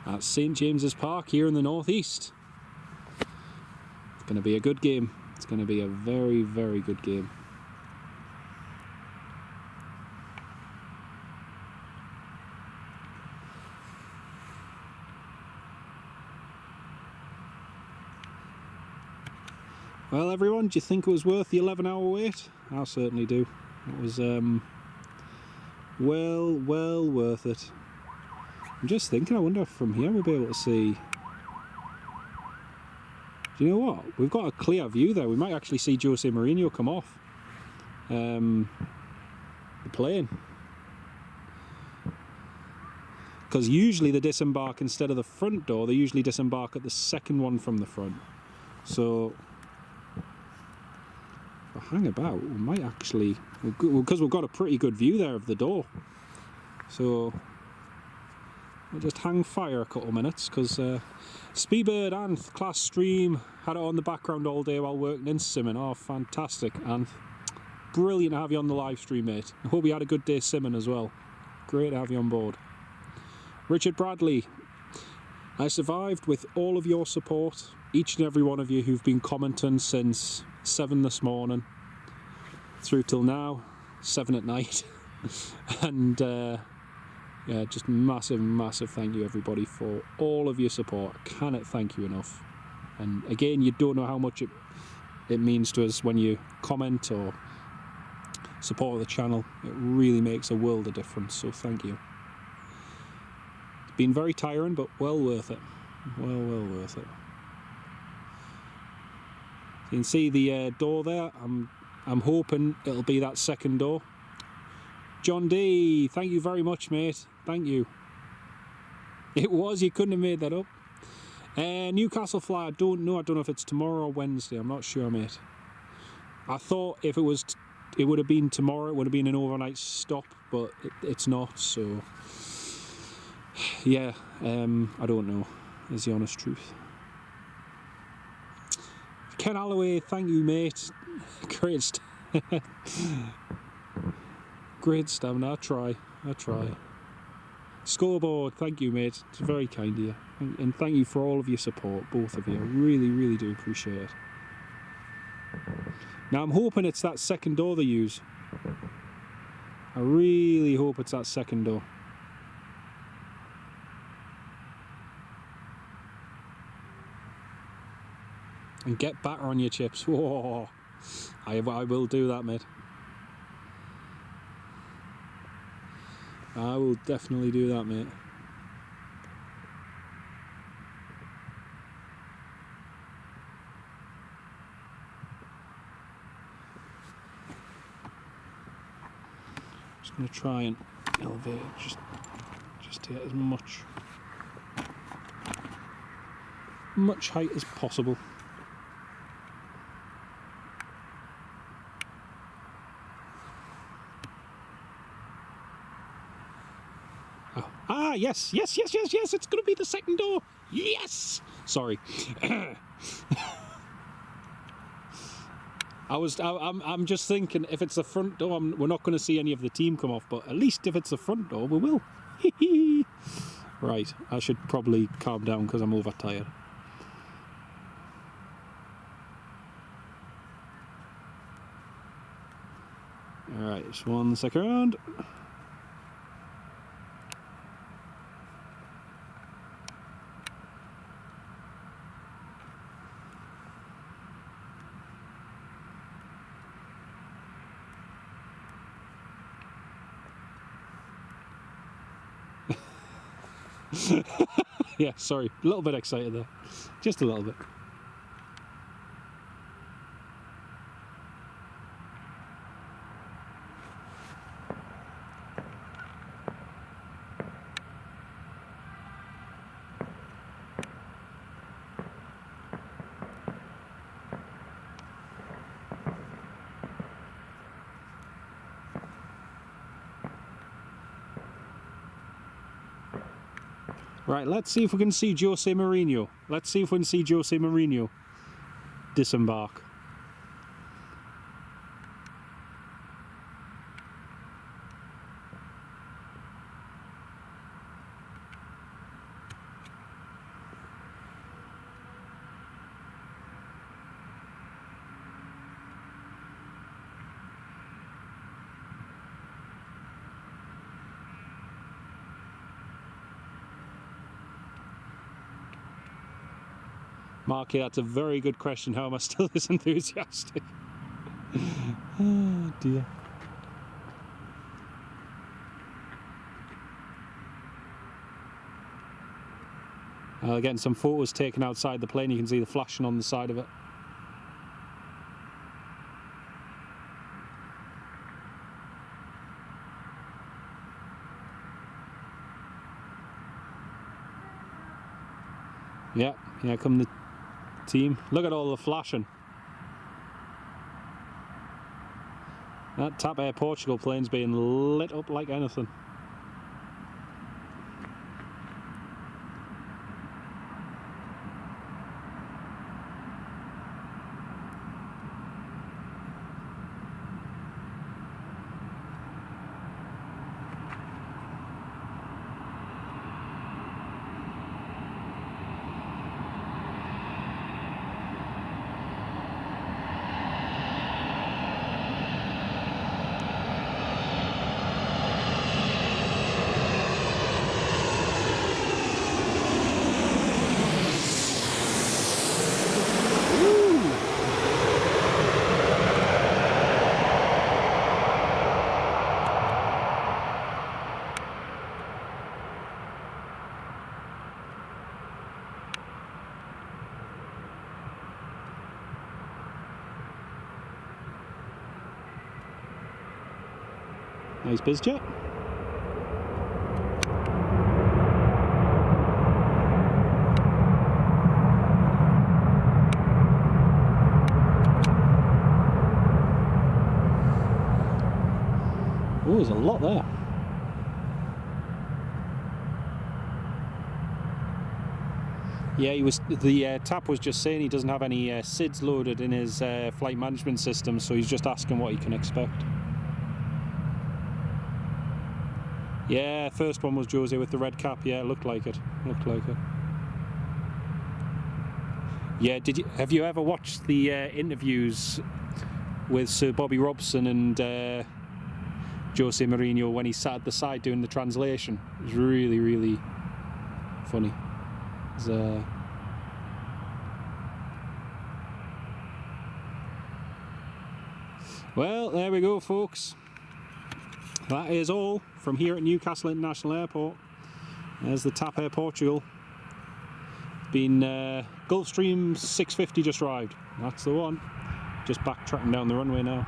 at St James's Park here in the northeast. It's going to be a good game. It's going to be a very, very good game. Well, everyone, do you think it was worth the 11-hour wait? I certainly do. It was well worth it. I'm just thinking, I wonder if from here we'll be able to see. Do you know what? We've got a clear view there. We might actually see Jose Mourinho come off the plane. Because usually they disembark instead of the front door, they usually disembark at the second one from the front. So if I hang about, we might actually, because we've got a pretty good view there of the door. So we'll just hang fire a couple of minutes, because Speedbird Anth class stream had it on the background all day while working in simming. Oh, fantastic, Anth. Brilliant to have you on the live stream, mate. I hope you had a good day simming as well. Great to have you on board. Richard Bradley, I survived with all of your support, each and every one of you who've been commenting since 7 this morning through till now, 7 at night. And yeah, just massive thank you everybody for all of your support. I cannot thank you enough. And again, you don't know how much it means to us when you comment or support the channel. It really makes a world of difference, so thank you. It's been very tiring, but well worth it. Well worth it. You can see the door there. I'm hoping it'll be that second door. John D, thank you very much, mate. Thank you. It was, you couldn't have made that up. Newcastle flight, I don't know if it's tomorrow or Wednesday, I'm not sure, mate. I thought if it was, it would have been tomorrow, it would have been an overnight stop, but it's not, so yeah, I don't know, is the honest truth. Ken Alloway, thank you, mate. Great stamina, I try. Scoreboard, thank you, mate. It's very kind of you. And thank you for all of your support, both of you. I really do appreciate it. Now, I'm hoping it's that second door they use. I really hope it's that second door. And get batter on your chips. Whoa. I will do that, mate. I will definitely do that, mate. Just going to try and elevate it just to get as much height as possible. Ah, yes, it's going to be the second door. Yes! Sorry. I'm just thinking, if it's the front door, we're not going to see any of the team come off, but at least if it's the front door, we will. Right, I should probably calm down because I'm overtired. Alright, just 1 second. Yeah, sorry, a little bit excited there. Just a little bit. Right, let's see if we can see Jose Mourinho. Let's see if we can see Jose Mourinho disembark. Marky, that's a very good question. How am I still this enthusiastic? Oh dear. Getting some photos taken outside the plane. You can see the flashing on the side of it. Yeah, here come the team. Look at all the flashing. That TAP Air Portugal plane's being lit up like anything. Nice Bizjet. Oh, there's a lot there. Yeah, the tap was just saying he doesn't have any SIDs loaded in his flight management system, so he's just asking what he can expect. Yeah, first one was Jose with the red cap. Yeah, it looked like it. Looked like it. Yeah, have you ever watched the interviews with Sir Bobby Robson and Jose Mourinho when he sat at the side doing the translation? It was really, really funny. Well, there we go, folks. That is all from here at Newcastle International Airport. There's the TAP Air Portugal. Been Gulfstream 650 just arrived. That's the one. Just backtracking down the runway now.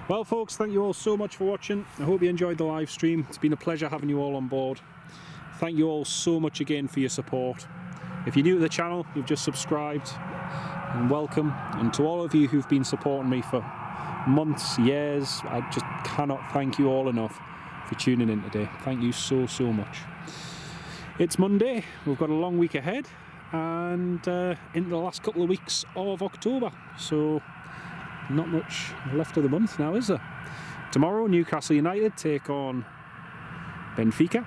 Well, folks, thank you all so much for watching. I hope you enjoyed the live stream. It's been a pleasure having you all on board. Thank you all so much again for your support. If you're new to the channel, you've just subscribed, and welcome. And to all of you who've been supporting me for months, years, I just cannot thank you all enough for tuning in today. Thank you so, so much. It's Monday, we've got a long week ahead, and into the last couple of weeks of October, so not much left of the month now, is there? Tomorrow, Newcastle United take on Benfica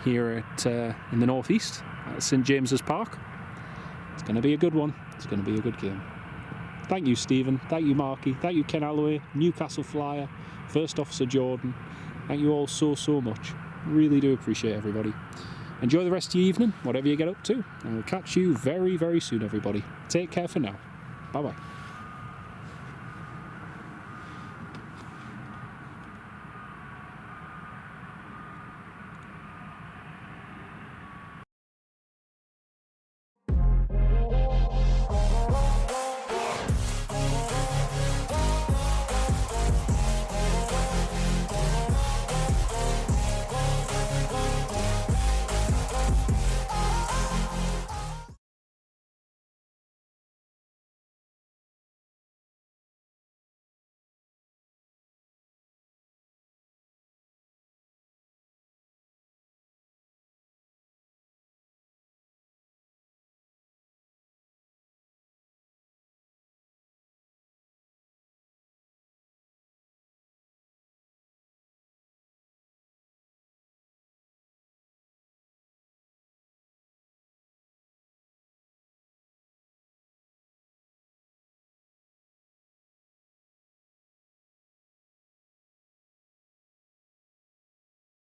here at in the northeast at St James's Park. It's going to be a good one. It's going to be a good game. Thank you, Stephen. Thank you, Marky. Thank you, Ken Alloway, Newcastle Flyer, First Officer Jordan. Thank you all so, so much. Really do appreciate everybody. Enjoy the rest of your evening, whatever you get up to, and we'll catch you very, very soon, everybody. Take care for now. Bye-bye.